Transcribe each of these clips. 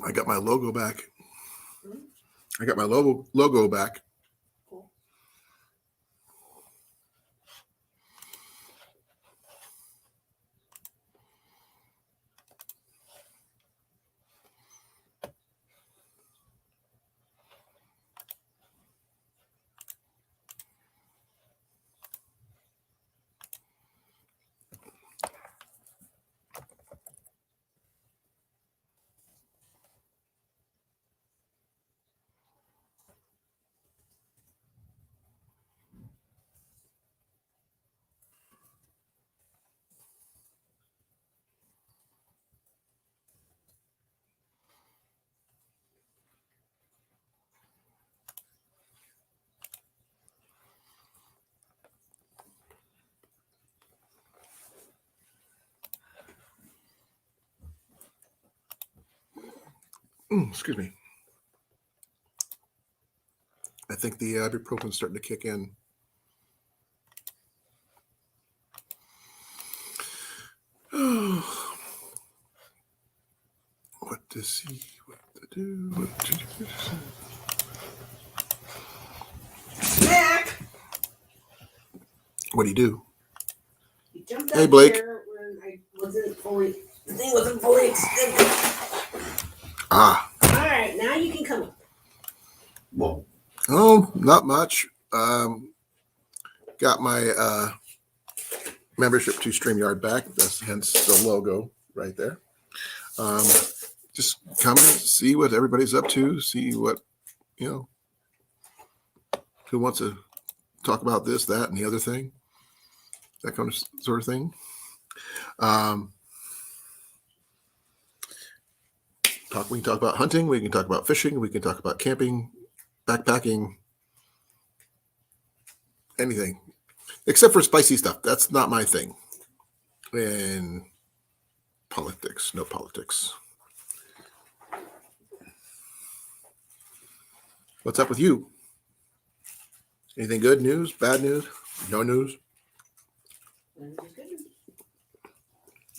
I got my logo back. Hmm? I got my logo back. Cool. Excuse me. I think the ibuprofen's starting to kick in. What to see, what to do, what to do. Mac! What do you do? You jumped Hey, up Blake. here when the thing wasn't fully extended. Ah. All right, now you can come up. Oh, not much. Got my membership to StreamYard back. That's hence the logo right there. Just come and see what everybody's up to. See what, who wants to talk about this, that, and the other thing. That kind of sort of thing. We can talk about hunting. We can talk about fishing. We can talk about camping, backpacking, anything. Except for spicy stuff. That's not my thing. And politics. No politics. What's up with you? Anything good news? Bad news? No news?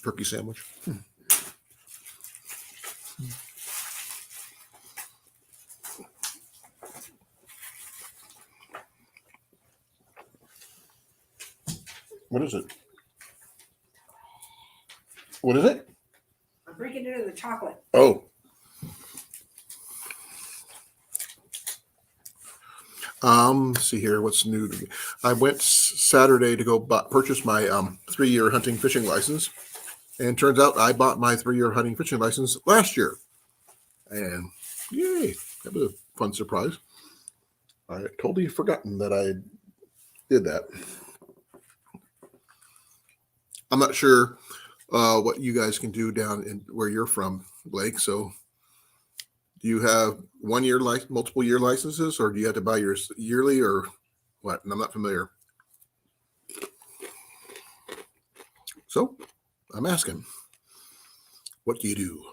Turkey sandwich. What is it? What is it? I'm breaking into the chocolate. Oh. Let's see here. What's new to me? I went Saturday to go purchase my 3-year hunting fishing license. And turns out I bought my 3-year hunting fishing license last year. And yay, that was a fun surprise. I had totally forgotten that I did that. I'm not sure what you guys can do down in where you're from, Blake. So do you have 1-year multiple year licenses, or do you have to buy yours yearly, or what? And I'm not familiar. So I'm asking, what do you do?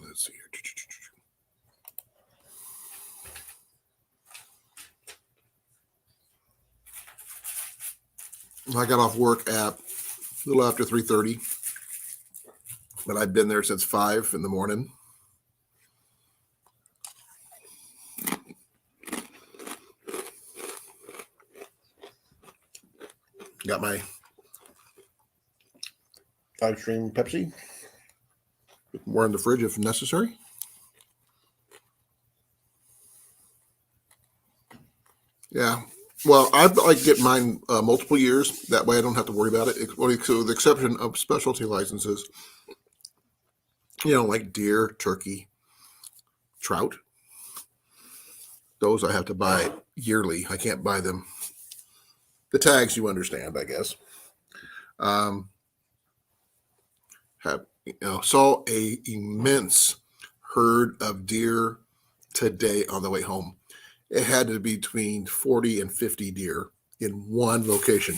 Let's see here. I got off work at a little after 3:30, but I've been there since 5 in the morning. Got my Livestream Pepsi. Put more in the fridge if necessary. Yeah. Well, I'd like to get mine multiple years. That way I don't have to worry about it. So the exception of specialty licenses, like deer, turkey, trout. Those I have to buy yearly. I can't buy them. The tags, you understand, I guess. Saw a immense herd of deer today on the way home. It had to be between 40 and 50 deer in one location.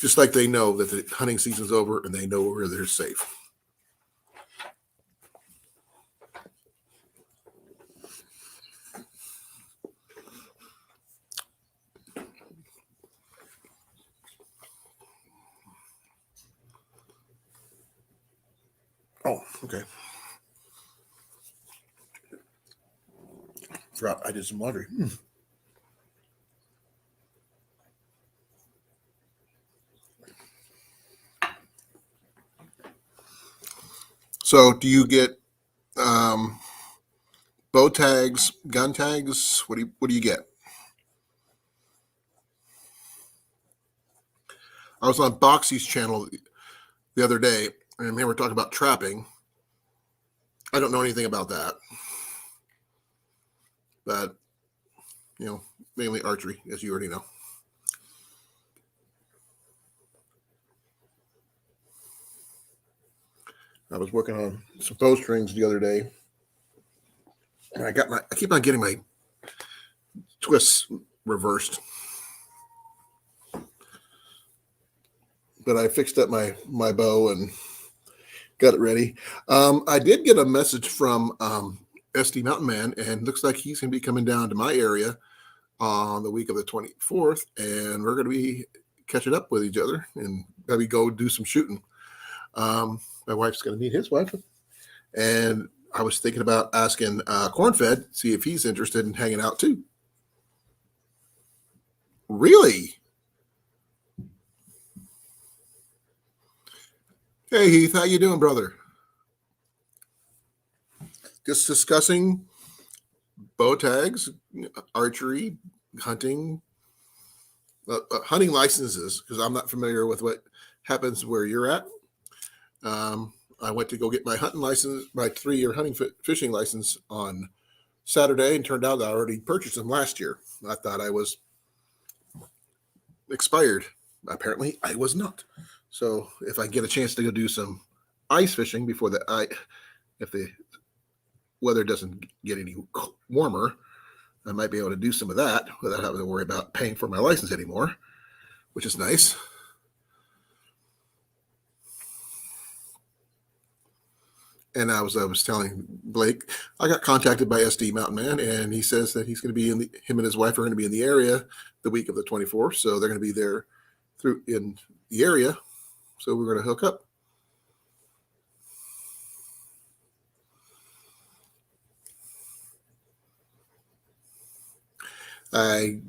Just like they know that the hunting season's over and they know where they're safe. Oh, okay. Forgot I did some laundry. So, do you get bow tags, gun tags? What do you get? I was on Boxy's channel the other day, and they were talking about trapping. I don't know anything about that, but mainly archery, as you already know. I was working on some bowstrings the other day, and I keep on getting my twists reversed, but I fixed up my bow and got it ready. I did get a message from SD Mountain Man, and looks like he's going to be coming down to my area on the week of the 24th, and we're going to be catching up with each other and maybe go do some shooting. My wife's going to meet his wife, and I was thinking about asking Cornfed, see if he's interested in hanging out too. Really? Hey Heath, how you doing, brother? Just discussing bow tags, archery, hunting, hunting licenses, because I'm not familiar with what happens where you're at. I went to go get my hunting license, my 3-year hunting fishing license on Saturday, and turned out that I already purchased them last year. I thought I was expired. Apparently, I was not. So if I get a chance to go do some ice fishing if the weather doesn't get any warmer, I might be able to do some of that without having to worry about paying for my license anymore, which is nice. And I was telling Blake, I got contacted by SD Mountain Man, and he says that he's going to be him and his wife are going to be in the area the week of the 24th. So they're going to be there in the area. So we're going to hook up. I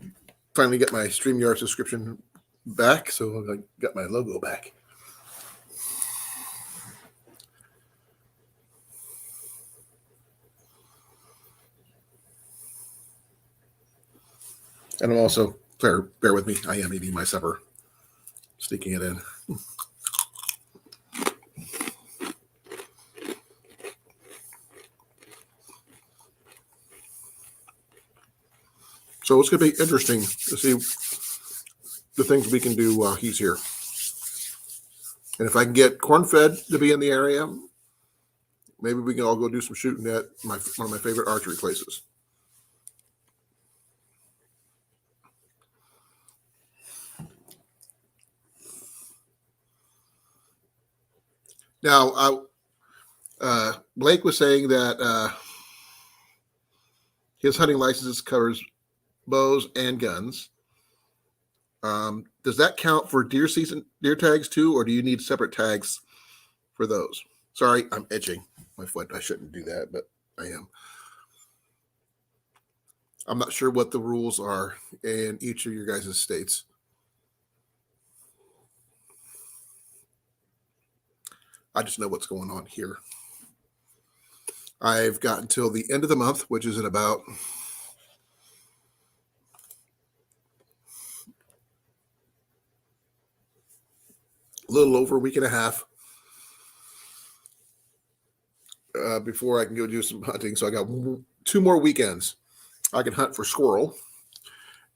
finally got my StreamYard subscription back, so I got my logo back. And I'm also, bear with me, I am eating my supper, sneaking it in. So it's going to be interesting to see the things we can do while he's here. And if I can get Cornfed to be in the area, maybe we can all go do some shooting at one of my favorite archery places. Now, Blake was saying that his hunting licenses covers bows and guns. Does that count for deer tags too, or do you need separate tags for those? Sorry, I'm itching my foot. I shouldn't do that, but I am. I'm not sure what the rules are in each of your guys' states. I just know what's going on here. I've got until the end of the month, which is in about a little over a week and a half before I can go do some hunting. So I got 2 more weekends. I can hunt for squirrel,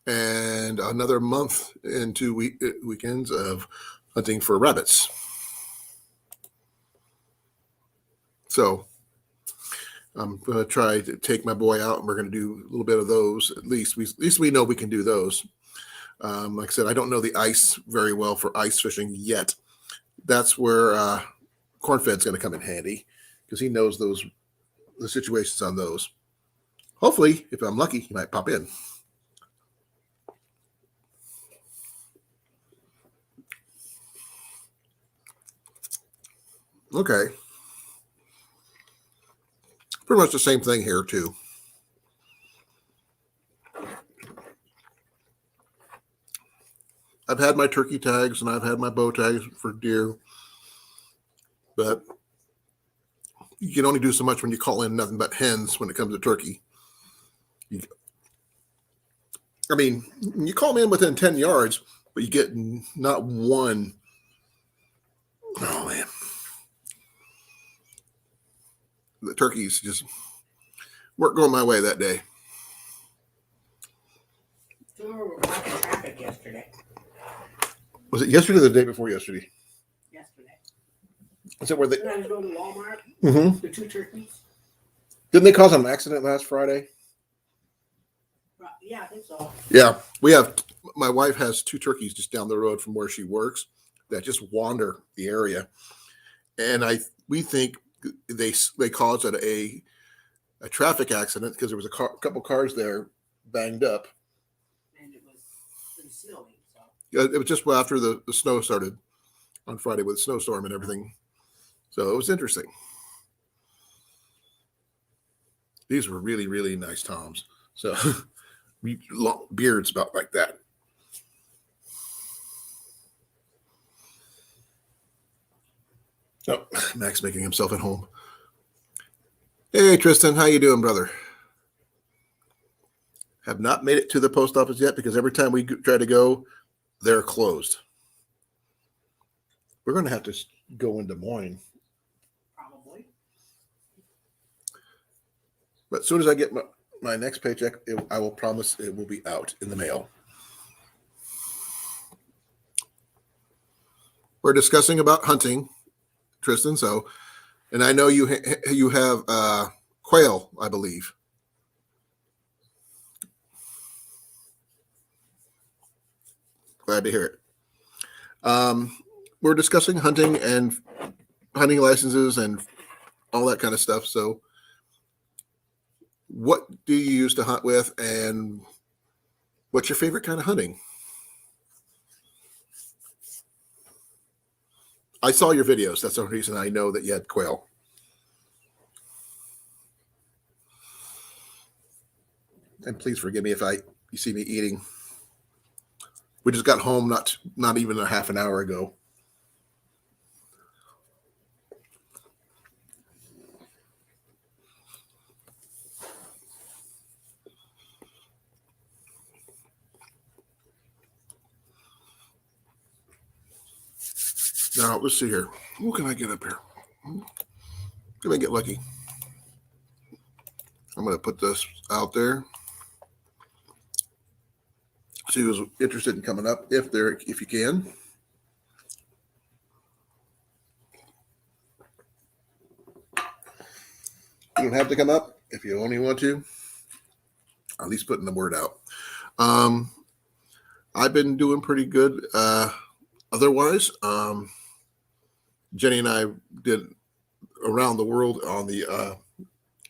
and another month and 2 weekends of hunting for rabbits. So I'm going to try to take my boy out, and we're going to do a little bit of those. At least we know we can do those. Like I said, I don't know the ice very well for ice fishing yet. That's where Cornfed's going to come in handy, because he knows the situations on those. Hopefully, if I'm lucky, he might pop in. Okay. Pretty much the same thing here too. I've had my turkey tags and I've had my bow tags for deer, but you can only do so much when you call in nothing but hens when it comes to turkey. I mean, you call them in within 10 yards, but you get not one. Oh, man. The turkeys just weren't going my way that day. We were watching traffic yesterday. Was it yesterday or the day before yesterday? Yesterday. Is that where they? When I was going to Walmart, Mm-hmm. the 2 turkeys. Didn't they cause an accident last Friday? Yeah, I think so. Yeah, we have. My wife has 2 turkeys just down the road from where she works that just wander the area, and we think they caused it a traffic accident because there was a couple cars there banged up. And it was snowing, so. It was just after the snow started on Friday with the snowstorm and everything, so it was interesting. These were really, really nice toms. So long beards about like that. Oh, Max making himself at home. Hey, Tristan, how you doing, brother? Have not made it to the post office yet because every time we try to go, they're closed. We're going to have to go in Des Moines. Probably. But as soon as I get my next paycheck, I will promise it will be out in the mail. We're discussing about hunting, Tristan. So, and I know you have quail, I believe. Glad to hear it. We're discussing hunting and hunting licenses and all that kind of stuff. So, what do you use to hunt with, and what's your favorite kind of hunting? I saw your videos. That's the reason I know that you had quail. And please forgive me if you see me eating. We just got home not even a half an hour ago. Now, let's see here. What can I get up here? Can I get lucky? I'm going to put this out there. See who's interested in coming up, if you can. You don't have to come up if you only want to. At least putting the word out. I've been doing pretty good. Otherwise, Jenny and I did around the world on the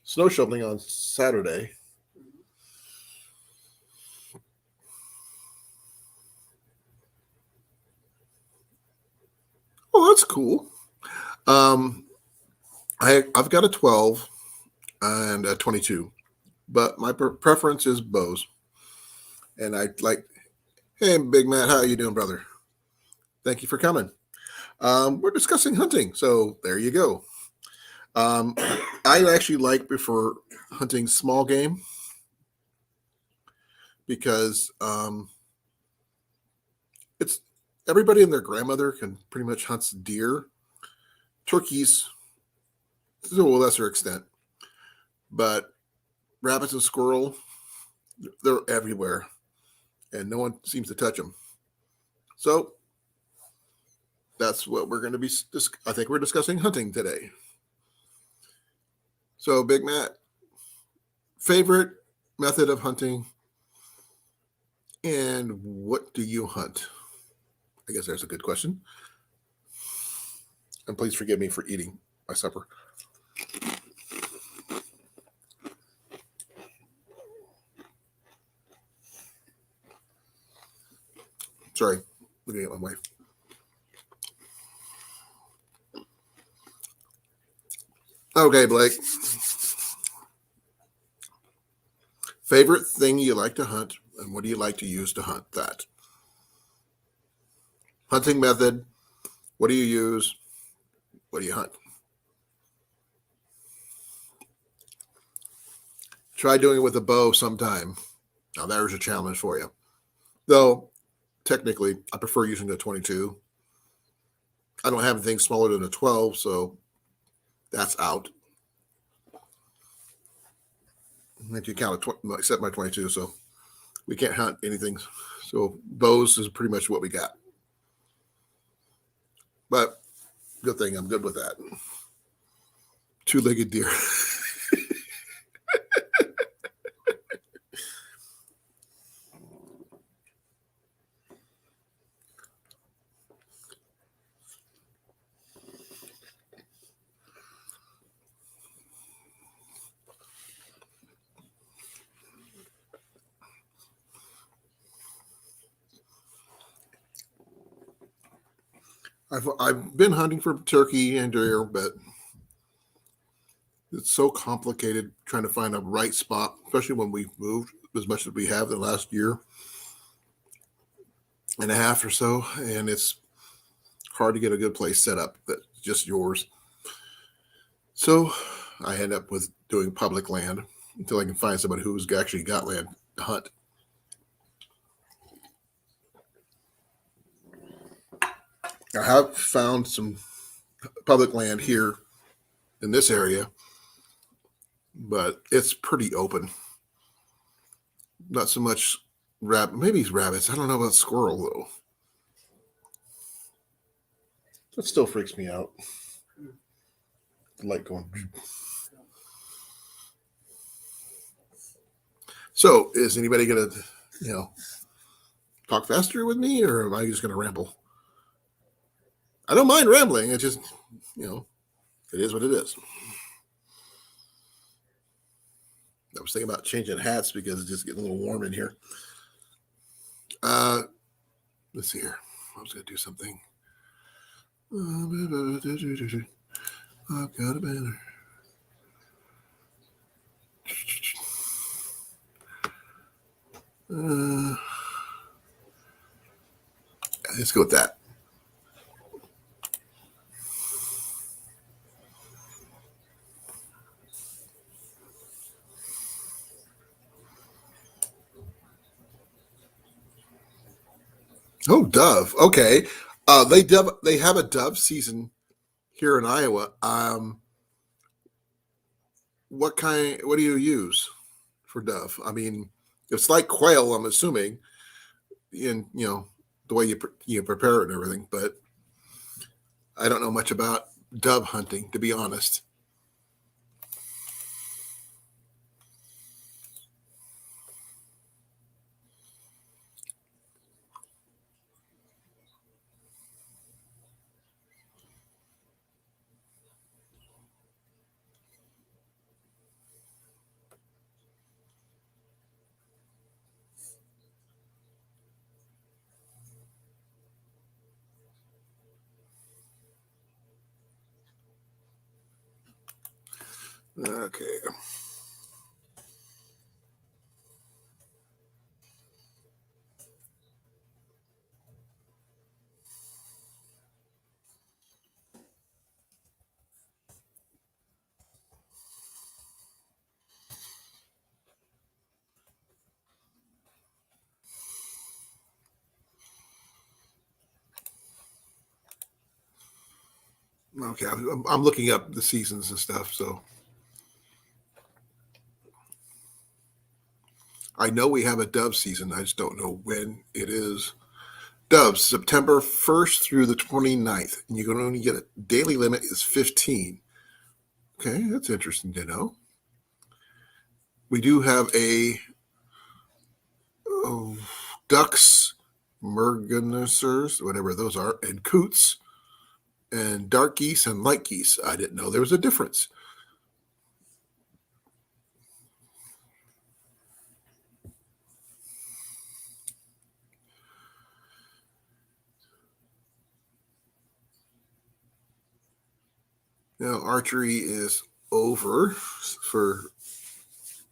snow shoveling on Saturday. Oh, that's cool. I've got a 12 and a 22, but my preference is bows. And I like, hey, Big Matt, how are you doing, brother? Thank you for coming. We're discussing hunting, so there you go. I actually prefer hunting small game because it's everybody and their grandmother can pretty much hunt deer, turkeys to a lesser extent, but rabbits and squirrel, they're everywhere, and no one seems to touch them. So that's what we're going to be. I think we're discussing hunting today. So, Big Matt, favorite method of hunting, and what do you hunt? I guess there's a good question. And please forgive me for eating my supper. Sorry, looking at my wife. Okay, Blake. Favorite thing you like to hunt, and what do you like to use to hunt that? Hunting method. What do you use? What do you hunt? Try doing it with a bow sometime. Now there's a challenge for you. Though, technically, I prefer using the 22. I don't have anything smaller than a 12, so that's out. If you count except my 22, so we can't hunt anything. So bows is pretty much what we got. But good thing I'm good with that. Two-legged deer. I've been hunting for turkey and deer, but it's so complicated trying to find a right spot, especially when we've moved as much as we have the last year and a half or so, and it's hard to get a good place set up that's just yours. So I end up with doing public land until I can find somebody who's actually got land to hunt. I have found some public land here in this area, but it's pretty open. Not so much maybe rabbits. I don't know about squirrel though. That still freaks me out. The light going. So, is anybody gonna, talk faster with me, or am I just gonna ramble? I don't mind rambling. It's just, it is what it is. I was thinking about changing hats because it's just getting a little warm in here. Let's see here. I was gonna do something. I've got a banner. Let's go with that. Oh, dove. Okay. They have a dove season here in Iowa. What do you use for dove? I mean, it's like quail, I'm assuming, in the way you prepare it and everything, but I don't know much about dove hunting, to be honest. Okay. Okay, I'm looking up the seasons and stuff, so I know we have a dove season. I just don't know when it is. Doves, September 1st through the 29th, and you can only get a daily limit is 15. Okay, that's interesting to know. We do have ducks, mergansers, whatever those are, and coots, and dark geese and light geese. I didn't know there was a difference. Now, archery is over for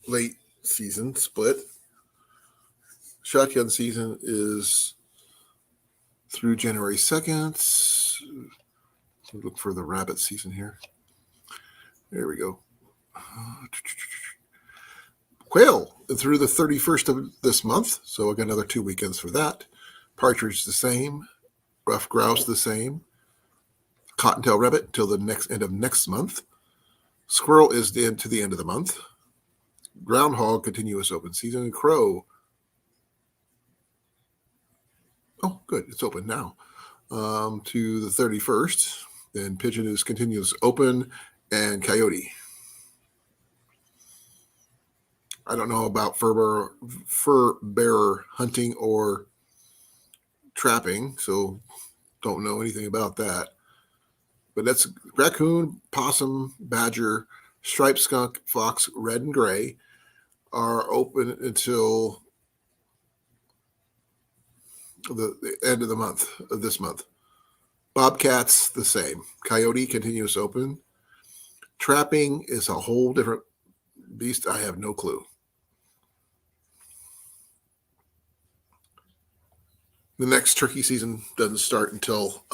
late season split. Shotgun season is through January 2nd. Look for the rabbit season here. There we go. Quail through the 31st of this month. So I got another 2 weekends for that. Partridge the same. Rough grouse the same. Cottontail rabbit till the end of next month. Squirrel is to the end of the month. Groundhog, continuous open season. Crow. Oh, good. It's open now. To the 31st. Then pigeon is continuous open. And coyote. I don't know about fur bearer hunting or trapping, so don't know anything about that. But that's raccoon, possum, badger, striped skunk, fox, red and gray are open until the end of the month, of this month. Bobcats, the same. Coyote, continuous open. Trapping is a whole different beast. I have no clue. The next turkey season doesn't start until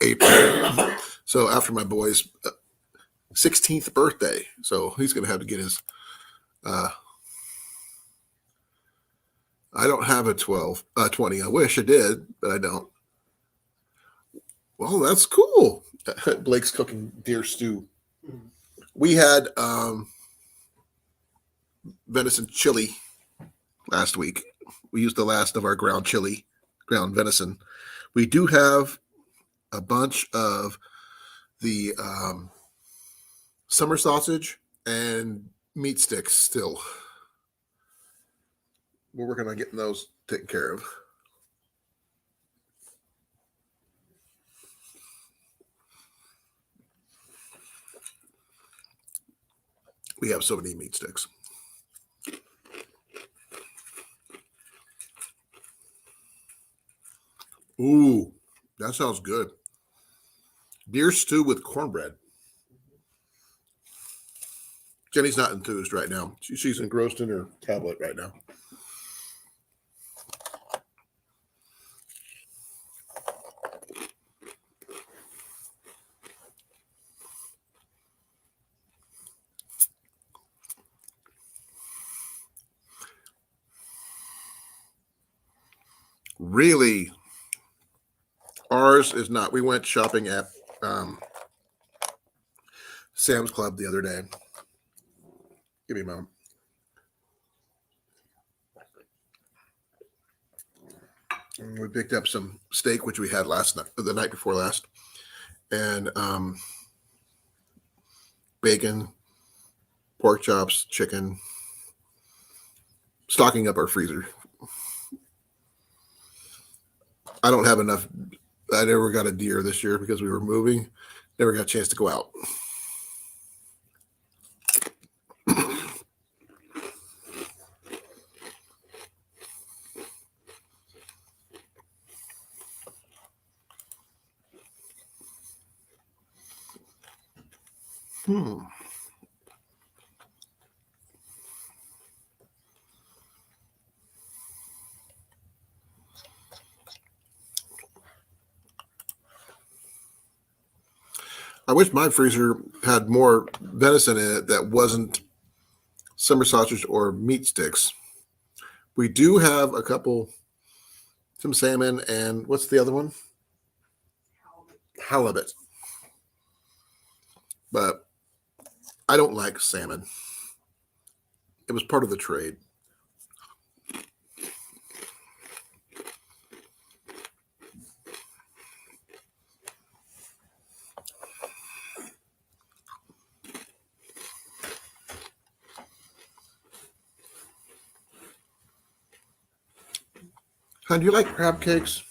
April. So after my boy's 16th birthday. So he's going to have to get his... I don't have a 20. I wish I did, but I don't. Well, that's cool. Blake's cooking deer stew. We had venison chili last week. We used the last of our ground venison. We do have a bunch of the summer sausage and meat sticks still. We're working on getting those taken care of. We have so many meat sticks. Ooh, that sounds good. Deer stew with cornbread. Jenny's not enthused right now. She's engrossed in her tablet right now. Really? Ours is not. We went shopping at Sam's Club the other day. Give me a moment. And we picked up some steak, which we had the night before last, and bacon, pork chops, chicken, stocking up our freezer. I don't have enough. I never got a deer this year because we were moving. Never got a chance to go out. I wish my freezer had more venison in it that wasn't summer sausage or meat sticks. We do have some salmon, and what's the other one? Halibut. But I don't like salmon. It was part of the trade. Hon, do you like crab cakes?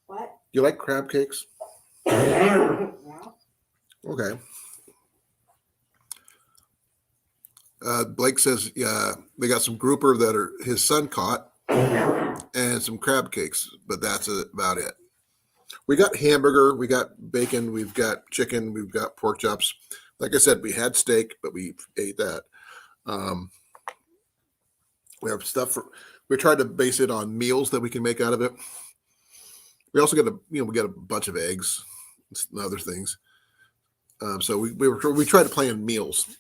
What? Do you like crab cakes? Yeah. Okay. Blake says, yeah, they got some grouper that his son caught and some crab cakes, but that's about it. We got hamburger, we got bacon, we've got chicken, we've got pork chops. Like I said, we had steak, but we ate that. Um, we have stuff we tried to base it on meals that we can make out of it. We also get we get a bunch of eggs and other things. So we try to plan meals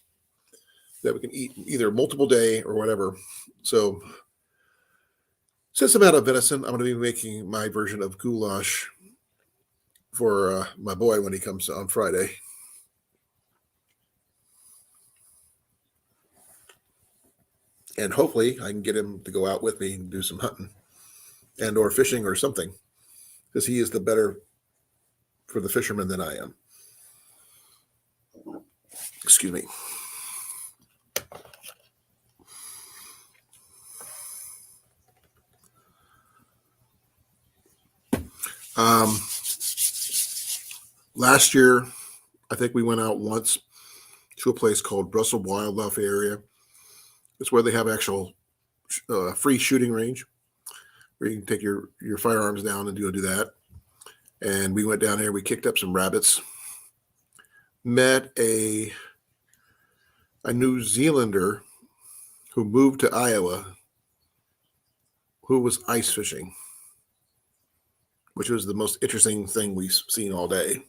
that we can eat either multiple day or whatever. So since I'm out of venison, I'm going to be making my version of goulash for my boy when he comes on Friday. And hopefully I can get him to go out with me and do some hunting and or fishing or something, because he is the better for the fisherman than I am. Excuse me. Last year, I think we went out once to a place called Russell Wildlife Area. It's where they have actual free shooting range where you can take your firearms down and do that. And we went down there. We kicked up some rabbits. Met a New Zealander who moved to Iowa who was ice fishing, which was the most interesting thing we've seen all day.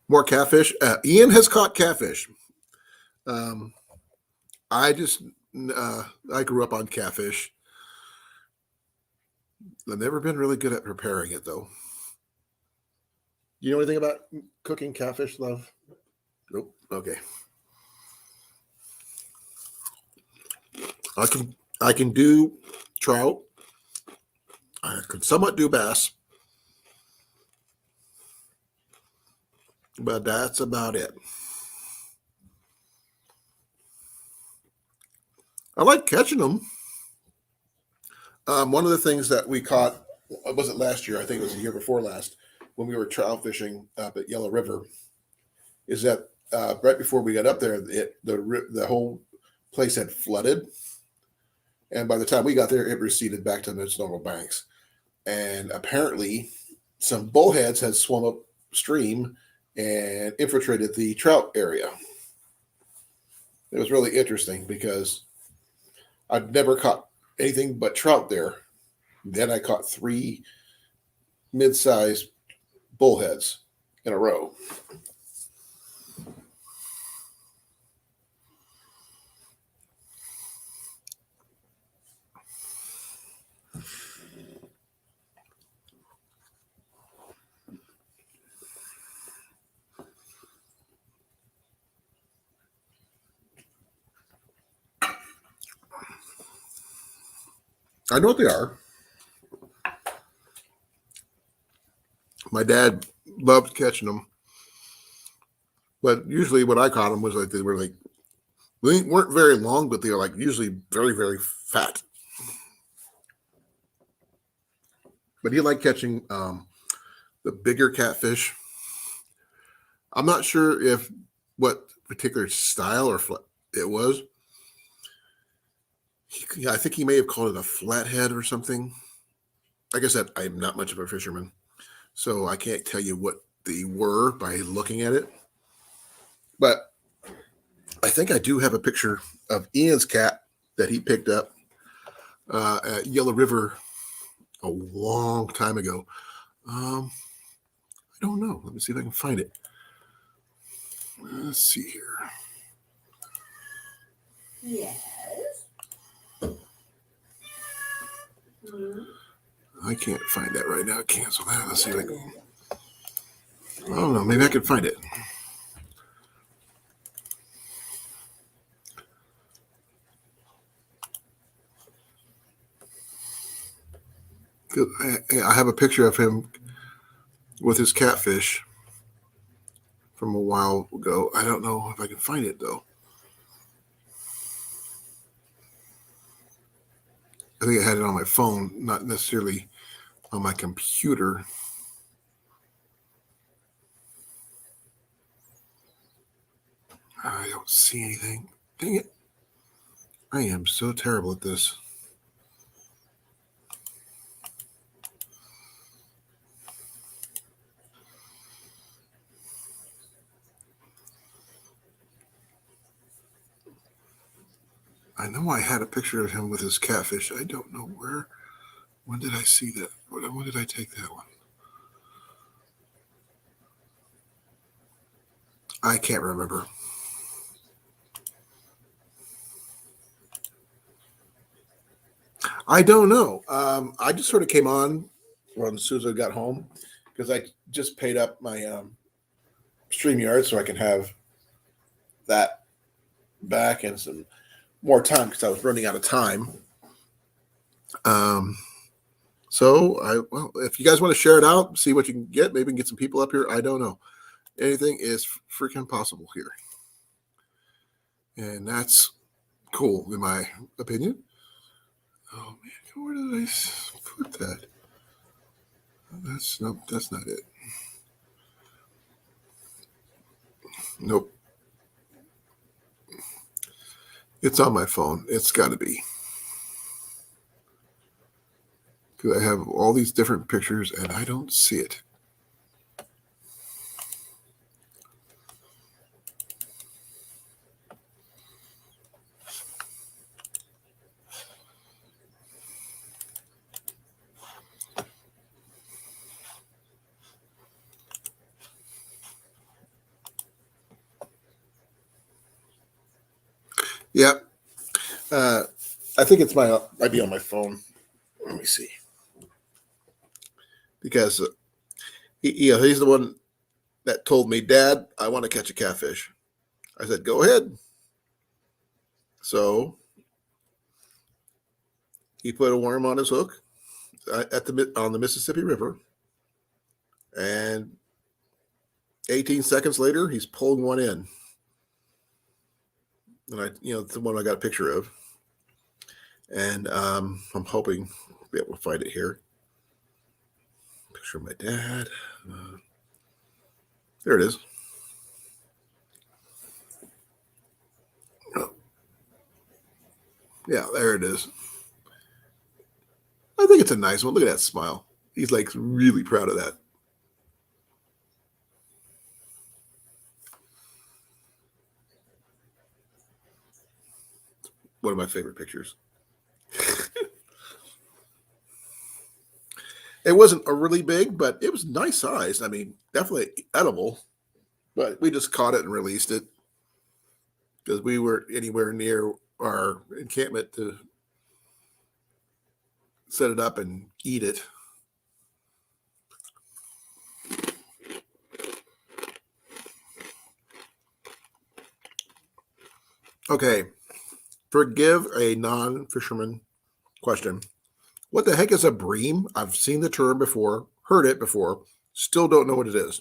More catfish. Ian has caught catfish. I grew up on catfish. I've never been really good at preparing it, though. You know anything about cooking catfish, love? Nope. Okay. I can do trout. I can somewhat do bass, but that's about it. I like catching them. One of the things that we caught, was it last year? I think it was the year before last, when we were trout fishing up at Yellow River, is that right before we got up there, the whole place had flooded. And by the time we got there, it receded back to its normal banks. And apparently, some bullheads had swum upstream and infiltrated the trout area. It was really interesting because I'd never caught anything but trout there. Then I caught 3 mid-sized bullheads in a row. I know what they are. My dad loved catching them, but usually when I caught them was they weren't very long, but they were usually very, very fat. But he liked catching the bigger catfish. I'm not sure if what particular style or it was. I think he may have called it a flathead or something. Like I said, I'm not much of a fisherman, so I can't tell you what they were by looking at it. But I think I do have a picture of Ian's cat that he picked up at Yellow River a long time ago. I don't know. Let me see if I can find it. Let's see here. Yes. I can't find that right now. Cancel that. Let's see if I can. I don't know. Maybe I can find it. I have a picture of him with his catfish from a while ago. I don't know if I can find it, though. I think I had it on my phone, not necessarily on my computer. I don't see anything. Dang it. I am so terrible at this. I know I had a picture of him with his catfish. I don't know where. When did I see that? When did I take that one? I can't remember. I don't know. I just sort of came on when as soon as I got home because I just paid up my StreamYard so I can have that back and some more time because I was running out of time. Well, if you guys want to share it out, see what you can get, maybe we can get some people up here. I don't know. Anything is freaking possible here. And that's cool, in my opinion. Oh, man, where did I put that? That's not it. Nope. It's on my phone. It's got to be. Because I have all these different pictures and I don't see it. Yeah. I think it's might be on my phone. Let me see. Because he's the one that told me, Dad, I want to catch a catfish. I said, go ahead. So he put a worm on his hook on the Mississippi River, and 18 seconds later, he's pulling one in. And it's the one I got a picture of. And I'm hoping to be able to find it here. Picture of my dad. There it is. Oh. Yeah, there it is. I think it's a nice one. Look at that smile. He's like really proud of that. One of my favorite pictures. It wasn't a really big, but it was nice size. I mean, definitely edible. But we just caught it and released it because we weren't anywhere near our encampment to set it up and eat it. Okay. Forgive a non-fisherman question. What the heck is a bream? I've seen the term before, heard it before, still don't know what it is.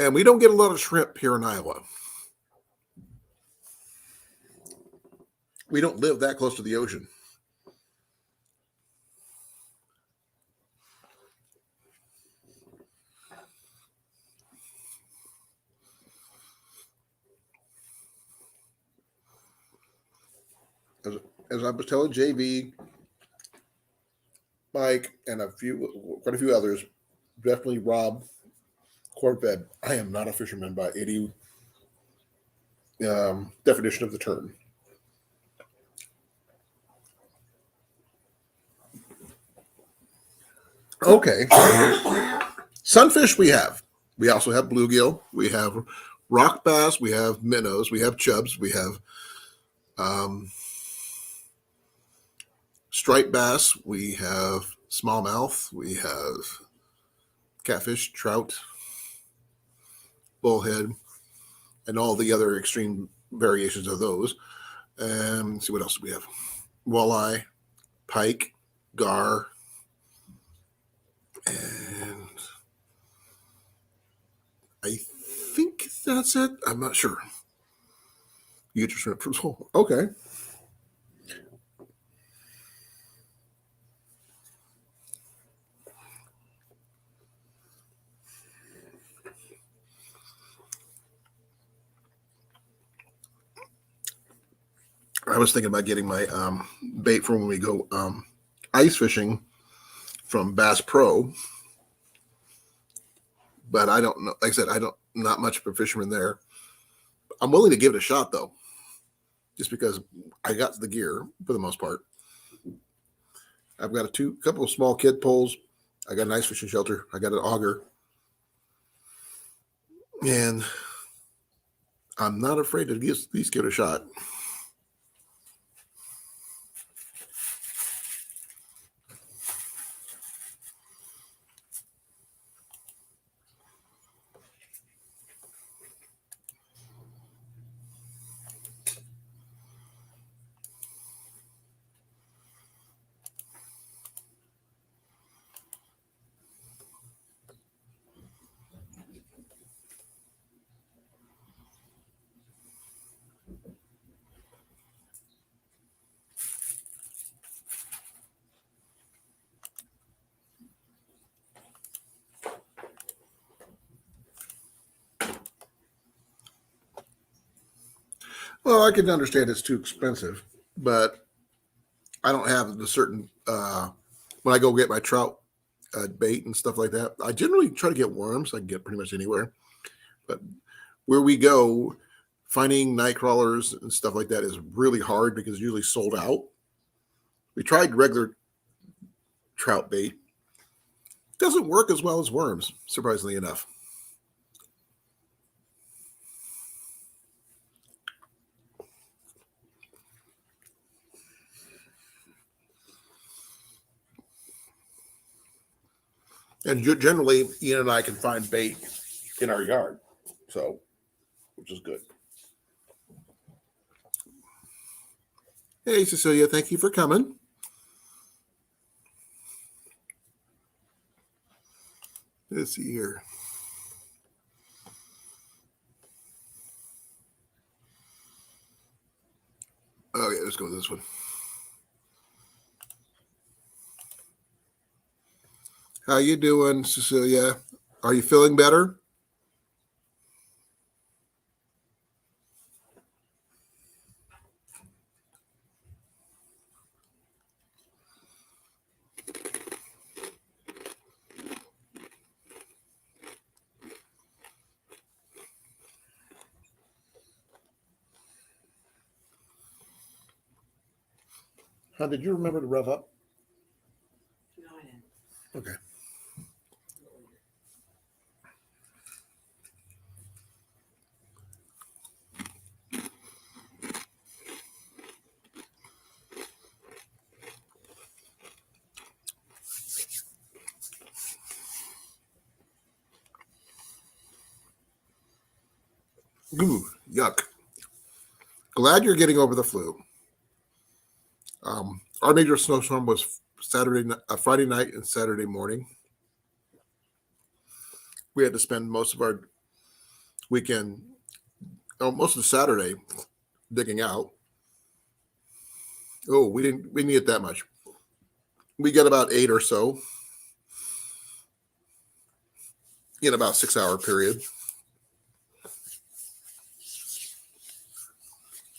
And we don't get a lot of shrimp here in Iowa. We don't live that close to the ocean. As I was telling JV, Mike, and quite a few others, definitely Rob, corn-fed. I am not a fisherman by any definition of the term. Okay. Sunfish we have. We also have bluegill. We have rock bass. We have minnows. We have chubs. We have striped bass. We have smallmouth. We have catfish, trout, bullhead, and all the other extreme variations of those. Let's see what else do we have. Walleye, pike, gar, and I think that's it. I'm not sure. You get your shrimp from school. Okay. I was thinking about getting my bait for when we go ice fishing from Bass Pro, but I don't know. Like I said, not much of a fisherman there. I'm willing to give it a shot though. just because I got the gear for the most part. I've got couple of small kid poles. I got a nice fishing shelter. I got an auger. And I'm not afraid to at least give it a shot. Well, I can understand it's too expensive, but I don't have the certain when I go get my trout bait and stuff like that. I generally try to get worms. I can get pretty much anywhere, but where we go, finding night crawlers and stuff like that is really hard because it's usually sold out. We tried regular trout bait. Doesn't work as well as worms, surprisingly enough. And generally, Ian and I can find bait in our yard, so which is good. Hey, Cecilia, thank you for coming. Let's see here. Okay, let's go with this one. How you doing, Cecilia? Are you feeling better? How did you remember to rev up? No, I didn't. Okay. Ooh, yuck. Glad you're getting over the flu. Our major snowstorm was Friday night and Saturday morning. We had to spend most of our weekend, most of the Saturday, digging out. Oh, we didn't get that much. We got about 8 or so in about 6-hour period.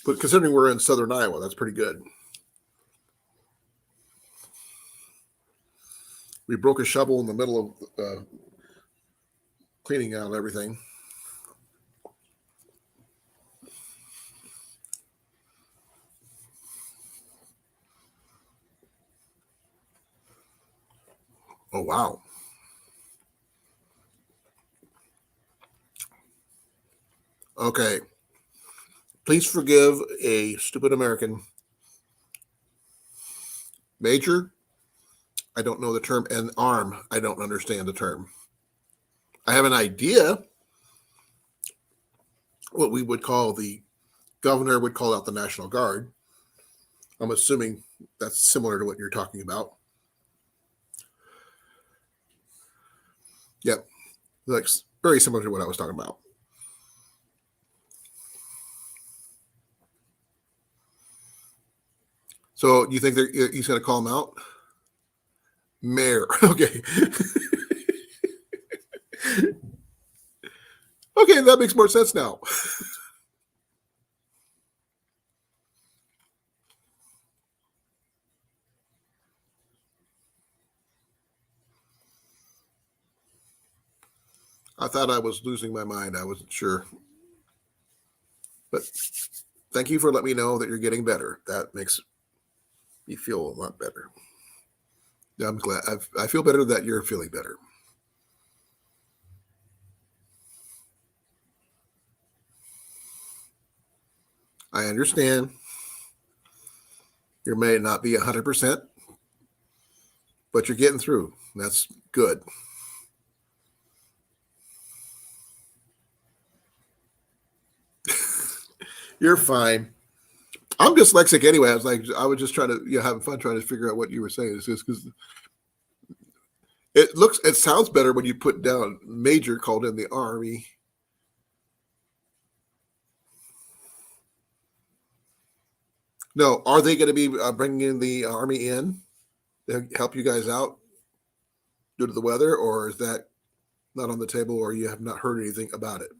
But considering we're in southern Iowa, that's pretty good. We broke a shovel in the middle of cleaning out everything. Oh, wow. Okay. Please forgive a stupid American. Major, I don't know the term, and arm, I don't understand the term. I have an idea what we would call the governor would call out the National Guard. I'm assuming that's similar to what you're talking about. Yep. Like very similar to what I was talking about. So you think he's going to call him out? Mayor. Okay. Okay, that makes more sense now. I thought I was losing my mind. I wasn't sure. But thank you for letting me know that you're getting better. That makes me feel a lot better. I'm glad. I feel better that you're feeling better. I understand you may not be 100%, but you're getting through. That's good. You're fine. I'm dyslexic anyway. I was just trying to, having fun trying to figure out what you were saying. It's just because it sounds better when you put down major called in the Army. No, are they going to be bringing in the Army in to help you guys out due to the weather, or is that not on the table, or you have not heard anything about it?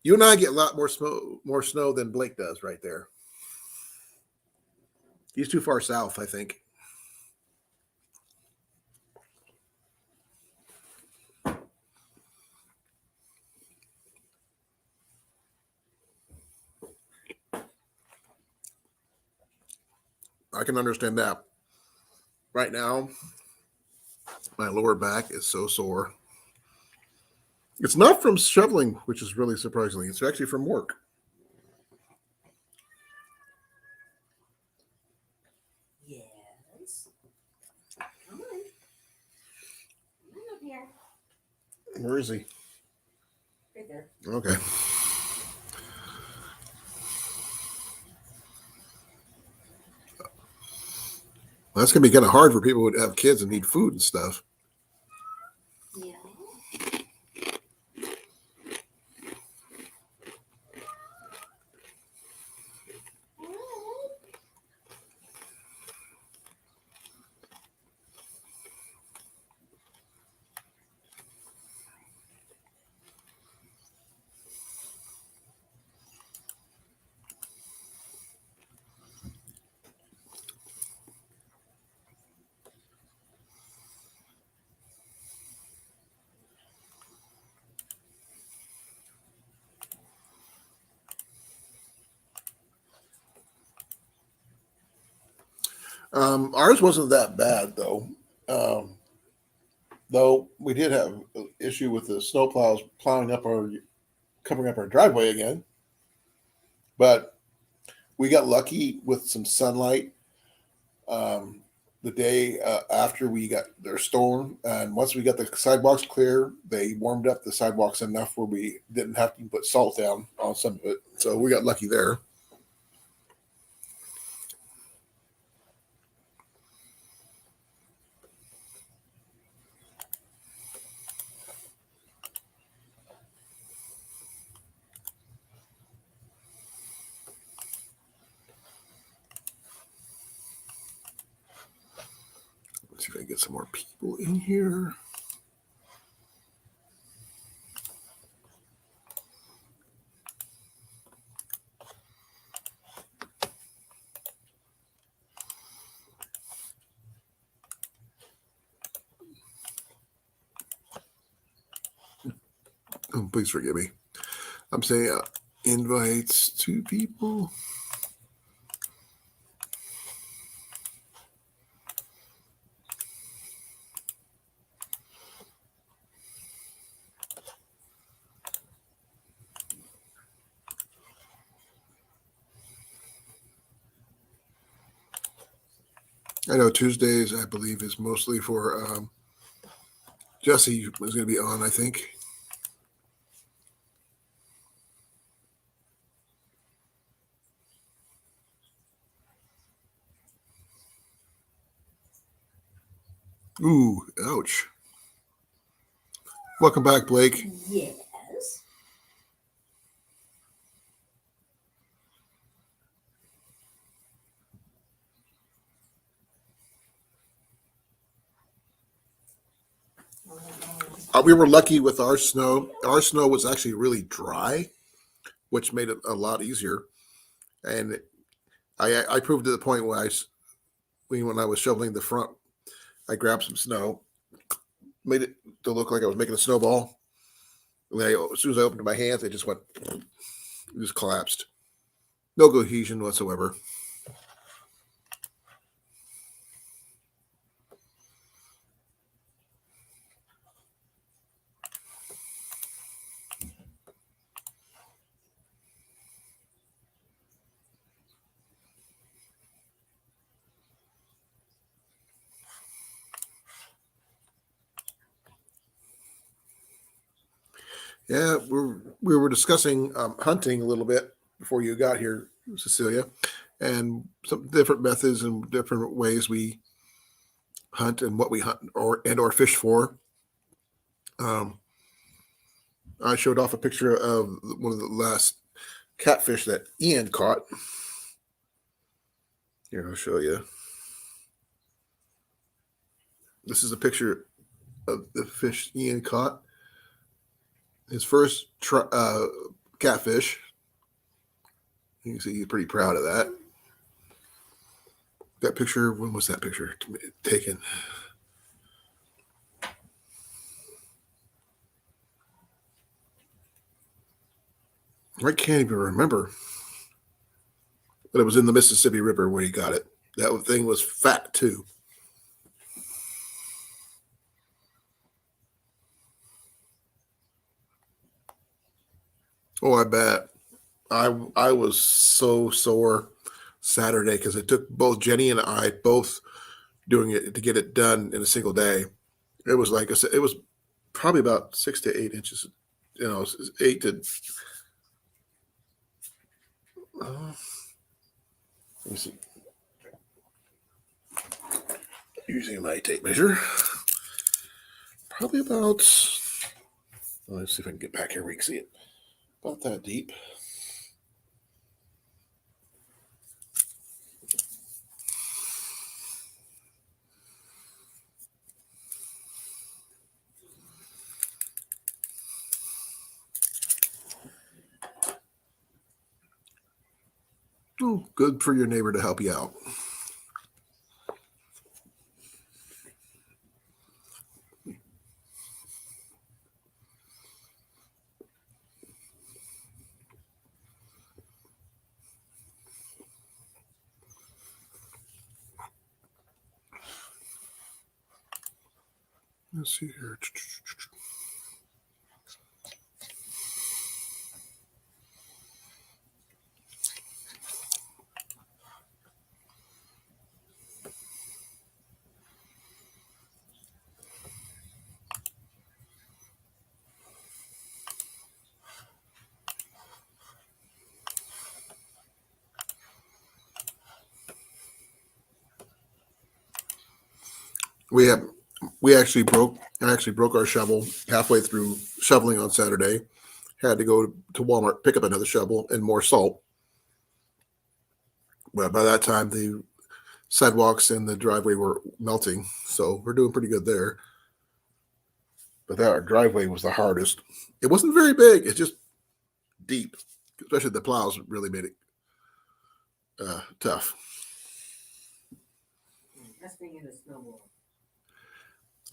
You and I get a lot more snow than Blake does right there. He's too far south, I think. I can understand that. Right now, my lower back is so sore. It's not from shoveling, which is really surprising. It's actually from work. Yes. Come on. Come on up here. Where is he? Right there. Okay. Well, that's going to be kind of hard for people who have kids and need food and stuff. Yeah. Ours wasn't that bad though. Though we did have an issue with the snowplows covering up our driveway again. But we got lucky with some sunlight the day after we got their storm. And once we got the sidewalks clear, they warmed up the sidewalks enough where we didn't have to put salt down on some of it. So we got lucky there. Let's see if I can get some more people in here. Oh, please forgive me. I'm saying invites to people. I know Tuesdays, I believe, is mostly for Jesse is going to be on, I think. Ooh, ouch. Welcome back, Blake. Yes. We were lucky with our snow. Our snow was actually really dry, which made it a lot easier. And I proved to the point where when I was shoveling the front, I grabbed some snow, made it to look like I was making a snowball. And as soon as I opened my hands, it just went. It just collapsed. No cohesion whatsoever. Yeah, we were discussing hunting a little bit before you got here, Cecilia, and some different methods and different ways we hunt and what we hunt or fish for. Um, I showed off a picture of one of the last catfish that Ian caught. Here, I'll show you. This is a picture of the fish Ian caught. His first catfish. You can see he's pretty proud of that. That picture, when was that picture taken? I can't even remember. But it was in the Mississippi River where he got it. That thing was fat too. Oh, I bet. I was so sore Saturday because it took both Jenny and I both doing it to get it done in a single day. It was like I said, it was probably about 6 to 8 inches. 8 to. Let me see. Using my tape measure, probably about. Let's see if I can get back here. We can see it. About that deep. Oh, good for your neighbor to help you out. Let's see here. I actually broke our shovel halfway through shoveling on Saturday. Had to go to Walmart, pick up another shovel and more salt. But by that time, the sidewalks and the driveway were melting, so we're doing pretty good there. But our driveway was the hardest. It wasn't very big; it's just deep. Especially the plows really made it tough. That's being in a snowball.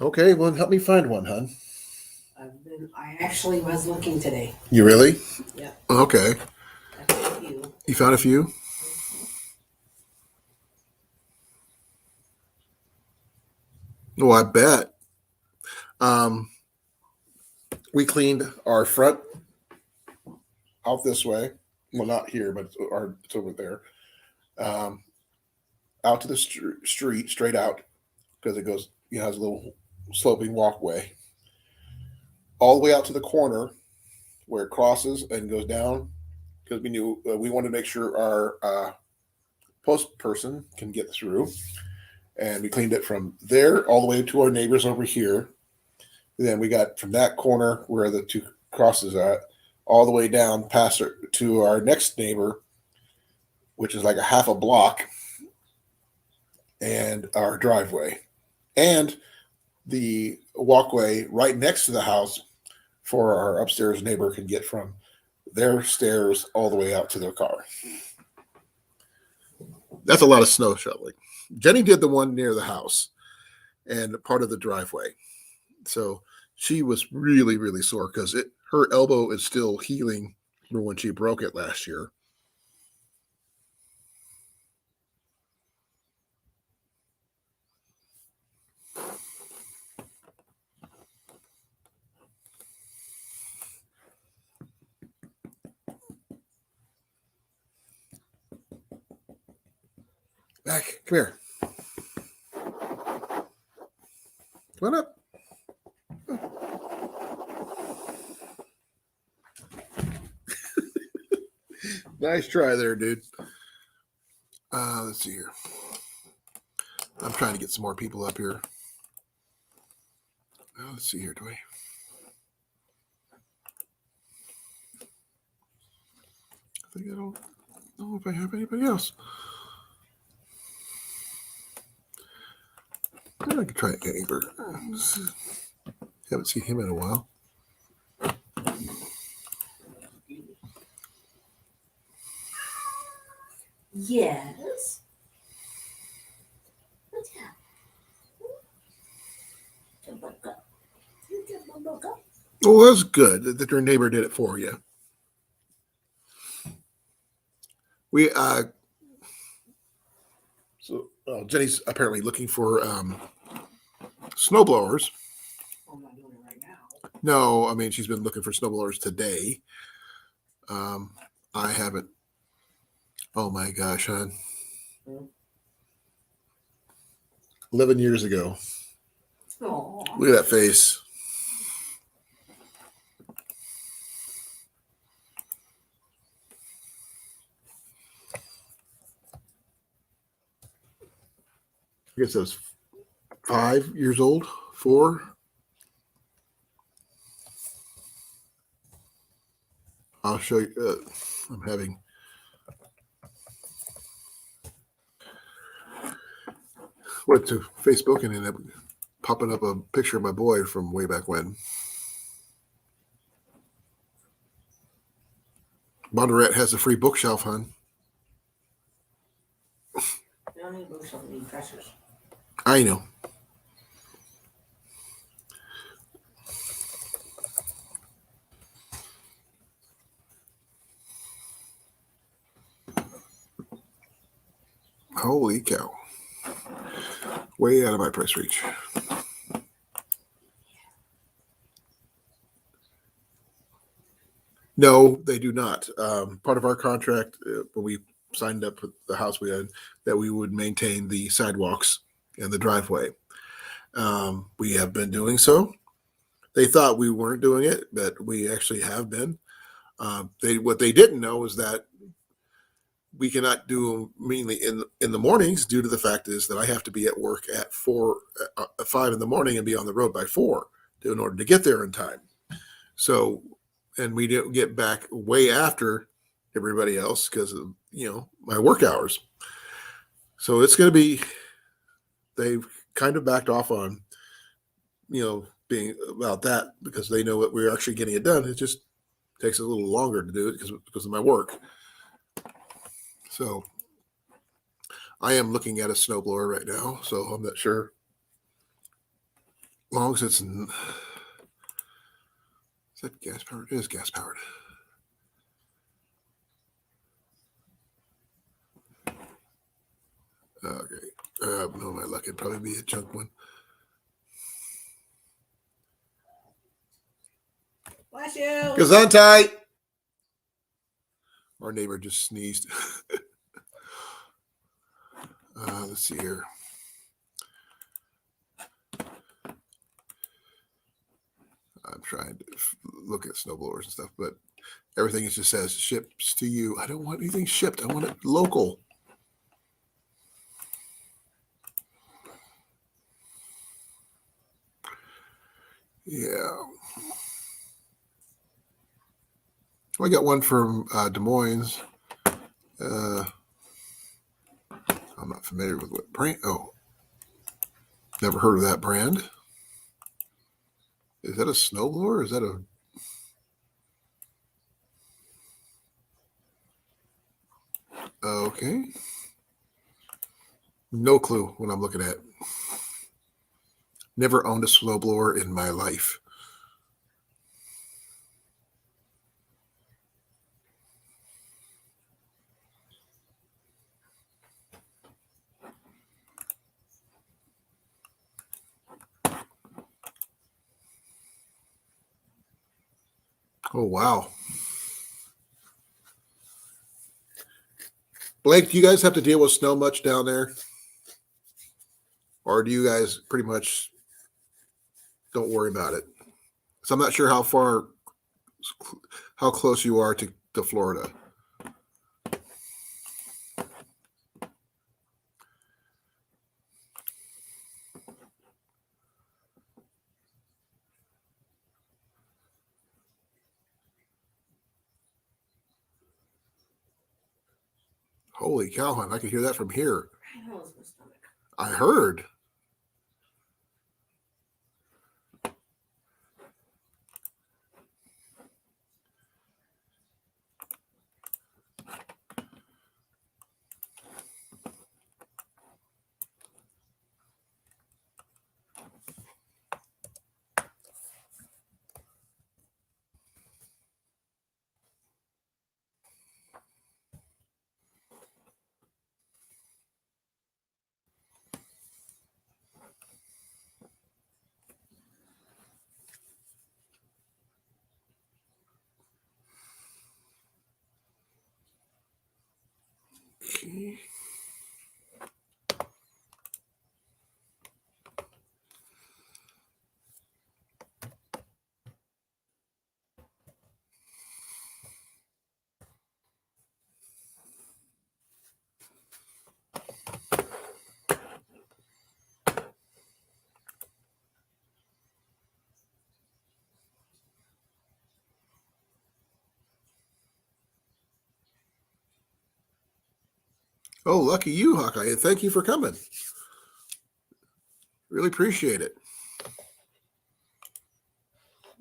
Okay, well, help me find one, hon. I actually was looking today. You really? Yeah. Okay. I found a few. You found a few? Oh, I bet. We cleaned our front out this way. Well, not here, but it's over there. Out to the street, straight out, because it goes, has a little sloping walkway. All the way out to the corner where it crosses and goes down, because we knew we wanted to make sure our post person can get through. And we cleaned it from there all the way to our neighbors over here. And then we got from that corner where the two crosses at, all the way down past to our next neighbor, which is like a half a block, and our driveway. And the walkway right next to the house for our upstairs neighbor can get from their stairs all the way out to their car. That's a lot of snow shoveling. Jenny did the one near the house and part of the driveway. So she was really, really sore because her elbow is still healing Remember when she broke it last year? Back, come here. Come on up. Nice try there, dude. Let's see here. I'm trying to get some more people up here. Let's see here, do I think I don't know if I have anybody else. I could try Amber. Haven't seen him in a while. Yes. What's that? Oh, that's good that your neighbor did it for you. We so Jenny's apparently looking for snowblowers. I'm not doing it right now. No, I mean she's been looking for snowblowers today. I haven't. Oh my gosh, hon. 11 years ago. Aww. Look at that face. I guess I was 5 years old, 4. I'll show you. I'm having. Went to Facebook and ended up popping up a picture of my boy from way back when. Bondurette has a free bookshelf, hon. You don't need books, don't need dressers. I know. Holy cow. Way out of my price reach. No, they do not. Part of our contract when we signed up with the house we had, that we would maintain the sidewalks and the driveway. We have been doing so. They thought we weren't doing it, but we actually have been. What they didn't know is that we cannot do them mainly in the mornings due to the fact is that I have to be at work at 5 in the morning and be on the road by 4 in order to get there in time. So, and we didn't get back way after everybody else because of, my work hours. So it's going to be, they've kind of backed off on, being about that because they know that we're actually getting it done. It just takes a little longer to do it because of my work. So I am looking at a snowblower right now, so I'm not sure. As long as it's is that gas powered? It is gas powered. Okay. No, my luck, it'd probably be a junk one. Bless you. Gesundheit. Our neighbor just sneezed. Let's see here. I'm trying to look at snowblowers and stuff, but everything just says ships to you. I don't want anything shipped. I want it local. Yeah. I got one from Des Moines. I'm not familiar with what brand. Oh, never heard of that brand. Is that a snowblower? Or is that a? Okay. No clue what I'm looking at. Never owned a snowblower in my life. Oh, wow. Blake, do you guys have to deal with snow much down there? Or do you guys pretty much don't worry about it? So I'm not sure how close you are to Florida. Holy cow, hon, I can hear that from here. I know it's my stomach. I heard. Okay. Oh, lucky you, Hawkeye. And thank you for coming. Really appreciate it.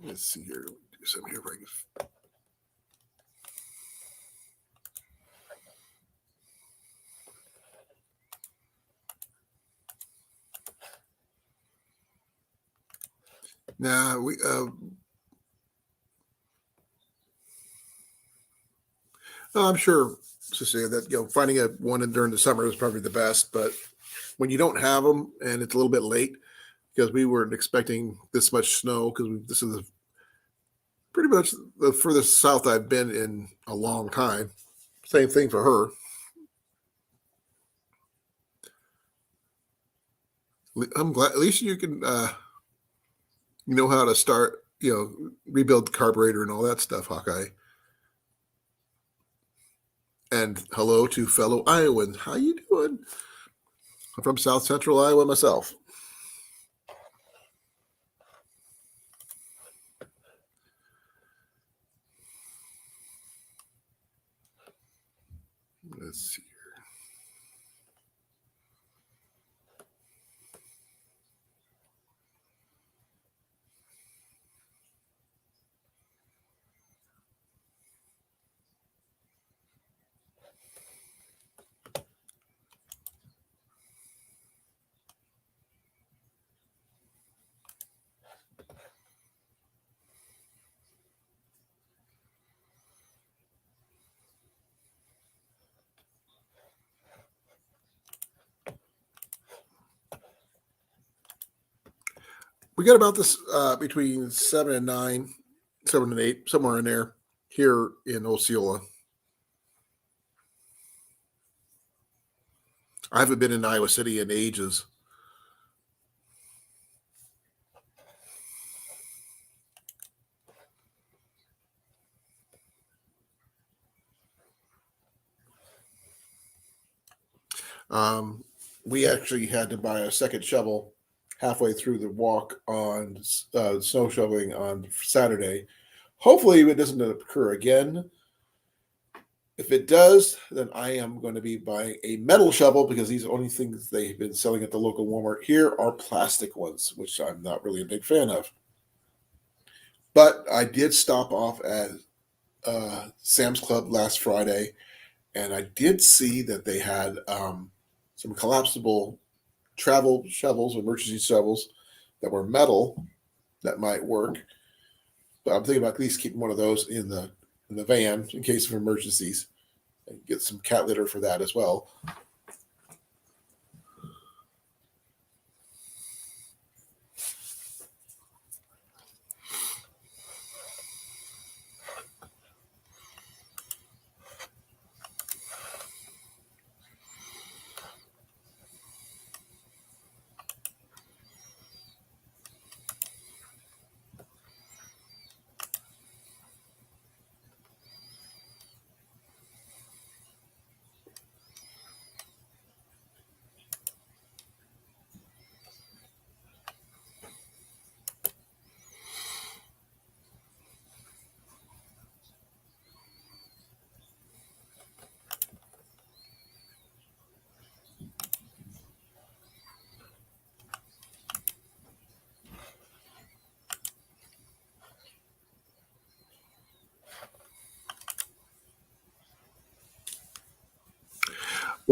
Let's see here. Do some here. Now I'm sure, Cecilia, that finding a one during the summer is probably the best. But when you don't have them and it's a little bit late, because we weren't expecting this much snow, because this is pretty much the furthest south I've been in a long time. Same thing for her. I'm glad at least you can you know how to start, rebuild the carburetor and all that stuff, Hawkeye. And hello to fellow Iowans. How you doing? I'm from South Central Iowa myself. Let's see. We got about this between 7 and 9, 7 and 8, somewhere in there here in Osceola. I haven't been in Iowa City in ages. We actually had to buy a second shovel halfway through the walk on snow shoveling on Saturday. Hopefully, it doesn't occur again. If it does, then I am going to be buying a metal shovel because these are the only things they've been selling at the local Walmart here are plastic ones, which I'm not really a big fan of. But I did stop off at Sam's Club last Friday, and I did see that they had some collapsible travel shovels, emergency shovels that were metal that might work. But I'm thinking about at least keeping one of those in the van in case of emergencies, and get some cat litter for that as well.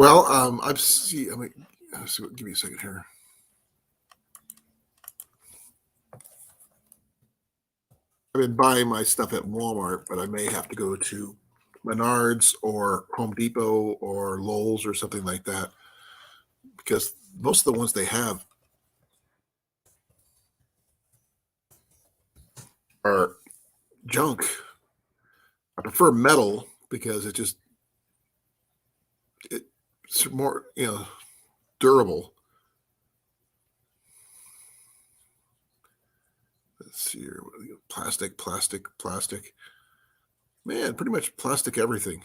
Well, I've see. I mean, let's see. Give me a second here. I've been buying my stuff at Walmart, but I may have to go to Menards or Home Depot or Lowe's or something like that because most of the ones they have are junk. I prefer metal because it's more durable. Let's see here. Plastic. Man, pretty much plastic everything.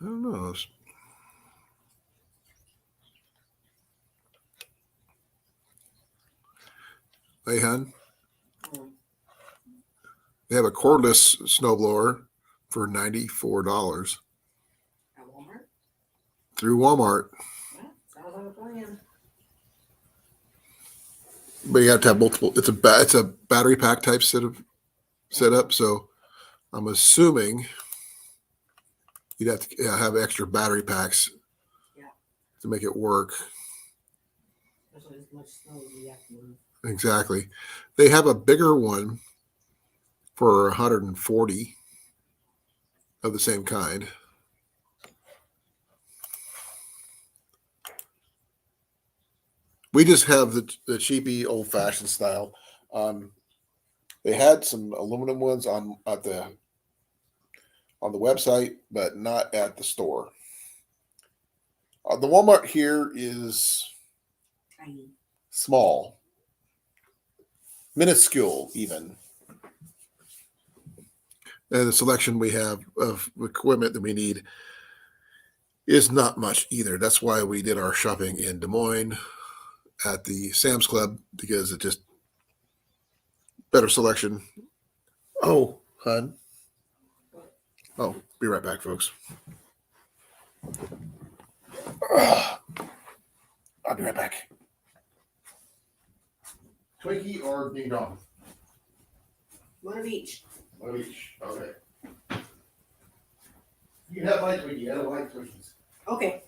I don't know. Hey, hon. They have a cordless snowblower for $94 At Walmart? through Walmart. Yeah, sounds like a plan. But you have to have multiple. It's a battery pack type setup. So I'm assuming you'd have to have extra battery packs to make it work. Especially as much snow as we have to move. Exactly. They have a bigger one for 140 of the same kind. We just have the cheapy old fashioned style. They had some aluminum ones on the website, but not at the store. The Walmart here is Tiny. small, minuscule even. And the selection we have of equipment that we need is not much either. That's why we did our shopping in Des Moines at the Sam's Club, because it just better selection. Oh, hun. Oh, be right back, folks. I'll be right back. Twinkie or Ding Dong? One of each. One of each. Okay. You can have my Twinkie. I don't like Twinkies. Okay.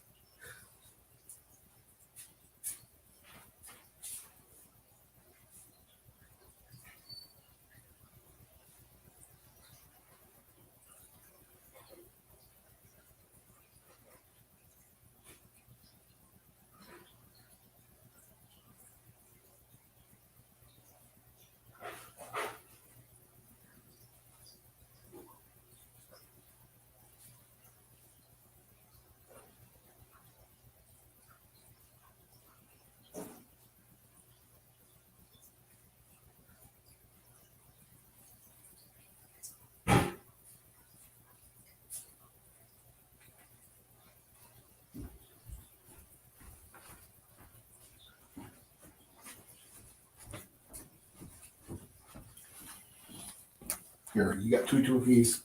Here, you got 2 Twinkies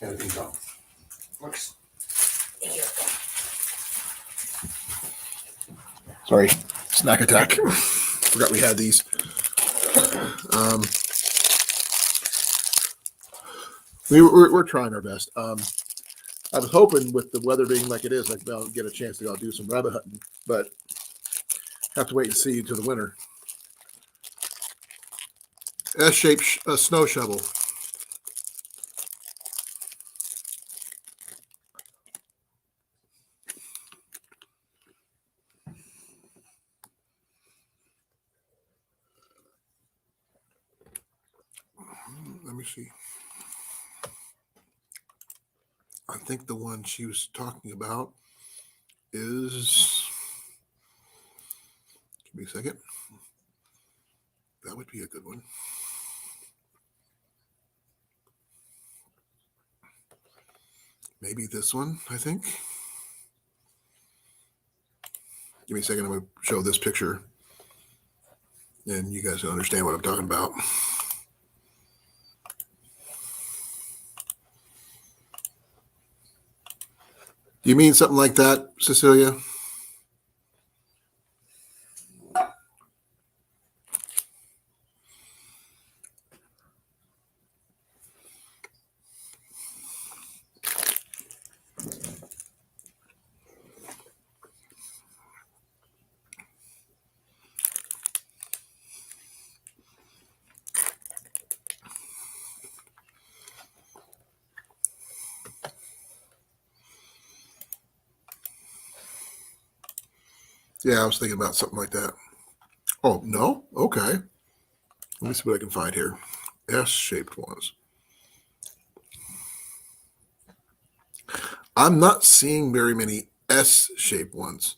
and a Ding Dong. Works. Sorry, snack attack. Forgot we had these. We're trying our best. I was hoping with the weather being like it is, I'll get a chance to go do some rabbit hunting, but have to wait and see until the winter. S-shaped snow shovel. Let me see. I think the one she was talking about is, give me a second. That would be a good one. Maybe this one, I think. Give me a second. I'm going to show this picture and you guys will understand what I'm talking about. Do you mean something like that, Cecilia? Yeah, I was thinking about something like that. Oh, no? Okay. Let me see what I can find here. S-shaped ones. I'm not seeing very many S-shaped ones.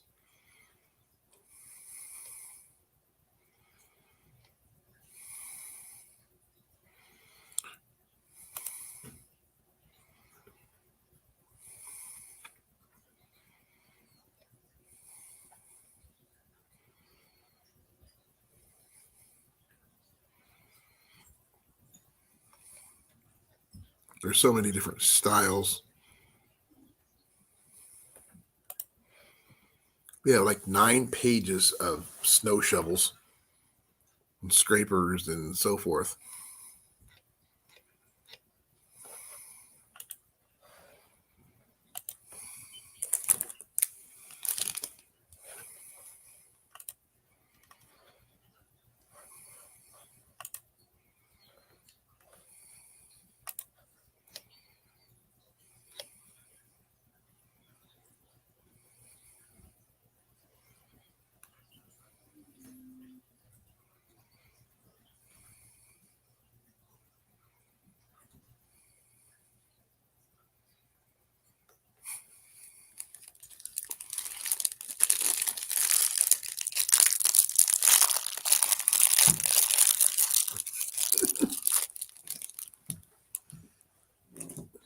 There's so many different styles. Yeah, like 9 pages of snow shovels and scrapers and so forth.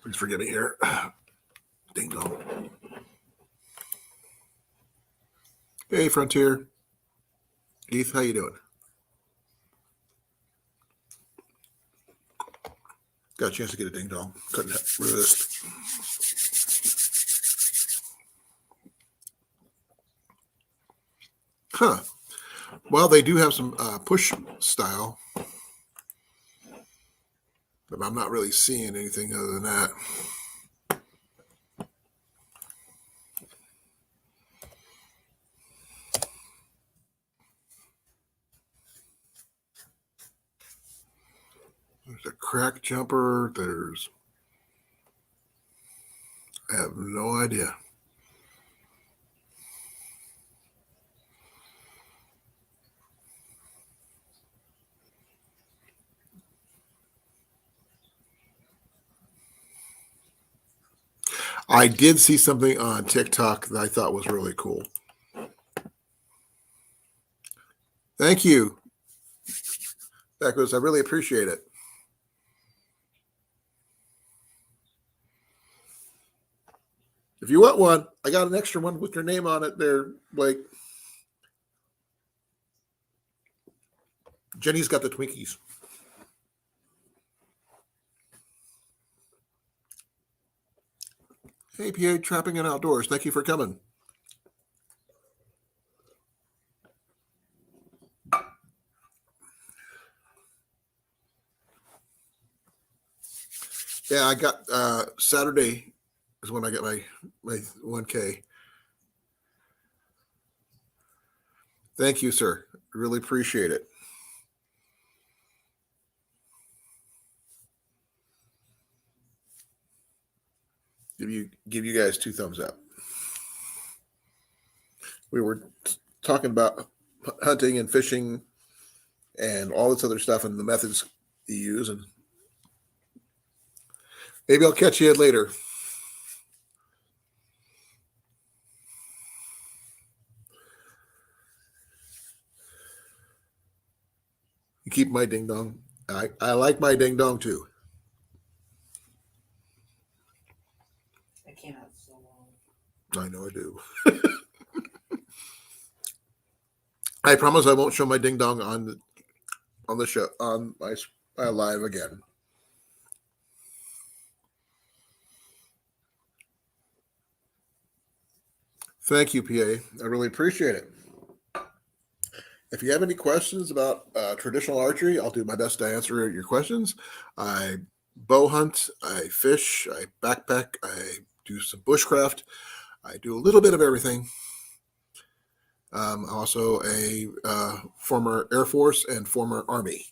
Please forgive me here. Ding dong. Hey, Frontier. Heath, how you doing? Got a chance to get a ding dong. Couldn't resist. Huh. Well, they do have some push style, but I'm not really seeing anything other than that. There's a crack jumper. I have no idea. I did see something on TikTok that I thought was really cool. Thank you, Beckwith. I really appreciate it. If you want one, I got an extra one with your name on it there, Blake. Jenny's got the Twinkies. Hey, PA Trapping and Outdoors. Thank you for coming. Yeah, I got Saturday is when I got my 1K. Thank you, sir. Really appreciate it. Give you guys 2 thumbs up. We were talking about hunting and fishing and all this other stuff and the methods you use, and maybe I'll catch you later. You keep my ding dong. I like my ding dong too. I can't so long. I know I do. I promise I won't show my ding dong on the show on my live again. Thank you, PA. I really appreciate it. If you have any questions about traditional archery, I'll do my best to answer your questions. I bow hunt, I fish, I backpack, I do some bushcraft. I do a little bit of everything. Also a former Air Force and former Army.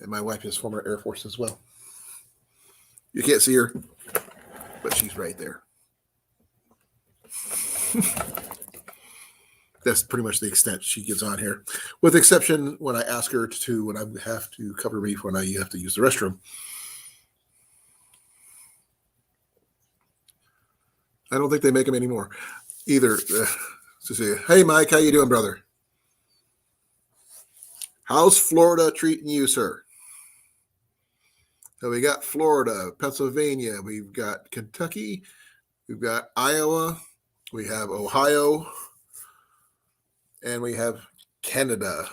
And my wife is former Air Force as well. You can't see her, but she's right there. That's pretty much the extent she gets on here, with the exception when I ask her to, when I have to cover me when I have to use the restroom. I don't think they make them anymore either. To say, hey, Mike, how you doing, brother? How's Florida treating you, sir? So we got Florida, Pennsylvania, we've got Kentucky, we've got Iowa, we have Ohio, and we have Canada.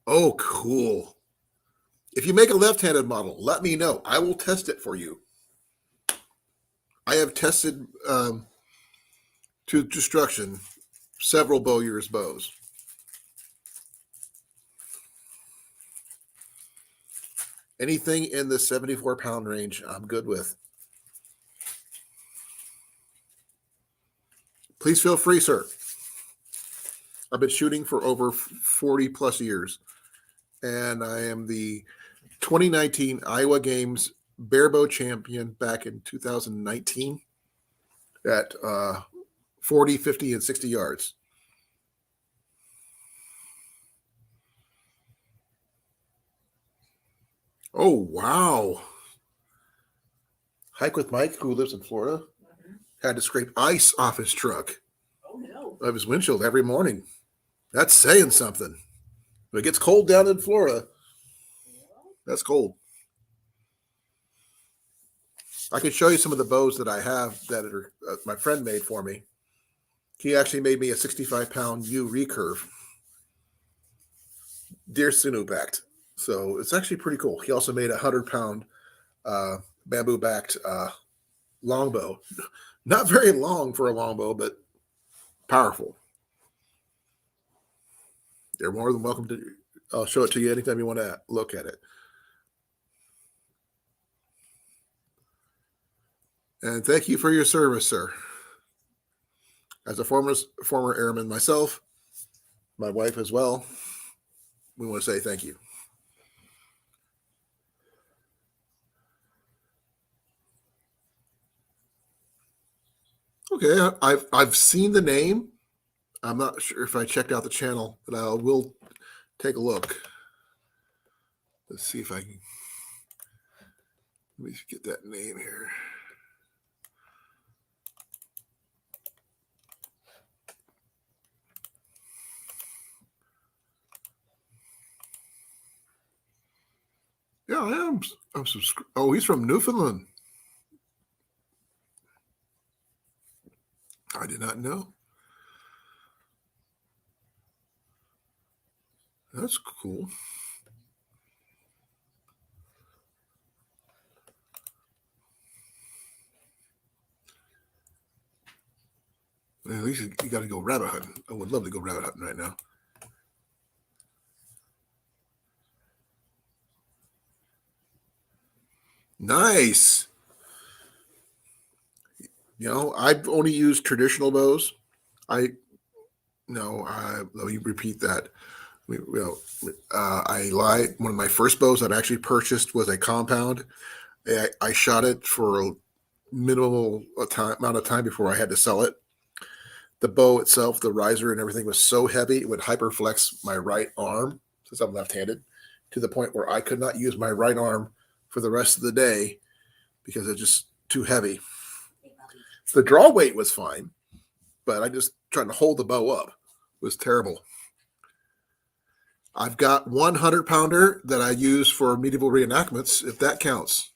Oh, cool. If you make a left-handed model, let me know. I will test it for you. I have tested to destruction several Bowyer's bows. Anything in the 74-pound range, I'm good with. Please feel free, sir. I've been shooting for over 40 plus years, and I am the 2019 Iowa Games Barebow champion back in 2019 at 40, 50, and 60 yards. Oh, wow. Hike with Mike, who lives in Florida, had to scrape ice off his truck, Oh no. of his windshield every morning. That's saying something. When it gets cold down in Florida, that's cold. I can show you some of the bows that I have that are my friend made for me. He actually made me a 65-pound U recurve, deer sinew backed. So it's actually pretty cool. He also made a 100-pound bamboo backed longbow. Not very long for a longbow, but powerful. You're more than welcome to. I'll show it to you anytime you want to look at it. And thank you for your service, sir. As a former airman myself, my wife as well, we want to say thank you. Okay, I've seen the name. I'm not sure if I checked out the channel, but I will take a look. Let's see if I can. Let me get that name here. Yeah, I am. I'm subscribed. Oh, he's from Newfoundland. I did not know. That's cool. At least you got to go rabbit hunting. I would love to go rabbit hunting right now. Nice. You know, I've only used traditional bows. Let me repeat that. I lied. One of my first bows that I actually purchased was a compound. I shot it for a minimal amount of time before I had to sell it. The bow itself, the riser and everything was so heavy, it would hyperflex my right arm, since I'm left-handed, to the point where I could not use my right arm for the rest of the day because it's just too heavy. The draw weight was fine, but I just trying to hold the bow up was terrible. I've got 100-pounder that I use for medieval reenactments, if that counts.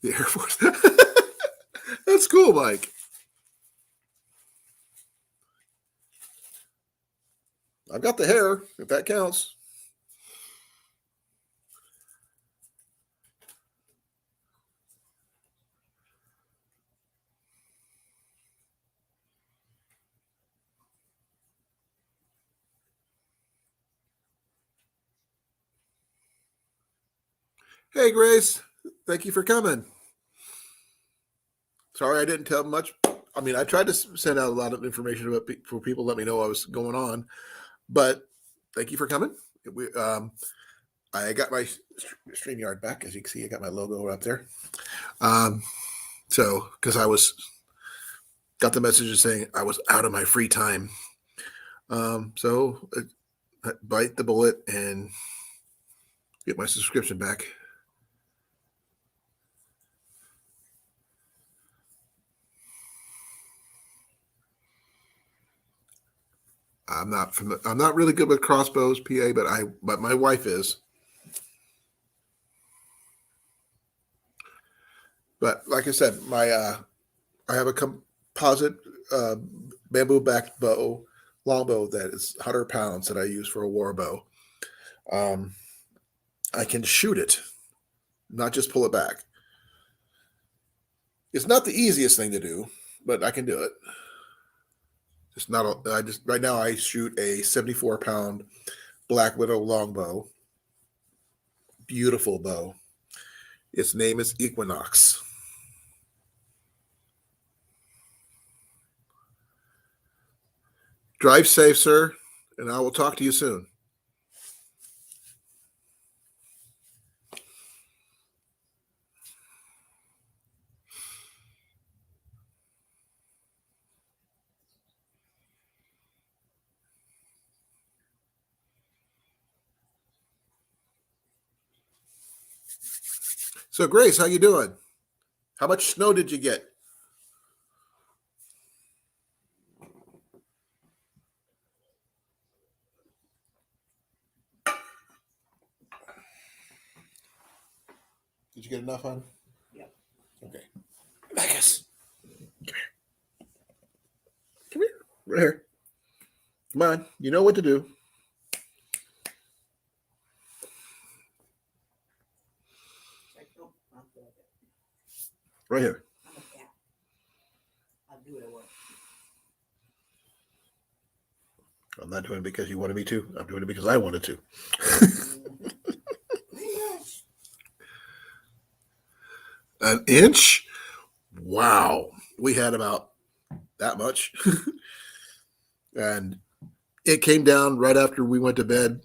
The Air Force. That's cool, Mike. I've got the hair, if that counts. Hey, Grace. Thank you for coming. Sorry I didn't tell much. I mean, I tried to send out a lot of information about for people to let me know what was going on. But thank you for coming. I got my StreamYard back. As you can see, I got my logo up there. So, because got the messages saying I was out of my free time. So I bite the bullet and get my subscription back. I'm not really good with crossbows, PA, but my wife is. But like I said, I have a composite bamboo backed bow, longbow that is 100 pounds that I use for a war bow. I can shoot it, not just pull it back. It's not the easiest thing to do, but I can do it. It's not. Right now I shoot a 74-pound Black Widow longbow. Beautiful bow. Its name is Equinox. Drive safe, sir, and I will talk to you soon. So, Grace, how you doing? How much snow did you get? Did you get enough on? Yep. Okay. Vegas. Come here. Right here. Come on. You know what to do. Right here. I'm a cat. I'll do what I want. I'm not doing it because you wanted me to. I'm doing it because I wanted to. An inch? Wow. We had about that much. And it came down right after we went to bed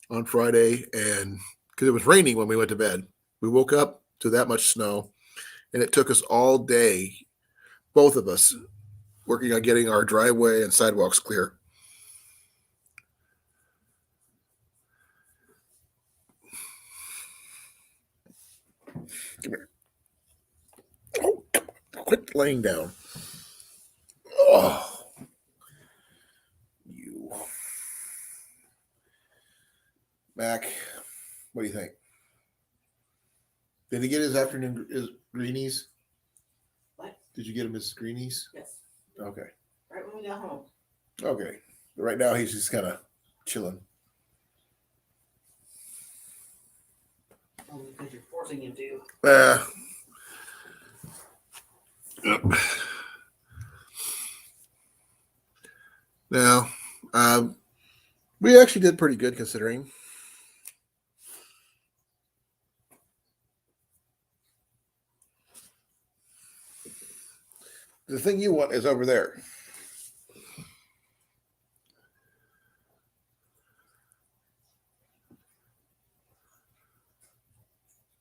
on Friday. And because it was raining when we went to bed, we woke up to that much snow. And it took us all day, both of us, working on getting our driveway and sidewalks clear. Come here. Oh, quit laying down. Oh, you. Mac, what do you think? Did he get his greenies? What? Did you get him his greenies? Yes. Okay. Right when we got home. Okay. Right now he's just kind of chilling. Oh, because you're forcing him to. Yep. Now, we actually did pretty good considering. The thing you want is over there.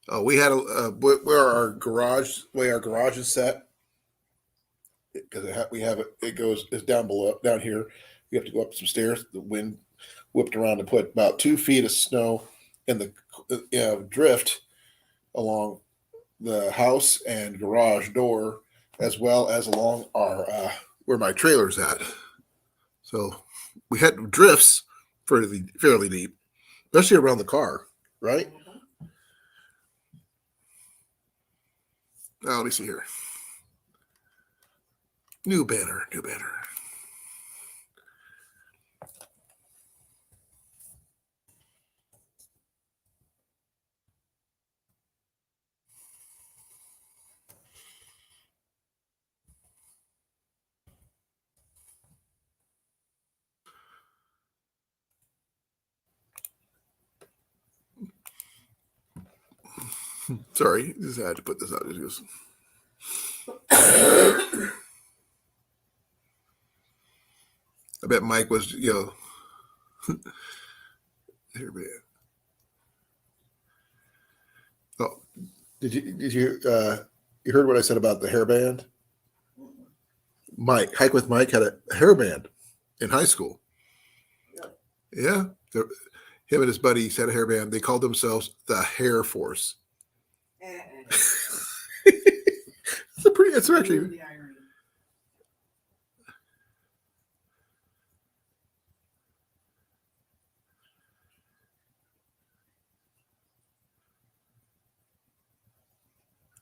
Oh, we had where our garage is set, because it's down below, down here. We have to go up some stairs. The wind whipped around and put about 2 feet of snow in the drift along the house and garage door, as well as along our where my trailer's at. So we had drifts fairly deep, especially around the car, right? Now let me see here. New banner. Sorry, just had to put this out. I bet Mike was, Hairband. Oh, did you you heard what I said about the hairband? Mike, Hike with Mike had a hairband in high school. Yeah, him and his buddies had a hairband. They called themselves the Hair Force. It's actually. The irony.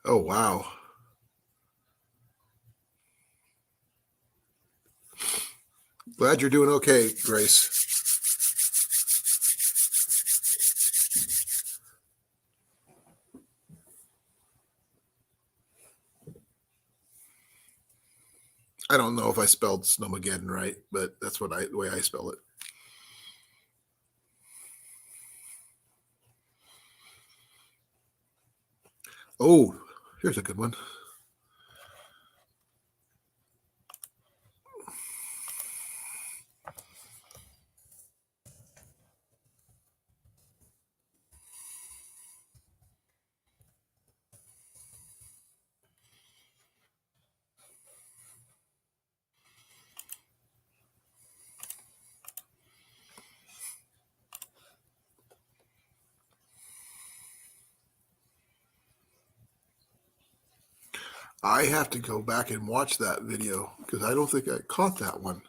Oh wow. Glad you're doing okay, Grace. I don't know if I spelled Snowmageddon right, but that's the way I spell it. Oh, here's a good one. I have to go back and watch that video because I don't think I caught that one.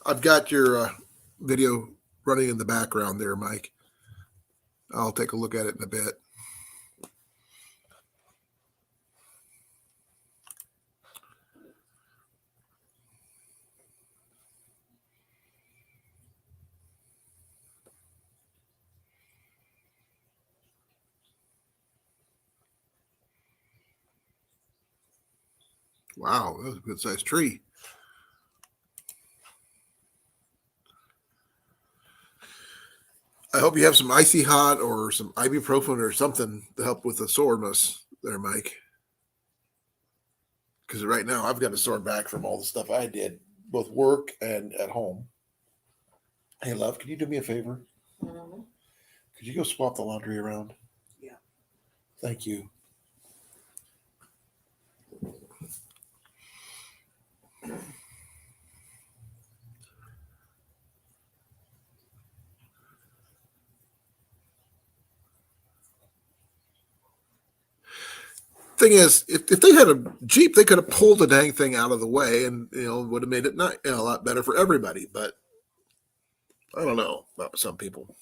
I've got your video running in the background there, Mike. I'll take a look at it in a bit. Wow, that was a good sized tree. I hope you have some icy hot or some ibuprofen or something to help with the soreness there, Mike. Because right now I've got a sore back from all the stuff I did, both work and at home. Hey, love, can you do me a favor? Mhm. Could you go swap the laundry around? Yeah. Thank you. Thing is, if they had a Jeep, they could have pulled the dang thing out of the way and would have made it not a lot better for everybody. But I don't know about some people.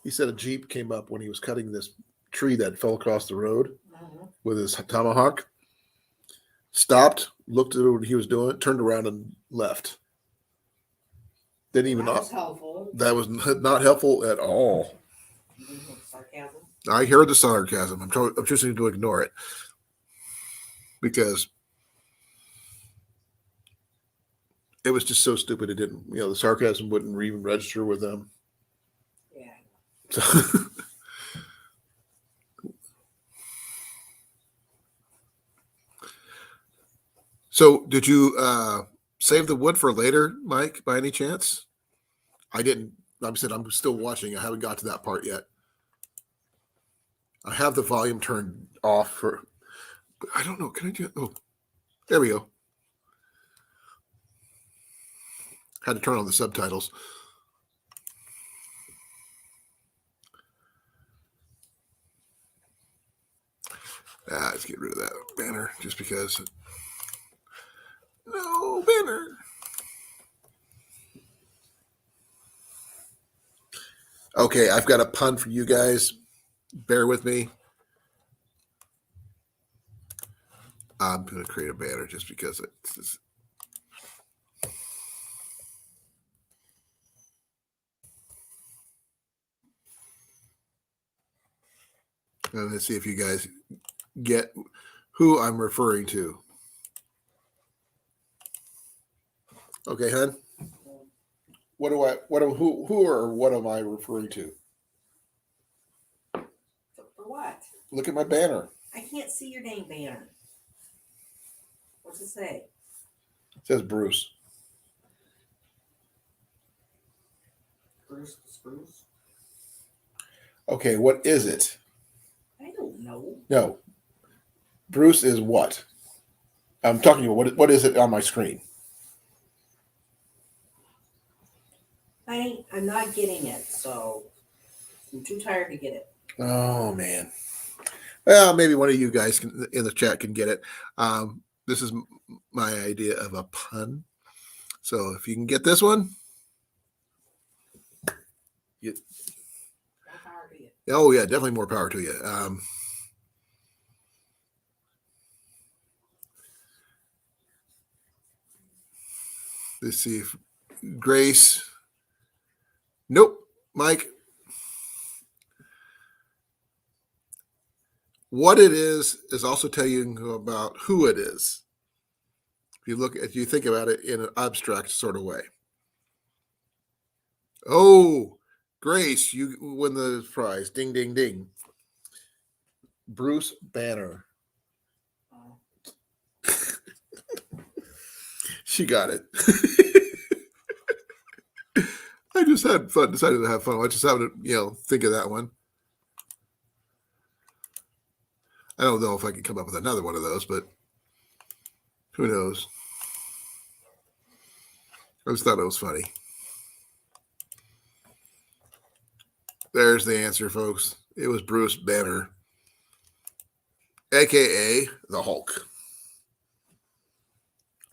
He said a Jeep came up when he was cutting this tree that fell across the road Mhm. with his tomahawk. Stopped, looked at what he was doing, turned around and left. Didn't even. That was helpful. That was not helpful at all. Sarcasm. I heard the sarcasm. I'm choosing to ignore it because it was just so stupid. It didn't, the sarcasm wouldn't even register with them. Yeah. So, so did you save the wood for later, Mike, by any chance? I didn't. I'm still watching. I haven't got to that part yet. I have the volume turned off for. I don't know. Can I do it? Oh, there we go. Had to turn on the subtitles. Let's get rid of that banner just because. No banner. Okay, I've got a pun for you guys. Bear with me. I'm going to create a banner just because it's. And let's see if you guys get who I'm referring to. Okay, hon. What am I referring to? For what? Look at my banner. I can't see your dang banner. What's it say? It says Bruce. Bruce the Spruce? Okay, what is it? I don't know. No. Bruce is what? I'm talking to you. What is it on my screen? I'm not getting it, so I'm too tired to get it. Oh man. Well, maybe one of you guys in the chat can get it. This is my idea of a pun. So if you can get this one, More power to you. oh yeah, definitely more power to you. Let's see if Grace. Nope, Mike. What it is also telling you about who it is. If you think about it in an abstract sort of way. Oh, Grace, you win the prize. Ding, ding, ding. Bruce Banner. Oh. She got it. I just had fun. Decided to have fun. I just happened to, think of that one. I don't know if I could come up with another one of those, but who knows? I just thought it was funny. There's the answer, folks. It was Bruce Banner, a.k.a. the Hulk.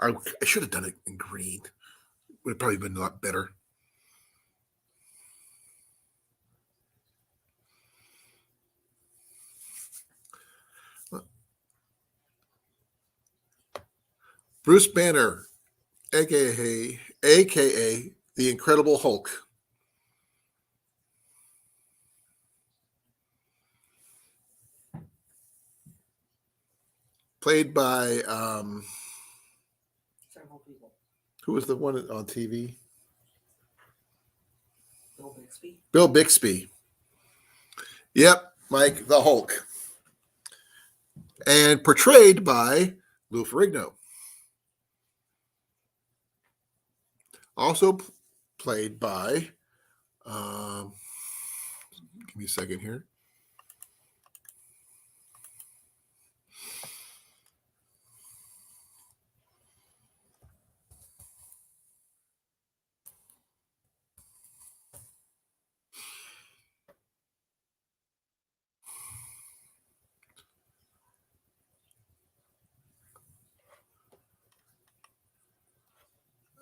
I should have done it in green. Would have probably been a lot better. Bruce Banner, a.k.a. the Incredible Hulk. Played by Several people. who was the one on TV? Bill Bixby. Bill Bixby. Yep, Mike the Hulk. And portrayed by Lou Ferrigno. Also played by, give me a second here.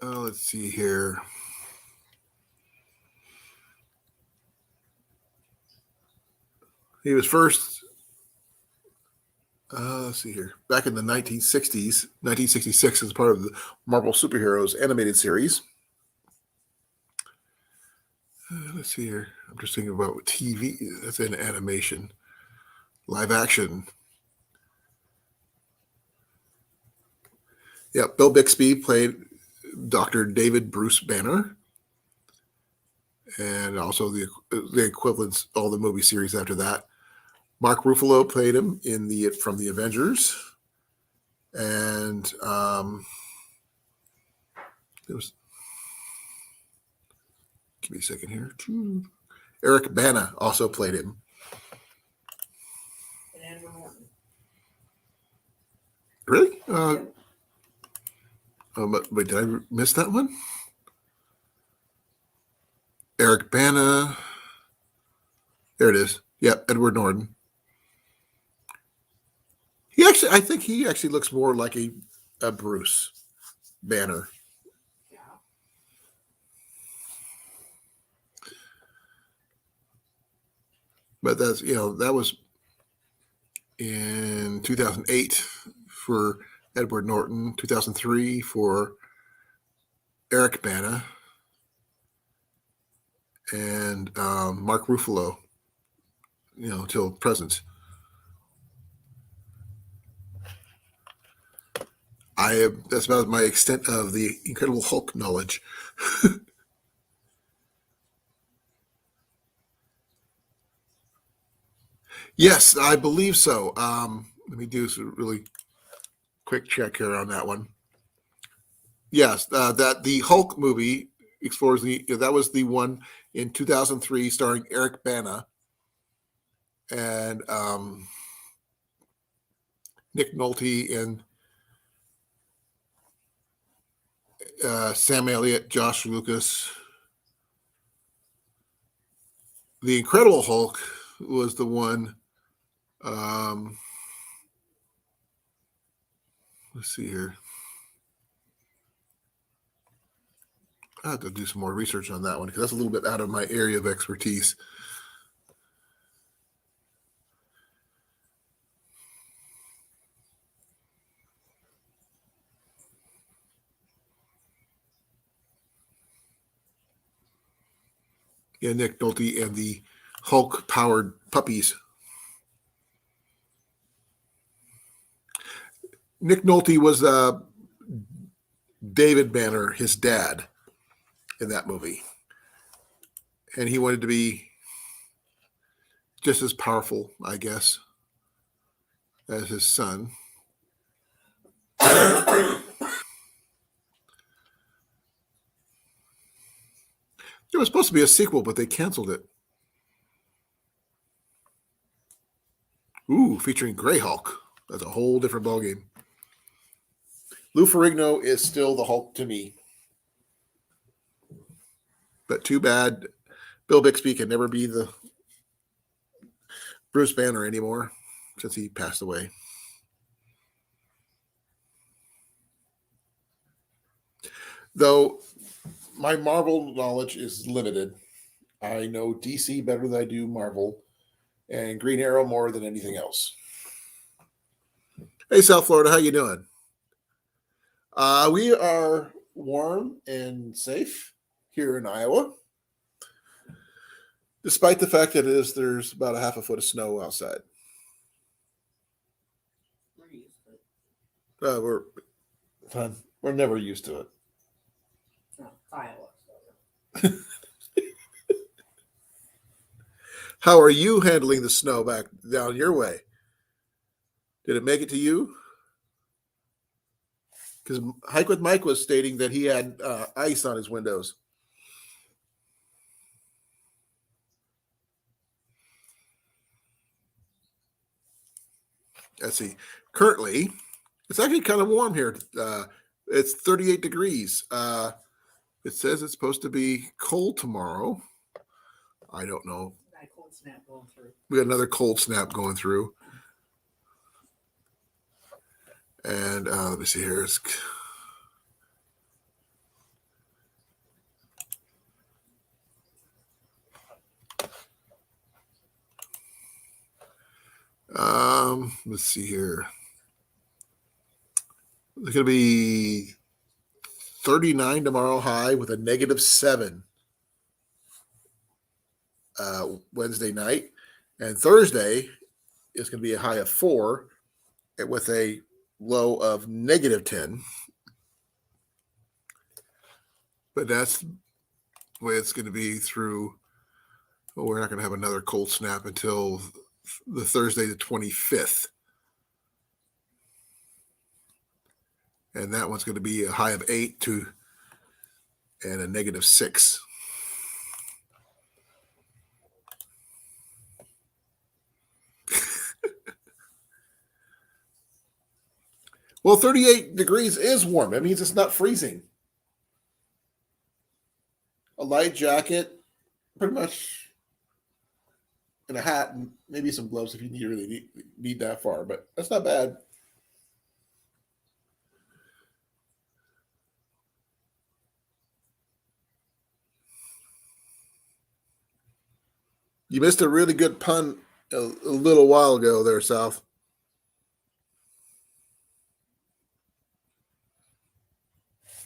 Let's see here. He was first, let's see here, back in the 1960s, 1966 as part of the Marvel Superheroes animated series. Let's see here. I'm just thinking about TV. That's in animation. Live action. Yep, Bill Bixby played Dr. David Bruce Banner. And also the equivalents, all the movie series after that. Mark Ruffalo played him from the Avengers. And it was, give me a second here. Eric Bana also played him. And Edward Norton. Really? Wait, did I miss that one? Eric Bana. There it is. Yep, Edward Norton. I think he actually looks more like a Bruce Banner. Yeah. But that was in 2008 for Edward Norton, 2003 for Eric Bana, and Mark Ruffalo, till present. That's about my extent of the Incredible Hulk knowledge. Yes, I believe so. Let me do a really quick check here on that one. Yes, that the Hulk movie explores that was the one in 2003 starring Eric Bana and Nick Nolte and Sam Elliott, Josh Lucas. The Incredible Hulk was the one. Let's see here. I have to do some more research on that one because that's a little bit out of my area of expertise. Yeah, Nick Nolte and the Hulk-powered puppies. Nick Nolte was David Banner, his dad, in that movie. And he wanted to be just as powerful, I guess, as his son. There was supposed to be a sequel, but they canceled it. Ooh, featuring Grey Hulk. That's a whole different ballgame. Lou Ferrigno is still the Hulk to me. But too bad Bill Bixby can never be the Bruce Banner anymore since he passed away. Though my Marvel knowledge is limited. I know DC better than I do Marvel and Green Arrow more than anything else. Hey, South Florida, how you doing? We are warm and safe here in Iowa, despite the fact that there's about a half a foot of snow outside. We're never used to it. No, Iowa. How are you handling the snow back down your way? Did it make it to you? Because Hike with Mike was stating that he had ice on his windows. Let's see. Currently, it's actually kind of warm here. It's 38 degrees. It says it's supposed to be cold tomorrow. I don't know. Cold snap going through. We got another cold snap going through. And let me see here. Let's see here. It's going to be 39 tomorrow high with a -7 Wednesday night. And Thursday is going to be a high of 4 with a low of -10. But that's the way it's going to be through. Well, we're not going to have another cold snap until the Thursday, the 25th. And that one's going to be a high of 8 and a -6. Well, 38 degrees is warm. That means it's not freezing. A light jacket, pretty much, and a hat, and maybe some gloves if you really need that far. But that's not bad. You missed a really good pun a little while ago there, South.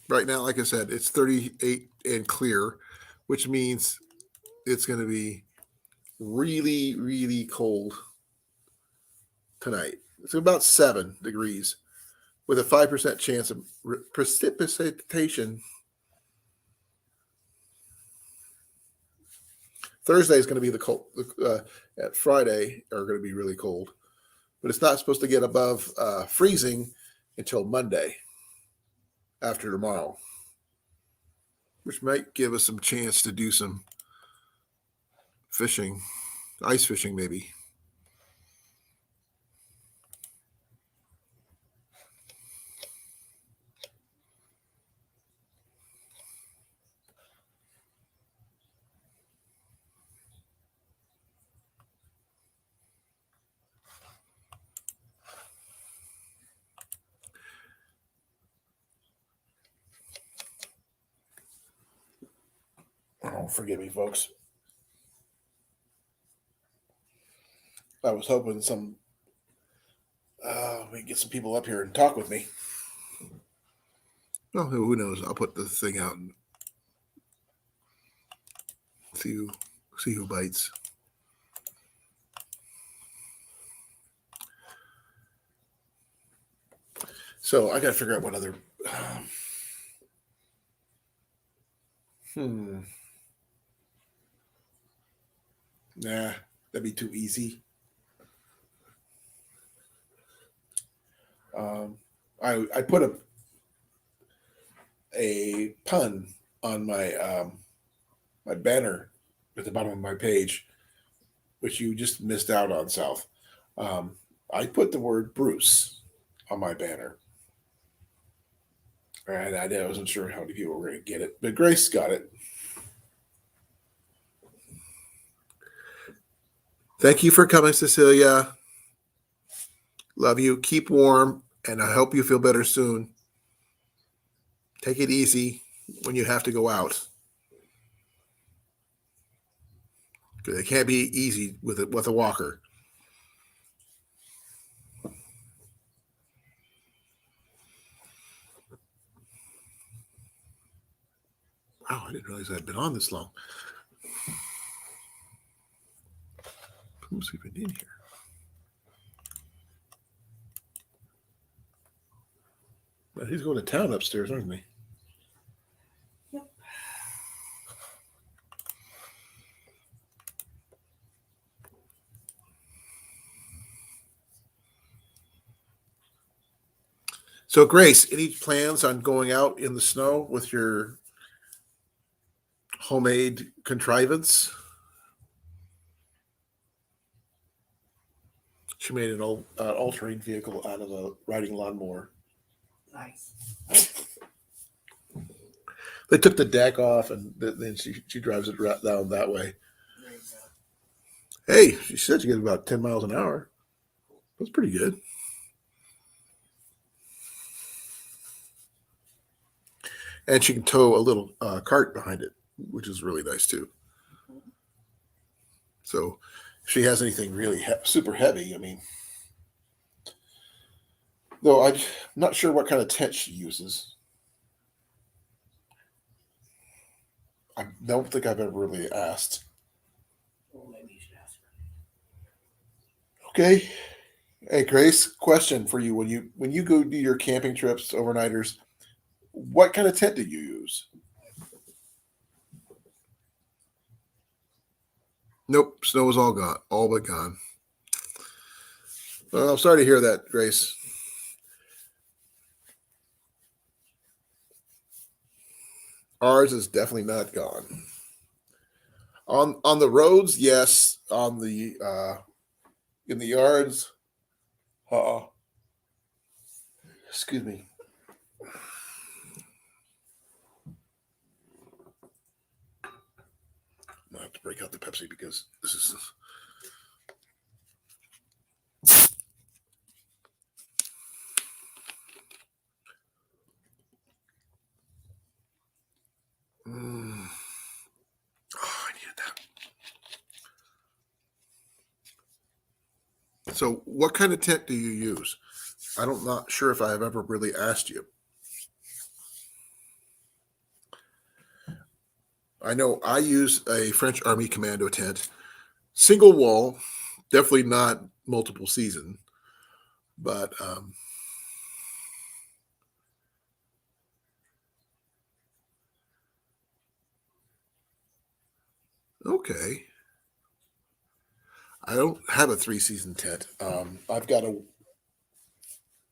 Right now, like I said, it's 38 and clear, which means it's going to be really, really cold tonight. It's about 7 degrees with a 5% chance of precipitation. Thursday is going to be the cold. At Friday are going to be really cold, but it's not supposed to get above freezing until Monday after tomorrow, which might give us some chance to do some fishing, ice fishing maybe. Oh, forgive me, folks. I was hoping we get some people up here and talk with me. Well, who knows? I'll put the thing out and see who bites. So I got to figure out what other. Nah, that'd be too easy. I put a pun on my my banner at the bottom of my page, which you just missed out on, South. I put the word Bruce on my banner. And I wasn't sure how many people were going to get it, but Grace got it. Thank you for coming, Cecilia. Love you. Keep warm, and I hope you feel better soon. Take it easy when you have to go out. Because it can't be easy with a walker. Wow, I didn't realize I'd been on this long. Who's even in here? Well, he's going to town upstairs, aren't he? Yep. So, Grace, any plans on going out in the snow with your homemade contrivance? She made an all-terrain vehicle out of a riding lawnmower. Nice. They took the deck off, and then she drives it down that way. There you go. Hey, she said she gets about 10 miles an hour. That's pretty good. And she can tow a little cart behind it, which is really nice too. So if she has anything really super heavy, I mean, though I'm not sure what kind of tent she uses. I don't think I've ever really asked. Well, maybe you should ask her. Okay. Hey, Grace, question for you. When you go do your camping trips, overnighters, what kind of tent do you use? Nope, snow is all gone, all but gone. Well, I'm sorry to hear that, Grace. Ours is definitely not gone. On the roads, yes. On the in the yards, excuse me. I have to break out the Pepsi because this is. Oh, I needed that. So, what kind of tent do you use? I'm not sure if I have ever really asked you. I know I use a French Army Commando tent, single wall, definitely not multiple season, but Okay. I don't have a 3-season tent. I've got a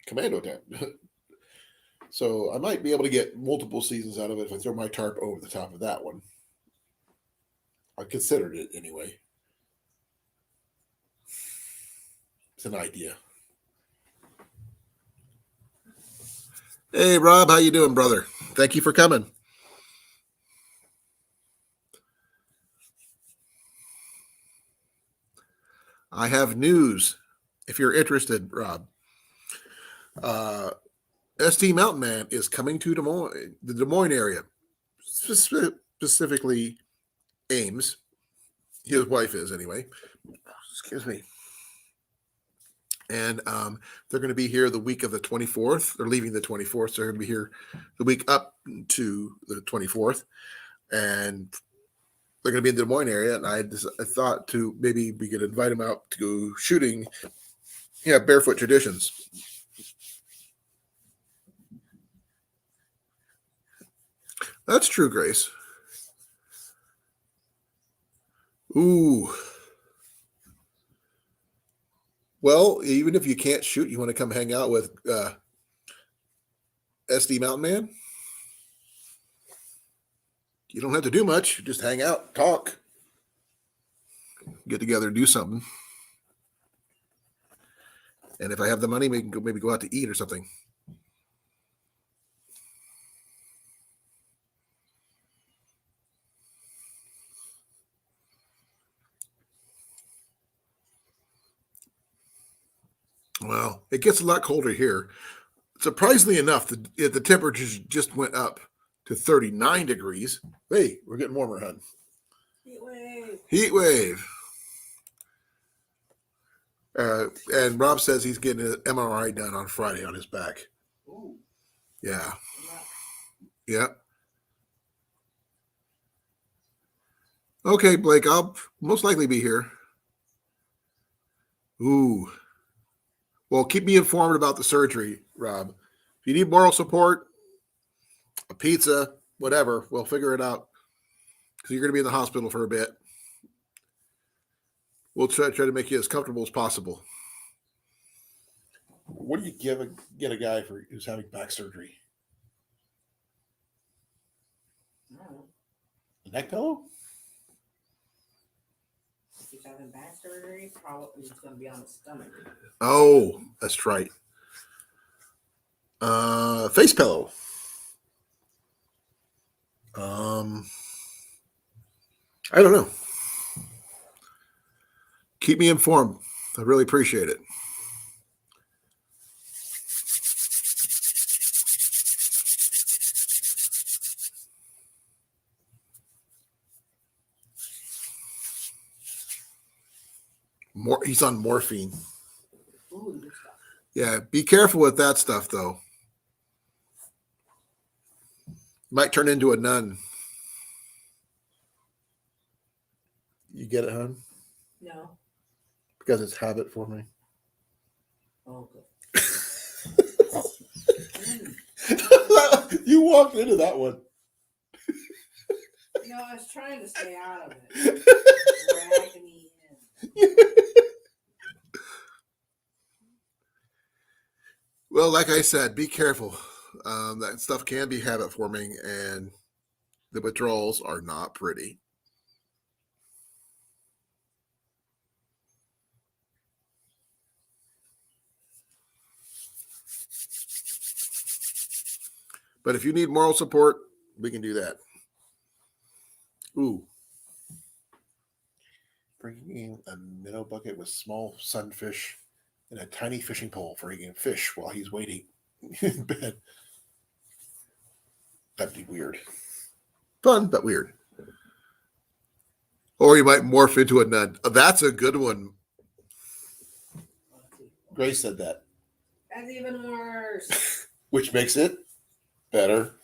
commando tent. So I might be able to get multiple seasons out of it if I throw my tarp over the top of that one. I considered it anyway. It's an idea. Hey, Rob, how you doing, brother? Thank you for coming. I have news. If you're interested, Rob, ST Mountain Man is coming to the Des Moines area, specifically Ames. His wife is anyway. Excuse me. And they're going to be here the week of the 24th. They're leaving the 24th. So they're going to be here the week up to the 24th. And they're going to be in the Des Moines area. And I thought to maybe we could invite them out to go shooting. Yeah, barefoot traditions. That's true, Grace. Ooh. Well, even if you can't shoot, you want to come hang out with SD Mountain Man? You don't have to do much. Just hang out, talk, get together, do something. And if I have the money, we can maybe go out to eat or something. Well, it gets a lot colder here. Surprisingly enough, the temperatures just went up to 39 degrees. Hey, we're getting warmer, hun. Heat wave. Heat wave. And Rob says he's getting an MRI done on Friday on his back. Ooh. Yeah. Yeah. Okay, Blake, I'll most likely be here. Ooh. Well, keep me informed about the surgery, Rob. If you need moral support, a pizza, whatever, we'll figure it out. Because you're going to be in the hospital for a bit. We'll try to make you as comfortable as possible. What do you get a guy who's having back surgery? A neck pillow? If he's having back surgery, probably he's going to be on his stomach. Oh, that's right. Face pillow. I don't know. Keep me informed. I really appreciate it. He's on morphine. Ooh, new stuff. Yeah, be careful with that stuff, though. Might turn into a nun. You get it, hon? No. Because it's habit forming. Oh, good. You walked into that one. No, I was trying to stay out of it. Dragging me in. Well, like I said, be careful. That stuff can be habit forming, and the withdrawals are not pretty. But if you need moral support, we can do that. Ooh. Bringing a minnow bucket with small sunfish and a tiny fishing pole for eating fish while he's waiting in bed. That'd be weird. Fun, but weird. Or you might morph into a nun. That's a good one. Grace said that. That's even worse. Which makes it better.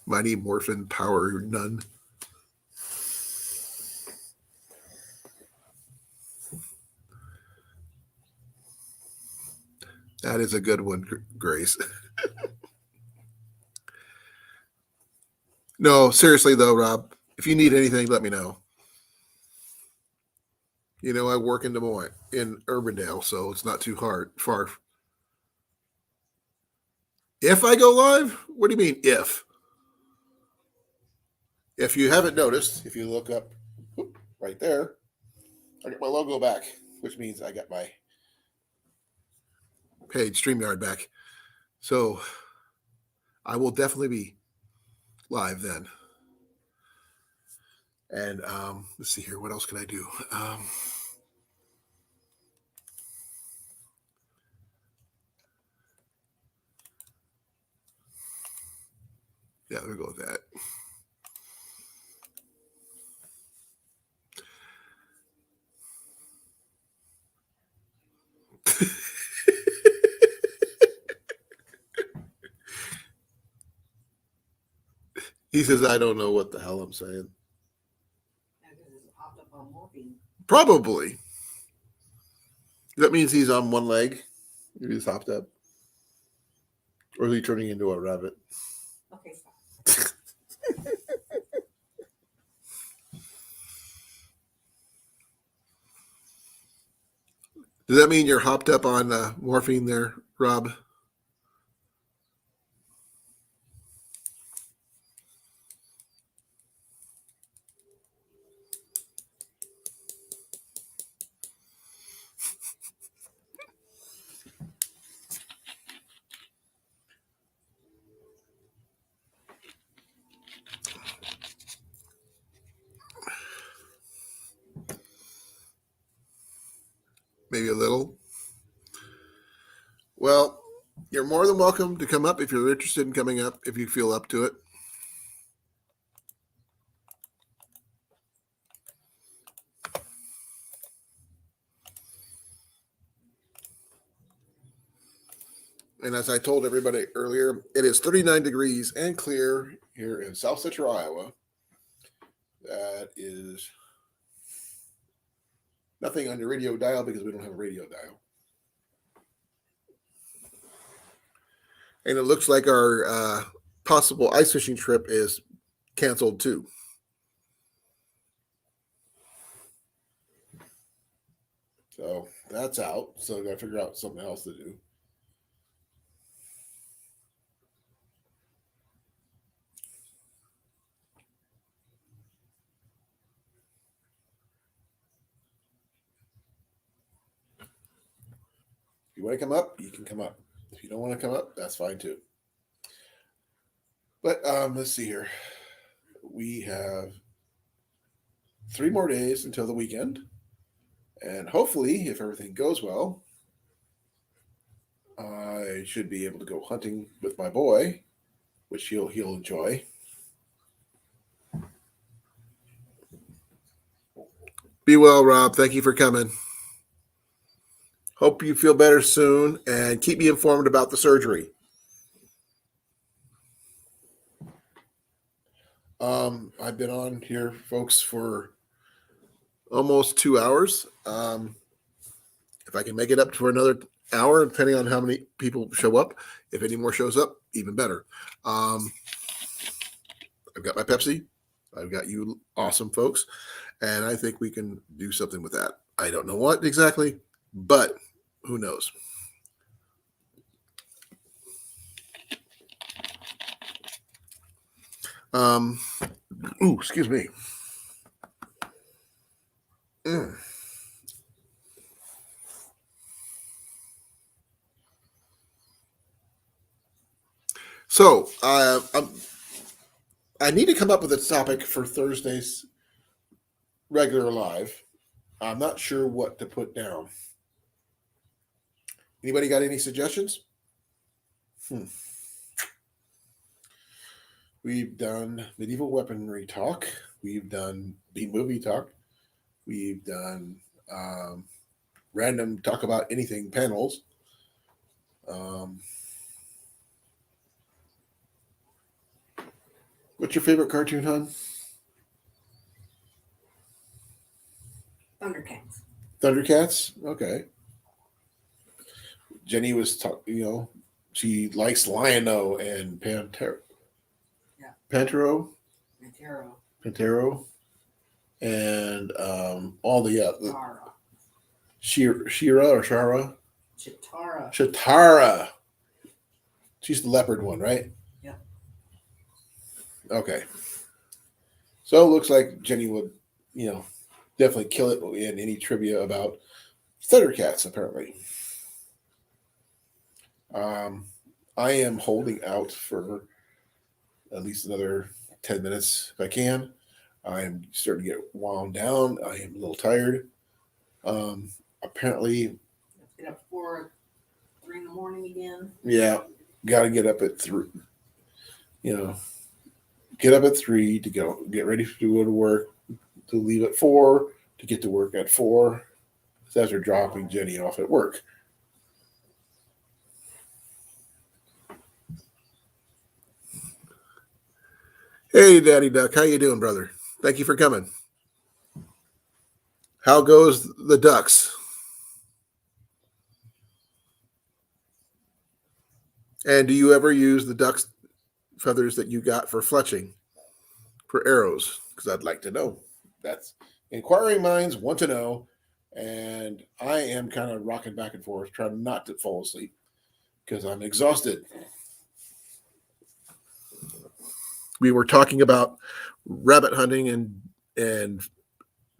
Mighty Morphin Power Nun. That is a good one, Grace. No, seriously though, Rob, if you need anything, let me know. You know, I work in Des Moines, in Urbandale, so it's not too far. If I go live, what do you mean if? If you haven't noticed, if you look up right there, I got my logo back, which means I got my page StreamYard back. So I will definitely be live then. And let's see here. What else can I do? Yeah, we'll go with that. He says, I don't know what the hell I'm saying. Because it's hopped up on morphine. Probably. That means he's on one leg. He's hopped up. Or is he turning into a rabbit? Okay, stop. Does that mean you're hopped up on morphine there, Rob? Maybe a little. Well, you're more than welcome to come up if you're interested in coming up, if you feel up to it. And as I told everybody earlier, it is 39 degrees and clear here in South Central Iowa. That is nothing on your radio dial because we don't have a radio dial. And it looks like our possible ice fishing trip is canceled too. So that's out. So I got to figure out something else to do. If you want to come up, you can come up. If you don't want to come up, that's fine too. But let's see here. We have 3 more days until the weekend. And hopefully, if everything goes well, I should be able to go hunting with my boy, which he'll enjoy. Be well, Rob. Thank you for coming. Hope you feel better soon, and keep me informed about the surgery. I've been on here, folks, for almost 2 hours. If I can make it up for another hour, depending on how many people show up. If any more shows up, even better. I've got my Pepsi. I've got you awesome folks. And I think we can do something with that. I don't know what exactly, but who knows? Excuse me. So I need to come up with a topic for Thursday's regular live. I'm not sure what to put down. Anybody got any suggestions? We've done medieval weaponry talk. We've done B-movie talk. We've done random talk about anything panels. What's your favorite cartoon, hon? Thundercats. Thundercats? Okay. Jenny was talking, she likes Lion-O and Pantero. Yeah. Pantero. And all the Chitara. Shira or Shara? Chitara. Chitara. She's the leopard one, right? Yeah. Okay. So it looks like Jenny would, definitely kill it in any trivia about feather cats, apparently. I am holding out for at least another 10 minutes if I can. I'm starting to get wound down. I am a little tired. Apparently, Get up 3 in the morning again. yeah, got to get up at 3. Get up at 3 to get ready to go to work, to leave at 4, to get to work at 4. That's after dropping Jenny off at work. Hey, Daddy Duck, how you doing, brother? Thank you for coming. How goes the ducks? And do you ever use the duck's feathers that you got for fletching for arrows? Because I'd like to know. That's inquiring minds want to know. And I am kind of rocking back and forth, trying not to fall asleep because I'm exhausted. We were talking about rabbit hunting and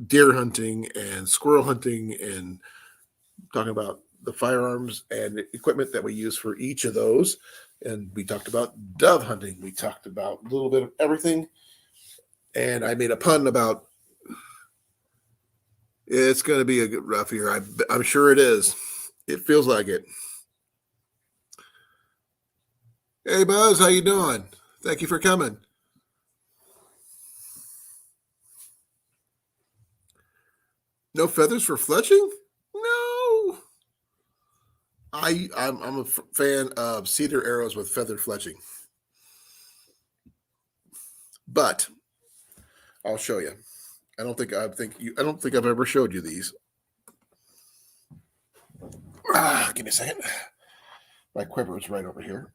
deer hunting and squirrel hunting and talking about the firearms and equipment that we use for each of those. And we talked about dove hunting. We talked about a little bit of everything. And I made a pun about it's going to be a good rough year. I'm sure it is. It feels like it. Hey, Buzz, how you doing? Thank you for coming. No feathers for fletching? No. I'm a fan of cedar arrows with feathered fletching. But I'll show you. I don't think I've ever showed you these. Give me a second. My quiver is right over here.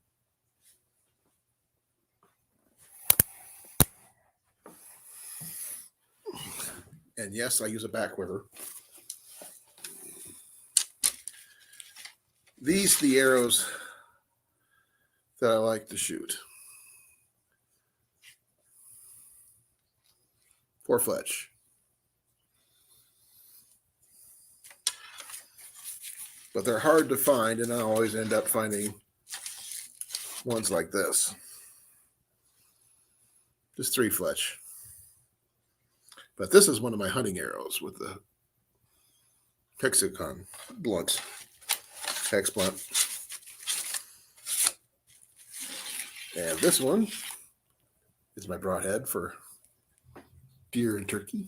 And yes, I use a back quiver. These are the arrows that I like to shoot for fletch. But they're hard to find, and I always end up finding ones like this. Just 3 fletch. But this is one of my hunting arrows with the hexagon blunt. Hex blunt. And this one is my broadhead for deer and turkey.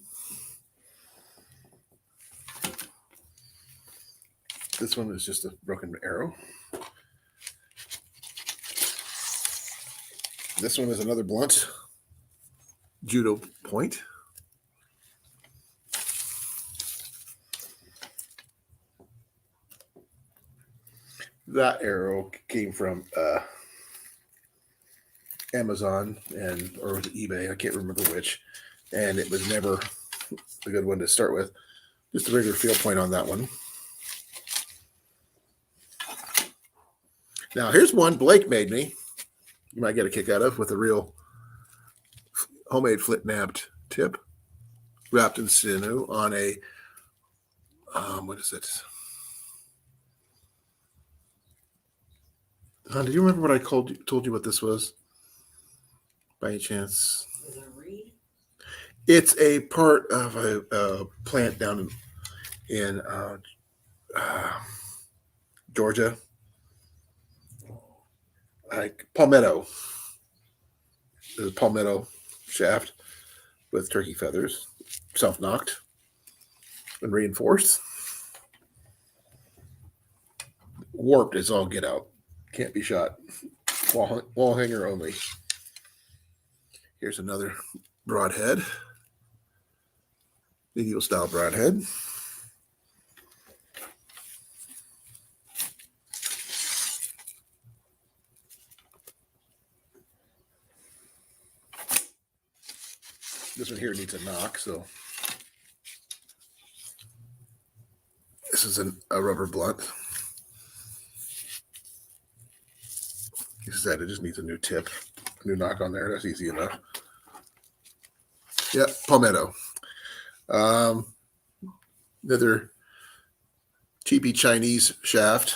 This one is just a broken arrow. This one is another blunt judo point. That arrow came from Amazon or was it eBay? I can't remember which. And it was never a good one to start with. Just a regular field point on that one. Now, here's one Blake made me. You might get a kick out of with a real homemade flip nabbed tip wrapped in sinew on a, what is it? Do you remember what I told you what this was? By any chance? Is it a reed? It's a part of a plant down in Georgia. Like palmetto. There's a palmetto shaft with turkey feathers, self-knocked and reinforced. Warped as all get out. Can't be shot. Wall hanger only. Here's another broadhead. Medieval style broadhead. This one here needs a knock, so this is a rubber blunt. He said it just needs a new tip, a new knock on there. That's easy enough. Yep, palmetto. Another cheapy Chinese shaft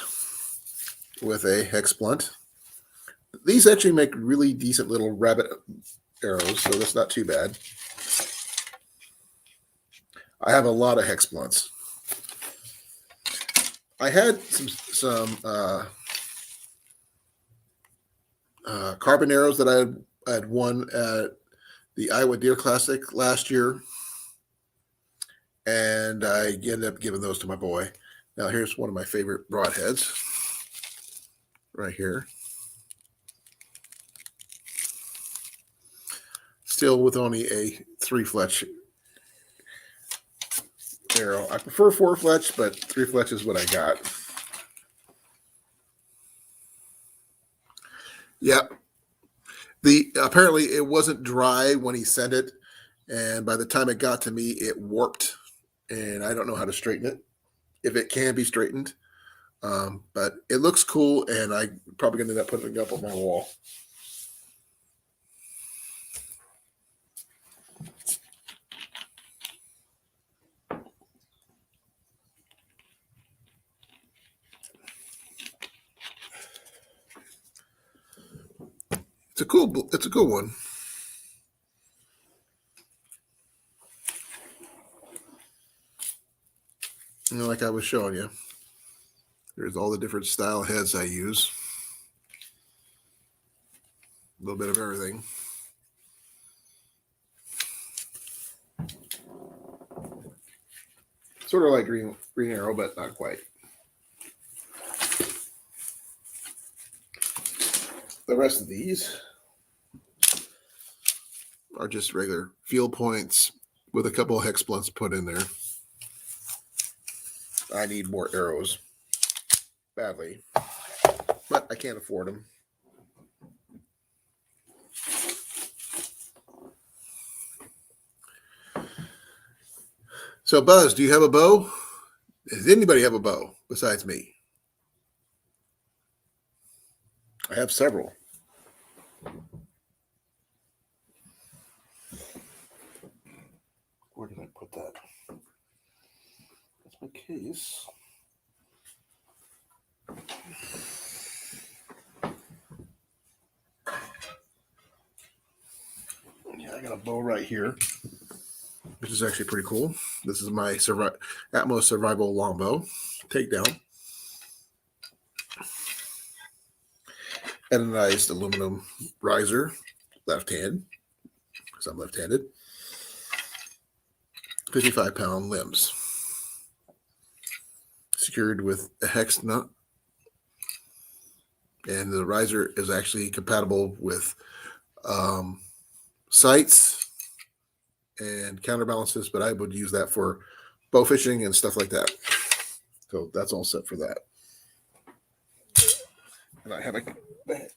with a hex blunt. These actually make really decent little rabbit arrows, so that's not too bad. I have a lot of hex blunts. I had some carbon arrows that I had won at the Iowa Deer Classic last year, and I ended up giving those to my boy. Now here's one of my favorite broadheads right here. Still with only a 3-fletch arrow. I prefer 4-fletch, but 3-fletch is what I got. Yep. Apparently it wasn't dry when he sent it, and by the time it got to me, it warped, and I don't know how to straighten it, if it can be straightened. But it looks cool, and I'm probably going to end up putting it up on my wall. It's a cool one. You know, like I was showing you, there's all the different style heads I use. A little bit of everything. Sort of like green arrow, but not quite. The rest of these are just regular field points with a couple of hex blunts put in there. I need more arrows badly, but I can't afford them. So, Buzz, do you have a bow? Does anybody have a bow besides me? I have several. Where did I put that? That's my case. Yeah, I got a bow right here, which is actually pretty cool. This is my Atmos Survival Longbow takedown. Anodized aluminum riser, left hand, because I'm left-handed. 55-pound limbs. Secured with a hex nut. And the riser is actually compatible with sights and counterbalances, but I would use that for bow fishing and stuff like that. So that's all set for that. And I have a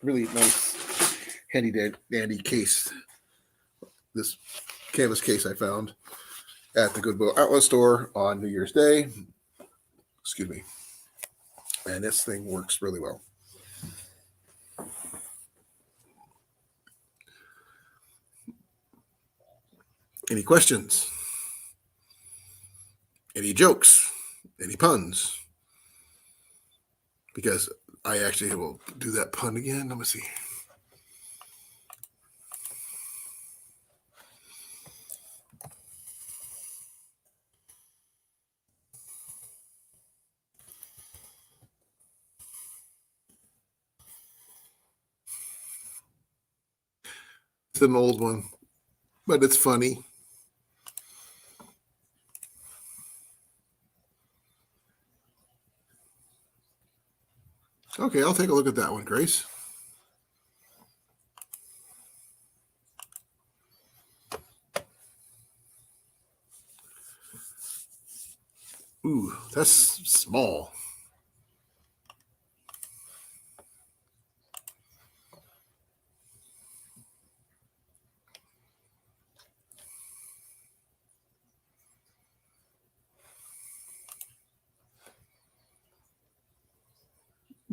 really nice handy dandy case. This canvas case I found at the Goodwill Outlet store on New Year's Day. Excuse me. And this thing works really well. Any questions? Any jokes? Any puns? Because I actually will do that pun again. Let me see. It's an old one, but it's funny. Okay, I'll take a look at that one, Grace. Ooh, that's small.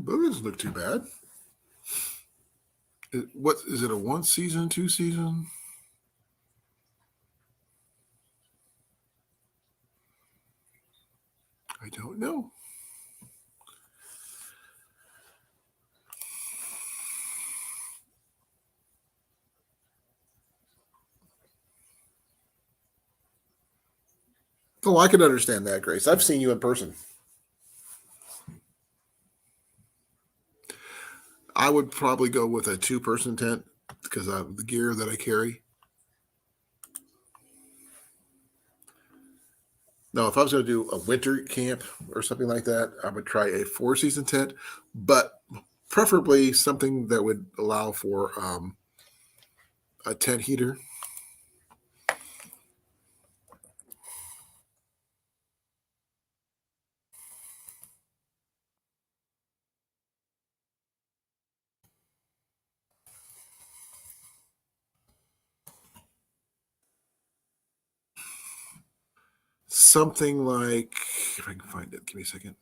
That doesn't look too bad. What is it? A 1 season, 2 season? I don't know. Oh, I can understand that, Grace. I've seen you in person. I would probably go with a 2-person tent because of the gear that I carry. Now, if I was going to do a winter camp or something like that, I would try a 4-season tent, but preferably something that would allow for a tent heater. Something like, if I can find it, give me a second.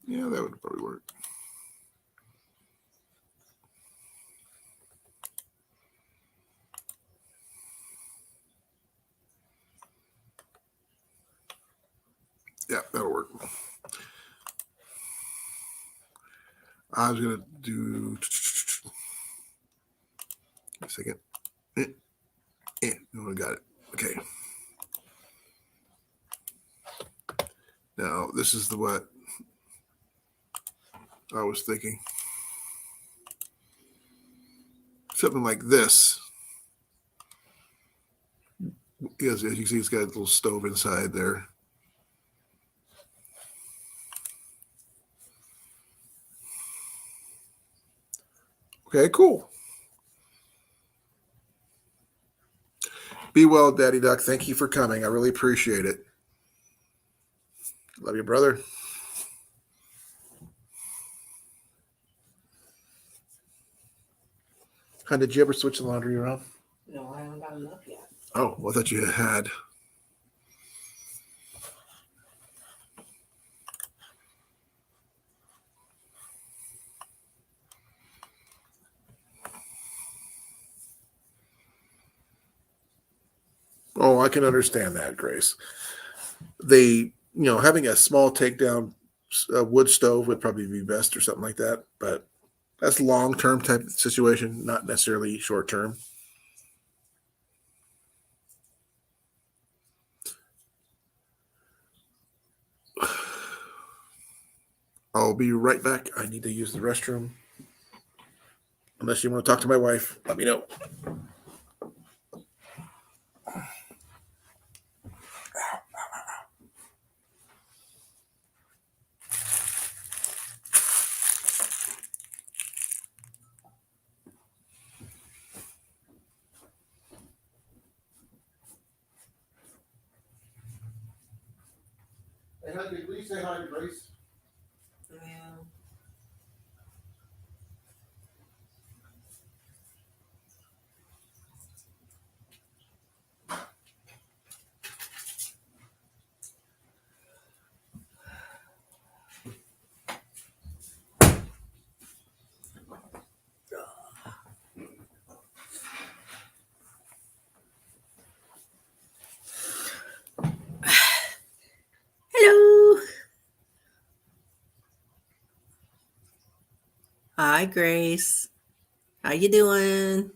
Yeah, that would probably work. Yeah, that'll work. I was going to do a second. No, I got it. Okay. Now, this is what I was thinking. Something like this. As you can see, it's got a little stove inside there. Okay, cool. Be well, Daddy Duck. Thank you for coming. I really appreciate it. Love you, brother. Huh, did you ever switch the laundry around? No, I haven't got enough yet. Oh, well, I thought you had. Oh, I can understand that, Grace. Having a small takedown wood stove would probably be best or something like that, but that's long-term type of situation, not necessarily short-term. I'll be right back. I need to use the restroom. Unless you want to talk to my wife, let me know. Hey, honey, please say hi to Grace. Yeah. Hello. Hi, Grace. How you doing?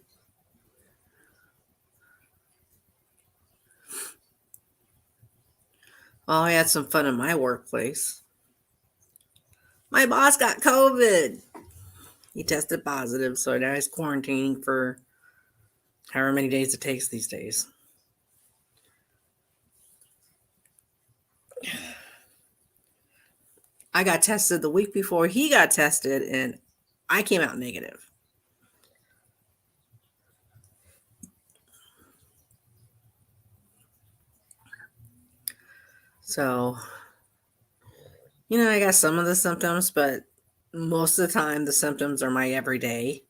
Oh, I had some fun in my workplace. My boss got COVID. He tested positive, so now he's quarantining for however many days it takes these days. I got tested the week before he got tested, and I came out negative. So, I got some of the symptoms, but most of the time the symptoms are my everyday.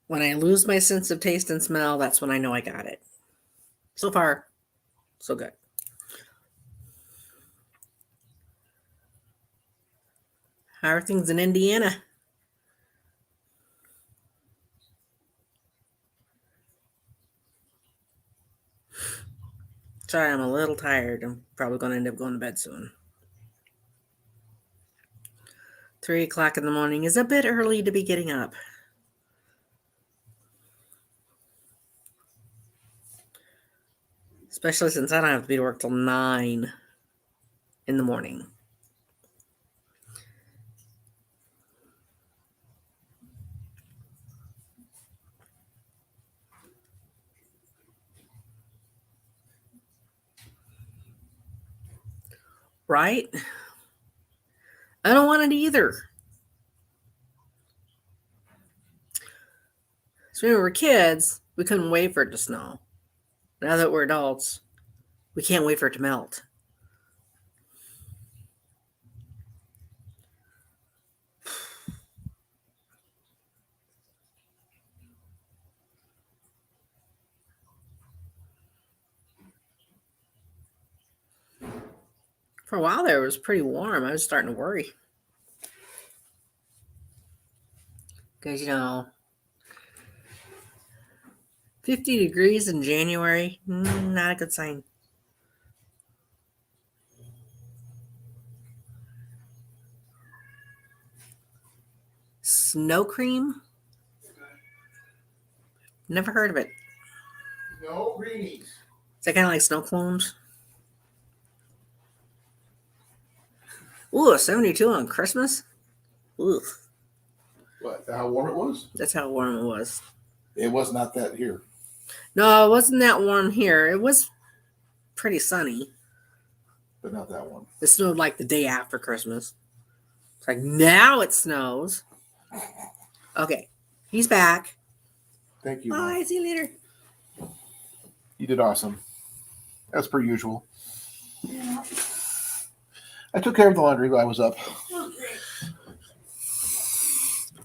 When I lose my sense of taste and smell, that's when I know I got it. So far, so good. How are things in Indiana? Sorry, I'm a little tired. I'm probably going to end up going to bed soon. 3 o'clock in the morning is a bit early to be getting up. Especially since I don't have to be to work till 9 in the morning. Right? I don't want it either. So when we were kids, we couldn't wait for it to snow. Now that we're adults, we can't wait for it to melt. For a while there, it was pretty warm. I was starting to worry. Because, 50 degrees in January, not a good sign. Snow cream? Never heard of it. No greenies. Is that kind of like snow cones? Ooh, 72 on Christmas? Ooh, What? How warm it was? that's how warm it was. It was not that here. No, it wasn't that warm here. It was pretty sunny. But not that one. It snowed like the day after Christmas. It's like, now it snows. Okay, he's back. Thank you. Bye, Mom. see you later. You did awesome. As per usual. Yeah. I took care of the laundry while I was up. Okay.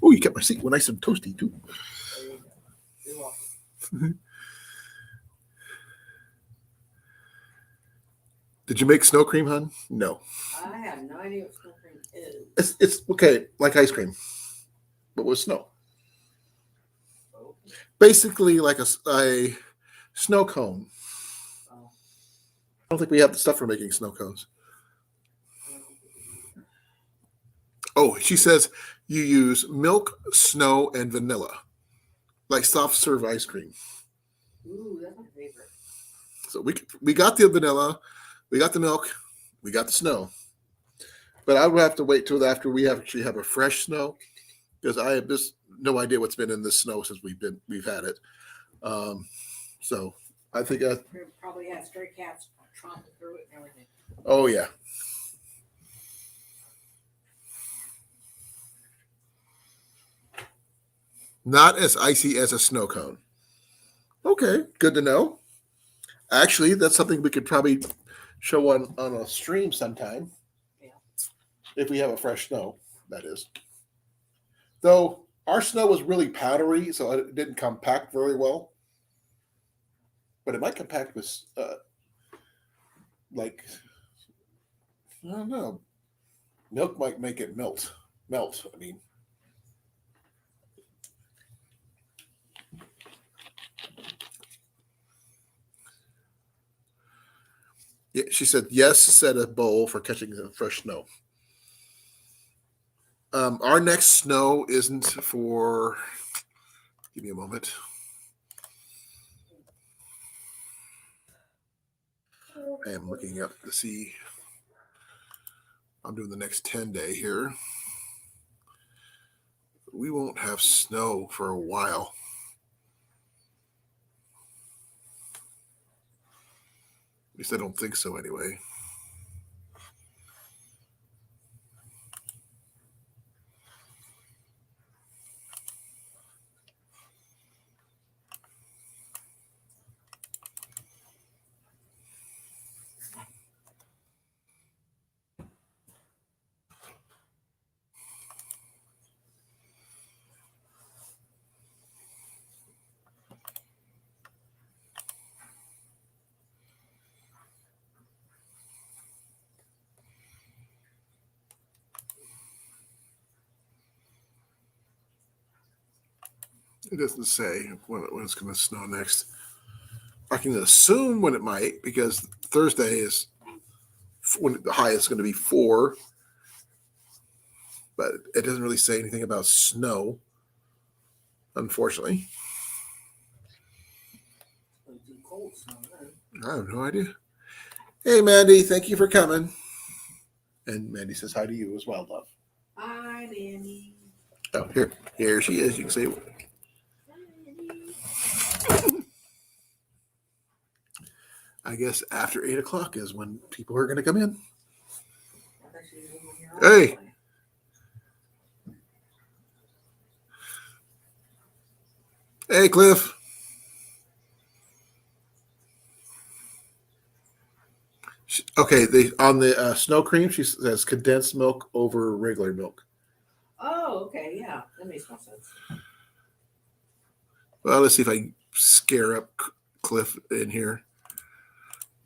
Oh, you kept my seat nice and toasty, too. There you go. You're welcome. Did you make snow cream, hon? No. I have no idea what snow cream is. It's okay, like ice cream, but with snow. Oh. Basically, like a snow cone. Oh. I don't think we have the stuff for making snow cones. Oh, she says you use milk, snow, and vanilla, like soft serve ice cream. Ooh, that's my favorite. So we got the vanilla, we got the milk, we got the snow. But I would have to wait till after we actually have a fresh snow, because I have just no idea what's been in this snow since we've had it. So I think We probably had stray cats tromping through it and everything. oh yeah. Not as icy as a snow cone. Okay, good to know. Actually, that's something we could probably show on a stream sometime. Yeah. If we have a fresh snow, that is. Though our snow was really powdery, so it didn't compact very well. But it might compact with, like, I don't know. Milk might make it melt. I mean. Yeah, she said yes, set a bowl for catching the fresh snow. Our next snow isn't for. Give me a moment. I am looking up to see. I'm doing the next 10-day here. We won't have snow for a while. At least I don't think so anyway. It doesn't say when it's going to snow next. I can assume when it might because Thursday is when the high is going to be 4, but it doesn't really say anything about snow, unfortunately. It's too cold snow then. I have no idea. Hey, Mandy, thank you for coming. And Mandy says hi to you as well, love. Hi, Mandy. Oh, here she is. You can say. I guess after 8 o'clock is when people are going to come in. I thought she was over here all Hey. the way. Hey, Cliff. Okay, on the snow cream, she says condensed milk over regular milk. Oh, okay, yeah, that makes more sense. Well, let's see if I can scare up Cliff in here.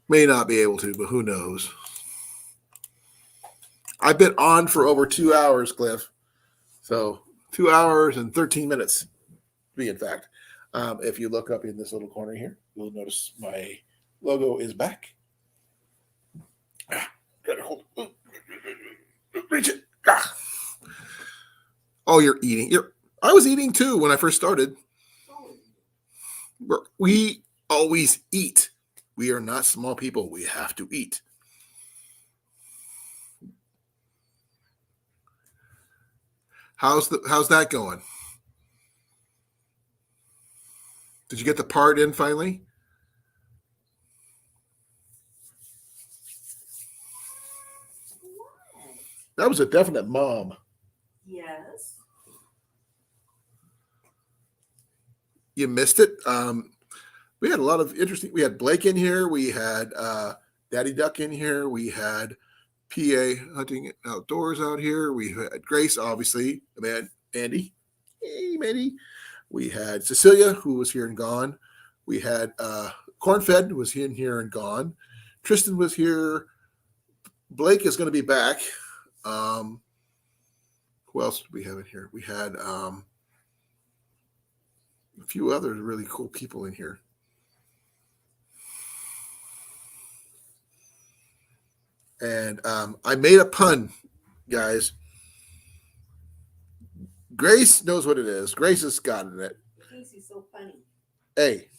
May not be able to, but who knows? I've been on for over 2 hours, Cliff. So 2 hours and 13 minutes, to be in fact. If you look up in this little corner here, you'll notice my logo is back. Gotta hold. Reach it. Oh, you're eating. I was eating too when I first started. We always eat. We are not small people. We have to eat. How's that going? Did you get the part in finally? That was a definite mom. Yes. You missed it. We had a lot of interesting. We had Blake in here. We had Daddy Duck in here. We had PA Hunting Outdoors out here. We had Grace, obviously. Man, Andy. Hey, Mandy. We had Cecilia, who was here and gone. We had Cornfed, who was in here and gone. Tristan was here. Blake is going to be back. Who else did we have in here? We had a few other really cool people in here. And I made a pun, guys. Grace knows what it is. Grace has gotten it. He thinks he's so funny. Hey,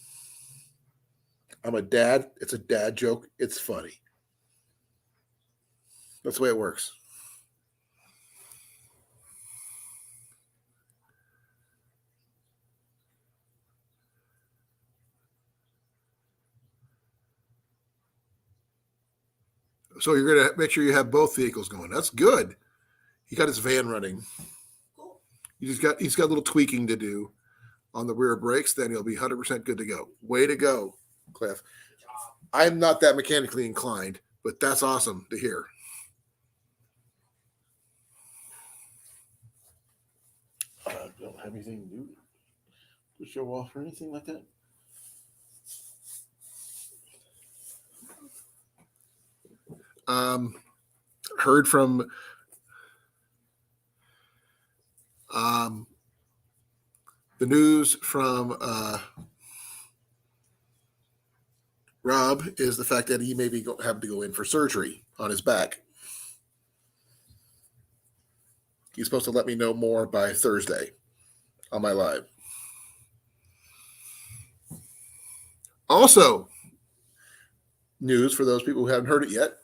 I'm a dad. It's a dad joke. It's funny. That's the way it works. So you're going to make sure you have both vehicles going. That's good. He got his van running. Cool. He's got a little tweaking to do on the rear brakes. Then he'll be 100% good to go. Way to go, Cliff. Good job. I'm not that mechanically inclined, but that's awesome to hear. I don't have anything new to show off or anything like that. Heard from the news from Rob is the fact that he may be having to go in for surgery on his back. He's supposed to let me know more by Thursday on my live. Also, news for those people who haven't heard it yet.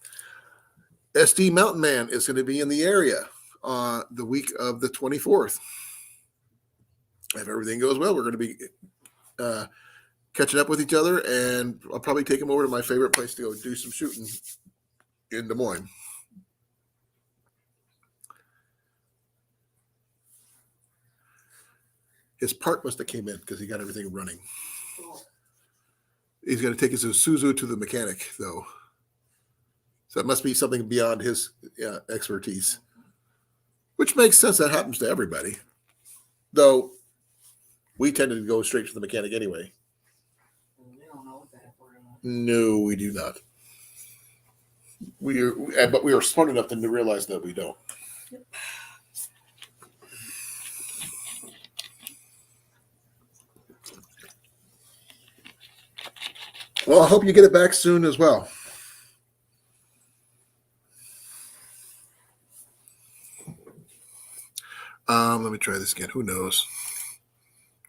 SD Mountain Man is going to be in the area the week of the 24th. If everything goes well, we're going to be catching up with each other, and I'll probably take him over to my favorite place to go do some shooting in Des Moines. His part must have came in because he got everything running. Cool. He's going to take his Isuzu to the mechanic, though. So it must be something beyond his expertise, which makes sense. That happens to everybody, though. We tended to go straight to the mechanic anyway. We don't know what the heck we're gonna. No, we do not. But we are smart enough to realize that we don't. Yep. Well, I hope you get it back soon as well. Let me try this again. Who knows?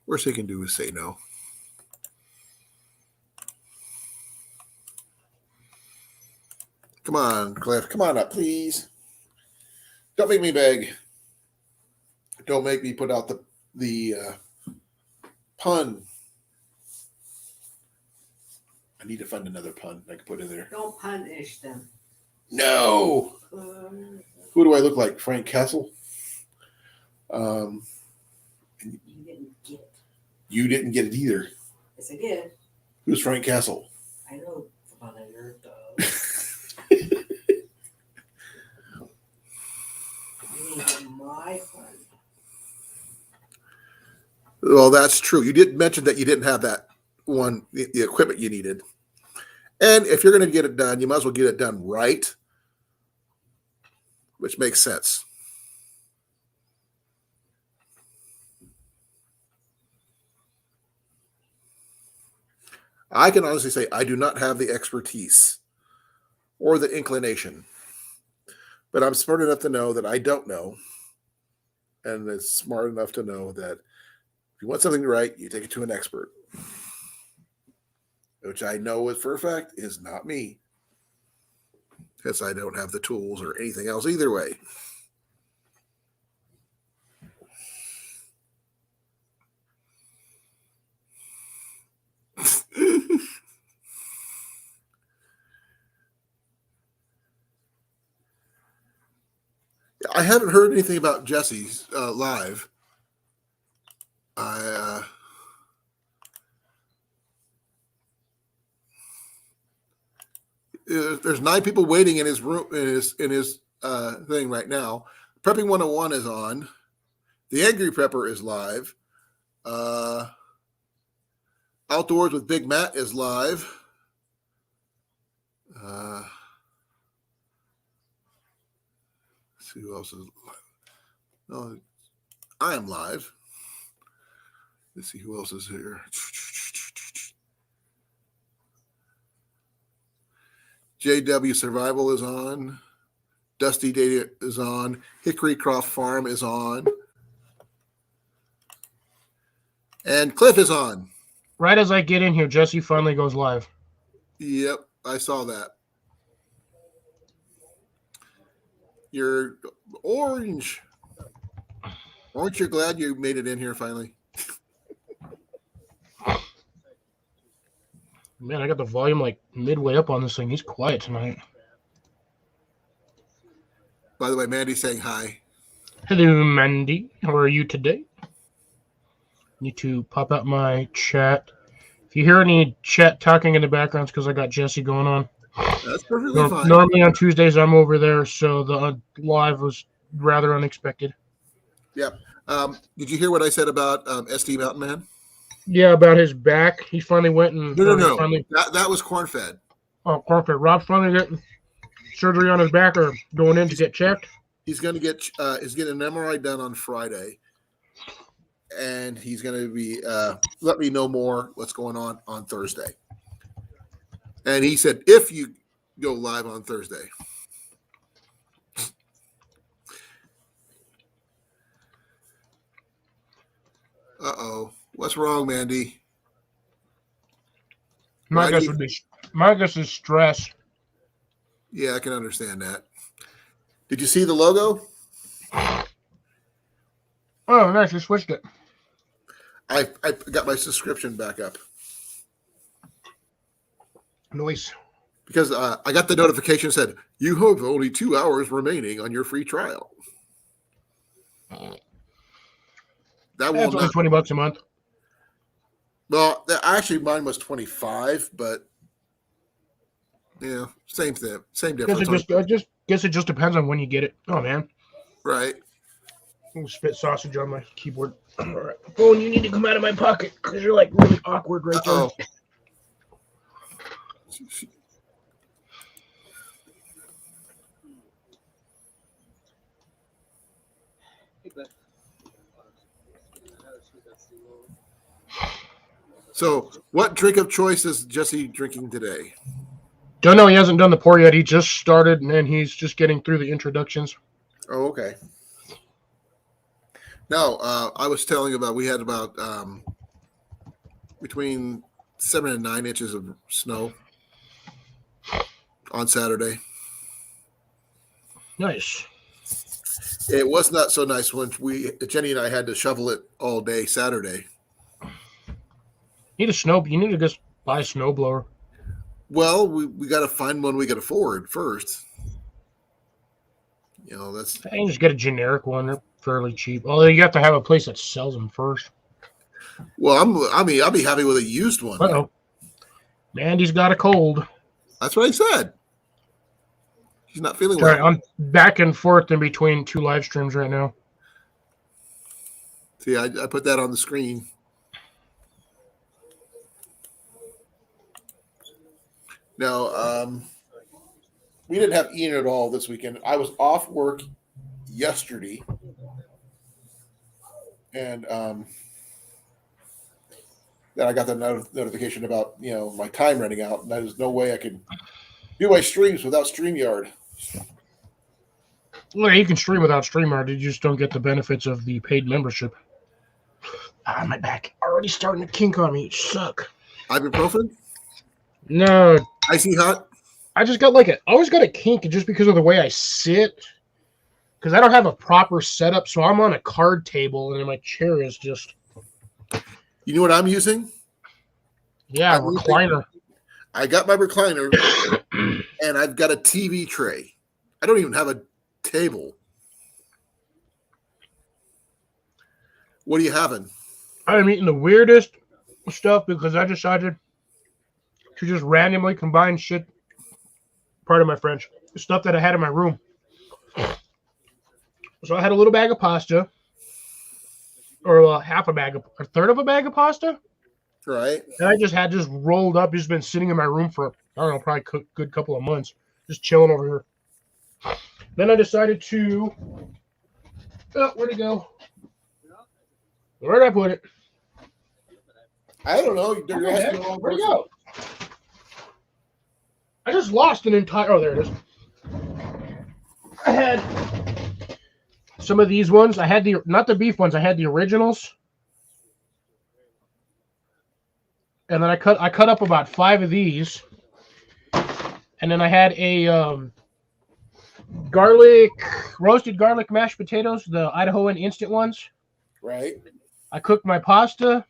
Worst they can do is say no. Come on, Cliff. Come on up, please. Don't make me beg. Don't make me put out the pun. I need to find another pun I can put in there. Don't punish them. No. Who do I look like? Frank Castle? You didn't get it. You didn't get it either. Yes, I did. Who's Frank Castle? I know about a nerd dog. You didn't get my fun. Well, that's true. You did mention that you didn't have that one, the equipment you needed. And if you're going to get it done, you might as well get it done right, which makes sense. I can honestly say I do not have the expertise or the inclination, but I'm smart enough to know that I don't know. And it's smart enough to know that if you want something right, you take it to an expert, which I know for a fact is not me, because I don't have the tools or anything else either way. I haven't heard anything about Jesse's live. There's 9 people waiting in his room in his thing right now. Prepping 101 is on. The Angry Prepper is live. Outdoors with Big Matt is live. Let's see who else is live. No, I am live. Let's see who else is here. JW Survival is on. Dusty Data is on. Hickory Croft Farm is on. And Cliff is on. Right as I get in here, Jesse finally goes live. Yep, I saw that. You're orange. Aren't you glad you made it in here finally? Man, I got the volume like midway up on this thing. He's quiet tonight. By the way, Mandy's saying hi. Hello, Mandy. How are you today? Need to pop out my chat. If you hear any chat talking in the background, it's because I got Jesse going on. That's perfectly fine. Normally on Tuesdays, I'm over there, so the live was rather unexpected. Yep. Did you hear what I said about SD Mountain Man? Yeah, about his back. He finally went and... No. Finally, That was corn-fed. oh, perfect. Rob's finally getting surgery on his back or going in to get checked. He's going to get he's getting an MRI done on Friday, and he's going to be let me know more what's going on Thursday. And he said if you go live on Thursday. Uh-oh. What's wrong, Mandy? My guess is stress. Yeah, I can understand that. Did you see the logo? Oh, nice. You switched it. I got my subscription back up. Nice. Because I got the notification that said, you have only 2 hours remaining on your free trial. That will That's only $20 a month. Well, actually, mine was 25, but yeah, same thing, same difference. I guess it just depends on when you get it. Oh man, right? I'm gonna spit sausage on my keyboard. All right, phone, you need to come out of my pocket because you're like really awkward right there. So, what drink of choice is Jesse drinking today? Don't know. He hasn't done the pour yet. He just started, and he's just getting through the introductions. Oh, okay. Now, I was telling about we had about between 7 and 9 inches of snow on Saturday. Nice. It was not so nice when Jenny and I had to shovel it all day Saturday. You need to just buy a snowblower. Well, we got to find one we can afford first. You know, that's. You can just get a generic one. They're fairly cheap. Although you have to have a place that sells them first. Well, I'll be happy with a used one. Uh-oh. Mandy's got a cold. That's what I said. He's not feeling Sorry, well. I'm back and forth in between 2 live streams right now. See, I put that on the screen. Now, we didn't have Ian at all this weekend. I was off work yesterday, and then I got the notification about my time running out, and there's no way I could do my streams without StreamYard. Well, you can stream without StreamYard. You just don't get the benefits of the paid membership. Ah, my back already starting to kink on me. It suck. Ibuprofen? No, Icy hot? I just got I always got a kink just because of the way I sit. Because I don't have a proper setup, so I'm on a card table, and then my chair is just... You know what I'm using? Yeah, recliner. I got my recliner, and I've got a TV tray. I don't even have a table. What are you having? I'm eating the weirdest stuff because I decided to just randomly combine shit. Part of my French. Stuff that I had in my room. So I had a little bag of pasta. Or a third of a bag of pasta. Right. And I just had rolled up. Just been sitting in my room for, I don't know, probably a good couple of months. Just chilling over here. Then I decided to... Oh, where'd it go? Where'd I put it? I don't know. Where'd it go? I just lost an entire... Oh, there it is. I had some of these ones. I had not the beef ones. I had the originals. And then I cut up about 5 of these. And then I had a roasted garlic mashed potatoes, the Idahoan instant ones. Right. I cooked my pasta,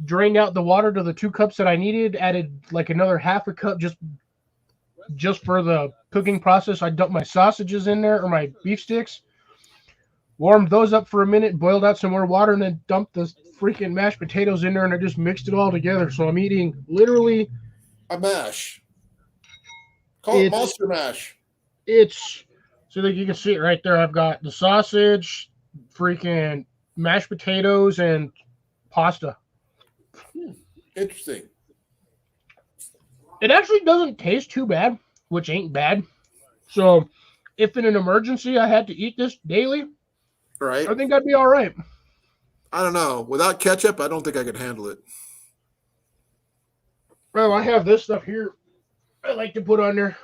drained out the water to the 2 cups that I needed, added another half a cup just for the cooking process. I dumped my sausages in there, or my beef sticks, warmed those up for a minute, boiled out some more water, and then dumped the freaking mashed potatoes in there, and I just mixed it all together. So I'm eating literally a mash. Call it monster mash. It's so that you can see it right there. I've got the sausage, freaking mashed potatoes, and pasta. Interesting. It actually doesn't taste too bad, which ain't bad. So if in an emergency I had to eat this daily, right, I think I'd be all right. I don't know. Without ketchup, I don't think I could handle it. Well, I have this stuff here I like to put on there.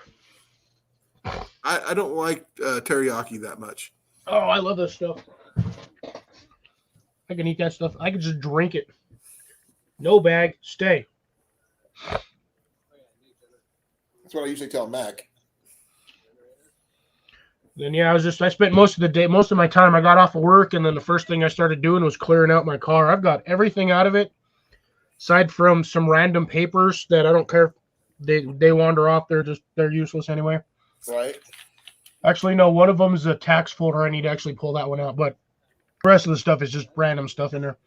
I don't like teriyaki that much. Oh, I love this stuff. I can eat that stuff. I can just drink it. No bag, stay. That's what I usually tell Mac. Then I spent most of my time, I got off of work, and then the first thing I started doing was clearing out my car. I've got everything out of it, aside from some random papers that I don't care if they wander off. They're useless anyway. Right. Actually, no, one of them is a tax folder. I need to actually pull that one out, but the rest of the stuff is just random stuff in there.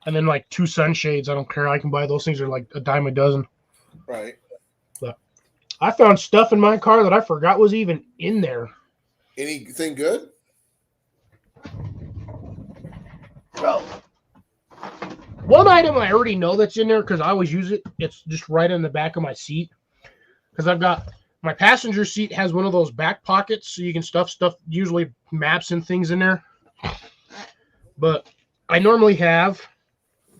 And then 2 sunshades. I don't care. I can buy those things. Are a dime a dozen. Right. But I found stuff in my car that I forgot was even in there. Anything good? Well, one item I already know that's in there because I always use it. It's just right in the back of my seat. Because I've got my passenger seat has one of those back pockets so you can stuff usually maps and things in there. But I normally have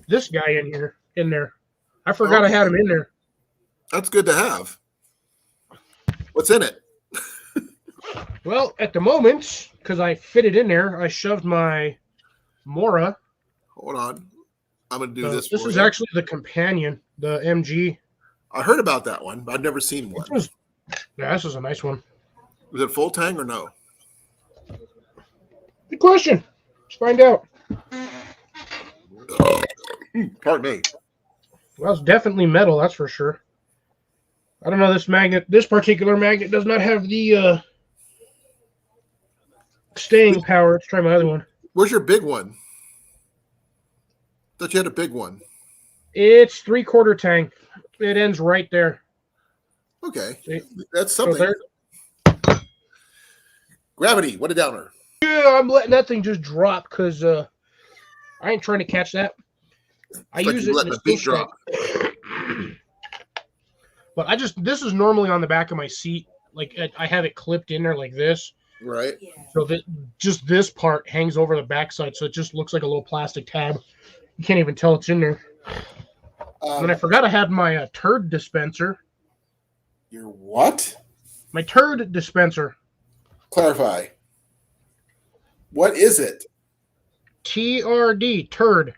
this guy in here. in there. I forgot I had them in there. That's good to have. What's in it? Well, at the moment, because I fit it in there, I shoved my Mora. Hold on. I'm going to do this. This for is you. actually the companion, the MG. I heard about that one, but I've never seen one. Yeah, this is a nice one. Is it full tang or no? Good question. Let's find out. Pardon me. Well, it's definitely metal, that's for sure. I don't know, this particular magnet does not have the staying power. Let's try my other one. Where's your big one? Thought you had a big one. It's 3/4 tang. It ends right there. Okay. See? That's So something. there, Gravity, what a downer. yeah, I'm letting that thing just drop because I ain't trying to catch that. I It's like use you it letting and the it's beat still drop. But this is normally on the back of my seat. Like I have it clipped in there like this. Right. Yeah. So that just this part hangs over the backside, so it just looks like a little plastic tab. You can't even tell it's in there. And I forgot I had my turd dispenser. Your what? My turd dispenser. Clarify. What is it? TRD, turd.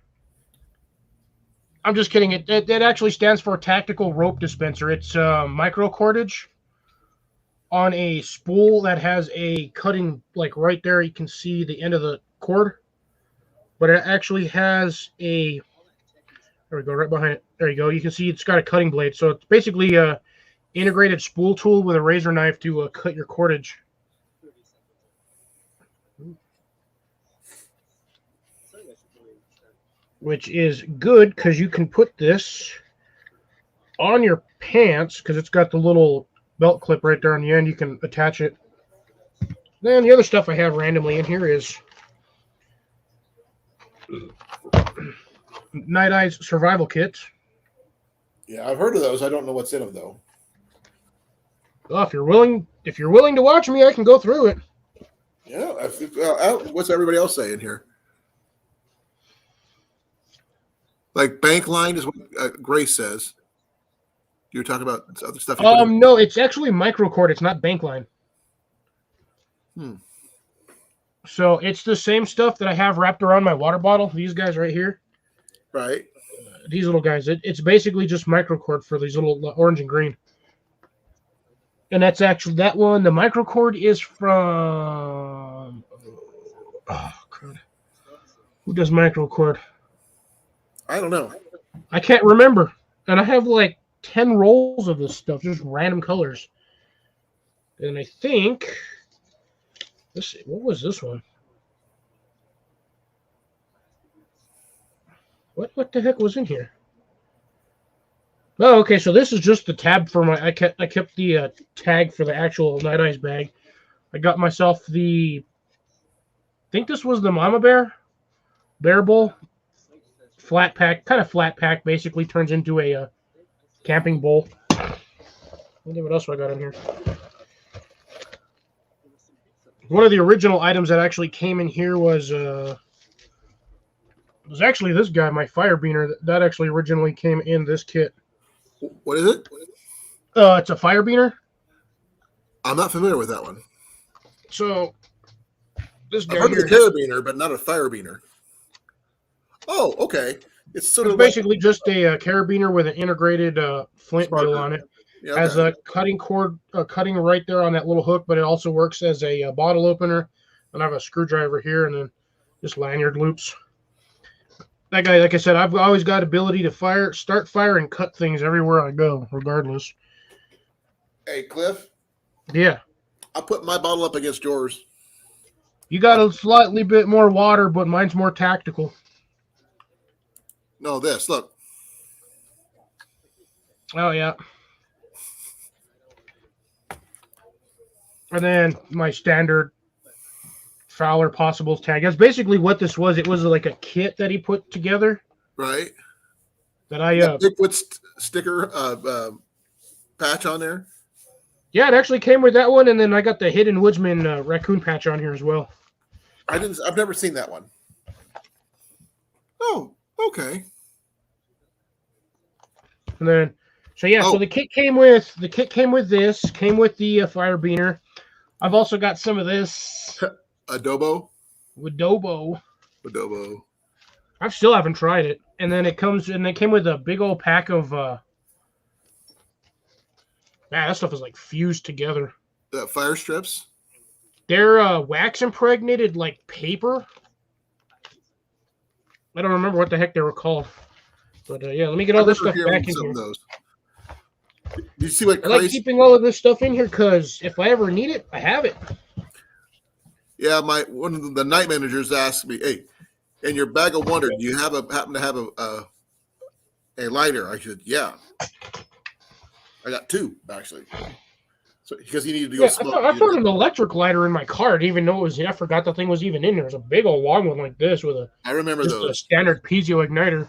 I'm just kidding. It actually stands for tactical rope dispenser. It's micro cordage on a spool that has a cutting, like right there. You can see the end of the cord, but it actually has a. There we go, right behind it. There you go. You can see it's got a cutting blade. So it's basically a integrated spool tool with a razor knife to cut your cordage. Which is good because you can put this on your pants because it's got the little belt clip right there on the end. You can attach it. Then the other stuff I have randomly in here is Night Eyes survival kit. Yeah, I've heard of those. I don't know what's in them though. Well, if you're willing to watch me, I can go through it. Yeah. What's everybody else saying here? Like bank line is what Grace says. You're talking about other stuff. No, it's actually microcord. It's not bank line. So it's the same stuff that I have wrapped around my water bottle. These guys right here. Right. These little guys. It's basically just microcord for these little orange and green. And that's actually that one. The microcord is from. Oh, crud. Who does microcord? I don't know. I can't remember. And I have like 10 rolls of this stuff, just random colors. And I think what was this one? What the heck was in here? Oh, okay, so this is just the tab for my I kept the tag for the actual Night Eyes bag. I got myself I think this was the Mama Bear Bowl. Flat pack, basically turns into a camping bowl. What else do I got in here? One of the original items that actually came in here was actually this guy, my fire beaner. That actually originally came in this kit. What is it? It's a fire beaner. I'm not familiar with that one. So this I've guy heard here, of the carabiner, but not a fire beaner. Oh, okay. It's sort it's of basically just a carabiner with an integrated flint Sparker. deal on it. Yeah, Has okay. a cutting cord, cutting right there on that little hook, but it also works as a bottle opener. And I have a screwdriver here, and then just lanyard loops. That guy, like I said, I've always got ability to start fire, and cut things everywhere I go, regardless. Hey, Cliff, Yeah, I'll put my bottle up against yours. you got a slightly bit more water, but mine's more tactical. No, this. Look. Oh yeah. And then my standard Fowler Possibles tag. That's basically what this was. It was like a kit that he put together. Right. That I Bigfoot sticker patch on there. Yeah, it actually came with that one, and then I got the Hidden Woodsman raccoon patch on here as well. I've never seen that one. Oh, okay. And then, so yeah, so Oh. the kit came with this, came with the fire beaner. I've also got some of this Adobo. Adobo. Adobo. I still haven't tried it. And then it came with a big old pack of man, that stuff is like fused together. Fire strips. They're wax impregnated like paper. I don't remember what the heck they were called. But yeah, let me get all this stuff back in here. Those. You see what I like keeping all of this stuff in here because if I ever need it, I have it. Yeah, one of the night managers asked me, "Hey, in your bag of wonder, do you happen to have a lighter?" I said, "Yeah, I got 2 actually." So because he needed to go smoke. I found an electric lighter in my car. I didn't even know it was. I forgot the thing was even in there. It's a big old long one like this with I remember those. A standard piezo igniter.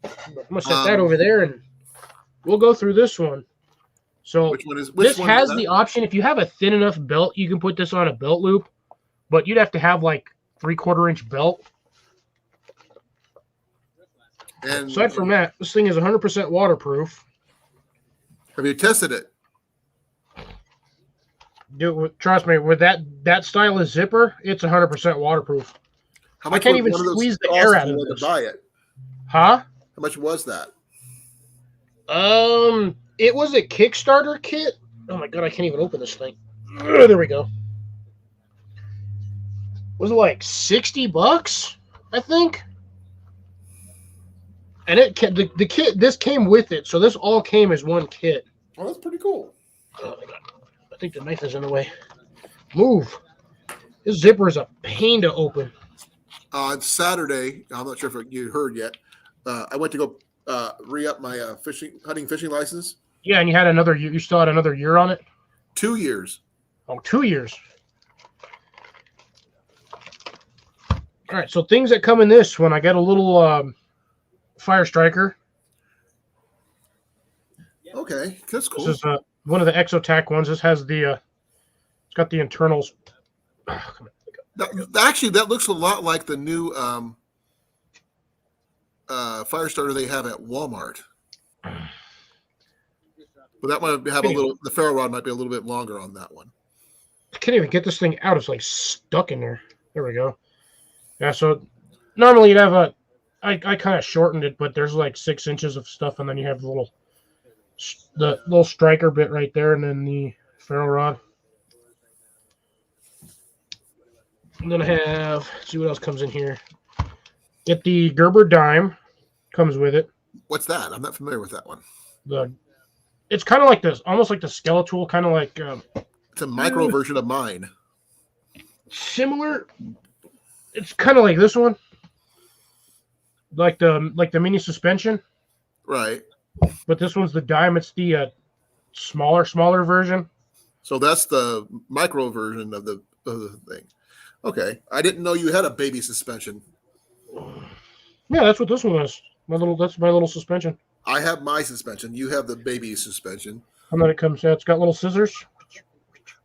I'm gonna set that over there, and we'll go through this one. So this has the option. If you have a thin enough belt, you can put this on a belt loop, but you'd have to have like 3/4 inch belt. And aside from that, this thing is 100% waterproof. Have you tested it? Dude, trust me, with that style of zipper, it's 100% waterproof. I can't even squeeze the air out of this. To buy it? Huh? How much was that? It was a Kickstarter kit. Oh my god, I can't even open this thing. There we go. Was it like $60? I think. And the kit, this came with it, so this all came as one kit. Oh, that's pretty cool. Oh my god, I think the knife is in the way. Move. This zipper is a pain to open. On Saturday, I'm not sure if you heard yet. I went to go re-up my hunting fishing license. Yeah, and you had another year. You still had another year on it. 2 years. Oh, 2 years. All right, so things that come in this one, I got a little fire striker. Okay, that's cool. This is one of the Exotac ones. This has the it's got the internals. Actually, that looks a lot like the new fire starter they have at Walmart. But that might have the ferro rod might be a little bit longer on that one. I can't even get this thing out. It's like stuck in there. There we go. Yeah, so normally you'd have I kind of shortened it, but there's like 6 inches of stuff, and then you have the little striker bit right there, and then the ferro rod. I'm gonna let's see what else comes in here. Get the Gerber dime, comes with it. What's that? I'm not familiar with that one. It's kind of like this, almost like the Skeletal, kind of like. It's a micro version of mine. Similar. It's kind of like this one, like the mini suspension. Right. But this one's the dime. It's the smaller version. So that's the micro version of the thing. Okay, I didn't know you had a baby suspension. Yeah, that's what this one is. That's my little suspension. I have my suspension. You have the baby suspension. And then it comes out. It's got little scissors.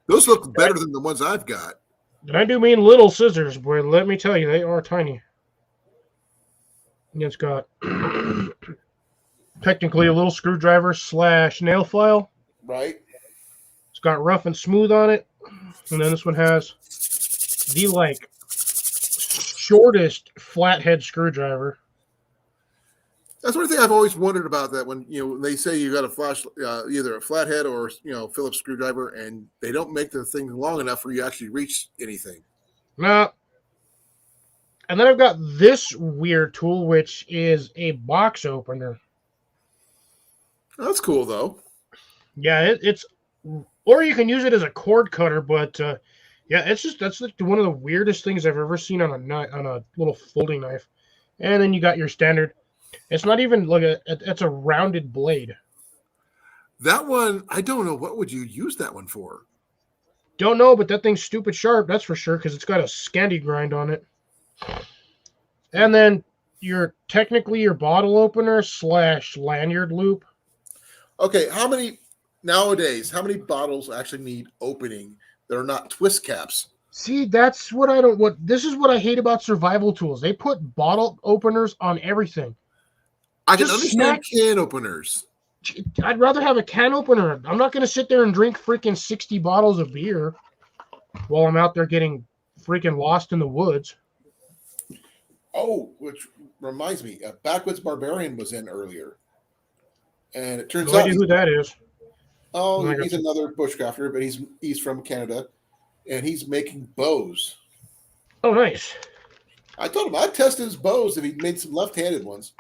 Those look better than the ones I've got. And I do mean little scissors, boy. Let me tell you, they are tiny. And it's got technically a little screwdriver / nail file. Right. It's got rough and smooth on it. And then this one has the shortest flathead screwdriver. That's one thing I've always wondered about, that when they say you got a either a flathead or Phillips screwdriver, and they don't make the thing long enough for you to actually reach anything. No. And then I've got this weird tool, which is a box opener. That's cool, though. Yeah, it's or you can use it as a cord cutter, but yeah, that's like one of the weirdest things I've ever seen on a little folding knife. And then you got your standard. It's not even like it's a rounded blade. That one, I don't know. What would you use that one for? Don't know, but that thing's stupid sharp, that's for sure, because it's got a Scandi grind on it. And then technically your bottle opener / lanyard loop. Okay, how many bottles actually need opening that are not twist caps? See, that's this is what I hate about survival tools. They put bottle openers on everything. I can Just understand can openers. I'd rather have a can opener. I'm not going to sit there and drink freaking 60 bottles of beer while I'm out there getting freaking lost in the woods. Oh, which reminds me, Backwoods Barbarian was in earlier. And it turns No out idea who that is. oh, I got he's you. another bushcrafter, but he's from Canada, and he's making bows. Oh, nice. I told him I'd test his bows if he made some left-handed ones.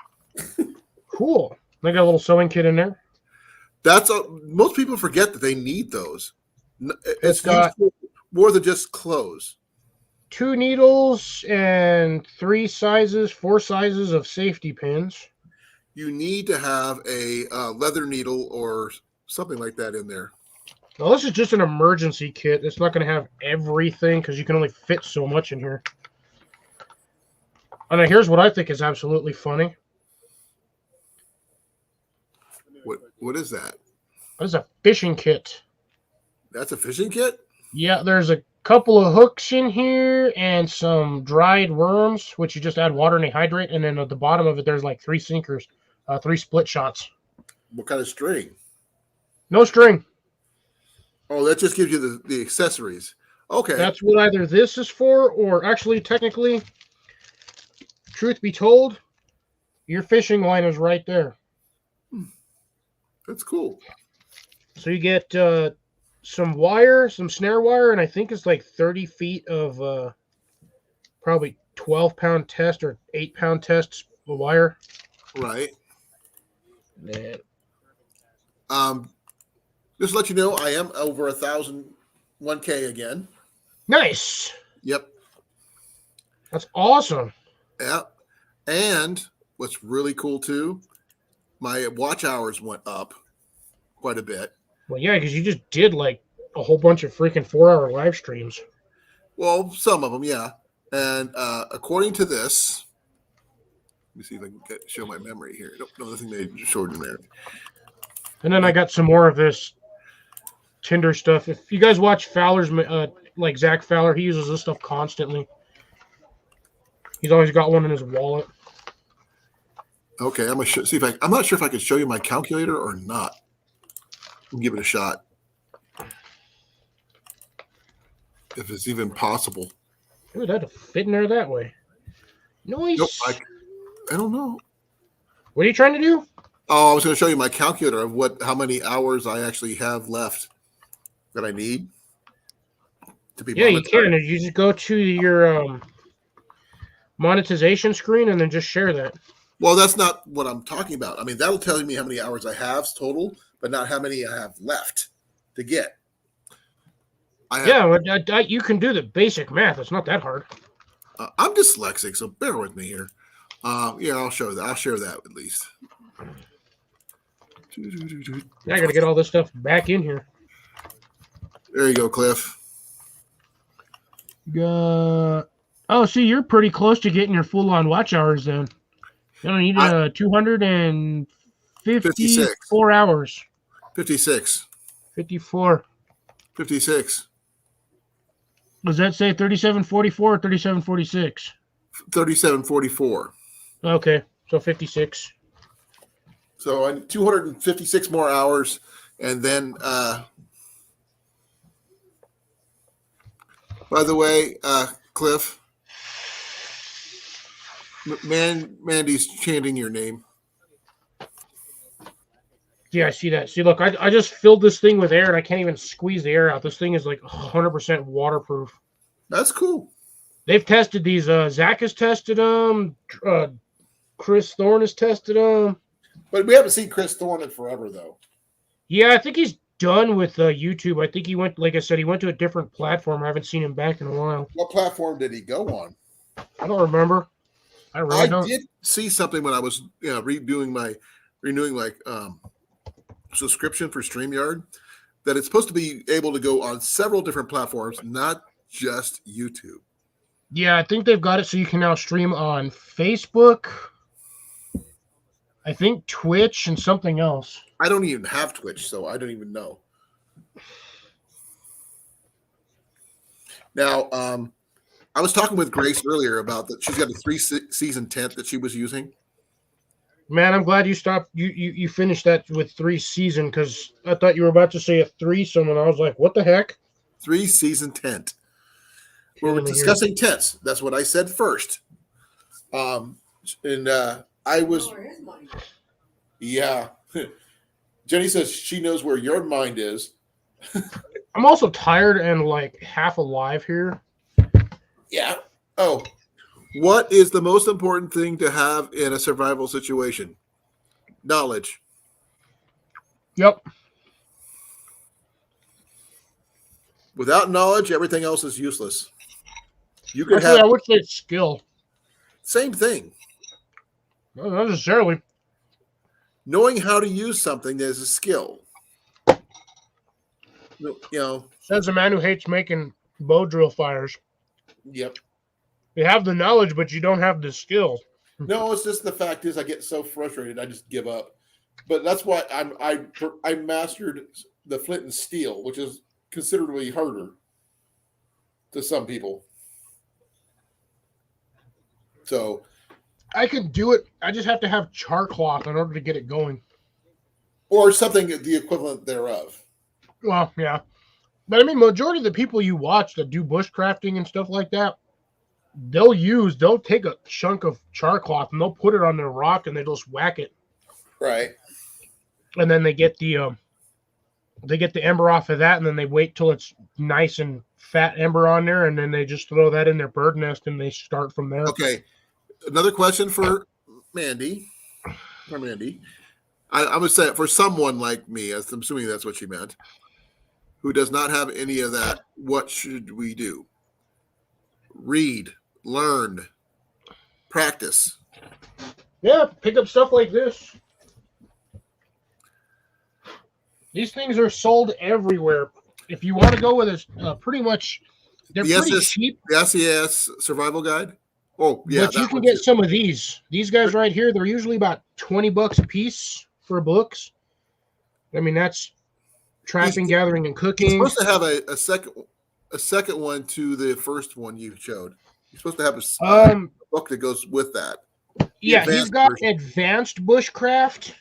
Cool. They got a little sewing kit in there. Most people forget that they need those. It's It's got useful more than just clothes. 2 needles and 4 sizes of safety pins. You need to have a leather needle or something like that in there. Now, this is just an emergency kit. It's not going to have everything because you can only fit so much in here. And now here's what I think is absolutely funny. What is that? That is a fishing kit. That's a fishing kit? Yeah, there's a couple of hooks in here and some dried worms, which you just add water and they hydrate. And then at the bottom of it, there's like 3 sinkers, 3 split shots. What kind of string? No string. Oh, that just gives you the accessories. Okay. That's what either this is for, or actually, technically, truth be told, your fishing line is right there. That's cool. So you get some wire, some snare wire, and I think it's like 30 feet of probably 12-pound test or 8-pound test wire. Right. Man. Just to let you know, I am over 1,001K again. Nice. Yep. That's awesome. Yeah. And what's really cool too, my watch hours went up quite a bit. Well, yeah, because you just did like a whole bunch of freaking 4-hour live streams. Well, some of them, yeah. And according to this, let me see if I can show my memory here. Nope, no, nothing they showed in there. And then I got some more of this Tinder stuff. If you guys watch Fowler's, like Zach Fowler, he uses this stuff constantly. He's always got one in his wallet. Okay, I'm gonna see if I'm not sure if I can show you my calculator or not. I'll give it a shot. If it's even possible. Ooh, that'd fit in there that way. Nice. Nope, I don't know. What are you trying to do? Oh, I was going to show you my calculator of how many hours I actually have left that I need to be. Yeah, you can. You just go to your monetization screen and then just share that. Well, that's not what I'm talking about. I mean, that'll tell me how many hours I have total, but not how many I have left to get. You can do the basic math. It's not that hard. I'm dyslexic, so bear with me here. Yeah, I'll show that. I'll share that at least. I got to get all this stuff back in here. There you go, Cliff. Oh, see, you're pretty close to getting your full-on watch hours then. You don't need 254 hours. 56. 54. 56. Does that say 3744 or 3746? 3744. Okay, so 56. So I need 256 more hours, and then by the way, Cliff, Mandy's chanting your name. Yeah, I see that. See, look, I just filled this thing with air, and I can't even squeeze the air out. This thing is like 100% waterproof. That's cool. They've tested these. Zach has tested them. Chris Thorne has tested them. But we haven't seen Chris Thorne in forever, though. Yeah, I think he's done with YouTube. I think he went, like I said, he went to a different platform. I haven't seen him back in a while. What platform did he go on? I don't remember. I did see something when I was renewing my subscription for StreamYard, that it's supposed to be able to go on several different platforms, not just YouTube. Yeah, I think they've got it so you can now stream on Facebook, I think Twitch, and something else. I don't even have Twitch, so I don't even know. Now, I was talking with Grace earlier about that. She's got a 3-season tent that she was using. Man, I'm glad you stopped. You finished that with 3 season because I thought you were about to say a threesome, and I was like, what the heck? 3-season tent. We're Killing me here. discussing tents. That's what I said first. And I was, Where his money? yeah. Jenny says she knows where your mind is. I'm also tired and like half alive here. Yeah. Oh, what is the most important thing to have in a survival situation? Knowledge. Yep. Without knowledge, everything else is useless. You could Actually, have I would say it's skill. same thing. Not necessarily. Knowing how to use something is a skill. You know, Says a man who hates making bow drill fires. yep. You have the knowledge, but you don't have the skill. No, it's just the fact is I get so frustrated I just give up. But that's why I mastered the flint and steel, which is considerably harder to some people. So I can do it. I just have to have char cloth in order to get it going. or something the equivalent thereof. Well, yeah. But I mean, majority of the people you watch that do bushcrafting and stuff like that, they'll take a chunk of char cloth and they'll put it on their rock and they just whack it. Right. And then they get the ember off of that, and then they wait till it's nice and fat ember on there, and then they just throw that in their bird nest and they start from there. Okay. Another question for Mandy. For Mandy. I would say for someone like me, as I'm assuming that's what she meant, who does not have any of that, what should we do? Read, learn, practice. Yeah, pick up stuff like this. These things are sold everywhere. If you want to go with a pretty much, they're pretty cheap. The SES survival guide. Oh, yeah. But you can get some of these. These guys right here, they're usually about $20 a piece for books. I mean, that's trapping, gathering, and cooking. You're supposed to have a second one to the first one you showed. You're supposed to have a book that goes with that. Yeah, he's got advanced bushcraft.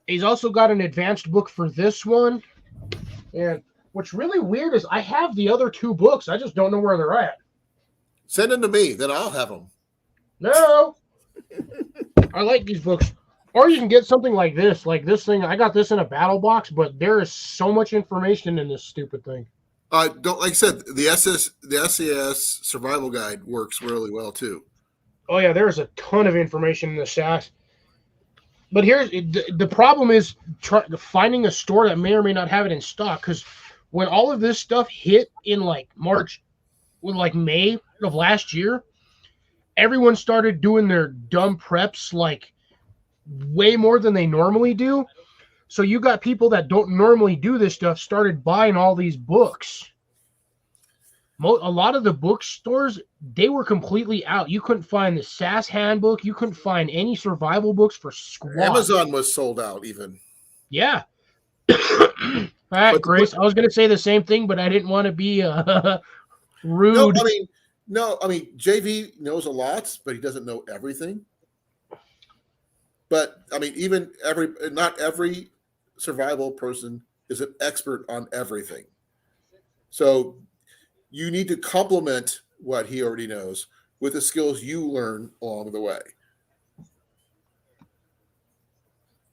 He's also got an advanced book for this one. And what's really weird is I have the other 2 books. I just don't know where they're at. Send them to me, then I'll have them. No. I like these books. Or you can get something like this. Like this thing. I got this in a battle box, but there is so much information in this stupid thing. Don't like I said, the SES survival guide works really well too. Oh yeah, there's a ton of information in the SAS. But here's the problem is finding a store that may or may not have it in stock. Because when all of this stuff hit in like March, with like May of last year, everyone started doing their dumb preps like way more than they normally do. So you got people that don't normally do this stuff started buying all these books. A lot of the bookstores, they were completely out. You couldn't find the SAS handbook. You couldn't find any survival books for squat. Amazon was sold out even. Yeah. All right, Grace. I was going to say the same thing, but I didn't want to be rude. No, I mean, JV knows a lot, but he doesn't know everything. But I mean, not every survival person is an expert on everything. So you need to complement what he already knows with the skills you learn along the way.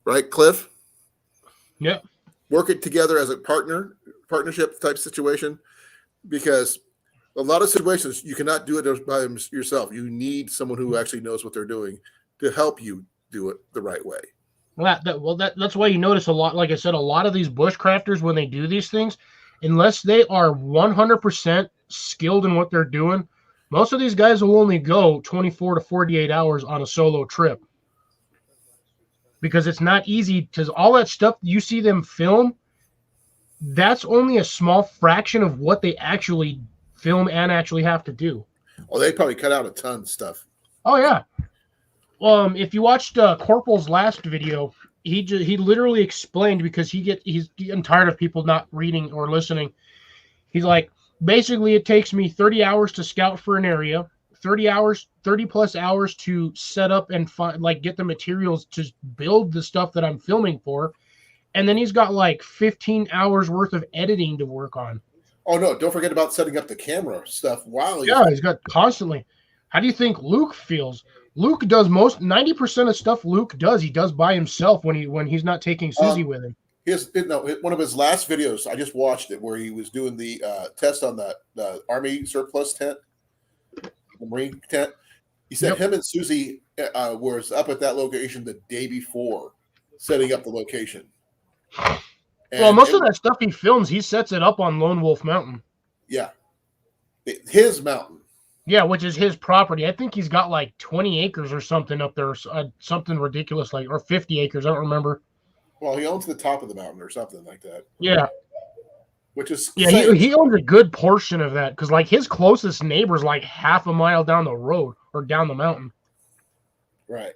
Right, Cliff? Yep. Work it together as a partnership type situation, because a lot of situations you cannot do it by yourself. You need someone who actually knows what they're doing to help you do it the right way. That's why you notice a lot. Like I said, a lot of these bushcrafters, when they do these things, unless they are 100% skilled in what they're doing, most of these guys will only go 24 to 48 hours on a solo trip. Because it's not easy to all that stuff you see them film. That's only a small fraction of what they actually film and actually have to do. Oh, they probably cut out a ton of stuff. Oh yeah. If you watched Corporal's last video, he literally explained, because he's getting tired of people not reading or listening. He's like, basically, it takes me 30 hours to scout for an area, like 30 plus hours to set up and get the materials to build the stuff that I'm filming for. And then he's got like 15 hours worth of editing to work on. Oh no, don't forget about setting up the camera stuff while Yeah, he's got constantly. How do you think Luke feels? Luke does 90% of stuff Luke does, he does by himself when he's not taking Susie with him. One of his last videos, I just watched it, where he was doing the test on the Army surplus tent, the Marine tent. He said him and Susie was up at that location the day before, setting up the location. Well, most of that stuff he films, he sets it up on Lone Wolf Mountain. Yeah. His mountain. Yeah, which is his property. I think he's got like 20 acres or something up there, something ridiculous, or 50 acres. I don't remember. Well, he owns the top of the mountain or something like that. Yeah. Which is he owns a good portion of that, because like his closest neighbor's like half a mile down the road or down the mountain. Right.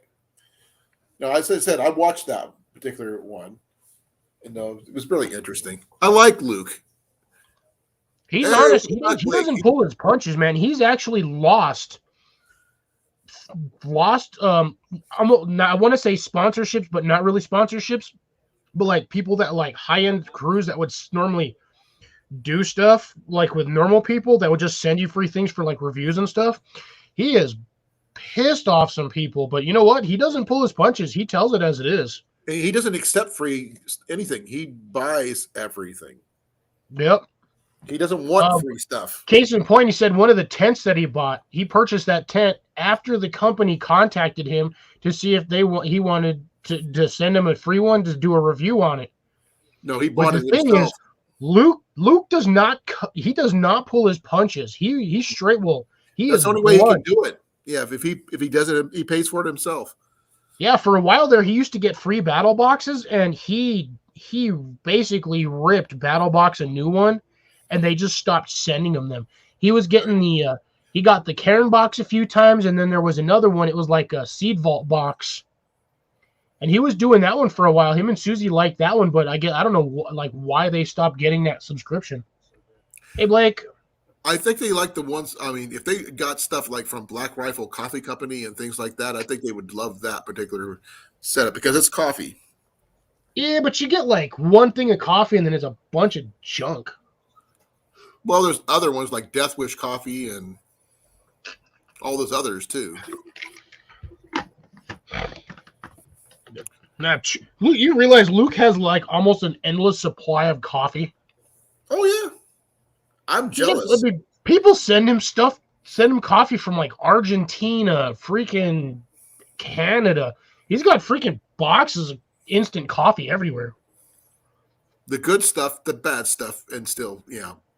No, as I said, I watched that particular one. And it was really interesting. I like Luke. He's honest. He doesn't pull his punches, man. He's actually lost. I want to say sponsorships, but not really sponsorships. But like people that like high-end crews that would normally do stuff like with normal people that would just send you free things for like reviews and stuff. He is pissed off some people, but you know what? He doesn't pull his punches. He tells it as it is. He doesn't accept free anything. He buys everything. Yep. He doesn't want free stuff. Case in point, he said one of the tents that he bought, he purchased that tent after the company contacted him to see if he wanted to send him a free one to do a review on it. No, he bought it himself. Thing is, Luke does not pull his punches. He's straight. Well, that's the only way he can do it. Yeah, if he does it, he pays for it himself. Yeah, for a while there, he used to get free battle boxes, and he basically ripped Battle Box a new one, and they just stopped sending him them. He was getting he got the Karen box a few times, and then there was another one. It was like a Seed Vault box, and he was doing that one for a while. Him and Susie liked that one, but I don't know why they stopped getting that subscription. Hey, Blake. I think they like the ones. I mean, if they got stuff like from Black Rifle Coffee Company and things like that, I think they would love that particular setup because it's coffee. Yeah, but you get like one thing of coffee and then there's a bunch of junk. Well, there's other ones like Death Wish Coffee and all those others too. Now, you realize Luke has like almost an endless supply of coffee? Oh yeah. I'm jealous. People send him coffee from like Argentina, freaking Canada. He's got freaking boxes of instant coffee everywhere. The good stuff, the bad stuff, and still,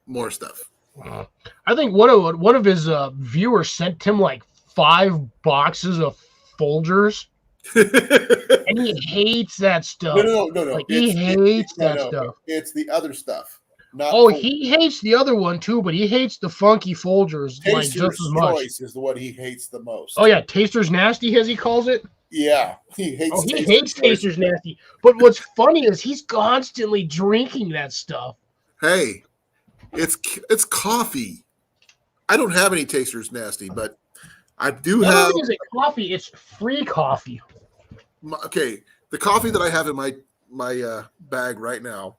more stuff. I think one of his viewers sent him like 5 boxes of Folgers. And he hates that stuff. No. Like, he hates that stuff. It's the other stuff. He hates the other one too, but he hates the funky Folgers like just as much. Choice is what he hates the most. Oh yeah, Taster's Nasty, as he calls it. Yeah, he hates. Taster's Nasty. But what's funny is he's constantly drinking that stuff. Hey, it's coffee. I don't have any Taster's Nasty, but I do have. Not only is it coffee, it's free coffee. Okay, the coffee that I have in my bag right now.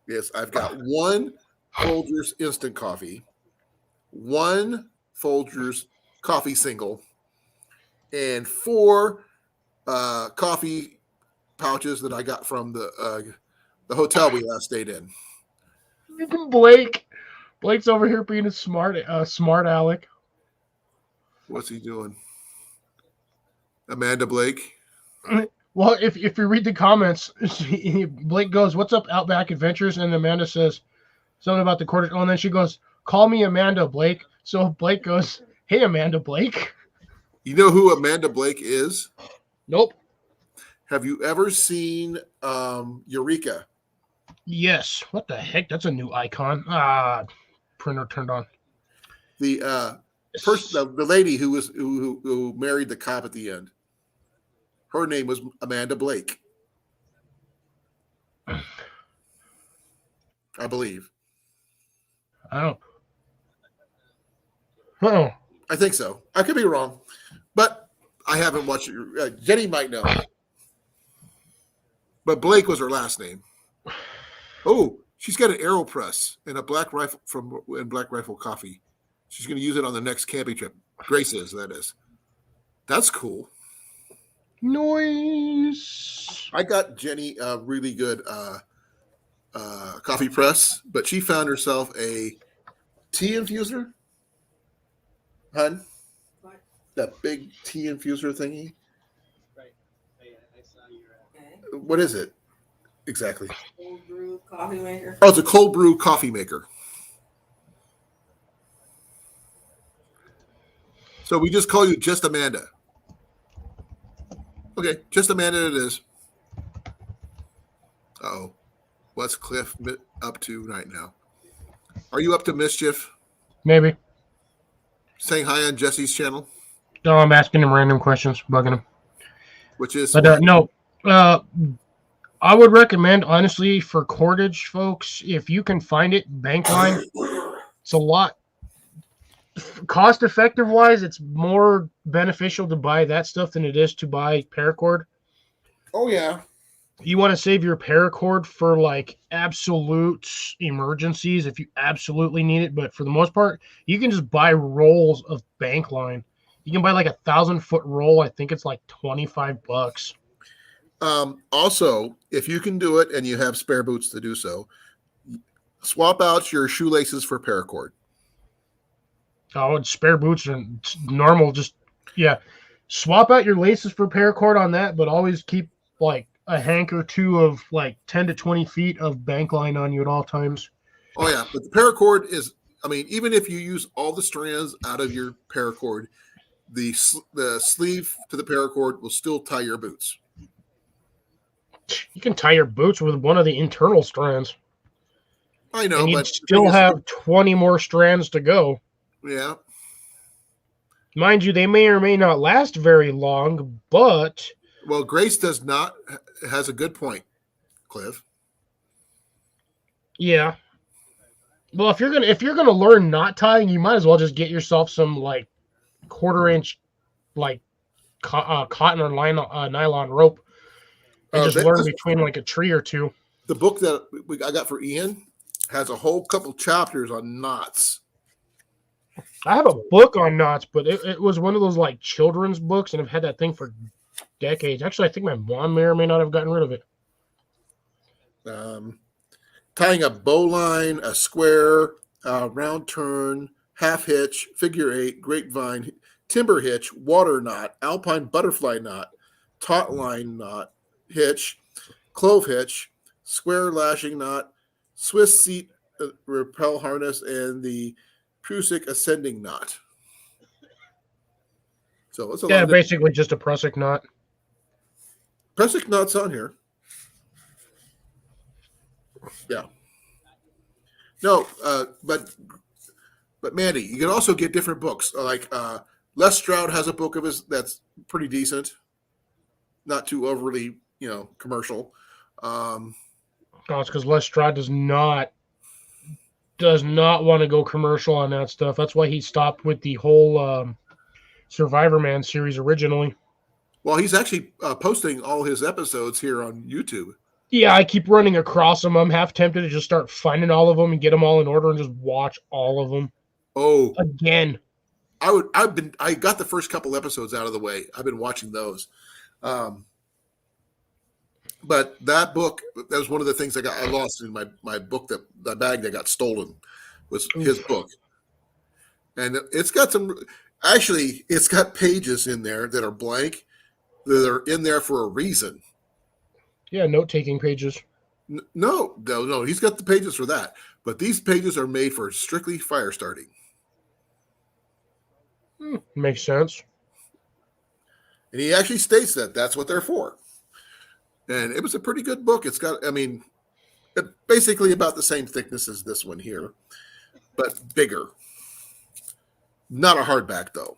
Yes, I've got 1 Folgers instant coffee, 1 Folgers coffee single, and 4 coffee pouches that I got from the hotel we last stayed in. Blake's over here being a smart aleck. What's he doing? Amanda Blake? Well, if you read the comments, Blake goes, "What's up, Outback Adventures?" And Amanda says something about the quarter. Oh, and then she goes, "Call me Amanda Blake." So Blake goes, "Hey, Amanda Blake." You know who Amanda Blake is? Nope. Have you ever seen Eureka? Yes. What the heck? That's a new icon. Printer turned on. The the lady who married the cop at the end. Her name was Amanda Blake, I believe. I don't. Oh, I think so. I could be wrong, but I haven't watched it. Jenny might know, but Blake was her last name. Oh, she's got an AeroPress and a Black Rifle and Black Rifle coffee. She's going to use it on the next camping trip. Grace is, that is. That's cool. Noise. I got Jenny a really good coffee press, but she found herself a tea infuser. Hun? What? That big tea infuser thingy. Okay. What is it exactly? Cold brew coffee maker. Oh, it's a cold brew coffee maker. So we just call you Just Amanda. Okay, Just Amanda it is. Uh-oh. What's Cliff up to right now? Are you up to mischief? Maybe. Saying hi on Jesse's channel? No, I'm asking him random questions, bugging him. Which is... But no. I would recommend, honestly, for cordage, folks, if you can find it, Bankline. It's a lot. Cost effective wise, it's more beneficial to buy that stuff than it is to buy paracord. Oh, yeah. You want to save your paracord for like absolute emergencies if you absolutely need it. But for the most part, you can just buy rolls of Bankline. You can buy like 1,000-foot roll. I think it's like $25. Also, if you can do it and you have spare boots to do so, swap out your shoelaces for paracord. Oh, and spare boots are normal. Just, yeah. Swap out your laces for paracord on that, but always keep like a hank or two of like 10 to 20 feet of Bankline on you at all times. Oh, yeah. But the paracord is, I mean, even if you use all the strands out of your paracord, the sleeve to the paracord will still tie your boots. You can tie your boots with one of the internal strands. I know, and you but still have 20 more strands to go. Yeah. Mind you, they may or may not last very long, but... Well, Grace has a good point, Cliff. Yeah. Well, if you're gonna learn knot tying, you might as well just get yourself some like 1/4-inch like cotton or nylon rope and just learn between like a tree or two. The book that I got for Ian has a whole couple chapters on knots. I have a book on knots, but it was one of those like children's books, and I've had that thing for decades. Actually, I think my mom may or may not have gotten rid of it. Tying a bowline, a square, round turn, half hitch, figure eight, grapevine, timber hitch, water knot, alpine butterfly knot, taut line knot, hitch, clove hitch, square lashing knot, Swiss seat rappel harness, and the Prusik ascending knot. So it's basically just a Prusik knot. Prusik knots on here. Yeah. No, but Mandy, you can also get different books. Like Les Stroud has a book of his that's pretty decent, not too overly, commercial. Oh, it's because Les Stroud does not want to go commercial on that stuff. That's why he stopped with the whole Survivor Man series originally. Well, he's actually posting all his episodes here on YouTube. Yeah, I keep running across them. I'm half tempted to just start finding all of them and get them all in order and just watch all of them. Oh, again. I got the first couple episodes out of the way. I've been watching those. But that book, that was one of the things I lost in my book, the bag that got stolen was his book. And it's got it's got pages in there that are blank, that are in there for a reason. Yeah, note-taking pages. No, he's got the pages for that. But these pages are made for strictly fire starting. Makes sense. And he actually states that that's what they're for. And it was a pretty good book. It's got, basically about the same thickness as this one here, but bigger. Not a hardback, though.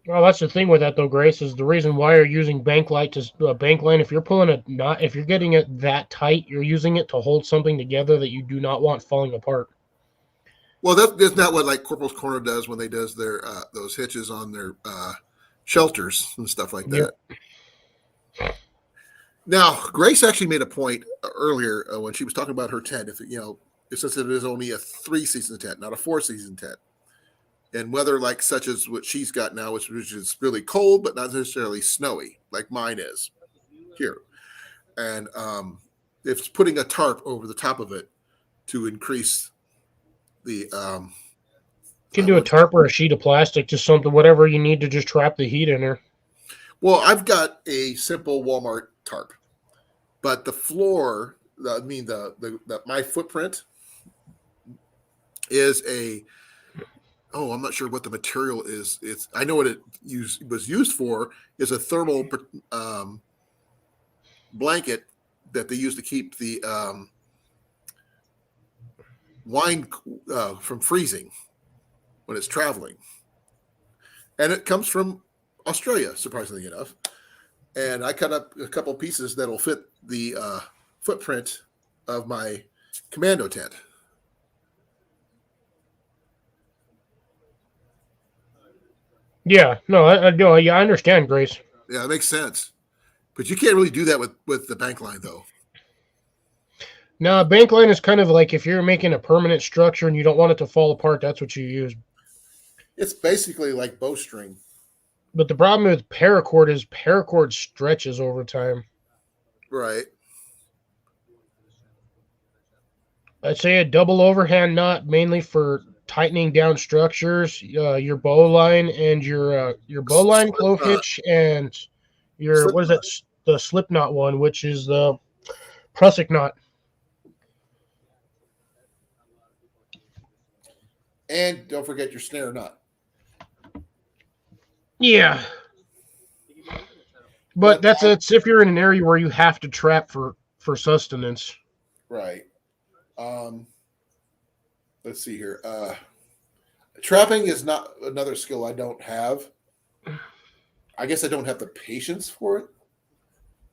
Well, that's the thing with that, though, Grace, is the reason why you're using Bankline. If you're pulling a knot, if you're getting it that tight, you're using it to hold something together that you do not want falling apart. Well, that's not what like Corporal's Corner does when they does their those hitches on their shelters and stuff like that. Yep. Now, Grace actually made a point earlier when she was talking about her tent. If since it is only a 3-season tent, not a 4-season tent, and weather like such as what she's got now, which is really cold but not necessarily snowy like mine is here, and it's putting a tarp over the top of it to increase the. You can do a tarp or a sheet of plastic, just something, whatever you need to just trap the heat in there. Well, I've got a simple Walmart tarp, but the floor, my footprint is I'm not sure what the material is. I know what it was used for is a thermal blanket that they use to keep the wine from freezing when it's traveling, and it comes from Australia, surprisingly enough. And I cut up a couple pieces that'll fit the footprint of my commando tent. Yeah, no, I understand, Grace. Yeah, it makes sense. But you can't really do that with the bank line, though. No, a bank line is kind of like if you're making a permanent structure and you don't want it to fall apart, that's what you use. It's basically like bowstring. But the problem with paracord is paracord stretches over time. Right. I'd say a double overhand knot, mainly for tightening down structures, your bow line and your bow line, clove hitch, and your Slip what is that? The slip knot one, which is the prusik knot. And don't forget your snare knot. Yeah, but that's if you're in an area where you have to trap for sustenance. Right. Let's see here. Trapping is not another skill I don't have. I guess I don't have the patience for it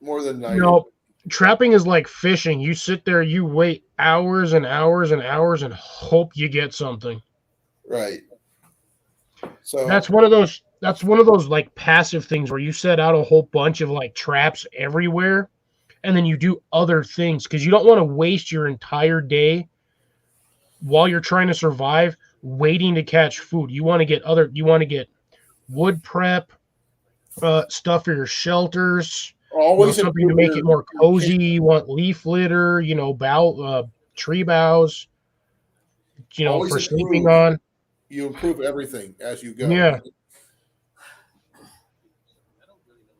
more than I. No, trapping is like fishing. You sit there, you wait hours and hours and hours and hope you get something. Right. So That's one of those like passive things where you set out a whole bunch of like traps everywhere and then you do other things because you don't want to waste your entire day while you're trying to survive waiting to catch food. You want to get wood prep, stuff for your shelters, always something to make it more cozy. You want leaf litter, tree boughs, Always for improve. sleeping on. You improve everything as you go. Yeah.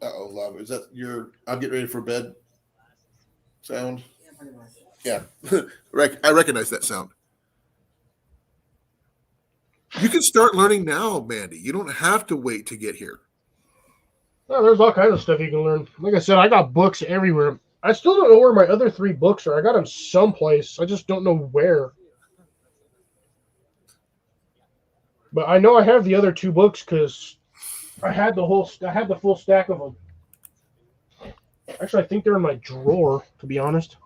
Uh-oh, love. Is that I'm getting ready for bed sound? Yeah, pretty much. Yeah. I recognize that sound. You can start learning now, Mandy. You don't have to wait to get here. Oh, there's all kinds of stuff you can learn. Like I said, I got books everywhere. I still don't know where my other 3 books are. I got them someplace. I just don't know where. But I know I have the other 2 books because I had the full stack of them. Actually, I think they're in my drawer, to be honest.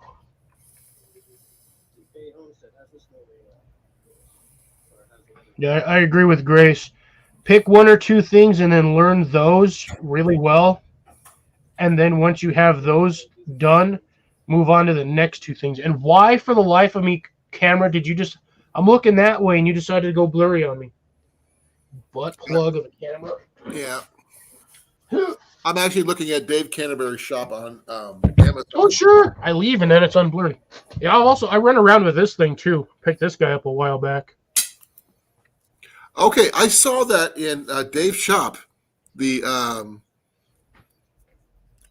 Yeah, I agree with Grace. Pick 1 or 2 things and then learn those really well. And then once you have those done, move on to the next 2 things. And why, for the life of me, camera, did you just... I'm looking that way and you decided to go blurry on me. Butt plug of a camera. Yeah. I'm actually looking at Dave Canterbury's shop on Amazon. Oh, sure. I leave and then it's unblurry. Yeah, I run around with this thing too. Picked this guy up a while back. Okay, I saw that in Dave's shop. The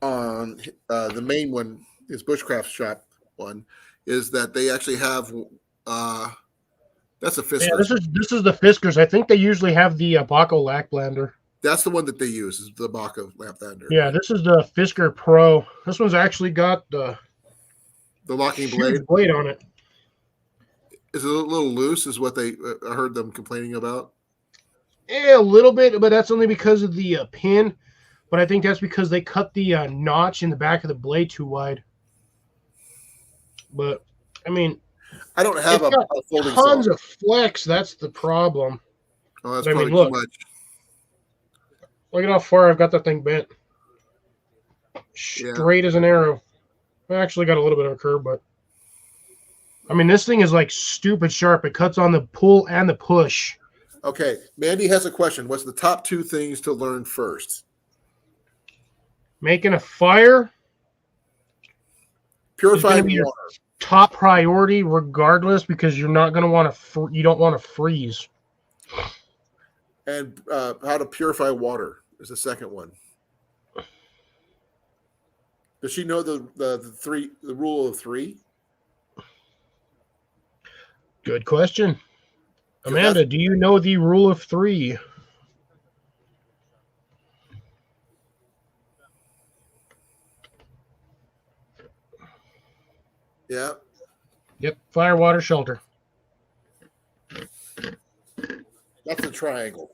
on the main one, his Bushcraft shop one, is that they actually have that's a Fisker. Yeah, this is the Fiskers. I think they usually have the Baco Lackblander. That's the one that they use, is the Baca Laplander. Yeah, this is the Fisker Pro. This one's actually got the locking huge blade. blade on it. Is it a little loose, is what I heard them complaining about? Yeah, a little bit, but that's only because of the pin. But I think that's because they cut the notch in the back of the blade too wide. But, I mean, I don't have It's got a folding tons saw. of flex. That's the problem. Oh, that's I mean, probably look. too much. Look at how far I've got that thing bent. Yeah. Straight as an arrow. I actually got a little bit of a curve, but I mean, this thing is like stupid sharp. It cuts on the pull and the push. Okay. Mandy has a question. What's the top 2 things to learn first? Making a fire is going to Purifying be your water. top priority, regardless, because you're not going to want to. You don't want to freeze. And how to purify water is the second one. Does she know the rule of 3? Good question, 'Cause Amanda. Do you know the rule of 3? Yeah. Yep, fire, water, shelter. That's a triangle.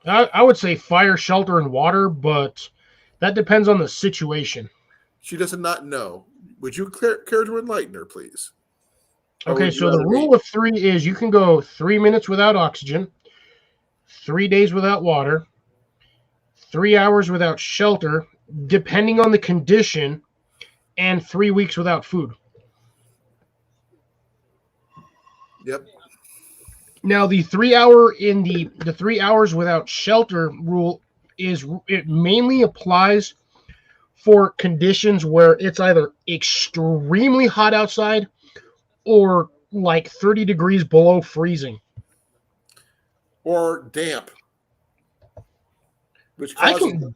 I would say fire, shelter, and water, but that depends on the situation. She does not know. Would you care to enlighten her, please? Or Okay, would you so the rather rule me? of 3 is you can go 3 minutes without oxygen, 3 days without water, 3 hours without shelter, depending on the condition, and 3 weeks without food. Yep. Now, the 3 hour in the 3 hours without shelter rule is it mainly applies for conditions where it's either extremely hot outside or like 30 degrees below freezing. Or damp. Which I causes can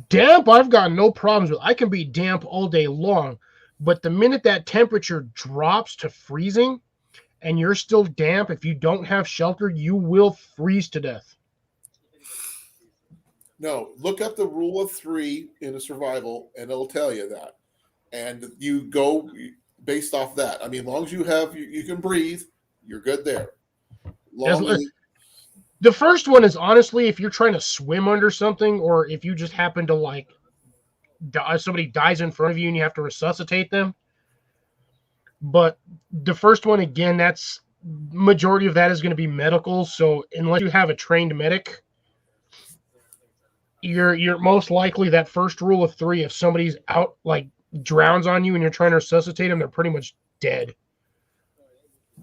damp, I've got no problems with. I can be damp all day long, but the minute that temperature drops to freezing and you're still damp, if you don't have shelter, you will freeze to death. No, look up the rule of 3 in a survival, and it'll tell you that. And you go based off that. I mean, as long as you can breathe, you're good there. The first one is honestly, if you're trying to swim under something, or if you just happen to like somebody dies in front of you and you have to resuscitate them. But the first one, again, that's majority of that is going to be medical. So unless you have a trained medic, you're most likely that first rule of 3. If somebody's out like drowns on you and you're trying to resuscitate them, they're pretty much dead.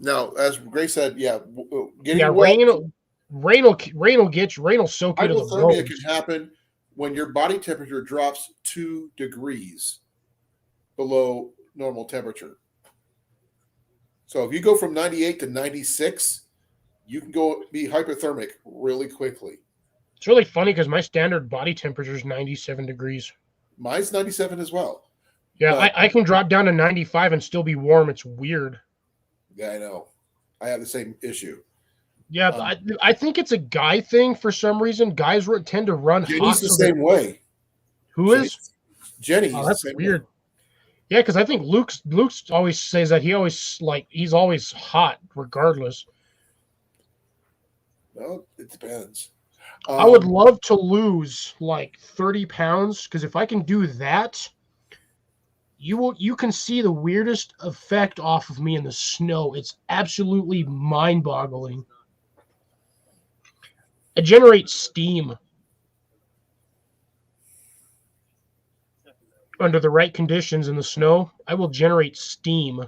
Now, as Grace said, getting Yeah, wet. rain will soak you to the Hypothermia bones. can happen when your body temperature drops 2 degrees below normal temperature. So if you go from 98 to 96, you can go be hypothermic really quickly. It's really funny because my standard body temperature is 97 degrees. Mine's 97 as well. Yeah, But- I can drop down to 95 and still be warm. It's weird. Yeah, I know. I have the same issue. Yeah, I think it's a guy thing for some reason. Guys tend to run hot. Jenny's the same way. Who is? Jenny. Oh, that's weird. Yeah, because I think Luke's always says that he's always hot regardless. Well, it depends. I would love to lose like 30 pounds because if I can do that, you can see the weirdest effect off of me in the snow. It's absolutely mind-boggling. I generate steam under the right conditions in the snow. I will generate steam.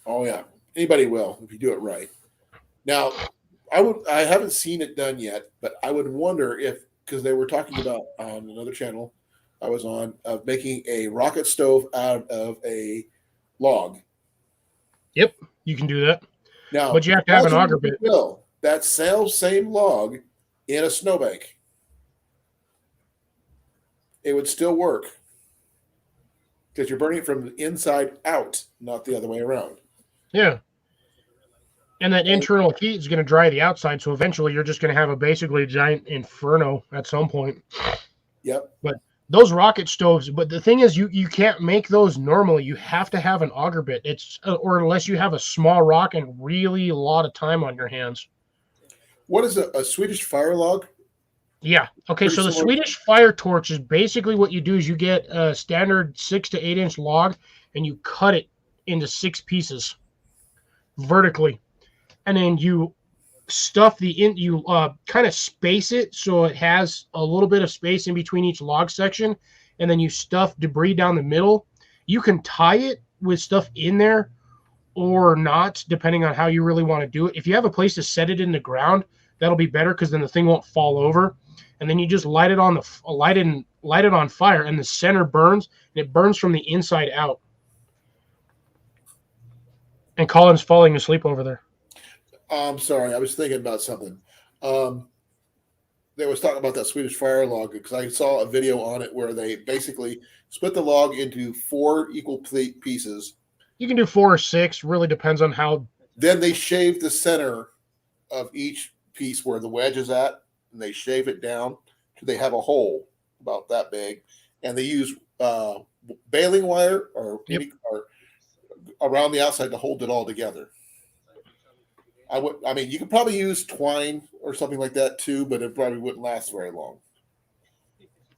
Oh yeah, anybody will if you do it right. Now, I haven't seen it done yet, but I would wonder if because they were talking about on another channel I was on of making a rocket stove out of a log. Yep, you can do that. Now, but you have to have an auger bit. That same log in a snowbank. It would still work because you're burning it from the inside out, not the other way around. Yeah. And that internal heat is going to dry the outside, so eventually you're just going to have basically a giant inferno at some point. Yep. But those rocket stoves, but the thing is, you can't make those normally. You have to have an auger bit. Or unless you have a small rock and really a lot of time on your hands. What is a Swedish fire log? Yeah. Okay, Pretty so the similar. Swedish fire torch is basically what you do is you get a standard 6 to 8 inch log and you cut it into 6 pieces. vertically, and then you stuff you kind of space it so it has a little bit of space in between each log section, and then you stuff debris down the middle. You can tie it with stuff in there or not, depending on how you really want to do it. If you have a place to set it in the ground, that'll be better because then the thing won't fall over. And then you just light it on fire, and the center burns, and it burns from the inside out. And Colin's falling asleep over there. I'm sorry, I was thinking about something. They was talking about that Swedish fire log because I saw a video on it where they basically split the log into 4 equal pieces. You can do 4 or 6, really depends on how. Then they shave the center of each piece where the wedge is at, and they shave it down till they have a hole about that big, and they use baling wire or around the outside to hold it all together. I mean, you could probably use twine or something like that too, but it probably wouldn't last very long.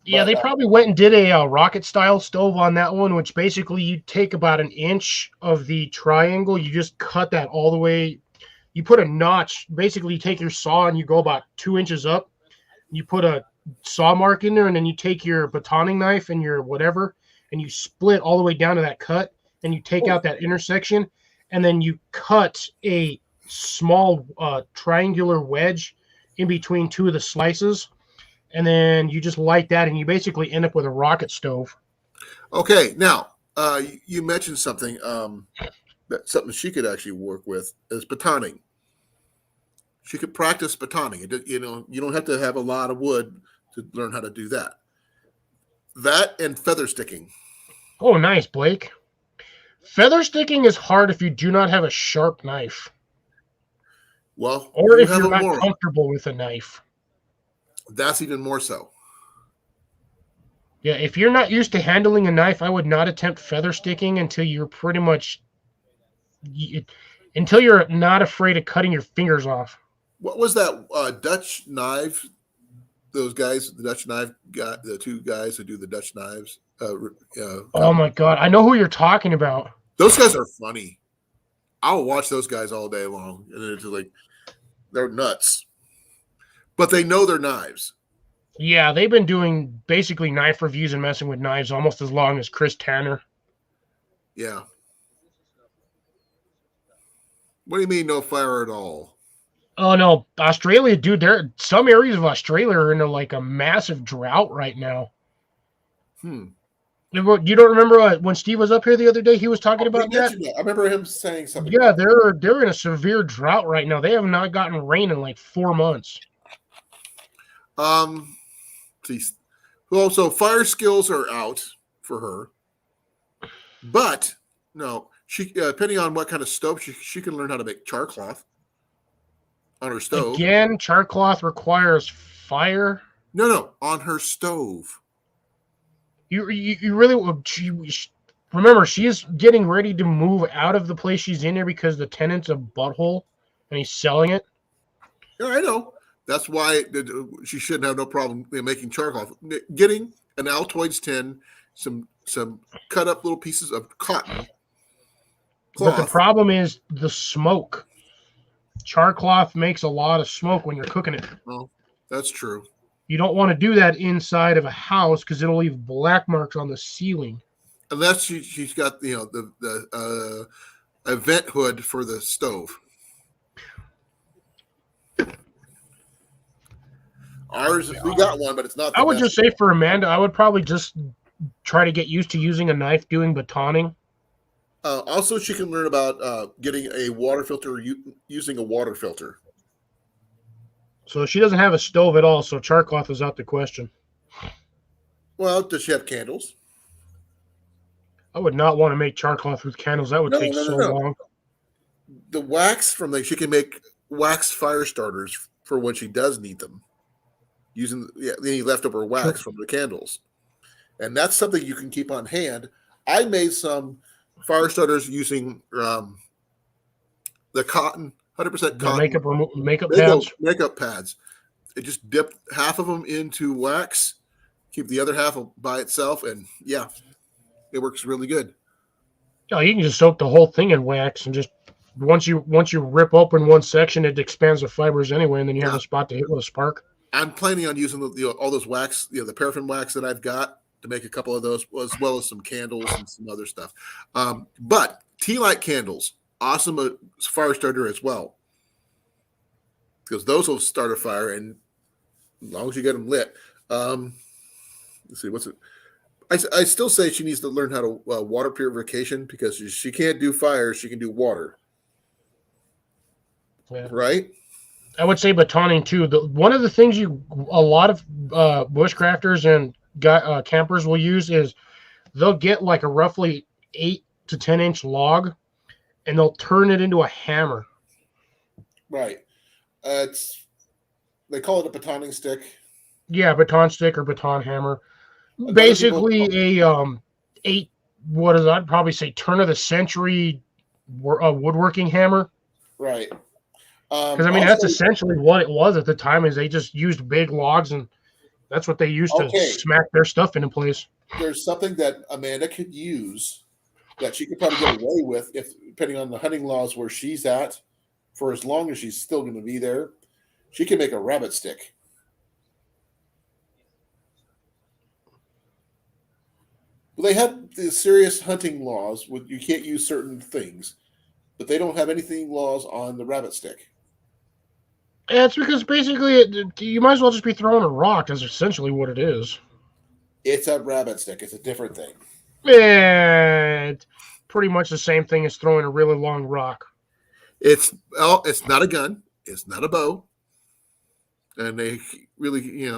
Yeah, they probably went and did a rocket style stove on that one, which basically you take about 1 inch of the triangle, you just cut that all the way. You put a notch, basically you take your saw and you go about 2 inches up. You put a saw mark in there, and then you take your batoning knife and your whatever, and you split all the way down to that cut, and you take out that intersection, and then you cut a small triangular wedge in between 2 of the slices, and then you just light that, and you basically end up with a rocket stove. Okay, now you mentioned something that something she could actually work with is batoning. She could practice batoning. You don't have to have a lot of wood to learn how to do that. That and feather sticking. Oh, nice, Blake. Feather sticking is hard if you do not have a sharp knife. Well, Or if have you're a not moral. comfortable with a knife. That's even more so. Yeah, if you're not used to handling a knife, I would not attempt feather sticking until you're pretty much until you're not afraid of cutting your fingers off. What was that Dutch knife? Those guys, the Dutch knife guy, the 2 guys who do the Dutch knives. Oh my God, I know who you're talking about. Those guys are funny. I'll watch those guys all day long, and it's like they're nuts, but they know their knives. Yeah, they've been doing basically knife reviews and messing with knives almost as long as Chris Tanner. Yeah. What do you mean no fire at all? Oh no, Australia, dude. Some areas of Australia are in like a massive drought right now. You don't remember when Steve was up here the other day? He was talking about that. I remember him saying something. Yeah, they're in a severe drought right now. They have not gotten rain in like 4 months. Well, so fire skills are out for her, but no, she depending on what kind of stove she can learn how to make char cloth on her stove. Again, char cloth requires fire. No, on her stove. You really remember she is getting ready to move out of the place she's in there because the tenant's a butthole and he's selling it. Yeah, I know. That's why she shouldn't have no problem making char cloth. Getting an Altoids tin, some cut up little pieces of cotton cloth. But the problem is the smoke. Char cloth makes a lot of smoke when you're cooking it. Oh, that's true. You don't want to do that inside of a house because it'll leave black marks on the ceiling. Unless she's got the vent hood for the stove. Ours, we got one, but it's not. I would just say for Amanda, I would probably just try to get used to using a knife doing batoning. Also, she can learn about getting a water filter, using a water filter. So she doesn't have a stove at all, so char cloth is out the question. Well, does she have candles? I would not want to make char cloth with candles. That would take so long. The wax she can make wax fire starters for when she does need them, using any leftover wax from the candles. And that's something you can keep on hand. I made some fire starters using the cotton, 100% cotton. Makeup pads. Makeup pads. It just dipped half of them into wax, keep the other half by itself, and it works really good. Oh, you can just soak the whole thing in wax and just once you rip open one section, it expands the fibers anyway, and then you have Yeah. a spot to hit with a spark. I'm planning on using all those wax, the paraffin wax that I've got to make a couple of those, as well as some candles and some other stuff. But tea light candles, awesome fire starter as well, because those will start a fire, and as long as you get them lit. Let's see, what's it? I still say she needs to learn how to water purification, because she can't do fire, she can do water. Yeah. Right? I would say batoning too. One of the things a lot of bushcrafters and campers will use is they'll get like a roughly 8 to 10-inch log, and they'll turn it into a hammer. Right. They call it a batoning stick. Yeah, baton stick or baton hammer. Other Basically, people- I'd probably say turn of the century woodworking hammer. Right. Because I mean, that's essentially what it was at the time. Is they just used big logs, and that's what they used to smack their stuff into place. There's something that Amanda could use that she could probably get away with, if depending on the hunting laws where she's at, for as long as she's still going to be there. She can make a rabbit stick. Well, they have the serious hunting laws with you can't use certain things, but they don't have anything laws on the rabbit stick. Yeah, it's because basically you might as well just be throwing a rock. Is essentially what it is. It's a rabbit stick. It's a different thing. Yeah, it's pretty much the same thing as throwing a really long rock. It's not a gun. It's not a bow. And they really,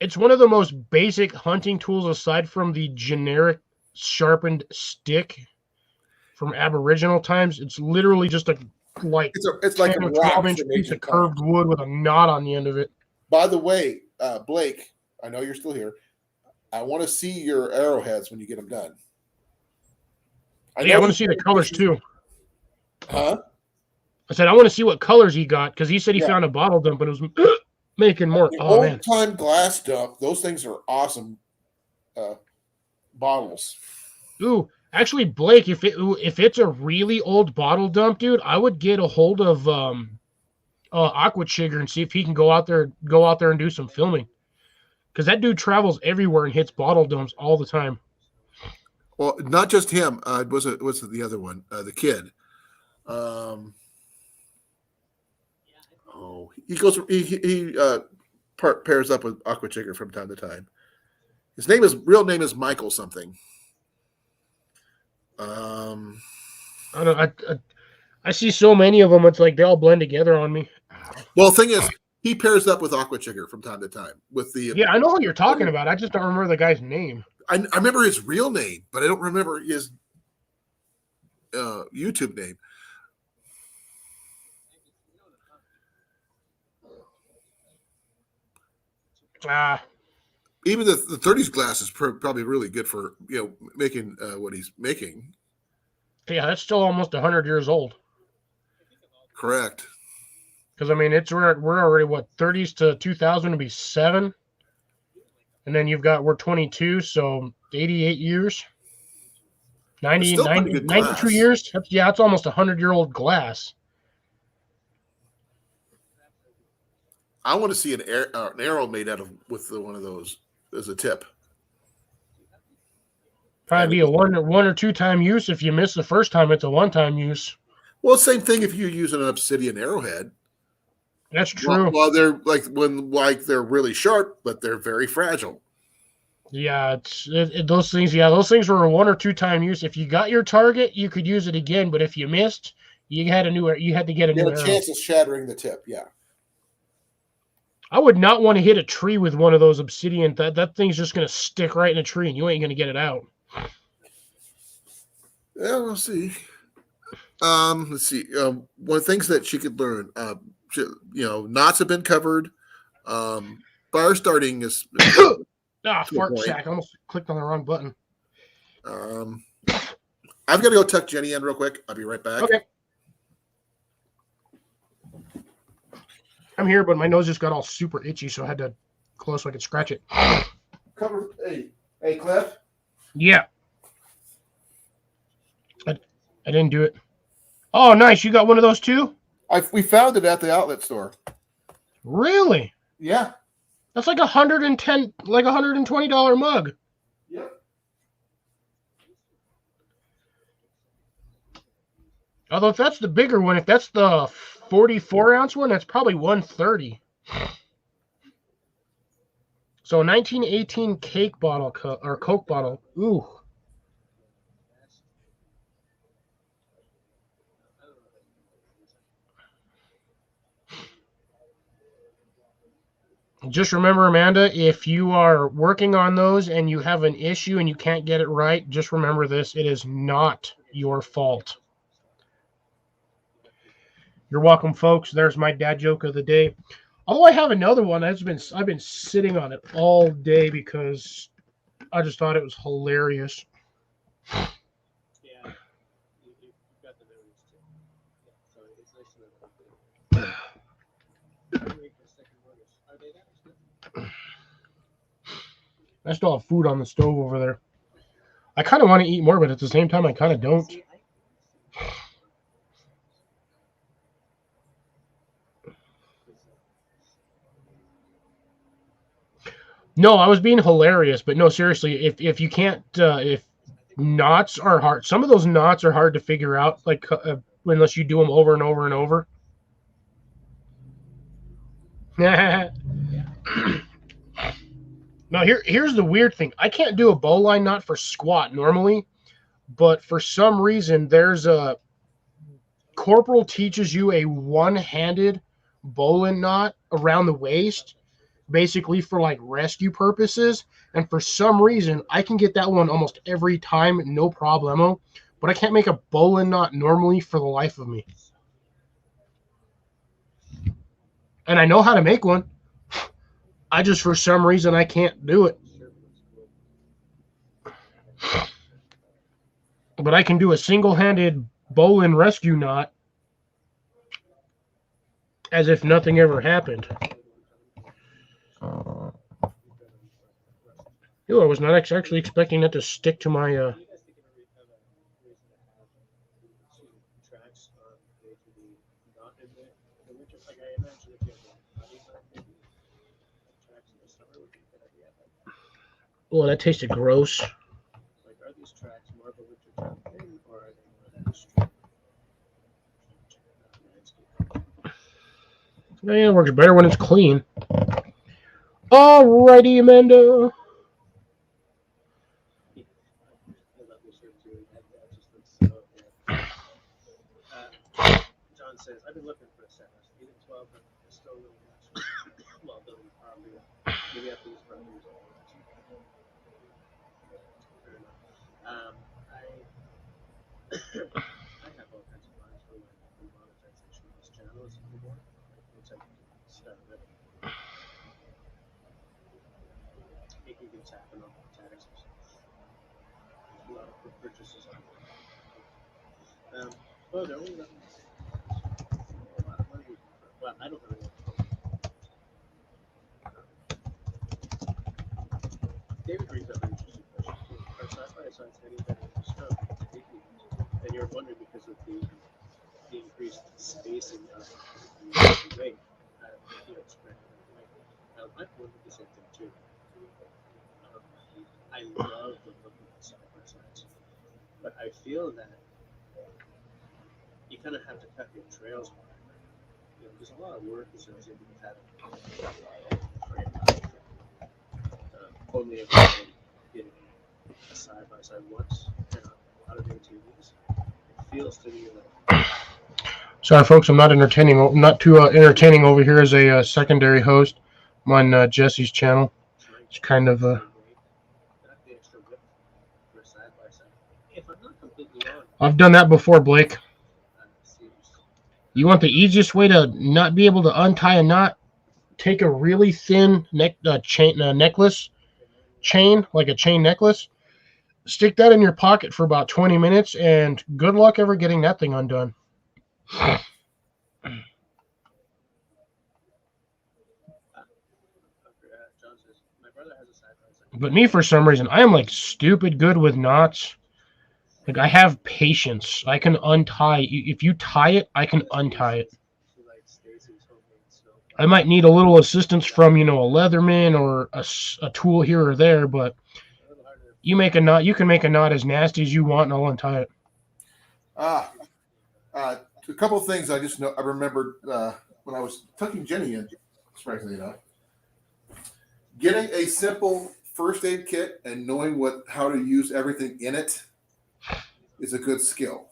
It's one of the most basic hunting tools aside from the generic sharpened stick from Aboriginal times. It's literally just it's like it's like a 12-inch piece of curved wood with a knot on the end of it. By the way, Blake, I know you're still here. I want to see your arrowheads when you get them done. I want to see the colors too. Huh? I said I want to see what colors he got, because he said he found a bottle dump and it was making more. Oh man! Old-time glass dump. Those things are awesome. Bottles. Ooh, actually, Blake, if it's a really old bottle dump, dude, I would get a hold of Aqua Chigger and see if he can go out there and do some filming, because that dude travels everywhere and hits bottle dumps all the time. Well, not just him. What's the other one? The kid. He goes. He pairs up with Aqua Chigger from time to time. His real name is Michael something. I don't. I see so many of them. It's like they all blend together on me. Well, the thing is, he pairs up with Aqua Chigger from time to time. I know what you're talking about. I just don't remember the guy's name. I remember his real name, but I don't remember his YouTube name. Even the 30s glass is probably really good for making what he's making. Yeah, that's still almost 100 years old. Correct. Because I mean, we're already 30s to 2000 to be 7, and then we're 22, so 88 years. 92 years. That's almost 100-year-old glass. I want to see an arrow made out of with one of those as a tip. Probably be a one or two time use. If you miss the first time, it's a one-time use. Well, same thing if you're using an obsidian arrowhead. That's true. Well, they're they're really sharp, but they're very fragile. Yeah, those things. Yeah, those things were a one or two time use. If you got your target, you could use it again. But if you missed, you had to get a new arrow. Chance of shattering the tip. Yeah. I would not want to hit a tree with one of those obsidian. That thing's just going to stick right in a tree, and you ain't going to get it out. Yeah, we'll see. Let's see. One of the things that she could learn, knots have been covered. Fire starting is. Fart sack! I almost clicked on the wrong button. I've got to go tuck Jenny in real quick. I'll be right back. Okay. I'm here, but my nose just got all super itchy, so I had to close so I could scratch it. Cover. Hey, Cliff. Yeah. I didn't do it. Oh, nice. You got one of those too? We found it at the outlet store. Really? Yeah. That's like $120 mug. Yep. Although if that's the bigger one, if that's the 44-ounce one, that's probably $130. So 1918 cake bottle or Coke bottle. Ooh. Just remember, Amanda, if you are working on those and you have an issue and you can't get it right, just remember this. It is not your fault. You're welcome, folks. There's my dad joke of the day. Although I have another one, I've been sitting on it all day because I just thought it was hilarious. Yeah, you've got the memories too. Yeah, so it's nice to know. Are they that expensive? I still have food on the stove over there. I kind of want to eat more, but at the same time, I kind of don't. No, I was being hilarious, but no, seriously, if you can't, if knots are hard, some of those knots are hard to figure out, like unless you do them over and over and over. Now here's the weird thing. I can't do a bowline knot for squat normally, but for some reason there's a corporal teaches you a one-handed bowline knot around the waist, basically for like rescue purposes. And for some reason, I can get that one almost every time, no problemo. But I can't make a bowline knot normally for the life of me. And I know how to make one. I just, for some reason, I can't do it. But I can do a single-handed bowline rescue knot as if nothing ever happened. I was not actually expecting that to stick to my... Oh, that tasted gross. Like, are these tracks more of a winter time thing, or are they more of that street? Yeah, it works better when it's clean. Alrighty, Amanda. John says, I've been looking for a set. I was 8 and 12, but it's still a little much while building the property. Maybe after these properties are all fair enough. I have all kinds of plans for the monetization of this channel as we go, which I can start with. Making things happen on taxes. A lot of quick purchases on well, they're only a lot of money. Well, I don't really know. David brings up an interesting question. Are side-by-sides any better for snow? And you're wondering because of the increased spacing of the weight, spread out. I've wondered the same thing too. I love the look of the side-by-sides, but I feel that you kind of have to cut your trails more. There's a lot of work associated with having only ever getting a side-by-side once and a lot of ATVs. It feels to me like... Sorry, folks, I'm not too entertaining over here as a secondary host. I'm on Jesse's channel. It's kind of I've done that before, Blake. You want the easiest way to not be able to untie a knot? Take a really thin necklace chain, like a chain necklace. Stick that in your pocket for about 20 minutes, and good luck ever getting that thing undone. But me, for some reason, I am like stupid good with knots. Like, I have patience. I can untie. If you tie it, I can untie it. I might need a little assistance from, a Leatherman or a tool here or there, but you make a knot. You can make a knot as nasty as you want, and I'll untie it. A couple of things I remembered when I was tucking Jenny in, surprisingly enough. Getting a simple first aid kit and knowing how to use everything in it is a good skill.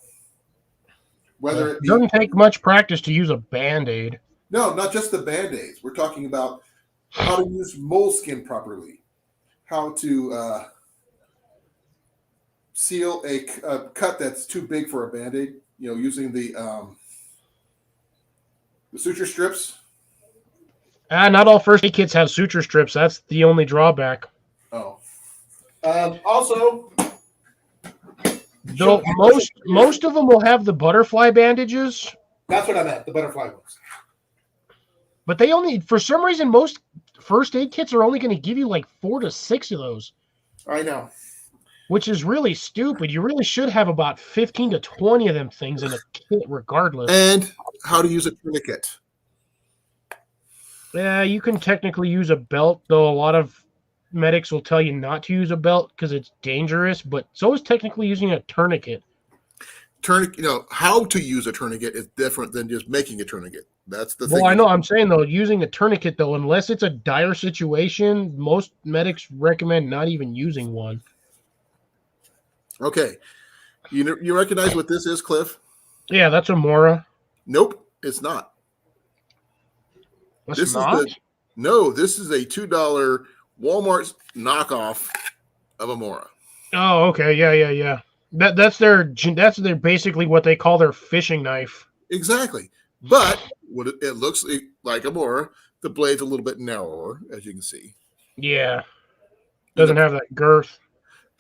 Whether It doesn't take much practice to use a Band-Aid. No, not just the Band-Aids. We're talking about how to use moleskin properly, how to seal a cut that's too big for a Band-Aid, using the suture strips. Not all first aid kits have suture strips. That's the only drawback. Oh. Also, though most of them will have the butterfly bandages. That's what I meant, the butterfly ones. But they only, for some reason, most first aid kits are only going to give you like 4 to 6 of those. I know. Which is really stupid. You really should have about 15 to 20 of them things in a kit regardless. And how to use a tourniquet. Yeah, you can technically use a belt, though a lot of medics will tell you not to use a belt because it's dangerous, but so is technically using a tourniquet. How to use a tourniquet is different than just making a tourniquet. That's the thing. Well, I know. I'm saying, though, using a tourniquet, though, unless it's a dire situation, most medics recommend not even using one. Okay. You recognize what this is, Cliff? Yeah, that's a Mora. Nope, it's not. This is a $2 Walmart knockoff of a Mora. Oh, okay. Yeah. That's their basically what they call their fishing knife. Exactly. But it looks like a Mora. The blade's a little bit narrower, as you can see. Yeah. Doesn't have that girth.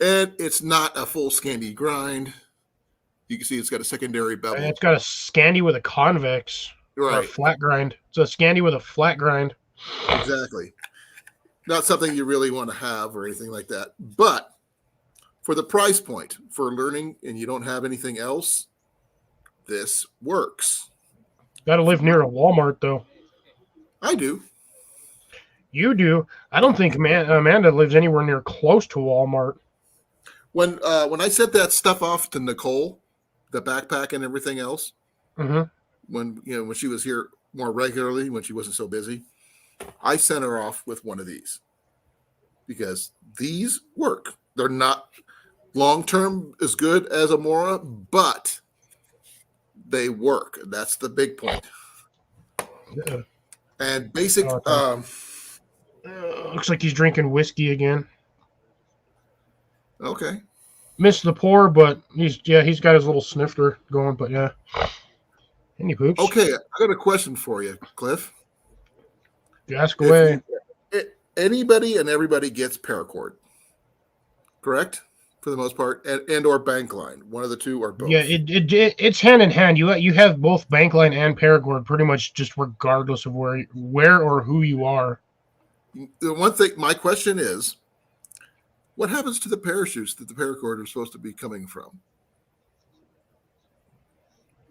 And it's not a full Scandi grind. You can see it's got a secondary bevel. And it's got a Scandi with a convex. Right. Or a flat grind. It's a Scandi with a flat grind. Exactly. Not something you really want to have or anything like that. But for the price point, for learning and you don't have anything else, this works. Got to live near a Walmart, though. I do. You do. I don't think Amanda lives anywhere near close to Walmart. When I sent that stuff off to Nicole, the backpack and everything else, when she was here more regularly, when she wasn't so busy, I sent her off with one of these because these work. They're not long-term as good as a Mora, but they work. That's the big point. Yeah. And basic. Looks like he's drinking whiskey again. Okay. Missed the pour, but he's got his little snifter going. But yeah. Any poops? Okay, I got a question for you, Cliff. Ask away. Anybody and everybody gets paracord, correct? For the most part, and or bank line, one of the two or both. Yeah, it's hand in hand. You have both bank line and paracord pretty much just regardless of where or who you are. The one thing, my question is, what happens to the parachutes that the paracord are supposed to be coming from?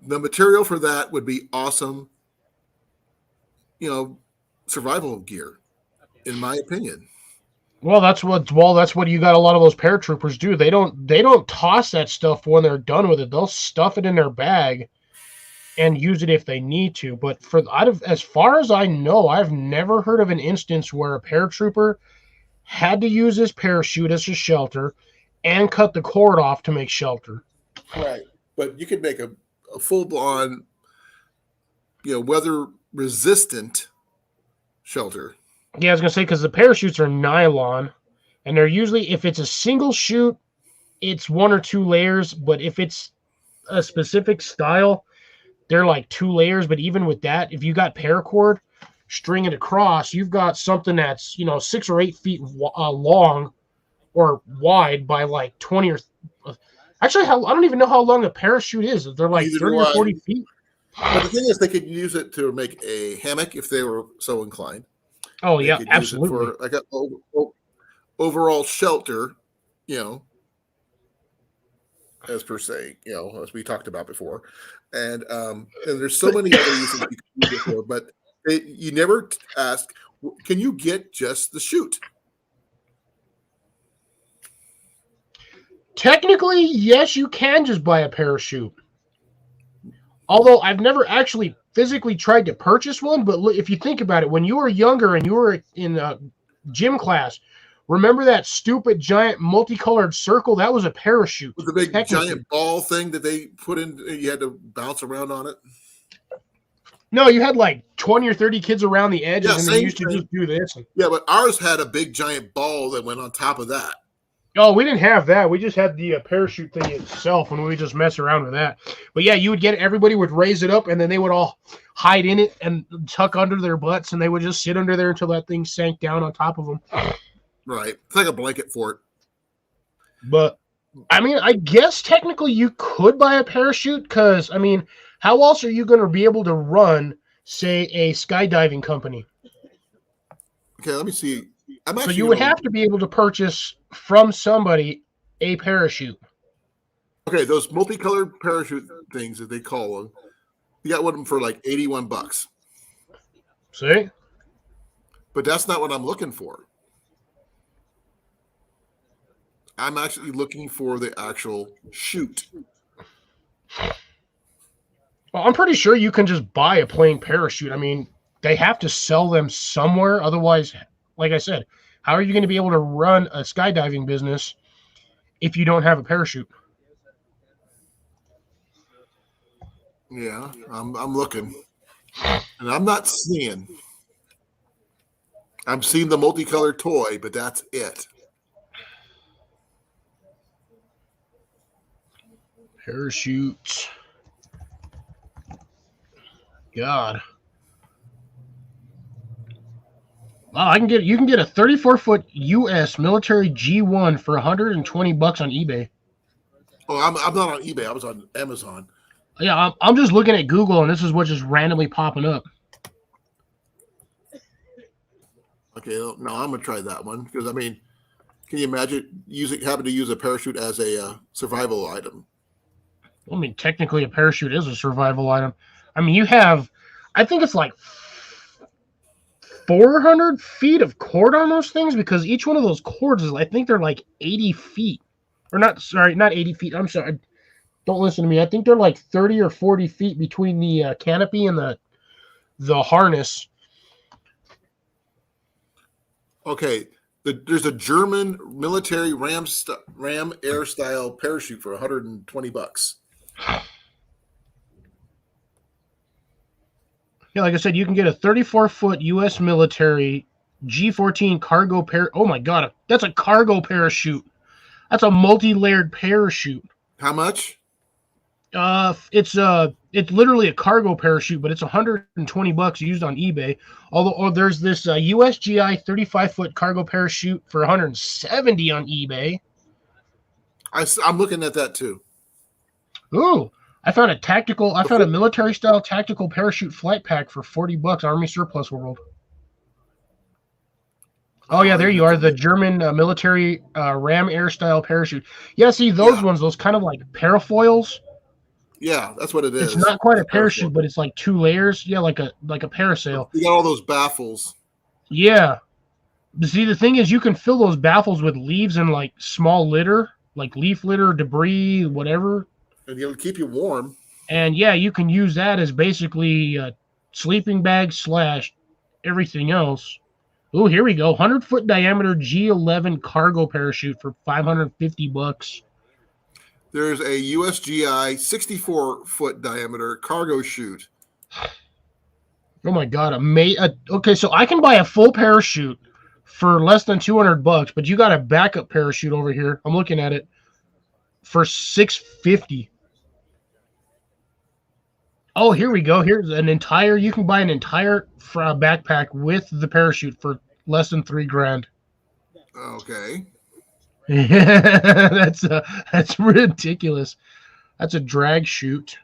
The material for that would be awesome, survival gear, in my opinion. Well, that's what you got a lot of those paratroopers do. They don't toss that stuff when they're done with it. They'll stuff it in their bag and use it if they need to. But as far as I know, I've never heard of an instance where a paratrooper had to use his parachute as a shelter and cut the cord off to make shelter. Right. But you could make a full-blown, weather-resistant shelter. Yeah, I was going to say, because the parachutes are nylon, and they're usually, if it's a single chute, it's 1 or 2 layers, but if it's a specific style, they're like 2 layers. But even with that, if you got paracord, string it across, you've got something that's 6 or 8 feet long or wide by like 20 or actually I don't even know how long a parachute is. They're like 30 or 40 feet. But the thing is, they could use it to make a hammock if they were so inclined. Oh They yeah, could absolutely. use it for like a overall shelter, as per se, as we talked about before. And there's so many other uses you can use it for, but you never ask, can you get just the chute? Technically, yes, you can just buy a parachute. Although I've never actually physically tried to purchase one, but look, if you think about it, when you were younger and you were in gym class, remember that stupid giant multicolored circle? That was a parachute. With the big giant ball thing that they put in, you had to bounce around on it. No, you had like 20 or 30 kids around the edges, and they used to just do this. Yeah, but ours had a big giant ball that went on top of that. Oh, we didn't have that. We just had the parachute thing itself, and we would just mess around with that. But yeah, you would get everybody would raise it up, and then they would all hide in it and tuck under their butts, and they would just sit under there until that thing sank down on top of them. Right. It's like a blanket for it. But, I mean, I guess technically you could buy a parachute because, I mean, how else are you going to be able to run, say, a skydiving company? Okay, let me see. So you would have to be able to purchase from somebody a parachute. Okay, those multicolored parachute things that they call them, you got one for like $81. See? But that's not what I'm looking for. I'm actually looking for the actual chute. Well, I'm pretty sure you can just buy a plain parachute. I mean, they have to sell them somewhere. Otherwise, like I said, how are you going to be able to run a skydiving business if you don't have a parachute? Yeah, I'm looking. And I'm not seeing. I'm seeing the multicolored toy, but that's it. Parachute. God. Wow, you can get a 34-foot US military G1 for $120 on eBay. Oh, I'm not on eBay. I was on Amazon. Yeah, I'm just looking at Google, and this is what's just randomly popping up. Okay, no, I'm gonna try that one because I mean, can you imagine having to use a parachute as a survival item? I mean, technically, a parachute is a survival item. I mean, you have, I think it's like 400 feet of cord on those things because each one of those cords is, I think they're like 80 feet. Or not 80 feet. I'm sorry. Don't listen to me. I think they're like 30 or 40 feet between the canopy and the harness. Okay, there's a German military Ram Air style parachute for $120. Yeah, like I said, you can get a 34-foot U.S. military G14 cargo Oh my God, that's a cargo parachute. That's a multi-layered parachute. How much? It's literally a cargo parachute, but it's $120 used on eBay. Although there's this USGI 35-foot cargo parachute for $170 on eBay. I'm looking at that too. Ooh, I found a military style tactical parachute flight pack for $40, Army Surplus World. Oh yeah, there you are, the German military Ram Air style parachute. Yeah, see those ones, those kind of like parafoils. Yeah, that's what it is. It's not quite a parachute, but it's like 2 layers. Yeah, like a parasail. You got all those baffles. Yeah. But see, the thing is, you can fill those baffles with leaves and like small litter, like leaf litter, debris, whatever. And it'll keep you warm. And yeah, you can use that as basically a sleeping bag / everything else. Oh, here we go. 100-foot diameter G11 cargo parachute for $550. There's a USGI 64-foot diameter cargo chute. Oh my God! Okay, so I can buy a full parachute for less than $200, but you got a backup parachute over here. I'm looking at it for $650. Oh, here we go. Here's you can buy an entire backpack with the parachute for less than $3,000. Okay. That's ridiculous. That's a drag chute.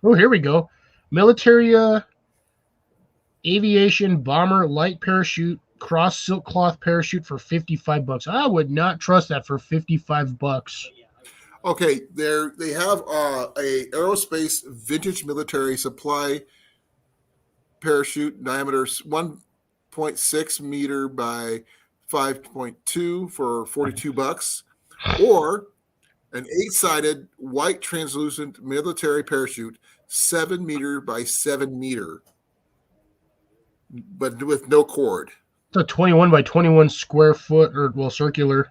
Oh, here we go. Military aviation bomber light parachute cross silk cloth parachute for $55. I would not trust that for $55. Okay, they have a aerospace vintage military supply parachute, diameter 1.6 meter by 5.2 for $42, or an 8-sided white translucent military parachute, 7 meter by 7 meter, but with no cord. It's a 21 by 21 square foot, or well, circular.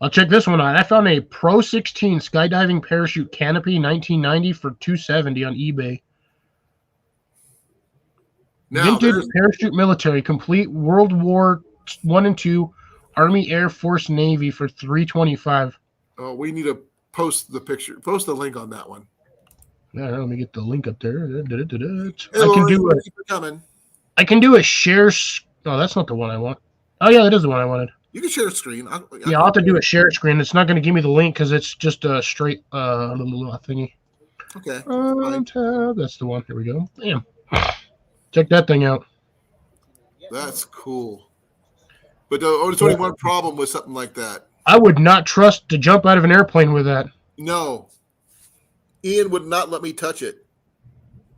I'll check this one out. I found a Pro 16 skydiving parachute canopy, 1990 for $270 on eBay. Now, Vintage there's- parachute military, complete World War I and II, Army, Air Force, Navy for $325. oh, we need to post the picture, post the link on that one. Yeah, let me get the link up there. Hey, I thank you for coming. can do a share. Oh, that's not the one I want. Oh yeah, that is the one I wanted. You can share a screen. Yeah, I'll have to do a share screen. It's not going to give me the link because it's just a straight little thingy. Okay. Tab. That's the one. Here we go. Bam. Check that thing out. That's cool. But there's only one problem with something like that. I would not trust to jump out of an airplane with that. No. Ian would not let me touch it.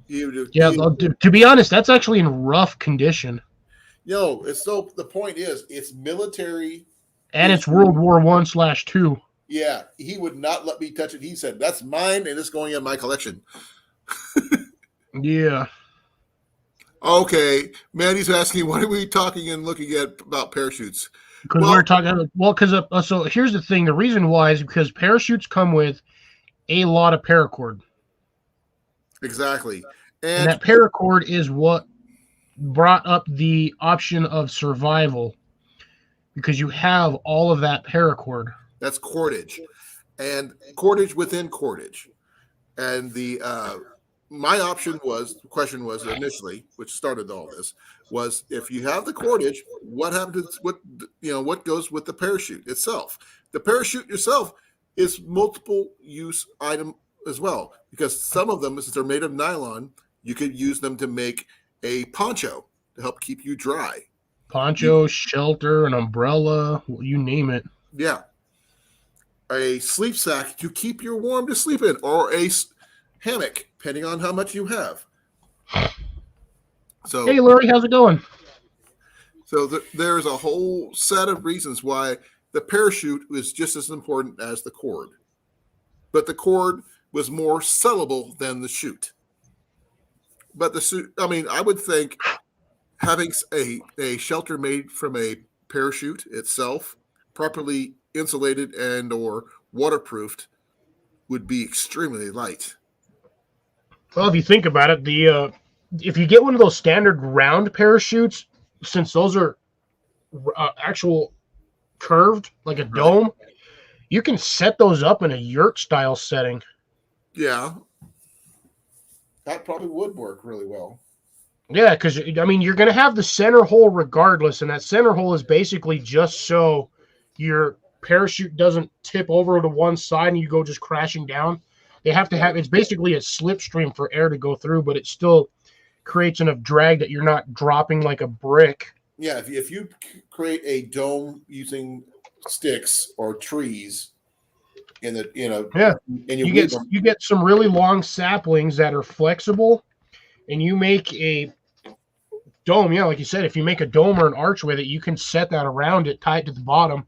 Yeah, to be honest, that's actually in rough condition. No, the point is, it's military. And it's World War I/II. Yeah, he would not let me touch it. He said, that's mine and it's going in my collection. Yeah. Okay. Mandy's asking, what are we talking and looking at about parachutes? Because we're talking, so here's the thing. The reason why is because parachutes come with a lot of paracord. Exactly. And that paracord is what brought up the option of survival, because you have all of that paracord. That's cordage, and cordage within cordage. And my question was initially, which started all this, was if you have the cordage, what happens? What goes with the parachute itself? The parachute yourself is multiple use item as well, because some of them, since they're made of nylon, you could use them to make a poncho to help keep you dry. Poncho, shelter, an umbrella, you name it. Yeah. A sleep sack to keep you warm to sleep in, or a hammock, depending on how much you have. So, hey, Lori, how's it going? So there's a whole set of reasons why the parachute is just as important as the cord. But the cord was more sellable than the chute. But the suit, I would think having a shelter made from a parachute itself, properly insulated and or waterproofed, would be extremely light. Well, if you think about it, if you get one of those standard round parachutes, since those are actual curved, like a dome, you can set those up in a yurt style setting. Yeah. That probably would work really well. Yeah, because, you're going to have the center hole regardless, and that center hole is basically just so your parachute doesn't tip over to one side and you go just crashing down. They have to have, it's basically a slipstream for air to go through, but it still creates enough drag that you're not dropping like a brick. Yeah, if you create a dome using sticks or trees and you get some really long saplings that are flexible, and you make a dome. Yeah, like you said, if you make a dome or an arch with it, you can set that around it, tie it to the bottom.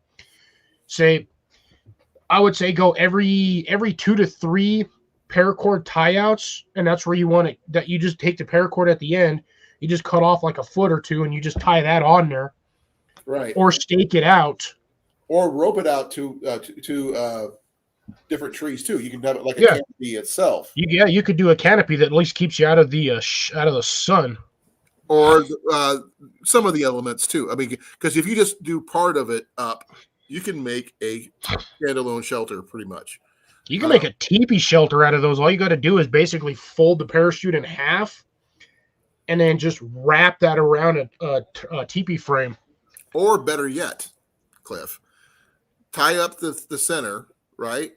I would say go every 2 to 3 paracord tie-outs, and that's where you want it. That you just take the paracord at the end, you just cut off like a foot or two, and you just tie that on there, right? Or stake it out, or rope it out to different trees too. You can have it like a canopy itself. You could do a canopy that at least keeps you out of the sun, or some of the elements too. Because if you just do part of it up, you can make a standalone shelter pretty much. You can make a teepee shelter out of those. All you got to do is basically fold the parachute in half, and then just wrap that around a teepee frame. Or better yet, Cliff, tie up the center, right,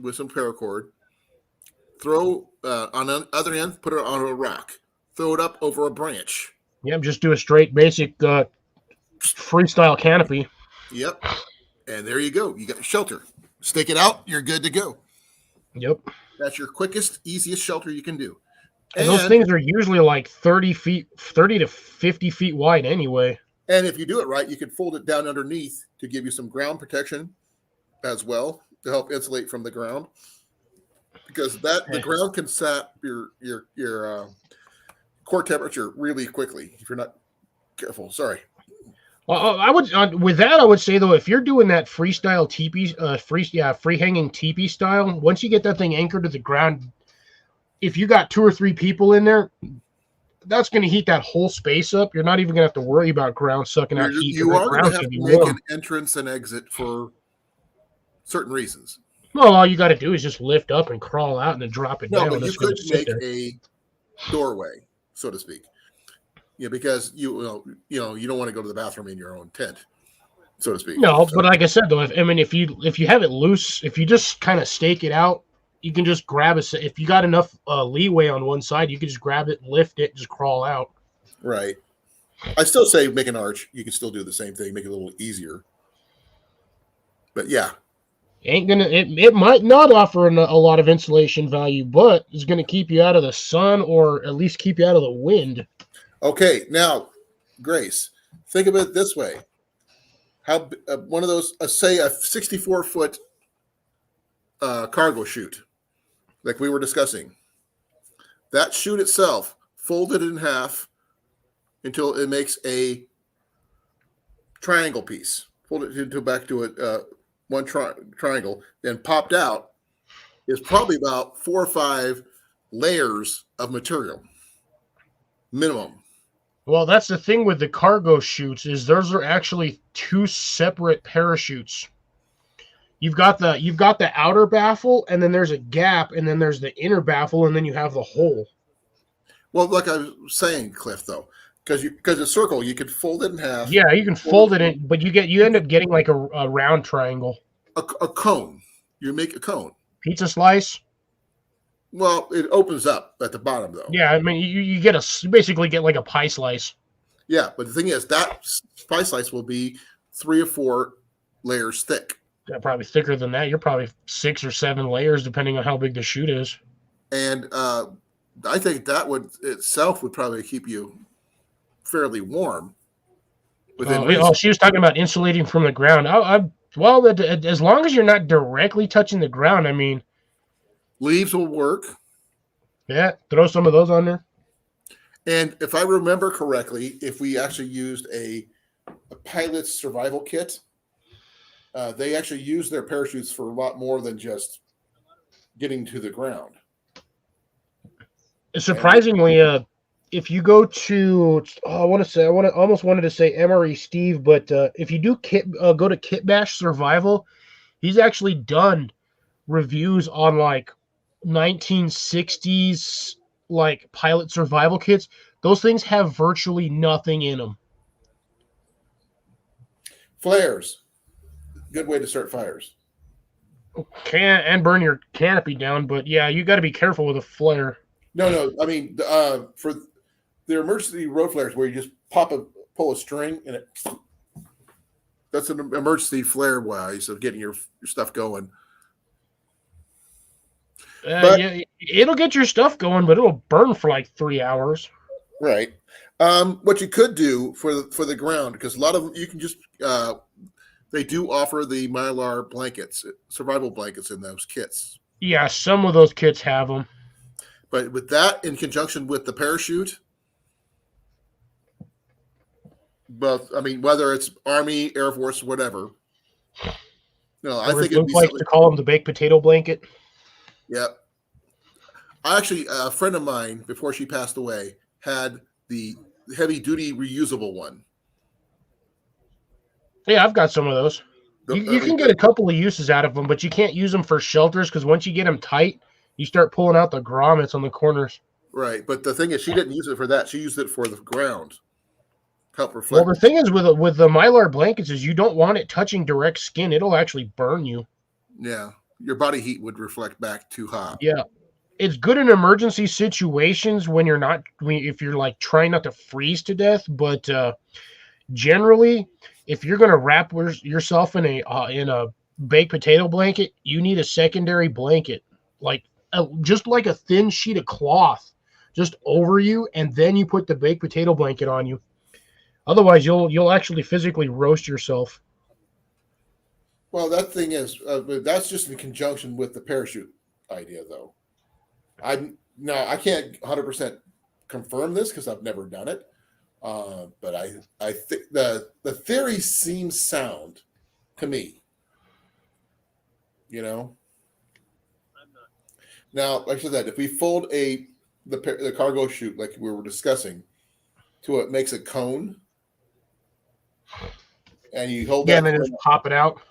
with some paracord. Throw on the other end, put it on a rock. Throw it up over a branch. Yep, just do a straight basic freestyle canopy. Yep, and there you go. You got shelter. Stake it out. You're good to go. Yep. That's your quickest, easiest shelter you can do. And those things are usually like 30 to 50 feet wide anyway. And if you do it right, you can fold it down underneath to give you some ground protection as well to help insulate from the ground. Because the ground can sap your core temperature really quickly if you're not careful. Sorry. Well, I would with that I would say though, if you're doing that freestyle teepee, free hanging teepee style, once you get that thing anchored to the ground, if you got 2 or 3 people in there, that's going to heat that whole space up. You're not even going to have to worry about ground sucking out heat. You are going to have to make an entrance and exit for certain reasons. Well, all you got to do is just lift up and crawl out and then drop it down. No, but you could make a doorway, so to speak. Yeah, because you don't want to go to the bathroom in your own tent, so to speak. No, but like I said though, if you have it loose, if you just kind of stake it out, you can just grab it. If you got enough leeway on one side, you can just grab it, lift it, just crawl out. Right. I still say make an arch. You can still do the same thing, make it a little easier. But yeah. It might not offer a lot of insulation value, but it's going to keep you out of the sun or at least keep you out of the wind. Okay, now, Grace, think of it this way. How one of those, say a 64-foot cargo chute, like we were discussing. That chute itself, folded in half until it makes a triangle piece. Fold it back to a one triangle, then popped out, is probably about 4 or 5 layers of material, minimum. Well, that's the thing with the cargo chutes is those are actually 2 separate parachutes. You've got the outer baffle, and then there's a gap, and then there's the inner baffle, and then you have the hole. Well, like I was saying, Cliff, though, because a circle, you could fold it in half. Yeah, you can fold it in, but you end up getting like a round triangle. A cone. You make a cone. Pizza slice. Well, it opens up at the bottom, though. Yeah, I mean, you basically get like a pie slice. Yeah, but the thing is, that pie slice will be 3 or 4 layers thick. Yeah, probably thicker than that. You're probably 6 or 7 layers, depending on how big the chute is. And I think that would probably keep you fairly warm. She was talking about insulating from the ground. As long as you're not directly touching the ground, I mean, leaves will work. Yeah, throw some of those on there. And if I remember correctly, if we actually used a pilot's survival kit, they actually use their parachutes for a lot more than just getting to the ground. Surprisingly, if you go to, almost wanted to say MRE Steve, but if you do go to Kit Bash Survival, he's actually done reviews on like 1960s like pilot survival kits. Those things have virtually nothing in them. Flares, good way to start fires. And burn your canopy down, but yeah, you got to be careful with a flare. No. I mean, for the emergency road flares, where you just pull a string and that's an emergency flare wise of getting your stuff going. Yeah, it'll get your stuff going, but it'll burn for like 3 hours. Right. What you could do for the ground, because a lot of them you can just they do offer the Mylar blankets, survival blankets in those kits. Yeah, some of those kits have them. But with that, in conjunction with the parachute, both, I mean, whether it's Army, Air Force, whatever. No, I think it'd be like to call them the baked potato blanket. Yep. Actually, a friend of mine, before she passed away, had the heavy-duty reusable one. Yeah, I've got some of those. You can get a couple of uses out of them, but you can't use them for shelters because once you get them tight, you start pulling out the grommets on the corners. Right, but the thing is, she didn't use it for that. She used it for the ground. Help reflect. Well, the thing is with the Mylar blankets is you don't want it touching direct skin. It'll actually burn you. Yeah, your body heat would reflect back too hot. Yeah. It's good in emergency situations if you're like trying not to freeze to death, but generally, if you're going to wrap yourself in a baked potato blanket, you need a secondary blanket. like just like a thin sheet of cloth just over you, and then you put the baked potato blanket on you. Otherwise, you'll actually physically roast yourself. Well, that thing is, that's just in conjunction with the parachute idea, though. I can't 100% confirm this because I've never done it, but I think the theory seems sound to me. You know. Now, like I said, if we fold the cargo chute like we were discussing to it makes a cone, and you hold Yeah, that and then just pop it out.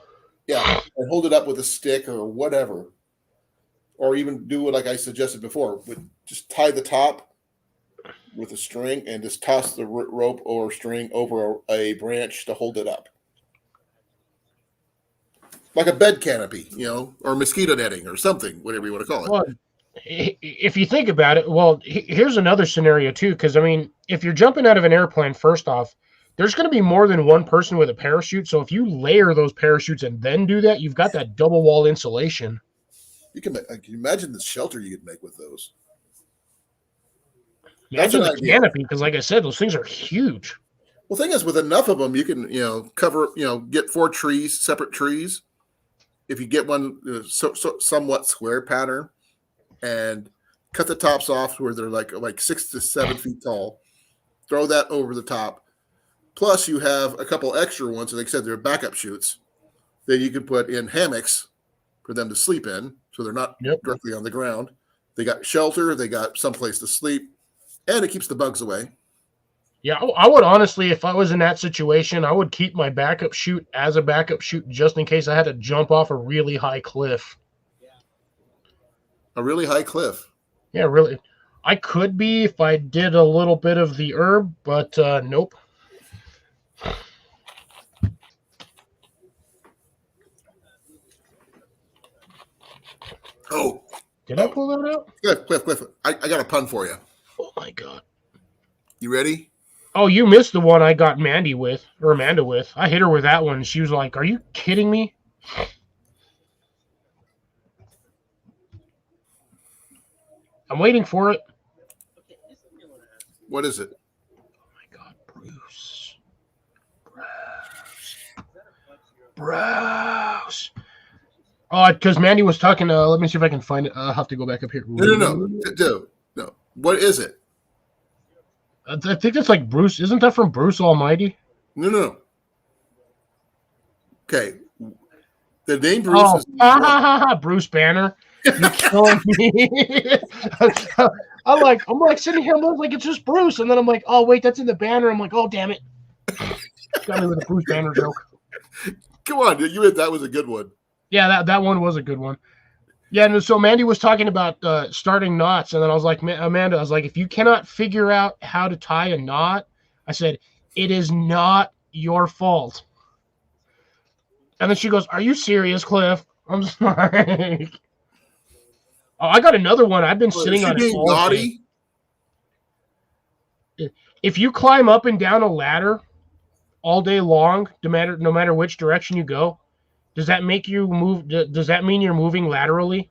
Yeah, and hold it up with a stick or whatever, or even do it like I suggested before. Just tie the top with a string and just toss the rope or string over a branch to hold it up, like a bed canopy, or mosquito netting or something, whatever you want to call it. Well, if you think about it, well, here's another scenario too. Because I mean, if you're jumping out of an airplane, first off, there's going to be more than one person with a parachute. So if you layer those parachutes and then do that, you've got that double wall insulation. Can you imagine the shelter you could make with those? Imagine the canopy, because like I said, those things are huge. Well, the thing is, with enough of them, you can, cover, get 4 trees, separate trees. If you get one somewhat square pattern and cut the tops off where they're like 6 to 7 feet tall, throw that over the top. Plus, you have a couple extra ones, like I said, they're backup chutes that you can put in hammocks for them to sleep in, so they're not directly on the ground. They got shelter, they got someplace to sleep, and it keeps the bugs away. Yeah, I would honestly, if I was in that situation, I would keep my backup chute as a backup chute just in case I had to jump off a really high cliff. A really high cliff? Yeah, really. I could be if I did a little bit of the herb, but nope. Oh. Did I pull that out? Cliff. I got a pun for you. Oh, my God. You ready? Oh, you missed the one I got Amanda with. I hit her with that one. She was like, "Are you kidding me?" I'm waiting for it. What is it? Oh, my God, Bruce. Oh, because Mandy was talking. Let me see if I can find it. I'll have to go back up here. No. What is it? I think it's like Bruce. Isn't that from Bruce Almighty? No. Okay. The name Bruce is Bruce Banner. You're killing me. I'm like sitting here. I'm like, it's just Bruce, and then I'm like, oh wait, that's in the banner. I'm like, oh damn it. Got me with a Bruce Banner joke. Come on, that was a good one. Yeah, that one was a good one. Yeah, and so Mandy was talking about starting knots, and then I was like, Amanda, I was like, if you cannot figure out how to tie a knot, I said, it is not your fault. And then she goes, "Are you serious, Cliff?" I'm just like, oh, I got another one. I've been sitting on it all naughty? Day. If you climb up and down a ladder all day long, no matter which direction you go, does that make you move? Does that mean you're moving laterally?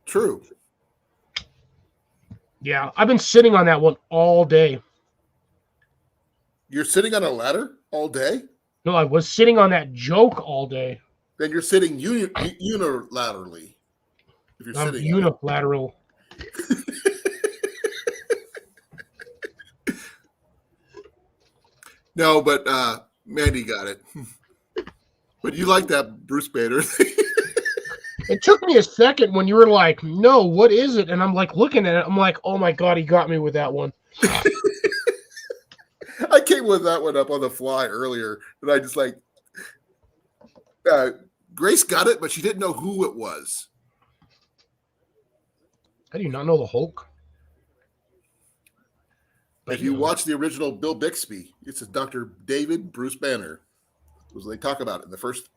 True. Yeah, I've been sitting on that one all day. You're sitting on a ladder all day? No, I was sitting on that joke all day. Then you're sitting unilaterally. If you're I'm sitting unilateral. No, but Mandy got it. But you like that Bruce Banner thing. It took me a second when you were like, "No, what is it?" And I'm like looking at it. I'm like, "Oh my God, he got me with that one." I came with that one up on the fly earlier, and I just Grace got it, but she didn't know who it was. How do you not know the Hulk? If you watch the original Bill Bixby, it's a Dr. David Bruce Banner. They talk about it in the first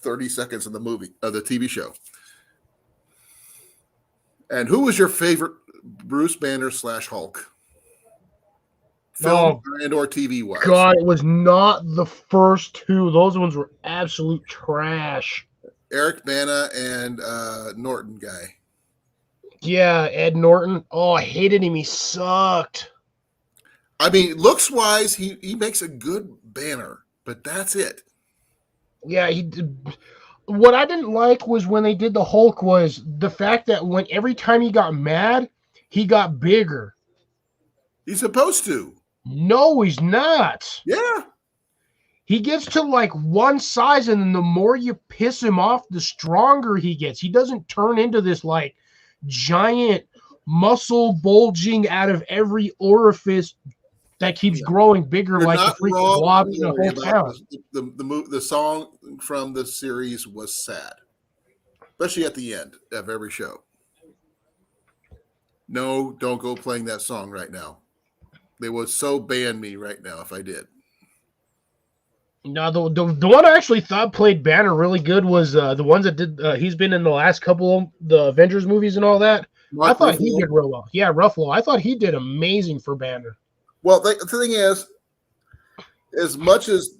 30 seconds of the TV show. And who was your favorite Bruce Banner / Hulk? Film and or TV wise? God, it was not the first two. Those ones were absolute trash. Eric Bana and Norton guy. Yeah, Ed Norton. Oh, I hated him. He sucked. I mean, looks wise, he makes a good banner, but that's it. Yeah, he did. What I didn't like was when they did the Hulk was the fact that when every time he got mad, he got bigger. He's supposed to. No, he's not. Yeah. He gets to like one size, and then the more you piss him off, the stronger he gets. He doesn't turn into this like giant muscle bulging out of every orifice that keeps growing bigger You're like not the freaking wrong blob in the Lori, whole about town. the song from the series was sad, especially at the end of every show. No, don't go playing that song right now. They would so ban me right now if I did. No, the one I actually thought played Banner really good was the ones that did. He's been in the last couple of the Avengers movies and all that. I thought he did real well. Yeah, Ruffalo. I thought he did amazing for Banner. Well, the thing is, as much as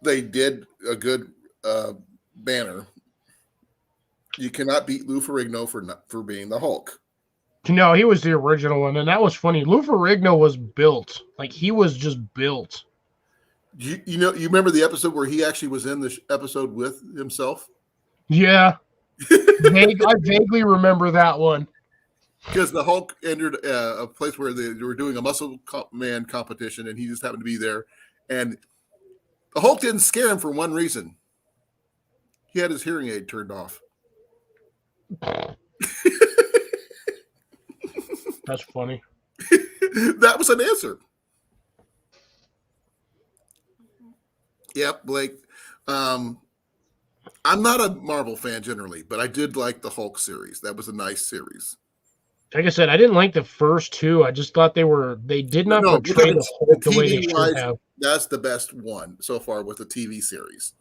they did a good banner, you cannot beat Lou Ferrigno for being the Hulk. No, he was the original one, and that was funny. Lou Ferrigno was built. Like, he was just built. You remember the episode where he actually was in the episode with himself? Yeah. I vaguely remember that one. Because the Hulk entered a place where they were doing a muscle man competition, and he just happened to be there. And the Hulk didn't scare him for one reason. He had his hearing aid turned off. That's funny. That was an answer. Yep, Blake. I'm not a Marvel fan generally, but I did like the Hulk series. That was a nice series. Like I said, I didn't like the first two. I just thought they did not portray the Hulk the way they should have. That's the best one so far with the TV series.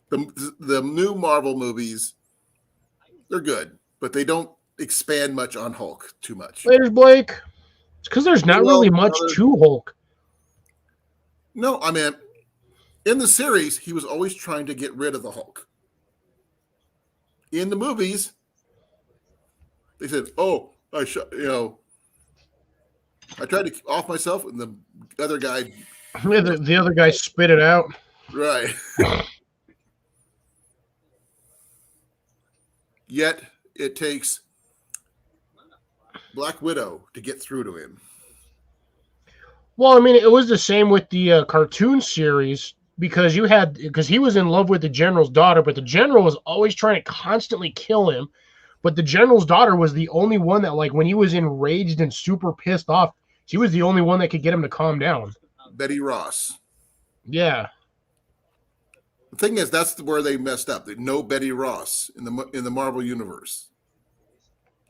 The new Marvel movies, they're good, but they don't expand much on Hulk too much. Later, Blake. It's because there's not really much to Hulk. No, I mean, in the series, he was always trying to get rid of the Hulk. In the movies, they said, "Oh, I tried to off myself," and the other guy, the other guy spit it out. Right. Yet it takes Black Widow to get through to him. Well, I mean, it was the same with the cartoon series because he was in love with the general's daughter, but the general was always trying to constantly kill him. But the general's daughter was the only one that, like, when he was enraged and super pissed off, she was the only one that could get him to calm down. Betty Ross. Yeah. The thing is, that's where they messed up. They no Betty Ross in the Marvel universe,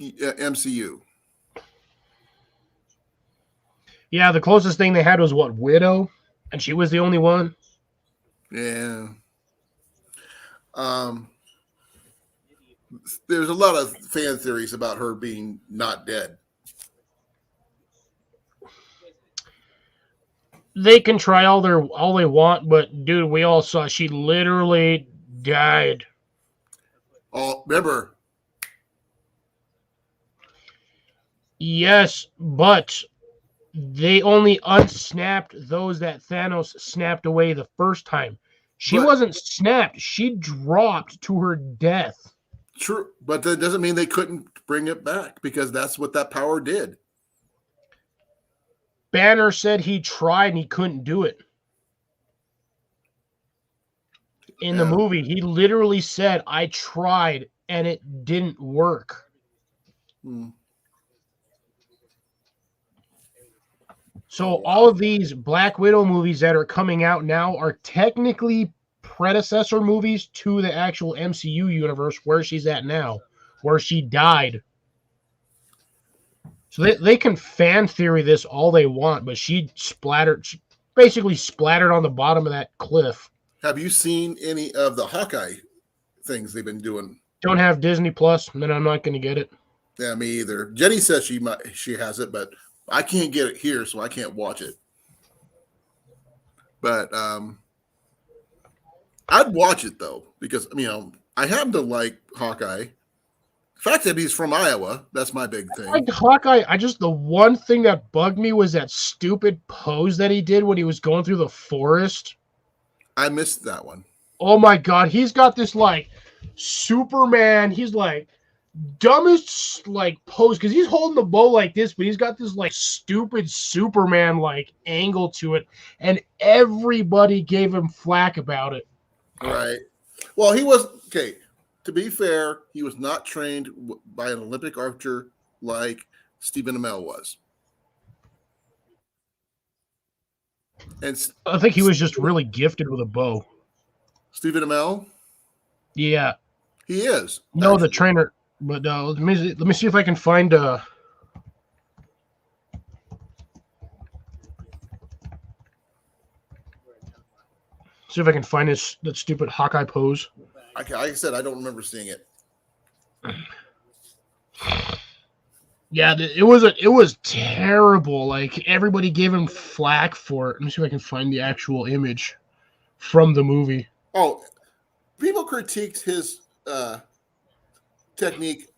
MCU. Yeah, the closest thing they had was Widow, and she was the only one. Yeah. There's a lot of fan theories about her being not dead. They can try all they want, but dude, we all saw she literally died. Oh, remember? Yes, but they only unsnapped those that Thanos snapped away the first time. She wasn't snapped. She dropped to her death. True, but that doesn't mean they couldn't bring it back because that's what that power did. Banner said he tried and he couldn't do it. In the movie, he literally said, "I tried and it didn't work." So all of these Black Widow movies that are coming out now are technically predecessor movies to the actual MCU universe where she's at now, where she died. So they can fan theory this all they want, but she basically splattered on the bottom of that cliff. Have you seen any of the Hawkeye things they've been doing? Don't have Disney Plus, then I'm not going to get it. Yeah, me either. Jenny says she has it, but I can't get it here, so I can't watch it. But I'd watch it though, because I happen to like Hawkeye. The fact that he's from Iowa, that's my big thing. Like Hawkeye, the one thing that bugged me was that stupid pose that he did when he was going through the forest. I missed that one. Oh my god, he's got this like Superman. He's like dumbest like pose because he's holding the bow like this, but he's got this like stupid Superman like angle to it, and everybody gave him flack about it. Right. Well, he was okay. To be fair, he was not trained by an Olympic archer like Stephen Amell was. And I think he was just really gifted with a bow. Stephen Amell, Yeah, he is. no, the actually. trainer. But let me see if I can find see if I can find that stupid Hawkeye pose. Like I said, I don't remember seeing it. Yeah, it was terrible. Like everybody gave him flack for it. Let me see if I can find the actual image from the movie. Oh, people critiqued his technique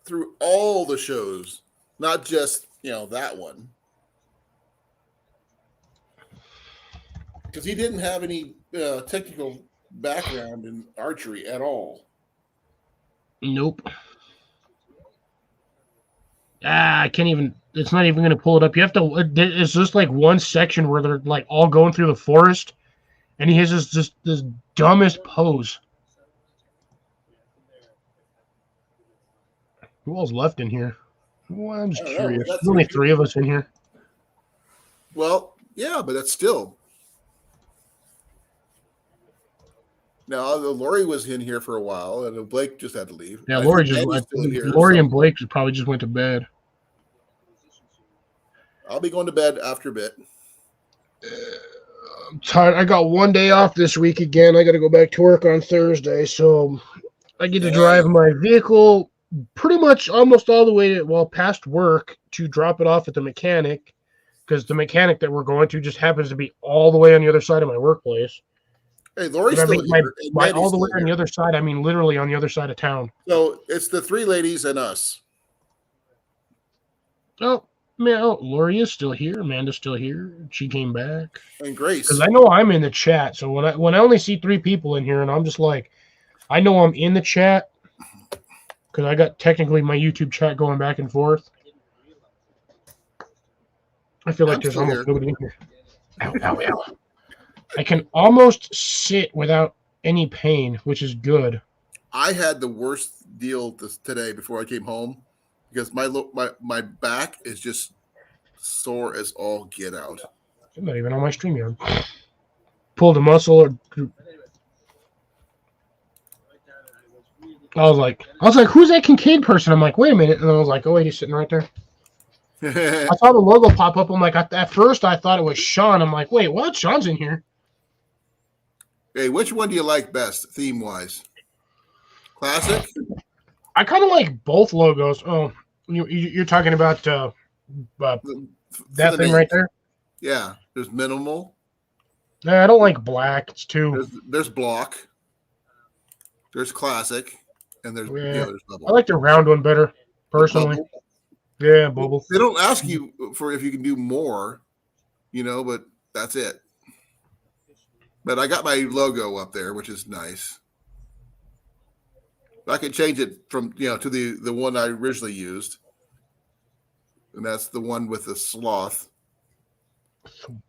through all the shows, not just that one, because he didn't have any technical background in archery at all. Nope. I can't even. It's not even going to pull it up. You have to. It's just like one section where they're like all going through the forest, and he has this dumbest pose. Who all's left in here? Well, I'm just I don't know. curious. That's There's only 3 of us in here. Well, yeah, but that's still. Now, Lori was in here for a while, and Blake just had to leave. Yeah, I Lori think just. Eddie's still here, Lori so and Blake probably just went to bed. I'll be going to bed after a bit. I'm tired. I got one day off this week again. I got to go back to work on Thursday, so I get to drive my vehicle pretty much almost all the way past work to drop it off at the mechanic, because the mechanic that we're going to just happens to be all the way on the other side of my workplace. Hey, Lori's And I still mean, here. and by Eddie's all the way still on the here. other side, I mean literally on the other side of town. So it's the 3 ladies and us. Oh, man, Lori is still here. Amanda's still here. She came back. And Grace. Because I know I'm in the chat, so when I only see 3 people in here, and I'm just like, I know I'm in the chat because I got technically my YouTube chat going back and forth. I feel like I'm there's still almost here. nobody in here. Ow, ow, ow. I can almost sit without any pain, which is good. I had the worst deal today before I came home because my back is just sore as all get out. I'm not even on my StreamYard. Pulled a muscle or. I was like, who's that Kincaid person? I'm like, wait a minute, and I was like, oh wait, he's sitting right there. I saw the logo pop up. I'm like, at first I thought it was Sean. I'm like, wait, what? Sean's in here. Hey, which one do you like best, theme-wise? Classic? I kind of like both logos. Oh, you're talking about that the thing name. right there? Yeah, there's minimal. No, I don't like black. It's too. There's block. There's classic, and there's Yeah. there's bubble. I like the round one better, personally. Bubble. Yeah, bubble. They don't ask you for if you can do more, but that's it. But I got my logo up there, which is nice. I can change it from to the one I originally used, and that's the one with the sloth.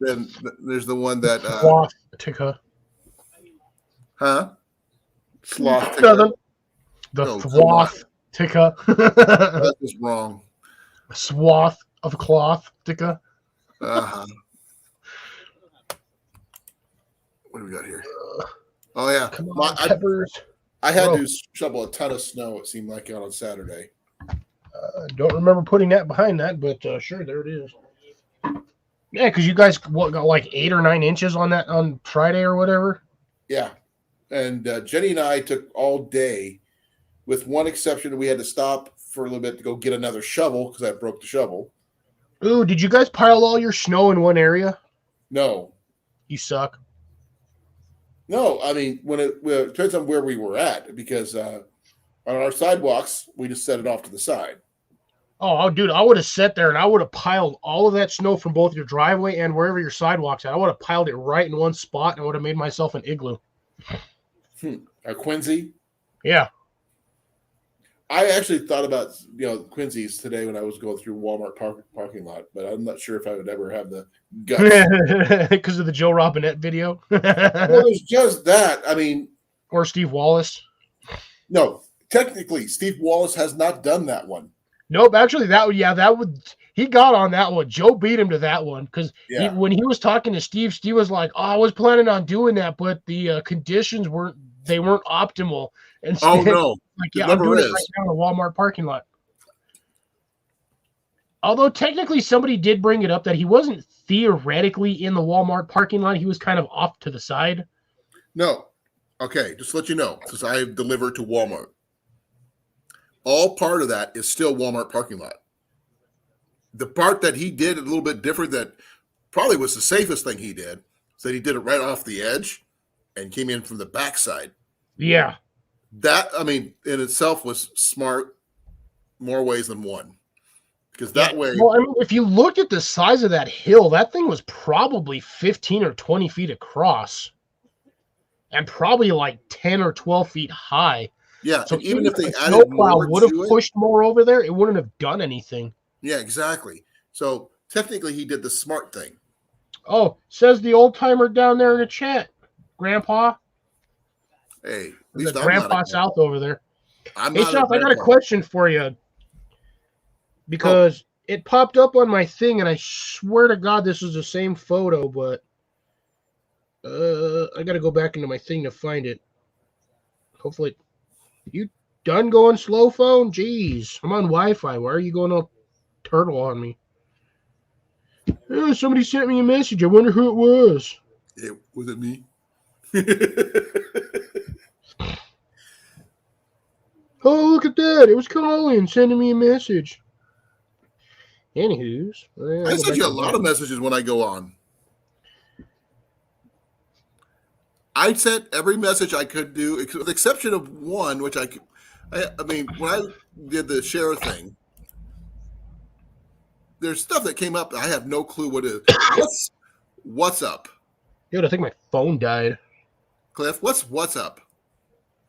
Then there's the one that Sloth ticker. sloth. Nothing. The No, sloth ticker. That is wrong. Swath of cloth ticker. Uh-huh. What do we got here? Oh yeah, Come on, peppers. I had Whoa. to shovel a ton of snow. It seemed like out on Saturday. Don't remember putting that behind that, but sure, there it is. Yeah, because you guys got like 8 or 9 inches on that on Friday or whatever. Yeah, and Jenny and I took all day, with one exception. We had to stop for a little bit to go get another shovel because I broke the shovel. Ooh, did you guys pile all your snow in one area? No, You suck. No, I mean well, it depends on where we were at because on our sidewalks we just set it off to the side. Oh, dude, I would have sat there and I would have piled all of that snow from both your driveway and wherever your sidewalks at. I would have piled it right in one spot and I would have made myself an igloo. A Quincy. Yeah. I actually thought about Quincy's today when I was going through Walmart parking lot, but I'm not sure if I would ever have the guts. Because of the Joe Robinette video. Well, there's just that. I mean, or Steve Wallace. no, technically, Steve Wallace has not done that one. Nope, actually, he got on that one. Joe beat him to that one because when he was talking to Steve was like, "Oh, I was planning on doing that, but the conditions weren't optimal." And oh no, like I'm doing it right now in a Walmart parking lot. Although technically somebody did bring it up that he wasn't theoretically in the Walmart parking lot, he was kind of off to the side. No, okay, just to let you know, since I deliver to Walmart. All part of that is still Walmart parking lot. The part that he did a little bit different that probably was the safest thing he did is that he did it right off the edge and came in from the backside. Yeah. That, I mean, in itself was smart more ways than one. Because that way... Well, I mean, if you looked at the size of that hill, that thing was probably 15 or 20 feet across and probably like 10 or 12 feet high. Yeah, so even if they added snowplow more would have to it, pushed more over there, it wouldn't have done anything. Yeah, exactly. So technically, he did the smart thing. Oh, says the old timer down there in the chat, Grandpa. Hey, at least I'm Grandpa not South over there. I'm hey, not South, I got a question for you because it popped up on my thing, and I swear to God this is the same photo, but I got to go back into my thing to find it. Hopefully. You done going slow, phone? Jeez, I'm on Wi-Fi. Why are you going all turtle on me? Somebody sent me a message. I wonder who it was. Was it me? Oh, look at that. It was Colin sending me a message. Anywho's. I send you a lot of messages when I go on. I sent every message I could do, with the exception of one, which I mean, when I did the share thing, there's stuff that came up. I have no clue what it is. What's up? Dude, I think my phone died. Cliff, what's up?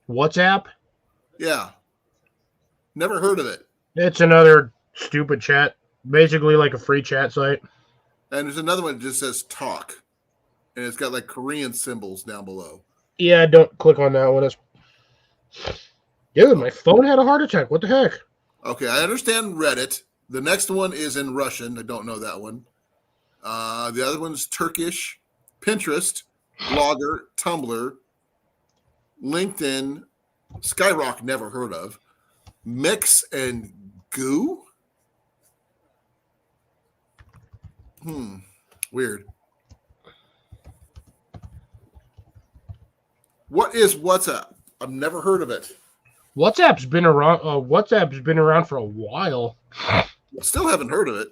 WhatsApp? Yeah. Never heard of it. It's another stupid chat. Basically like a free chat site. And there's another one that just says talk. And it's got like Korean symbols down below. Yeah, don't click on that one. Dude, my phone had a heart attack. What the heck? Okay, I understand Reddit. The next one is in Russian. I don't know that one. The other one's Turkish, Pinterest, Blogger, Tumblr, LinkedIn, Skyrock, never heard of, Mix and Goo. Weird. What is WhatsApp? I've never heard of it. WhatsApp's been around. WhatsApp's been around for a while. Still haven't heard of it.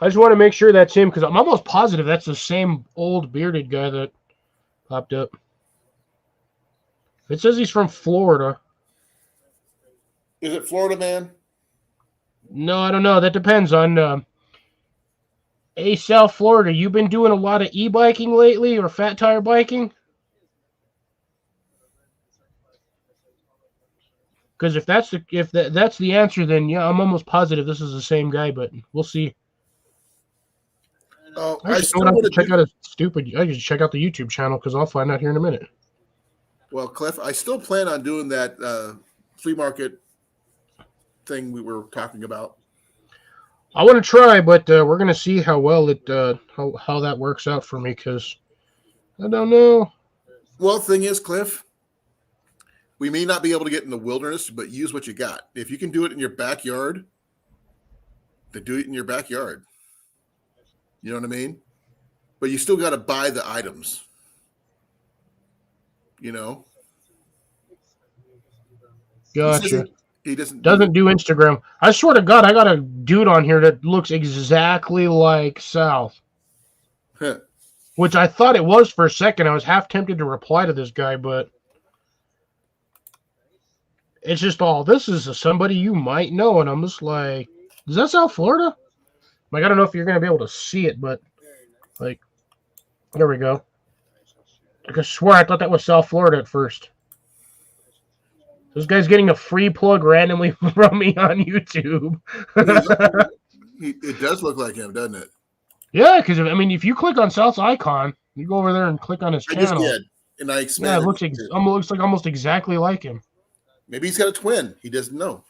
I just want to make sure that's him because I'm almost positive that's the same old bearded guy that popped up. It says he's from Florida. Is it Florida Man? No, I don't know. That depends on. Hey, South Florida, you been doing a lot of e-biking lately or fat tire biking? Because if that's the answer, then yeah, I'm almost positive this is the same guy, but we'll see. Oh, I just want to check out his stupid. I just check out the YouTube channel because I'll find out here in a minute. Well, Cliff, I still plan on doing that flea market thing we were talking about. I want to try, but we're gonna see how well it how that works out for me because I don't know. Well, the thing is, Cliff, we may not be able to get in the wilderness, but use what you got. If you can do it in your backyard, then do it in your backyard. You know what I mean? But you still got to buy the items. You know? Gotcha. He doesn't do Instagram. I swear to God, I got a dude on here that looks exactly like South. Huh. which I thought it was for a second. I was half tempted to reply to this guy, but it's just all, this is somebody you might know. And I'm just like, is that South Florida? Like, I don't know if you're going to be able to see it, but like, there we go. I could swear I thought that was South Florida at first. This guy's getting a free plug randomly from me on YouTube. It does look like him, doesn't it? Yeah, because I mean, if you click on South's icon, you go over there and click on his I just channel. did, and I Yeah, it expanded. looks like almost exactly like him. Maybe he's got a twin. He doesn't know.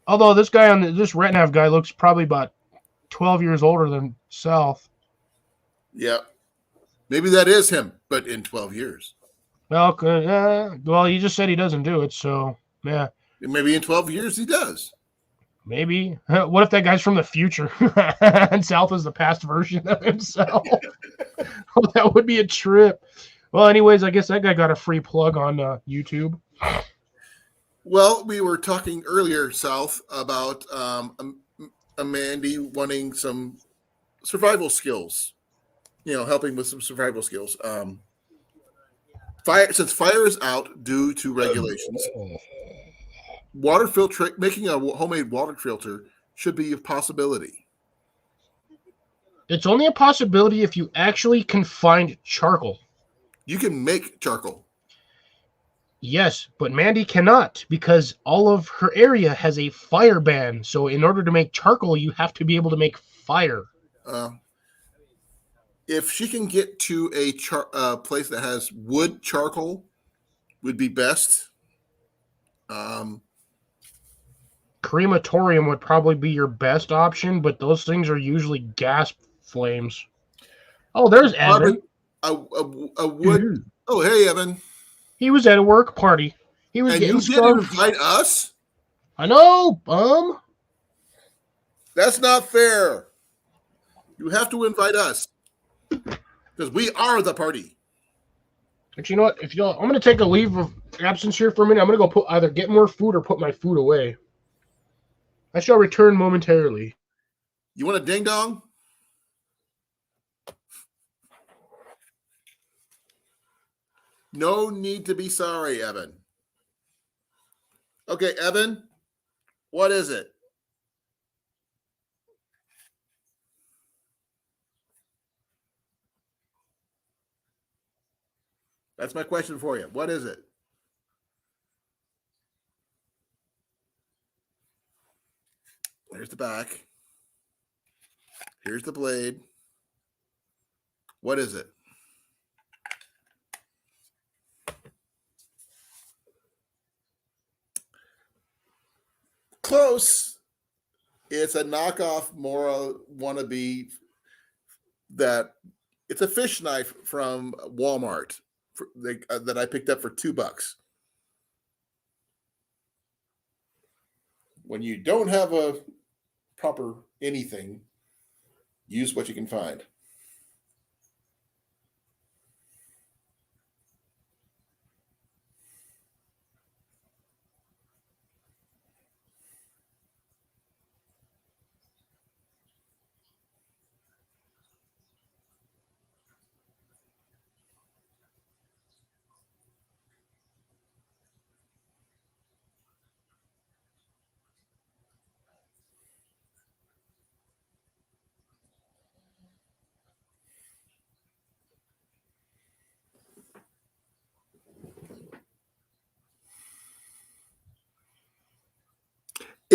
Although this guy this Retnav guy looks probably about 12 years older than South. Yeah. Maybe that is him, but in 12 years. Well, he just said he doesn't do it, so yeah. Maybe in 12 years he does. Maybe. What if that guy's from the future and South is the past version of himself? Well, that would be a trip. Well, anyways, I guess that guy got a free plug on YouTube. Well, we were talking earlier, South, about Mandy wanting some survival skills. Helping with some survival skills. Since fire is out due to regulations, water filter, making a homemade water filter should be a possibility. It's only a possibility if you actually can find charcoal. You can make charcoal. Yes, but Mandy cannot because all of her area has a fire ban. So in order to make charcoal, you have to be able to make fire. If she can get to a place that has wood charcoal, would be best. Crematorium would probably be your best option, but those things are usually gas flames. Oh, there's Evan. A wood. Oh, hey, Evan. He was at a work party. He was getting you didn't invite us? I know, bum. That's not fair. You have to invite us because we are the party. But you know what? I'm going to take a leave of absence here for a minute. I'm going to go either get more food or put my food away. I shall return momentarily. You want a ding dong? No need to be sorry, Evan. Okay, Evan, what is it? That's my question for you. What is it? Here's the back. Here's the blade. What is it? Close. It's a knockoff Mora wannabe it's a fish knife from Walmart that I picked up for $2. When you don't have a proper anything, use what you can find.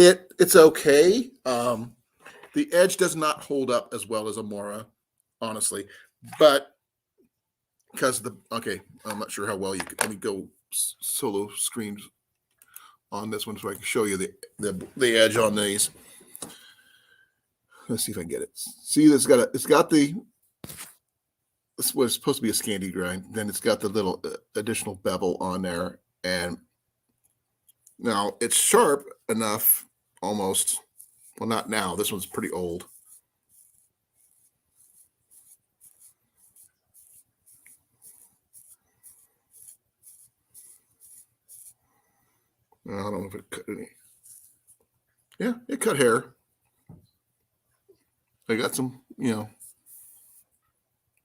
It's okay. The edge does not hold up as well as a Mora, honestly, but because I'm not sure how well you can. Let me go solo screens on this one so I can show you the edge on these. Let's see if I can get it. See, this was supposed to be a Scandi grind. Then it's got the little additional bevel on there, and now it's sharp enough. Almost. Well, not now. This one's pretty old. I don't know if it cut any. Yeah, it cut hair. I got some,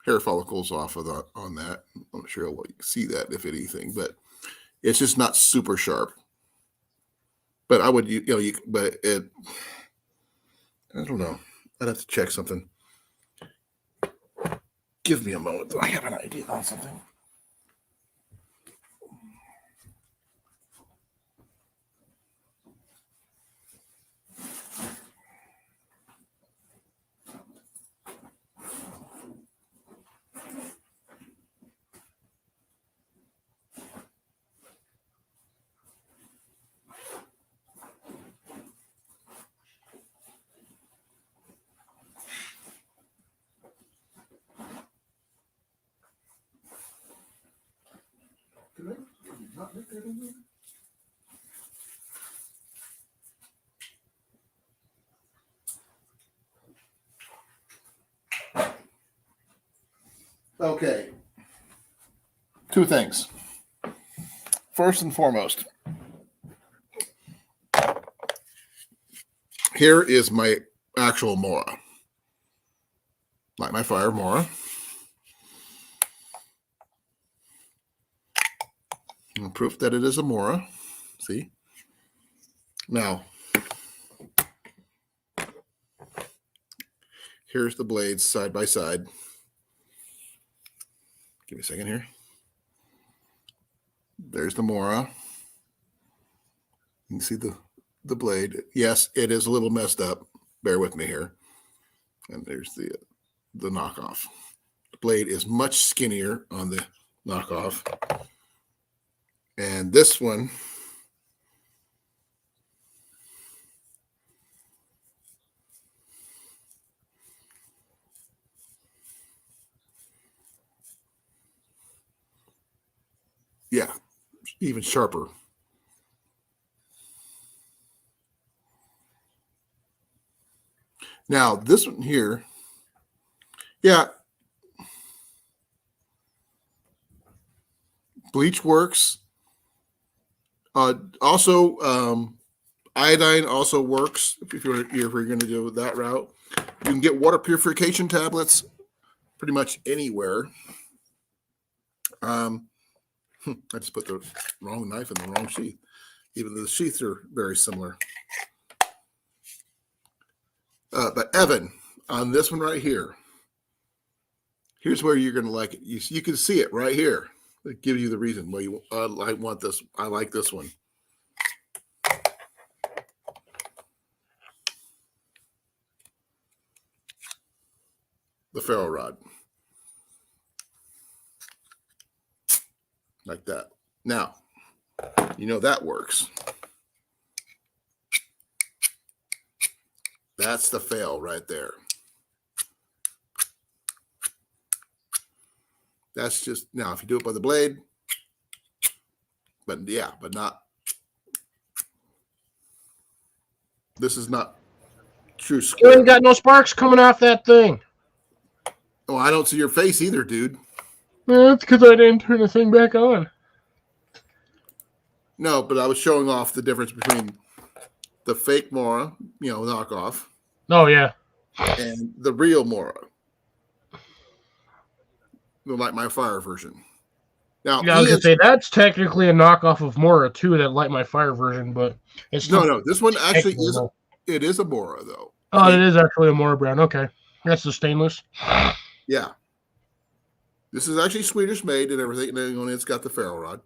hair follicles off of on that. I'm not sure what you can see that, if anything, but it's just not super sharp. But I would, but it, I don't know. I'd have to check something. Give me a moment. I have an idea on something. Did I not make that in there? Okay. Two things. First and foremost, here is my actual Mora. Light my fire, Mora. And proof that it is a Mora. See? Now, here's the blades side by side. Give me a second here. There's the Mora. You can see the blade. Yes, it is a little messed up. Bear with me here. And there's the knockoff. The blade is much skinnier on the knockoff. And this one, yeah, even sharper. Now, this one here, yeah, bleach works. Also, iodine also works if you're going to do that route. You can get water purification tablets pretty much anywhere. I just put the wrong knife in the wrong sheath. Even the sheaths are very similar. But Evan, on this one right here, here's where you're going to like it. You can see it right here. It gives you the reason why you I want this. I like this one. The ferro rod. Like that. Now, you know that works. That's the fail right there. That's just, now if you do it by the blade, but yeah, but not, this is not true You square. ain't got no sparks coming off that thing. Oh, I don't see your face either, dude. That's because I didn't turn the thing back on. No, but I was showing off the difference between the fake Mora, knockoff, Oh, yeah. and the real Mora. The Light My Fire version. Now, Yeah, I was going to say, that's technically a knockoff of Mora, too, that Light My Fire version, but it's still... no, this one actually is, technical. it is a Mora, though. Oh, it is actually a Mora brand. Okay. That's the stainless. Yeah. This is actually Swedish made and everything, and it's got the ferro rod.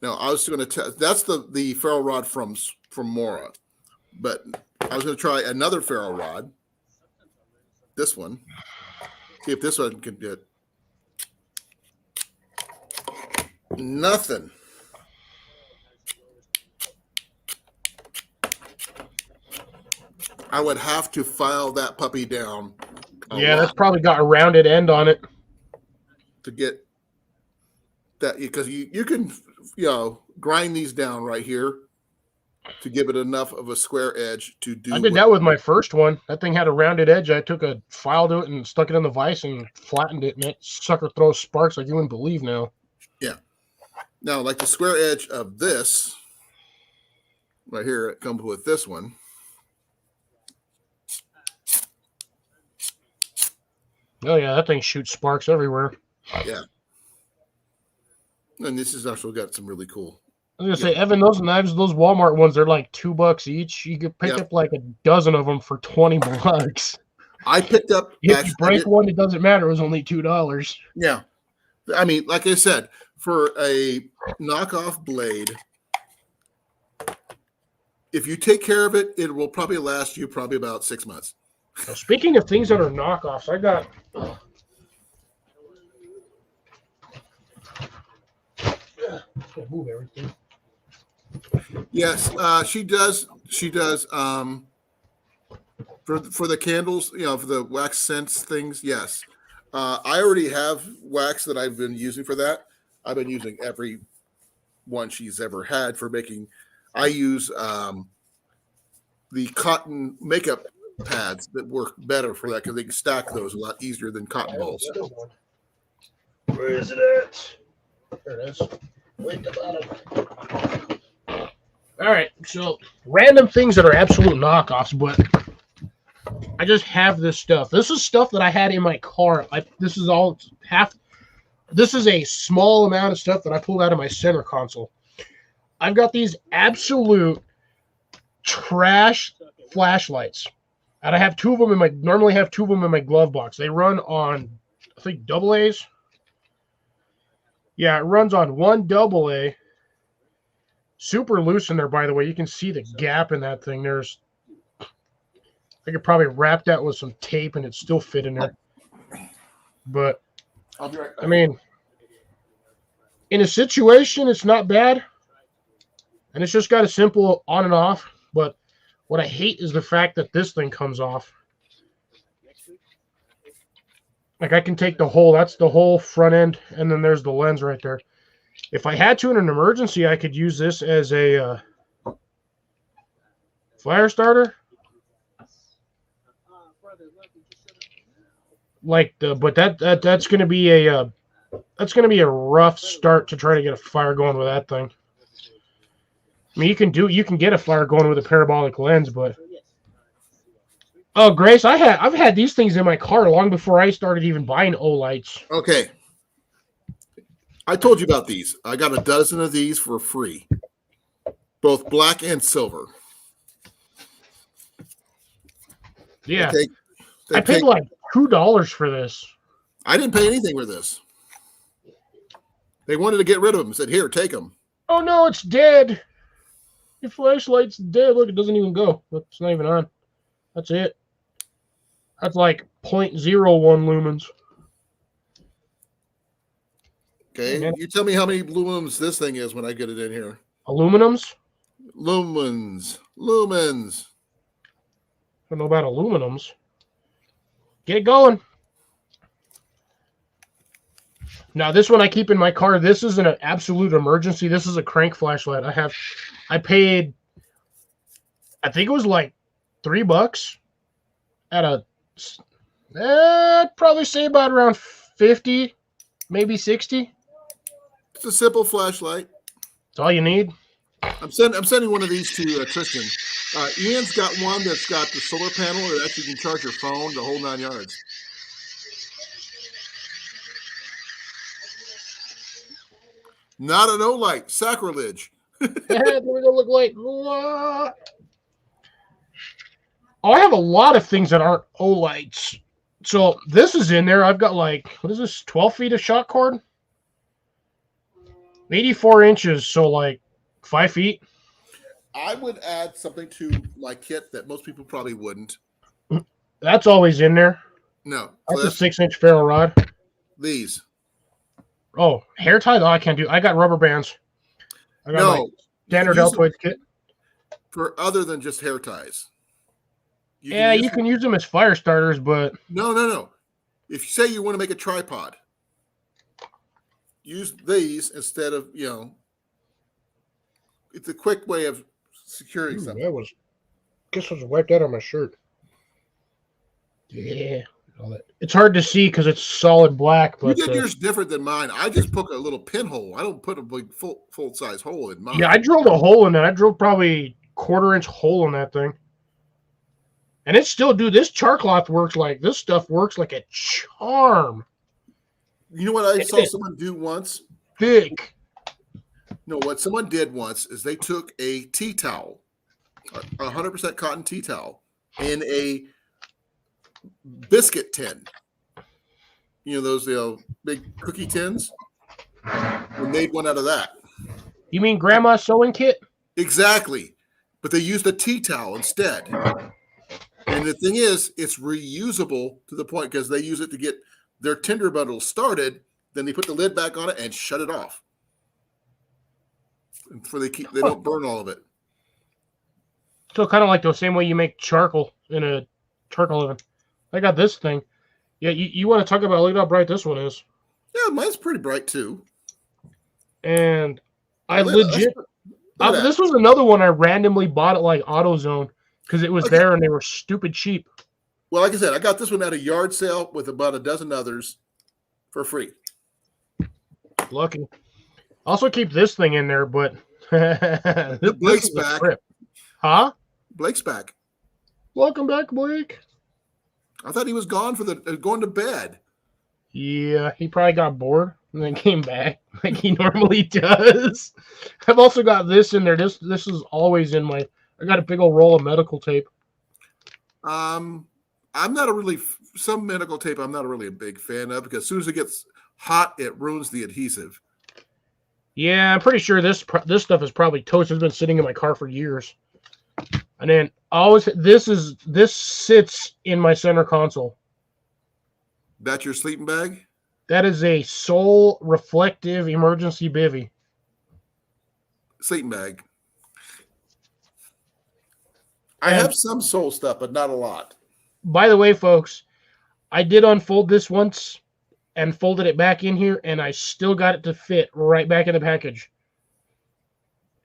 Now, I was going to test, that's the ferro rod from Mora, but I was going to try another ferro rod, this one, see if this one can get nothing. I would have to file that puppy down. Yeah, that's probably got a rounded end on it. To get that, because you can grind these down right here to give it enough of a square edge to do. I did that with my first one. That thing had a rounded edge. I took a file to it and stuck it in the vise and flattened it, and that sucker throws sparks like you wouldn't believe now. Yeah. Now, like the square edge of this right here, it comes with this one. Oh yeah, that thing shoots sparks everywhere. And this has also got some really cool. I was gonna say, Evan, those knives, those Walmart ones, they're like $2 each. You could pick Yep. up like a dozen of them for $20. I picked up. If actually, you break one, it doesn't matter. It was only $2. Yeah. I mean, like I said, for a knockoff blade, if you take care of it, it will probably last you probably about 6 months. Now, speaking of things that are knockoffs, I got. Can't move everything. Yes, she does. She does. For the candles, for the wax scents things. Yes, I already have wax that I've been using for that. I've been using every one she's ever had for making. I use the cotton makeup pads that work better for that because they can stack those a lot easier than cotton balls. Where is it at? There it is. Wait about it. All right, so random things that are absolute knockoffs, but I just have this stuff. This is stuff that I had in my car. This is all half. This is a small amount of stuff that I pulled out of my center console. I've got these absolute trash flashlights, and I have two of them in my. Normally have two of them in my glove box. They run on, I think, AA's. Yeah, it runs on one AA. Super loose in there, by the way. You can see the gap in that thing. I could probably wrap that with some tape and it still fit in there. But, I'll be right back. I mean, in a situation, it's not bad. And it's just got a simple on and off. But what I hate is the fact that this thing comes off. Like, I can take the whole, that's the whole front end, and then there's the lens right there. If I had to in an emergency, I could use this as a fire starter. But that's going to be a rough start to try to get a fire going with that thing. I mean, you can get a fire going with a parabolic lens, but oh, Grace, I've had these things in my car long before I started even buying Olights. Okay. I told you about these. I got a dozen of these for free, both black and silver. Yeah, They I paid like $2 for this. I didn't pay anything for this. They wanted to get rid of them. Said, "Here, take them." Oh no, it's dead. Your flashlight's dead. Look, it doesn't even go. It's not even on. That's it. That's like 0.01 lumens. Okay, you tell me how many lumens this thing is when I get it in here. Aluminums? Lumens. I don't know about aluminums. Get it going. Now, this one I keep in my car. This is an absolute emergency. This is a crank flashlight. I paid, I think it was like $3 at I'd probably say about around 50, maybe 60. It's a simple flashlight. That's all you need. I'm sending one of these to Tristan. Ian's got one that's got the solar panel that actually can charge your phone, the whole 9 yards. Not an Olight. Sacrilege. What do we look like? Oh, I have a lot of things that aren't Olights. So this is in there. I've got like, what is this, 12 feet of shot cord? 84 inches, so like 5 feet. I would add something to my kit that most people probably wouldn't. That's always in there. No. That's a 6-inch ferro rod. These. Oh, hair tie? Oh, I can't do. I got rubber bands. I got my standard Deltoid kit. For other than just hair ties. You can use them as fire starters, but no. If you say you want to make a tripod, use these instead of, it's a quick way of securing something. Guess I was wiped out on my shirt. Yeah. It's hard to see because it's solid black. But you did yours different than mine. I just put a little pinhole. I don't put a big full size hole in mine. Yeah, I drilled a hole in that. I drilled probably 1/4-inch hole in that thing. And it's still, dude, this char cloth works like, this stuff works like a charm. You know what I saw someone do once? Thick. No, what someone did once is they took a tea towel, 100% cotton tea towel, in a biscuit tin. You know, those big cookie tins? And made one out of that. You mean grandma's sewing kit? Exactly. But they used a tea towel instead. And the thing is, it's reusable to the point because they use it to get their tinder bundle started. Then they put the lid back on it and shut it off. And for they don't burn all of it. So kind of like the same way you make charcoal in a charcoal oven. I got this thing. Yeah, you want to talk about, look at how bright this one is. Yeah, mine's pretty bright too. And I Look at legit, that. this was another one I randomly bought at like AutoZone because it was there and they were stupid cheap. Well, like I said, I got this one at a yard sale with about a dozen others for free. Lucky. Also keep this thing in there, but Blake's is a back. trip. Huh? Blake's back. Welcome back, Blake. I thought he was gone for going to bed. Yeah, he probably got bored and then came back like he normally does. I've also got this in there. This is always in my. I got a big old roll of medical tape. I'm not some medical tape. I'm not really a big fan of because as soon as it gets hot, it ruins the adhesive. Yeah, I'm pretty sure this stuff is probably toast. It's been sitting in my car for years. And then this sits in my center console. That's your sleeping bag? That is a Soul Reflective Emergency Bivy. Sleeping bag. I have some Soul stuff, but not a lot. By the way, folks, I did unfold this once and folded it back in here, and I still got it to fit right back in the package.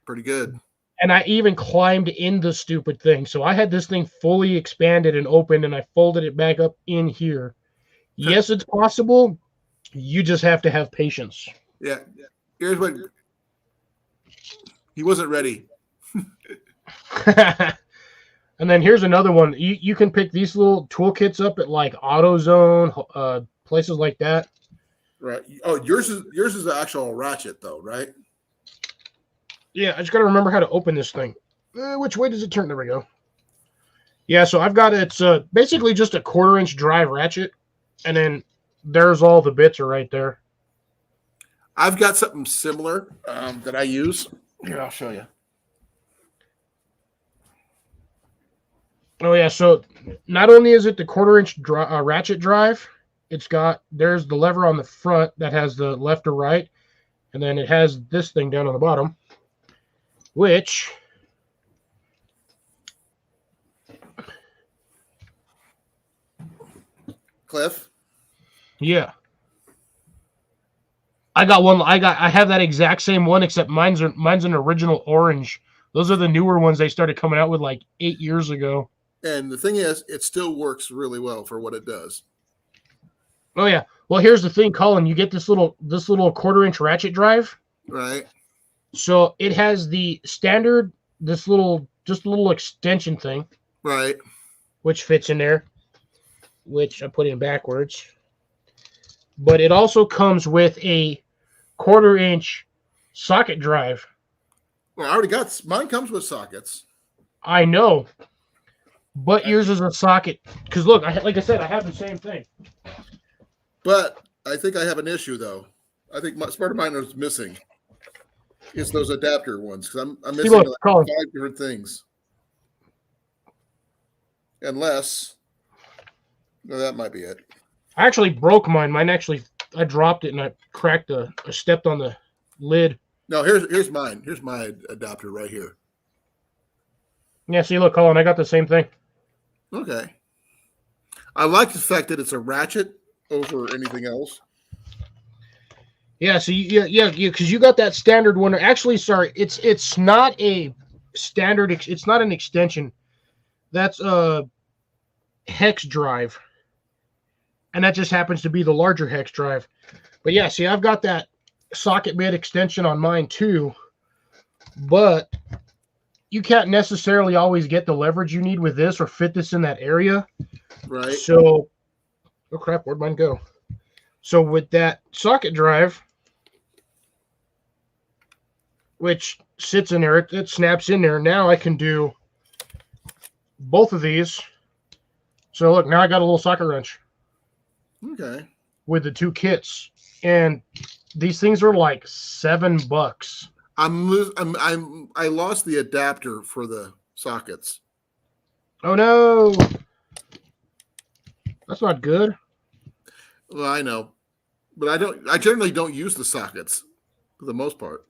Pretty good. And I even climbed in the stupid thing. So I had this thing fully expanded and opened, and I folded it back up in here. Yes, it's possible. You just have to have patience. Yeah. Here's what he wasn't ready. And then here's another one. You can pick these little toolkits up at like AutoZone, places like that. Right. Oh, yours is the actual ratchet though, right? Yeah, I just got to remember how to open this thing. Which way does it turn? There we go. Yeah, so I've got it's basically just a 1/4-inch drive ratchet, and then there's all the bits are right there. I've got something similar that I use. Here, I'll show you. Oh yeah, so not only is it the 1/4-inch ratchet drive, there's the lever on the front that has the left or right, and then it has this thing down on the bottom, which Cliff. yeah. I have that exact same one, except mine's an original orange. Those are the newer ones they started coming out with like 8 years ago. And the thing is, it still works really well for what it does. Oh yeah. Well, here's the thing, Colin. You get this little 1/4-inch ratchet drive. Right. So it has the standard, just a little extension thing. Right. Which fits in there, which I put in backwards. But it also comes with a 1/4-inch socket drive. Well, I already got mine. Comes with sockets. I know, but yours is a socket. Because look, like I said, I have the same thing. But I think I have an issue though. I think part of mine is missing. It's those adapter ones because I'm missing look, like Colin. 5 different things. Unless, no, that might be it. I actually broke mine. I dropped it and I cracked I stepped on the lid. No, here's mine. Here's my adapter right here. Yeah, see, look, Colin, I got the same thing. Okay. I like the fact that it's a ratchet over anything else. Yeah, so yeah, because you got that standard one. Actually, sorry, it's not a standard. It's not an extension. That's a hex drive, and that just happens to be the larger hex drive. But yeah, see, I've got that socket bit extension on mine too, but you can't necessarily always get the leverage you need with this or fit this in that area. Right. So, oh crap, where'd mine go? So with that socket drive, which sits in there, it snaps in there. Now I can do both of these. So look, now I got a little socket wrench Okay. with the 2 kits, and these things are like $7. I lost the adapter for the sockets. Oh no, that's not good. Well, I know, but I generally don't use the sockets for the most part.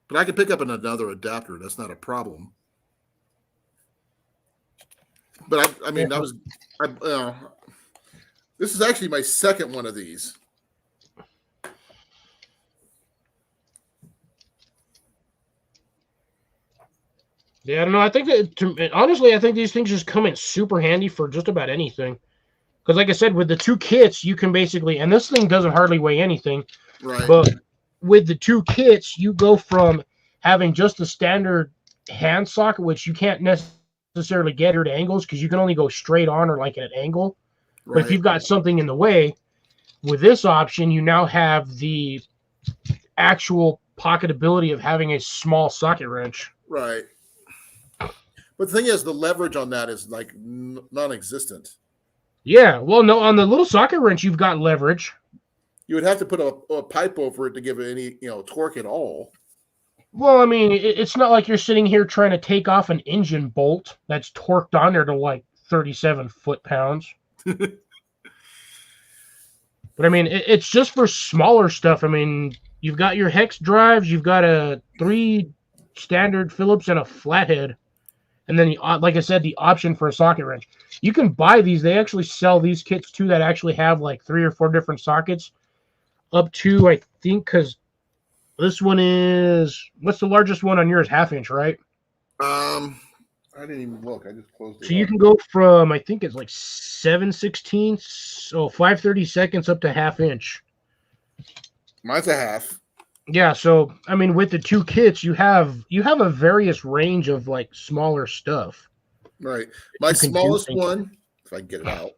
But I can pick up another adapter. That's not a problem. But I mean, this is actually my second one of these. Yeah, I don't know. I think that honestly, I think these things just come in super handy for just about anything. Because, like I said, with the 2 kits, you can basically, and this thing doesn't hardly weigh anything, Right. but with the 2 kits, you go from having just a standard hand socket, which you can't necessarily get at angles because you can only go straight on or like at an angle. But if Right. you've got something in the way, with this option, you now have the actual pocketability of having a small socket wrench. Right. But the thing is, the leverage on that is like non-existent. Yeah, well, no, on the little socket wrench, you've got leverage. You would have to put a pipe over it to give it any torque at all. Well, I mean, it's not like you're sitting here trying to take off an engine bolt that's torqued on there to like 37 foot-pounds. But I mean, it's just for smaller stuff. I mean, you've got your hex drives, you've got 3 standard Phillips and a flathead. And then, like I said, the option for a socket wrench. You can buy these. They actually sell these kits, too, that actually have like 3 or 4 different sockets. Up to, I think, because this one is... What's the largest one on yours? 1/2 inch, right? I didn't even look. I just closed it. So you can go from, I think it's like 7/16, so 5/32 up to 1/2 inch. Mine's a half. Yeah, so I mean, with the 2 kits, you have a various range of like smaller stuff. Right. My You can do smallest things. one, if I can get it out,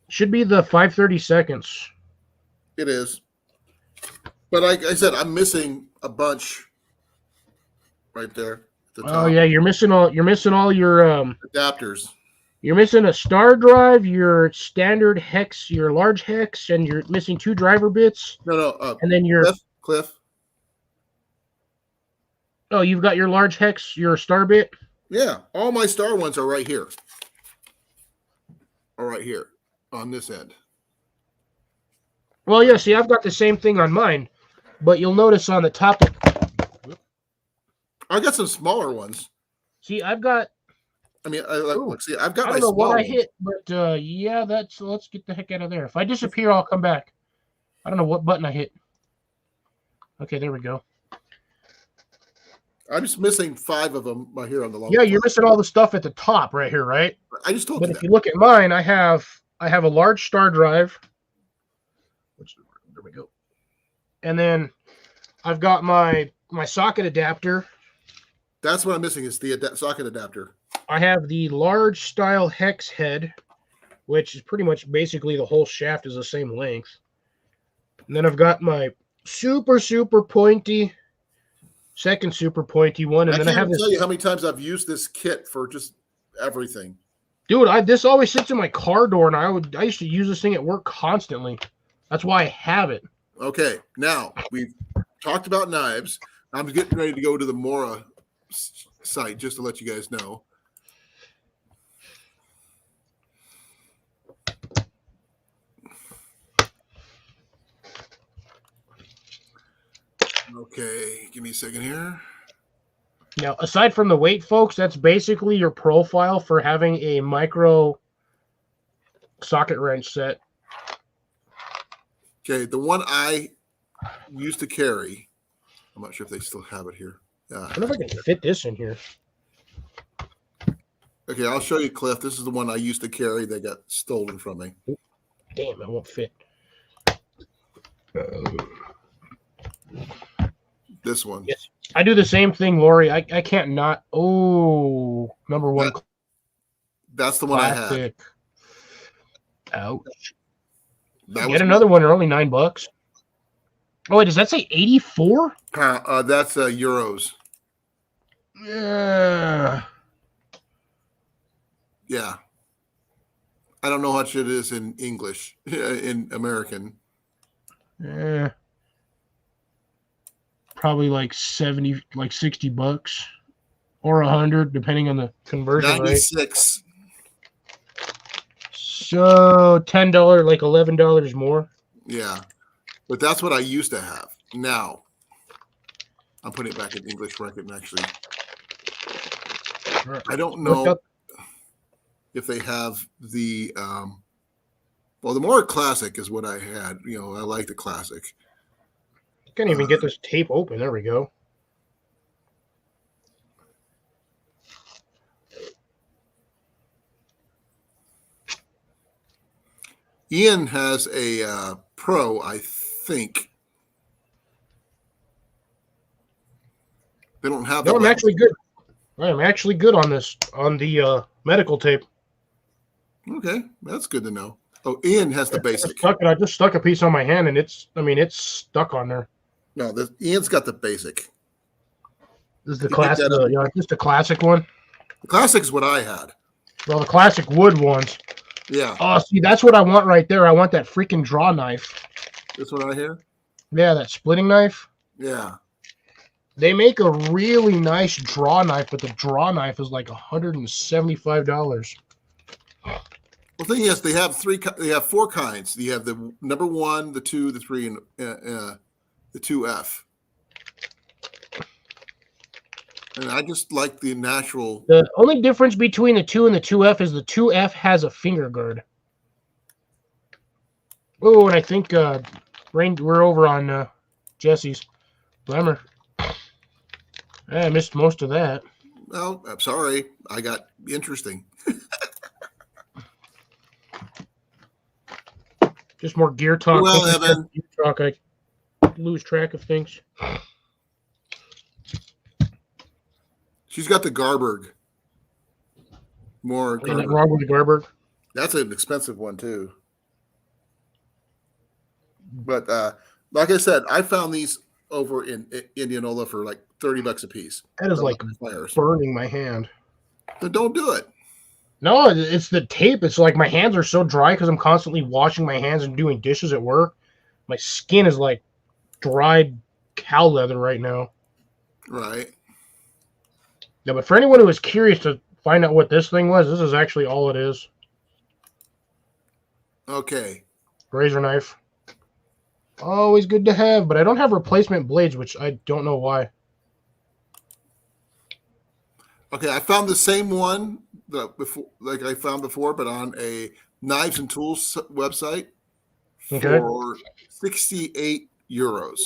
Should be the 5/32. it is. But like I said, I'm missing a bunch right there at the top. Oh yeah, you're missing all your Adapters. you're missing a star drive, your standard hex, your large hex, and you're missing 2 driver bits, No. and then your Cliff. oh, you've got your large hex, your star bit. Yeah, all my star ones are right here. Or right here on this end. Well, yeah, see, I've got the same thing on mine, but you'll notice on the top. I got some smaller ones. See, I've got. I mean, I've got I my don't know what small I ones. hit, but yeah, let's get the heck out of there. If I disappear, I'll come back. I don't know what button I hit. Okay, there we go. I'm just missing 5 of them right here on the long. Yeah, you're missing all the stuff at the top right here, right? I just told But you if that. you look at mine, I have a large star drive. There we go. And then I've got my socket adapter. That's what I'm missing is the socket adapter. I have the large style hex head, which is pretty much basically the whole shaft is the same length. And then I've got my super pointy, second super pointy one. And I then can't I have even this. tell you how many times I've used this kit for just everything. Dude, this always sits in my car door, and I used to use this thing at work constantly. That's why I have it. Okay, now we've talked about knives. I'm getting ready to go to the Mora site just to let you guys know. Okay, give me a second here. Now, aside from the weight, folks, that's basically your profile for having a micro socket wrench set. Okay, the one I used to carry, I'm not sure if they still have it here. I wonder if I can fit this in here. Okay, I'll show you, Cliff. This is the one I used to carry that got stolen from me. Damn, it won't fit. This one. Yes. I do the same thing, Lori. I can't not. Oh, number one That's the one I had. classic. Ouch. That Get was another one. They're only $9. Oh wait, does that say 84? That's euros. Yeah. Yeah. I don't know how much it is in English, in American. Yeah. Probably like 70, like $60 or 100, depending on the conversion rate. 96. So $10, like $11 more. Yeah. But that's what I used to have. Now, I'm putting it back in English record, actually. I don't know if they have the, well, the more classic is what I had. You know, I like the classic. Can't even get this tape open. There we go. Ian has a Pro, I think. They don't have. No, I'm actually good. I am actually good on this, on the medical tape. Okay, that's good to know. Oh, Ian has the basic. I just stuck a piece on my hand, and it's stuck on there. No, Ian's got the basic. This is the classic, just the classic one. The classic is what I had. Well, the classic wood ones. Yeah. Oh, see, that's what I want right there. I want that freaking draw knife. This one right here? Yeah, that splitting knife. Yeah. They make a really nice draw knife, but the draw knife is like $175. Well, the thing is, they have four kinds. You have the number 1, the 2, the 3, and the 2F. And I just like the natural. The only difference between the 2 and the 2F is the 2F has a finger guard. Oh, and I think we're over on Jesse's. Bummer. I missed most of that. Well, I'm sorry. I got interesting. Just more gear talk. Well, Evan. Gear talk, I lose track of things. She's got the Garberg. More. Ain't that wrong with the Garberg? That's an expensive one too. But like I said, I found these over in Indianola for like $30 a piece. That is like burning my hand. Then don't do it. No, it's the tape. It's like my hands are so dry because I'm constantly washing my hands and doing dishes at work. My skin is like dried cow leather right now. Right. Yeah, but for anyone who is curious to find out what this thing was, this is actually all it is. Okay. Razor knife. Always good to have, but I don't have replacement blades, which I don't know why. Okay, I found the same one like I found before, but on a Knives and Tools website for 68 euros,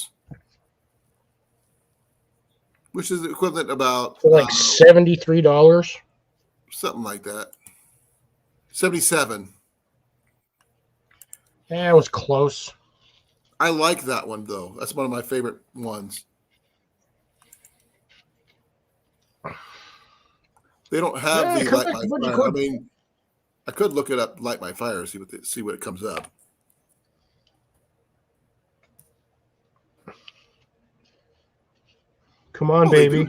which is equivalent about for like $73, something like that. 77. Yeah, it was close. I like that one though. That's one of my favorite ones. They don't have the Light My Fire. I mean, I could look it up, Light My Fire, see what it comes up. Come on, baby.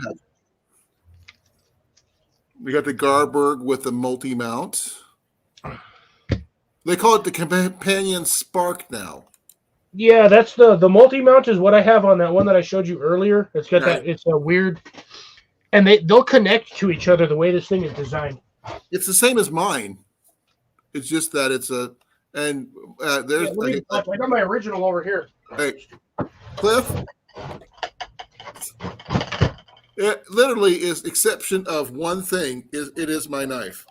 We got the Garberg with the multi-mount. They call it the Companion Spark now. Yeah, that's the multi-mount is what I have on that one that I showed you earlier. It's got that. It's a weird, and they'll connect to each other the way this thing is designed. It's the same as mine. It's just that it's a and there's. Yeah, I got my original over here. Hey, Cliff. It literally is exception of one thing. It is my knife.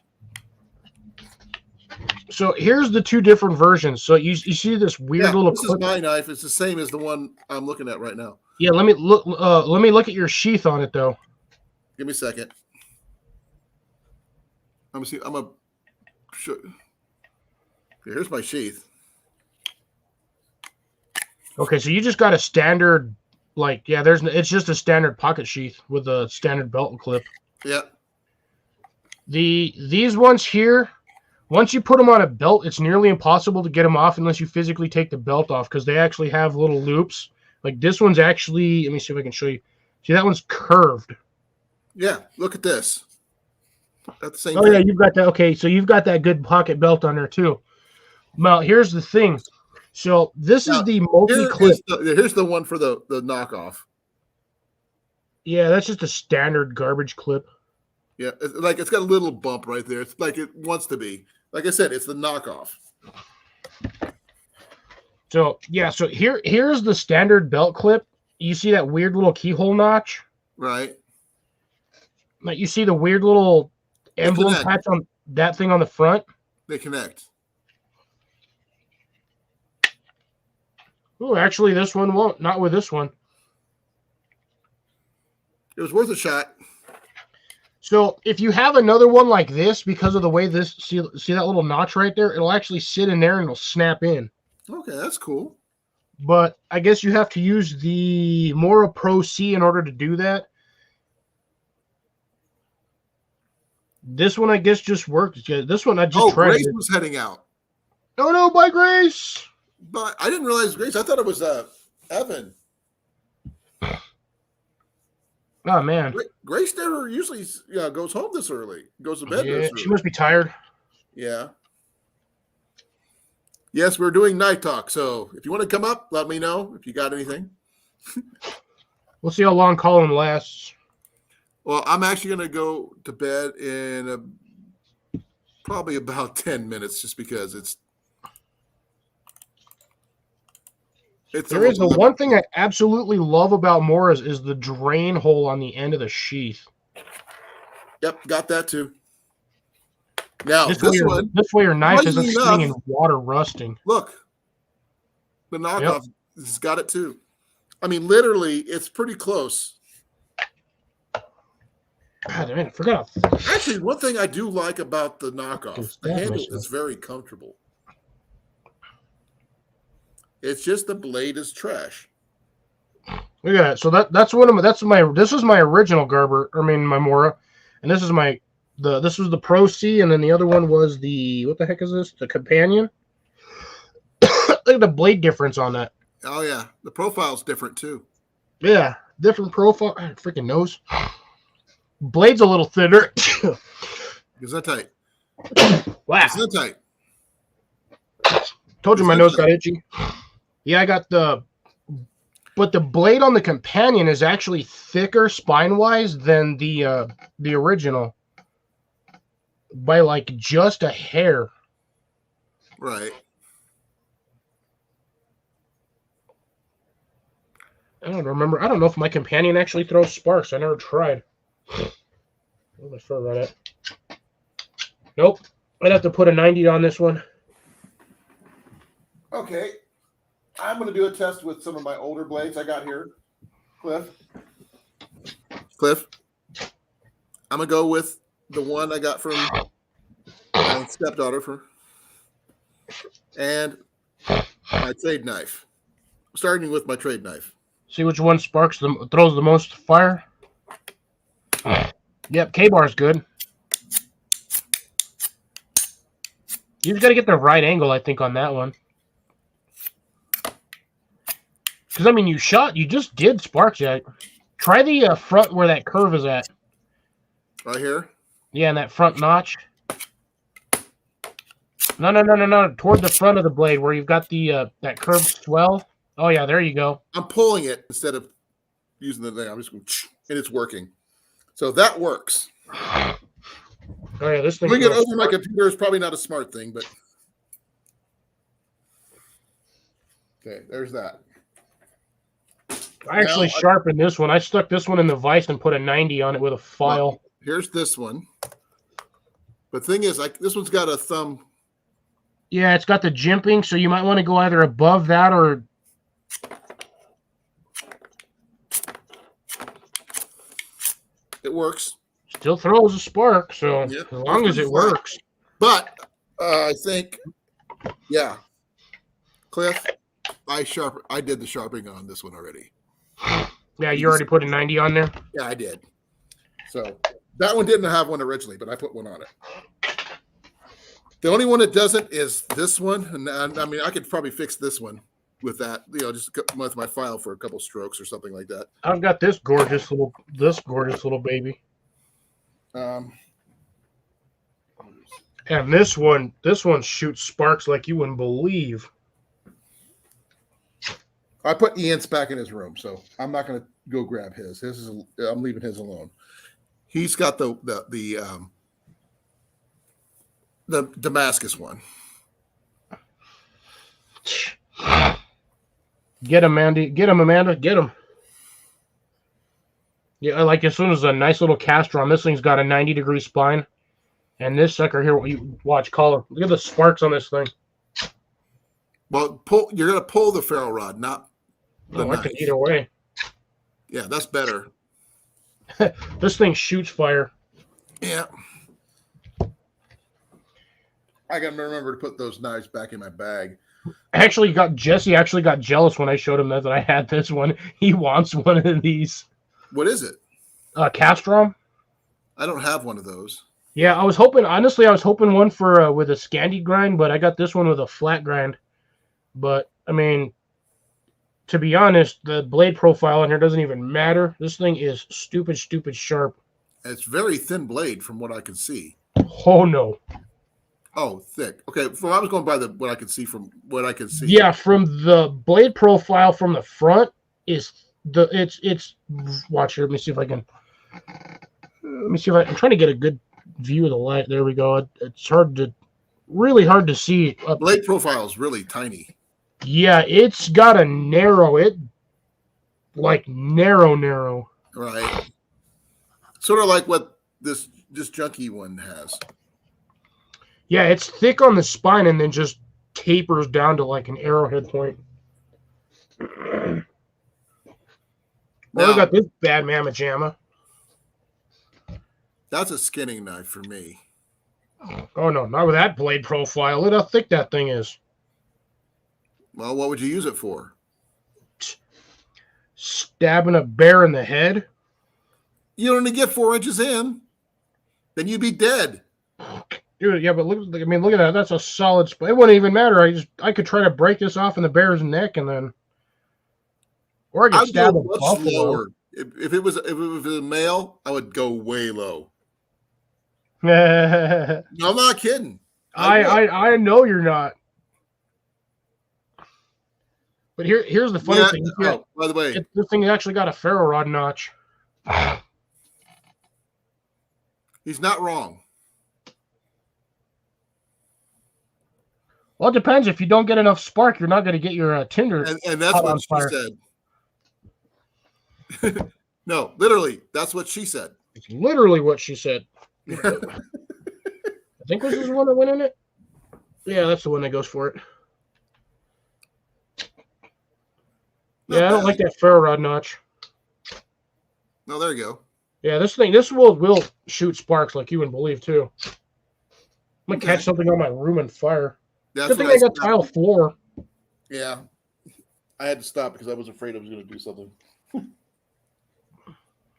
So here's the two different versions. So you see this weird little. This is my knife. It's the same as the one I'm looking at right now. Yeah, let me look. Let me look at your sheath on it, though. Give me a second. I'm a. Here's my sheath. Okay, so you just got a standard, like, yeah, it's just a standard pocket sheath with a standard belt clip. Yeah. These ones here, once you put them on a belt, it's nearly impossible to get them off unless you physically take the belt off because they actually have little loops. Like this one's actually, let me see if I can show you. See, that one's curved. Yeah. Look at this. That's the same Oh thing. yeah, you've got that. Okay, so you've got that good pocket belt on there too. Well, here's the thing. So this is Now, the multi-clip. Here's the one for the knockoff. Yeah, that's just a standard garbage clip. Yeah, it's got a little bump right there. It's like it wants to be. Like I said, it's the knockoff. So yeah, so here's the standard belt clip. You see that weird little keyhole notch? Right. Like you see the weird little emblem connect. patch on that thing on the front? They connect. Oh, actually, this one won't. Not with this one. It was worth a shot. So if you have another one like this, because of the way this, see that little notch right there? It'll actually sit in there and it'll snap in. Okay, that's cool. But I guess you have to use the Mora Pro C in order to do that. This one, I guess, just worked. This one, I just tried. Grace was heading out. Oh, no, bye, Grace. But I didn't realize Grace. I thought it was Evan. Oh, man. Grace never usually goes home this early. Goes to bed this early. She must be tired. Yeah. Yes, we're doing night talk. So if you want to come up, let me know if you got anything. We'll see how long Colin lasts. Well, I'm actually going to go to bed in probably about 10 minutes just because it's There is the one thing I absolutely love about Moras is the drain hole on the end of the sheath. Yep, got that too. Now, this way your knife isn't enough, sitting in water rusting. Look, the knockoff has got it too. I mean, literally, it's pretty close. God, man, I forgot. Actually, one thing I do like about the knockoff, the handle is very comfortable. It's just the blade is trash. Look at that. So this is my original Gerber. I mean, my Mora, and this is this was the Pro C, and then the other one was the, what the heck is this? The Companion. Look at the blade difference on that. Oh yeah, the profile's different too. Yeah, different profile. Freaking nose. Blade's a little thinner. Is that tight? Wow. Is that tight? Told you my nose got itchy. Yeah, I got but the blade on the Companion is actually thicker spine-wise than the original by like just a hair. Right. I don't remember. I don't know if my Companion actually throws sparks. I never tried. Where's my fur right at? Nope. I'd have to put a 90 on this one. Okay. I'm going to do a test with some of my older blades I got here. Cliff. I'm going to go with the one I got from my stepdaughter and my trade knife. Starting with my trade knife. See which one throws the most fire? Yep, K-bar's good. You just got to get the right angle, I think, on that one. Because, I mean, you just did sparks yet. Try the front where that curve is at. Right here? Yeah, and that front notch. No. Toward the front of the blade where you've got the that curved swell. Oh, yeah, there you go. I'm pulling it instead of using the thing. I'm just going, and it's working. So that works. Oh, yeah, this thing. Doing it over my computer is probably not a smart thing, but. Okay, there's that. I actually sharpened this one. I stuck this one in the vise and put a 90 on it with a file. Well, here's this one. But the thing is, this one's got a thumb. Yeah, it's got the jimping, so you might want to go either above that or. It works. Still throws a spark, so as long as it works. But I think, Cliff, I did the sharpening on this one already. Yeah, you already put a 90 on there. Yeah, I did. So that one didn't have one originally, but I put one on it. The only one that doesn't is this one. And I mean, I could probably fix this one with that, just with my file for a couple strokes or something like that. I've got this gorgeous little baby. Um, And this one shoots sparks like you wouldn't believe. I put Ian's back in his room, so I'm not going to go grab his. I'm leaving his alone. He's got the Damascus one. Get him, Mandy. Get him, Amanda. Get him. Yeah, like as soon as a nice little caster on this thing's got a 90-degree spine. And this sucker here, you watch, caller. Look at the sparks on this thing. Well, you're going to pull the ferro rod, not the I knife. can either way. Yeah, that's better. This thing shoots fire. Yeah. I got to remember to put those knives back in my bag. Jesse actually got jealous when I showed him that I had this one. He wants one of these. What is it? Castrom. I don't have one of those. Yeah, I was hoping one for with a Scandi grind, but I got this one with a flat grind. But I mean, to be honest, the blade profile on here doesn't even matter. This thing is stupid sharp. It's very thin blade from what I can see. Oh no. Oh, thick. Okay, so I was going by what I could see from what I could see. Yeah, from the blade profile from the front it's watch here. Let me see if I can I'm trying to get a good view of the light. There we go. It's really hard to see. Blade profile is really tiny. Yeah, it's got a narrow. Right. Sort of like what this junky one has. Yeah, it's thick on the spine and then just tapers down to like an arrowhead point. Well, I got this bad mamma jamma. That's a skinning knife for me. Oh no, not with that blade profile. Look how thick that thing is. Well, what would you use it for? Stabbing a bear in the head. You only get 4 inches in. Then you'd be dead. Dude, yeah, but look at that. That's a solid spot. It wouldn't even matter. I could try to break this off in the bear's neck and then, or I could stab a buffalo. Lower. If it was a male, I would go way low. No, I'm not kidding. I know you're not. But here's the funny thing. By the way, this thing actually got a ferro rod notch. He's not wrong. Well, it depends. If you don't get enough spark, you're not going to get your tinder. And that's what she said. No, literally, that's what she said. It's literally what she said. I think this is the one that went in it. Yeah, that's the one that goes for it. Yeah, I don't like that ferro rod notch. No, there you go. Yeah, this will shoot sparks like you wouldn't believe too. I'm gonna catch something on my room and fire. That's Good thing I got tile floor. Yeah, I had to stop because I was afraid I was going to do something.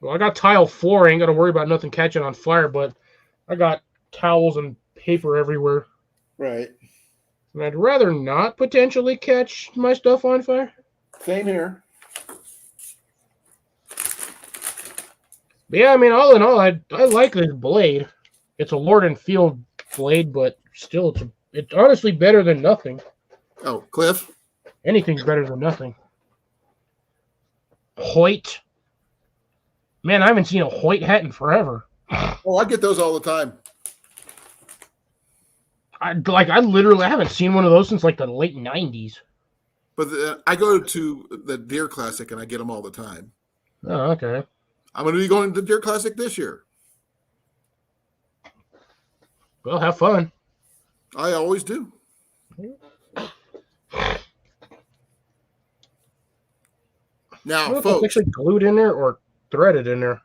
Well, I got tile floor. I ain't got to worry about nothing catching on fire, but I got towels and paper everywhere. Right. And I'd rather not potentially catch my stuff on fire. Same here. But yeah, I mean, all in all, I like this blade. It's a Lord and Field blade, but still, it's honestly better than nothing. Oh, Cliff? Anything's better than nothing. Hoyt. Man, I haven't seen a Hoyt hat in forever. Oh, I get those all the time. I literally haven't seen one of those since like the late 90s. But I go to the Deer Classic and I get them all the time. Oh, okay. I'm going to be going to the Deer Classic this year. Well, have fun. I always do. Now, folks, it's actually glued in there or threaded in there.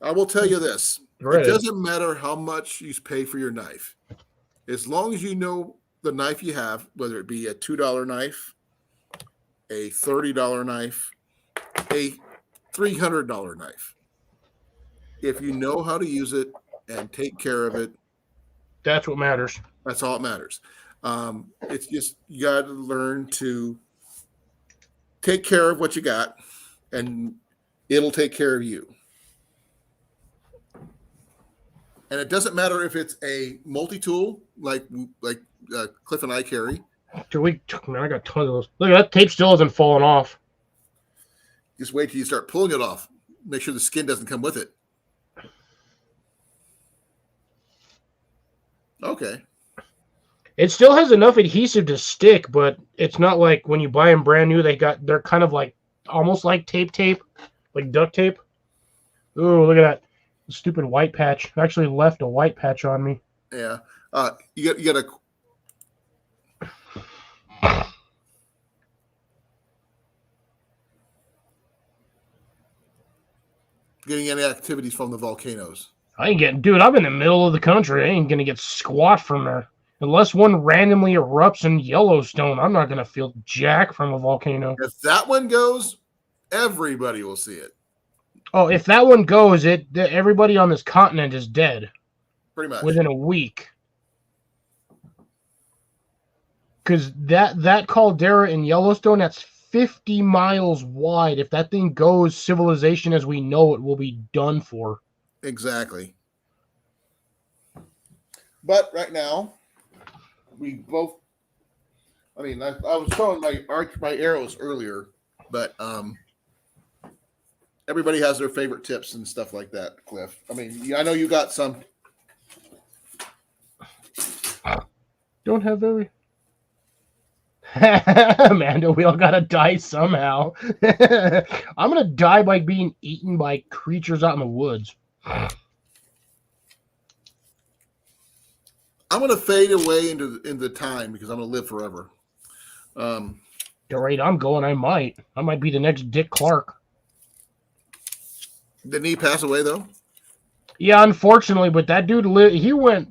I will tell you this. Threaded. It doesn't matter how much you pay for your knife. As long as you know the knife you have, whether it be a $2 knife, a $30 knife, a $300 knife. If you know how to use it and take care of it, That's what matters. that's all that matters. It's just you got to learn to take care of what you got, and it'll take care of you. And it doesn't matter if it's a multi-tool like Cliff and I carry. Dude, man, I got tons of those. Look, that tape still hasn't fallen off. Just wait till you start pulling it off. Make sure the skin doesn't come with it. Okay. It still has enough adhesive to stick, but it's not like when you buy them brand new, they're kind of like almost like tape, like duct tape. Ooh, look at that stupid white patch. I actually left a white patch on me. Yeah. You got to. Getting any activities from the volcanoes. I ain't getting, dude, I'm in the middle of the country. I ain't going to get squat from there. Unless one randomly erupts in Yellowstone, I'm not going to feel jack from a volcano. If that one goes, everybody will see it. Oh, if that one goes, everybody on this continent is dead Pretty much. within a week. Because that caldera in Yellowstone, that's 50 miles wide. If that thing goes, civilization as we know it will be done for. Exactly. But right now, we both. I mean, I was throwing my arrows earlier, but everybody has their favorite tips and stuff like that. Cliff, I mean, I know you got some. Don't have every. Amanda, we all gotta die somehow. I'm gonna die by being eaten by creatures out in the woods. I'm gonna fade away into time because I'm gonna live forever. The rate I'm going, I might be the next Dick Clark. Didn't he pass away though? Yeah, unfortunately, but that dude he went.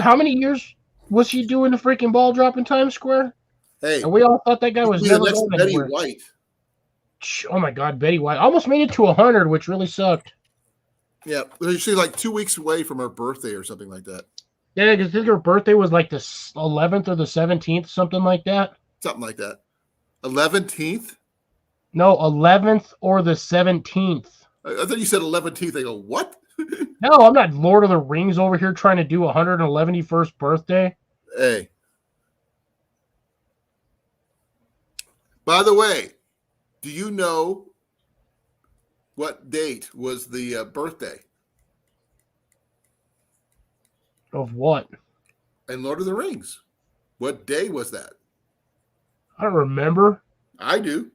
How many years was he doing the freaking ball drop in Times Square? Hey, And we all thought that guy was never the next going Betty anywhere. White. Oh my God, Betty White almost made it to 100, which really sucked. Yeah, she's like 2 weeks away from her birthday or something like that. Yeah, because I think her birthday was like the 11th or the 17th, something like that. Something like that. 11th? No, 11th or the 17th. I thought you said 11th. I go, what? No, I'm not Lord of the Rings over here trying to do 111st birthday. Hey. By the way, do you know what date was the birthday? Of what? In Lord of the Rings. What day was that? I don't remember. I do.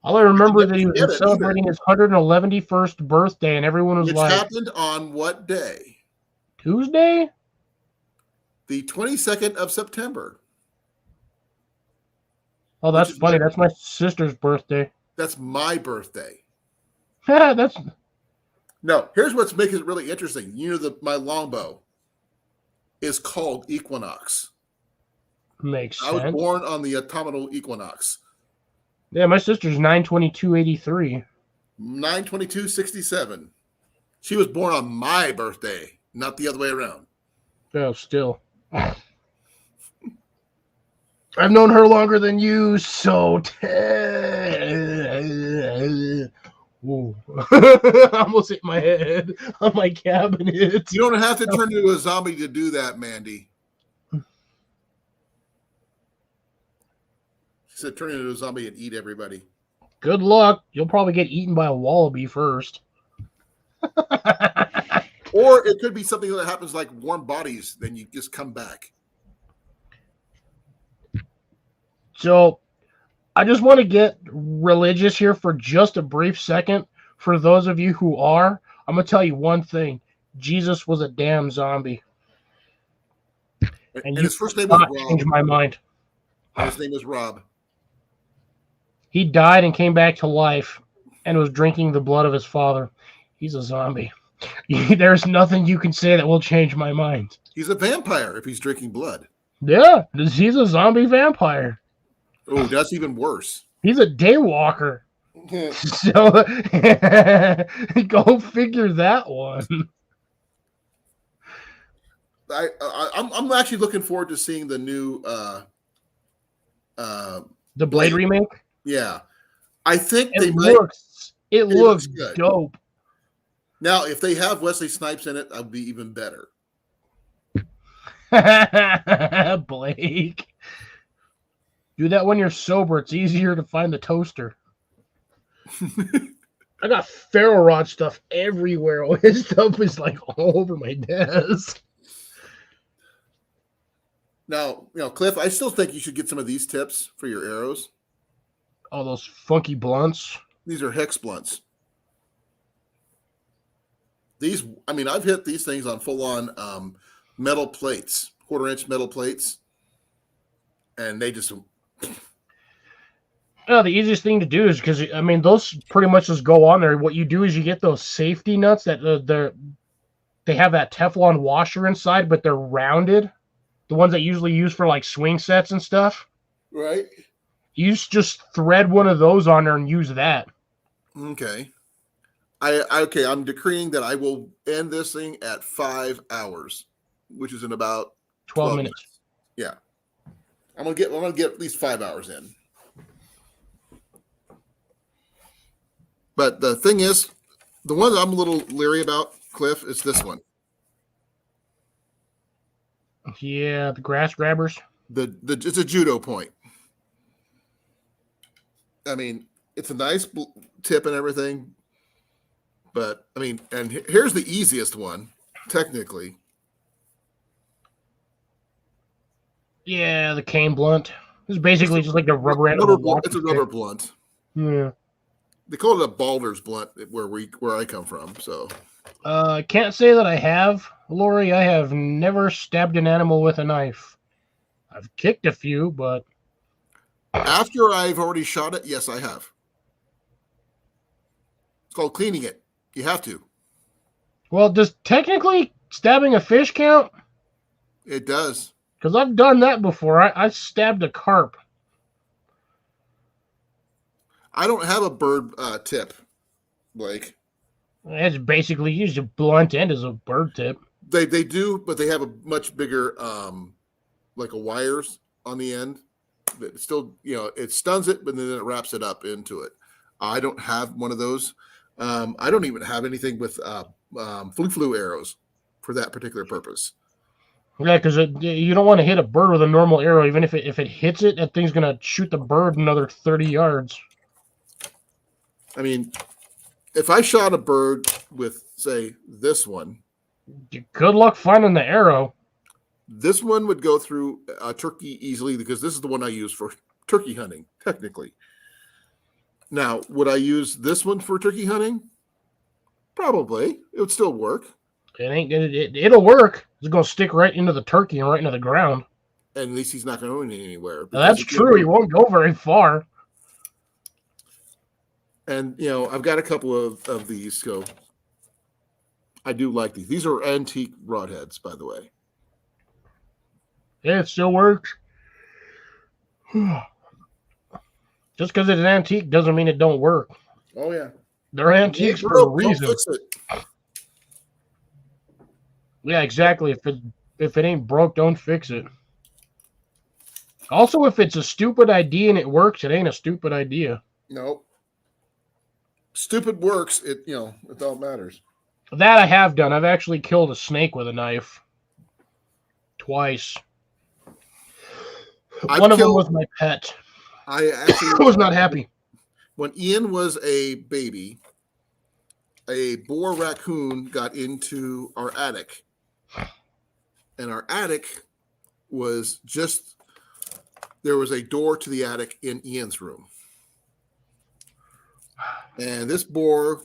All I remember is that he Forget it was celebrating his 111st birthday, and everyone was Which like, happened on what day? Tuesday? The 22nd of September. Oh, that's Which is funny. my- That's my sister's birthday. That's my birthday. That's No, here's what's making it really interesting. You know, my longbow is called Equinox. makes I was sense. born on the autumnal equinox. Yeah, my sister's 9/22/83. 9/22/67. She was born on my birthday, not the other way around. Oh, still. I've known her longer than you, so Ooh. I almost hit my head on my cabinet. You don't have to turn into a zombie to do that, Mandy. She said turn into a zombie and eat everybody. Good luck. You'll probably get eaten by a wallaby first. Or it could be something that happens like warm bodies, then you just come back. So I just want to get religious here for just a brief second. For those of you who are, I'm going to tell you one thing. Jesus was a damn zombie. And you his first name was cannot Rob. change my mind. His name was Rob. He died and came back to life and was drinking the blood of his father. He's a zombie. There's nothing you can say that will change my mind. He's a vampire if he's drinking blood. Yeah, he's a zombie vampire. Oh, that's even worse. He's a daywalker. So go figure that one. I'm actually looking forward to seeing the new The Blade remake. Yeah, I think It they might. looks good. dope. Now, if they have Wesley Snipes in it, that'd be even better. Blake. Do that when you're sober. It's easier to find the toaster. I got ferro rod stuff everywhere. All his stuff is like all over my desk. Now, Cliff, I still think you should get some of these tips for your arrows. All those funky blunts. These are hex blunts. These, I mean, I've hit these things on full-on metal plates, 1/4-inch metal plates, and they just. No, the easiest thing to do is because I mean those pretty much just go on there. What you do is you get those safety nuts that they have that Teflon washer inside, but they're rounded. The ones that usually use for like swing sets and stuff. Right. You just thread one of those on there and use that. Okay. I'm decreeing that I will end this thing at 5 hours, which is in about 12 minutes. Yeah. I'm gonna get at least 5 hours in. But the thing is, the one that I'm a little leery about, Cliff, is this one. Yeah, the grass grabbers. It's a judo point. I mean, it's a nice tip and everything, but I mean, and here's the easiest one, technically. Yeah, the cane blunt. It's basically just like a rubber end. It's a rubber blunt. Yeah. They call it a Balder's blunt where I come from. So, I can't say that I have, Lori. I have never stabbed an animal with a knife. I've kicked a few, but after I've already shot it, yes, I have. It's called cleaning it. You have to. Well, does technically stabbing a fish count? It does. Because I've done that before. I stabbed a carp. I don't have a bird tip, Blake. It's basically used a blunt end as a bird tip. They do, but they have a much bigger like a wires on the end. That still, it stuns it, but then it wraps it up into it. I don't have one of those. I don't even have anything with flu arrows for that particular purpose. Yeah, because you don't want to hit a bird with a normal arrow. Even if it hits it, that thing's gonna shoot the bird another 30 yards. I mean, if I shot a bird with, say, this one, good luck finding the arrow. This one would go through a turkey easily because this is the one I use for turkey hunting, technically. Now, would I use this one for turkey hunting? Probably. It would still work. It'll work. It's gonna stick right into the turkey and right into the ground. And at least he's not going anywhere. Now, that's true. He won't go very far. And, I've got a couple of these, so I do like these. These are antique broadheads, by the way. Yeah, it still works. Just because it's an antique doesn't mean it don't work. Oh, yeah. They're antiques for a reason. Fix it. Yeah, exactly. If it ain't broke, don't fix it. Also, if it's a stupid idea and it works, it ain't a stupid idea. Nope. Stupid works. It all matters. That I have done. I've actually killed a snake with a knife. Twice. One of them was my pet. I actually was not happy. When Ian was a baby, a boar raccoon got into our attic. And our attic was there was a door to the attic in Ian's room. And this boar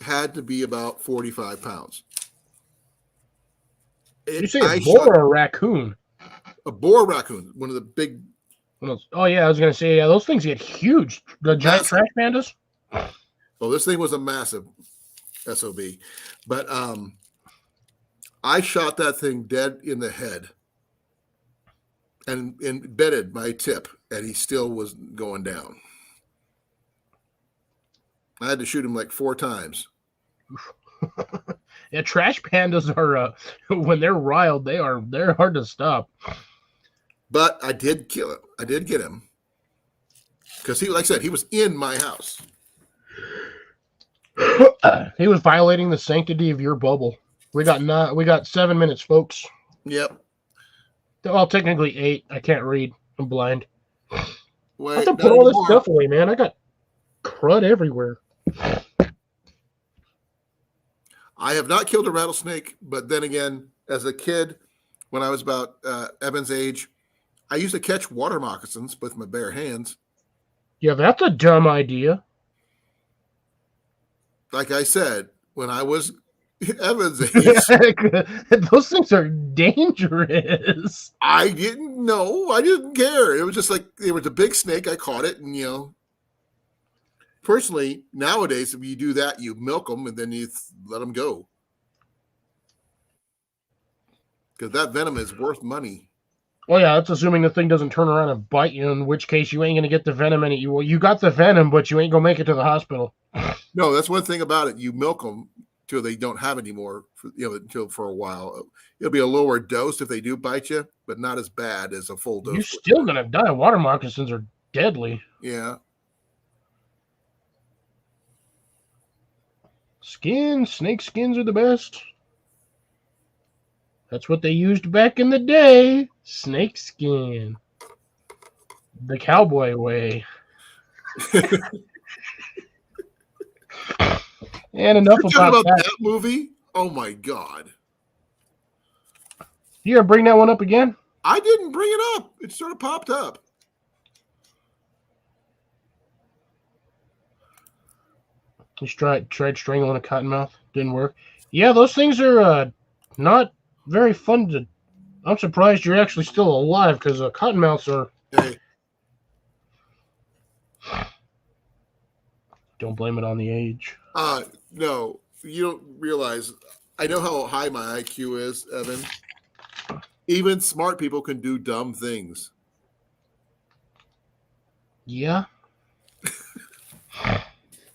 had to be about 45 pounds. You say a boar or a raccoon? A boar raccoon, one of the big. Oh, yeah, I was going to say, yeah, those things get huge. The giant trash pandas? Well, this thing was a massive SOB. But I shot that thing dead in the head and embedded my tip, and he still was going down. I had to shoot him like 4 times. Yeah, trash pandas are when they're riled, they're hard to stop. But I did kill him. I did get him. Because he, like I said, he was in my house. He was violating the sanctity of your bubble. We got 7 minutes, folks. Yep. Well, technically 8. I can't read. I'm blind. I Wait, have to not put all this anymore. stuff away, man. I got crud everywhere. I have not killed a rattlesnake, but then again, as a kid, when I was about Evan's age, I used to catch water moccasins with my bare hands. Yeah, that's a dumb idea. Like I said, when I was Evan's age, Those things are dangerous. I didn't know. I didn't care. It was just like it was a big snake. I caught it, and personally, nowadays, if you do that, you milk them and then you let them go. Because that venom is worth money. Well, yeah, that's assuming the thing doesn't turn around and bite you, in which case you ain't going to get the venom in it. You got the venom, but you ain't going to make it to the hospital. No, that's one thing about it. You milk them till they don't have any more, until for a while. It'll be a lower dose if they do bite you, but not as bad as a full dose. You're still going to die. Water moccasins are deadly. Yeah. Snake skins are the best. That's what they used back in the day. Snake skin. The cowboy way. And enough You're talking about that. that movie? Oh my God. You gonna bring that one up again? I didn't bring it up. It sort of popped up. Just tried strangling a cottonmouth. Didn't work. Yeah, those things are not very fun to. I'm surprised you're actually still alive because cottonmouths are. Hey, Don't blame it on the age. no, you don't realize. I know how high my IQ is, Evan. Even smart people can do dumb things. Yeah.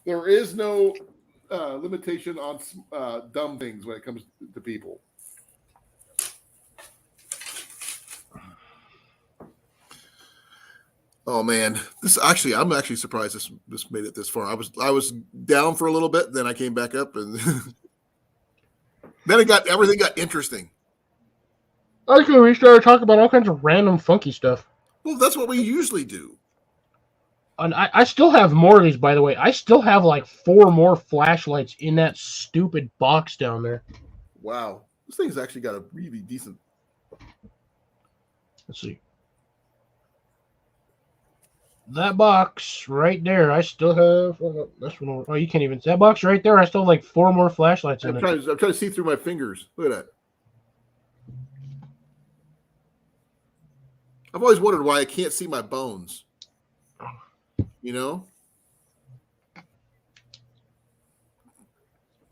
There is no limitation on dumb things when it comes to people. Oh man, I'm actually surprised this made it this far. I was down for a little bit, then I came back up, and then everything got interesting. I think we started talking about all kinds of random funky stuff. Well, that's what we usually do. And I still have more of these, by the way. I still have like 4 more flashlights in that stupid box down there. Wow, this thing's actually got a really decent. Let's see. That box right there, I still have. Oh, no, that's one. Oh, you can't even. That box right there, I still have like 4 more flashlights in I'm it. trying to see through my fingers. Look at that. I've always wondered why I can't see my bones. You know?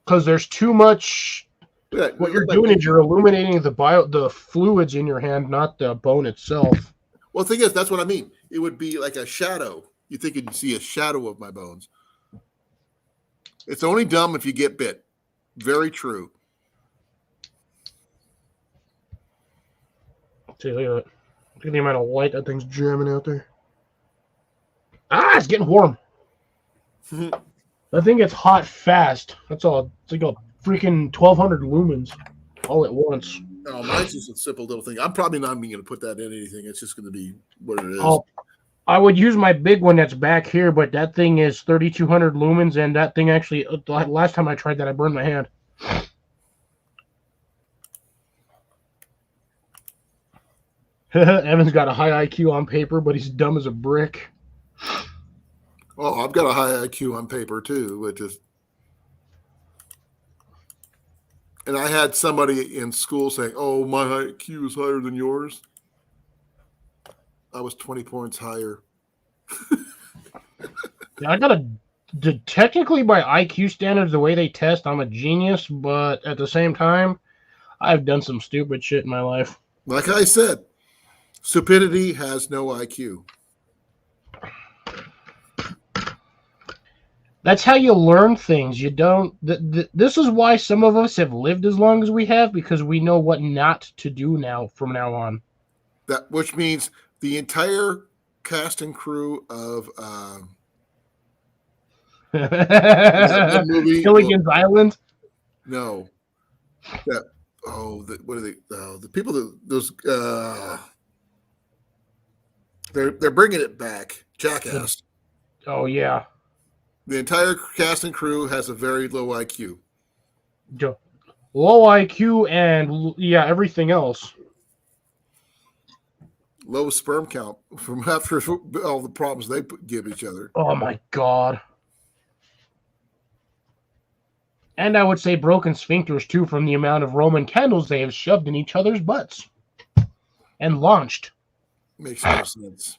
Because there's too much. Look at that. What you're Look at doing is you're illuminating the fluids in your hand, not the bone itself. Well, the thing is, that's what I mean. It would be like a shadow. You think you'd see a shadow of my bones. It's only dumb if you get bit. Very true. See, look at that. Look at the amount of light that thing's jamming out there. Ah, it's getting warm. That thing gets hot fast. That's all. It's like a freaking 1,200 lumens all at once. No, mine's just a simple little thing. I'm probably not even going to put that in anything. It's just going to be what it is. Oh, I would use my big one that's back here, but that thing is 3,200 lumens, and that thing actually, last time I tried that, I burned my hand. Evan's got a high IQ on paper, but he's dumb as a brick. Oh, I've got a high IQ on paper too, which is. And I had somebody in school saying, "Oh, my IQ is higher than yours." I was 20 points higher. Yeah, I got technically by IQ standards, the way they test, I'm a genius, but at the same time, I've done some stupid shit in my life. Like I said, stupidity has no IQ. That's how you learn things. You don't. This is why some of us have lived as long as we have, because we know what not to do now from now on. That which means the entire cast and crew of that one movie. Gilligan's Island. No, that what are they? The people that those they're bringing it back. Jackass. Oh yeah. The entire cast and crew has a very low IQ. Low IQ and everything else. Low sperm count from after all the problems they give each other. Oh my god. And I would say broken sphincters too, from the amount of Roman candles they have shoved in each other's butts and launched. Makes no sense.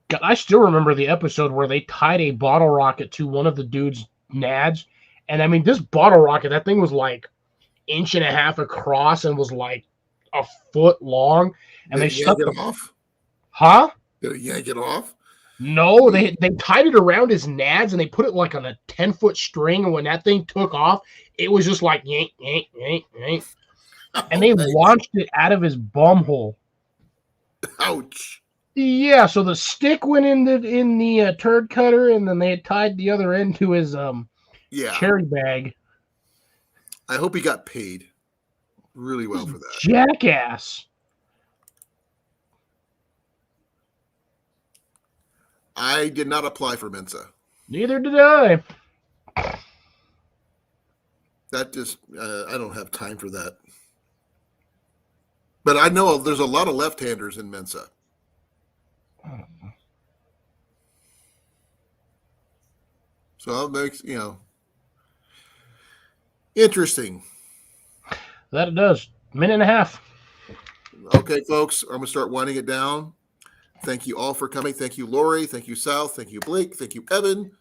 God, I still remember the episode where they tied a bottle rocket to one of the dude's nads. And I mean, this bottle rocket, that thing was like 1.5 inches across and was like a foot long. And they stuck it off. Huh? Did it yank it off? No, they tied it around his nads and they put it like on a 10-foot string. And when that thing took off, it was just like yank, yank, yank, yank. And they launched it out of his bum hole. Ouch. Yeah, so the stick went in the turd cutter, and then they had tied the other end to his cherry bag. I hope he got paid really well for that. Jackass. I did not apply for Mensa. Neither did I. That just I don't have time for that. But I know there's a lot of left-handers in Mensa. So that makes, interesting. That it does. 1.5 minutes. Okay, folks, I'm going to start winding it down. Thank you all for coming. Thank you, Lori. Thank you, Sal. Thank you, Blake. Thank you, Evan.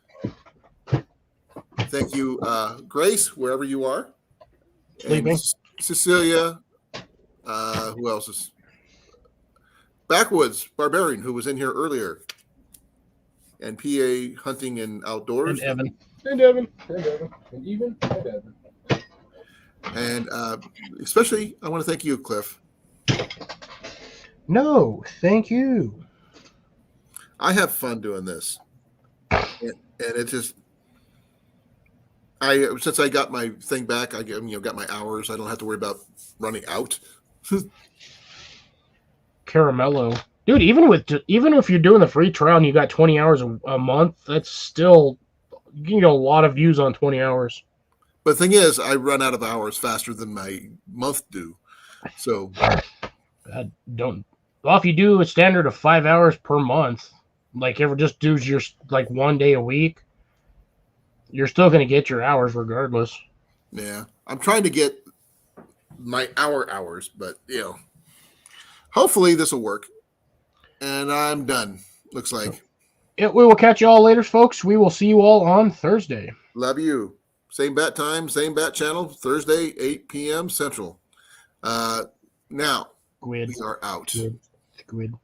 Thank you, Grace, wherever you are. Sleeping. And Cecilia. Who else is? Backwoods Barbarian, who was in here earlier. And PA Hunting and Outdoors. And Evan. And Evan. And Evan. And even. And Evan. And especially, I want to thank you, Cliff. No, thank you. I have fun doing this. And it just, since I got my thing back, I got my hours. I don't have to worry about running out. Caramello. Dude, even if you're doing the free trial and you got 20 hours a month, that's still, you can get a lot of views on 20 hours. But the thing is, I run out of hours faster than my month do. So well, if you do a standard of 5 hours per month, like ever just do your like 1 day a week, you're still going to get your hours regardless. Yeah. I'm trying to get my hours, but hopefully this will work. And I'm done. Looks like. We will catch you all later, folks. We will see you all on Thursday. Love you. Same bat time, same bat channel, Thursday, 8 p.m. Central. Now, Squid. we are out. Squid.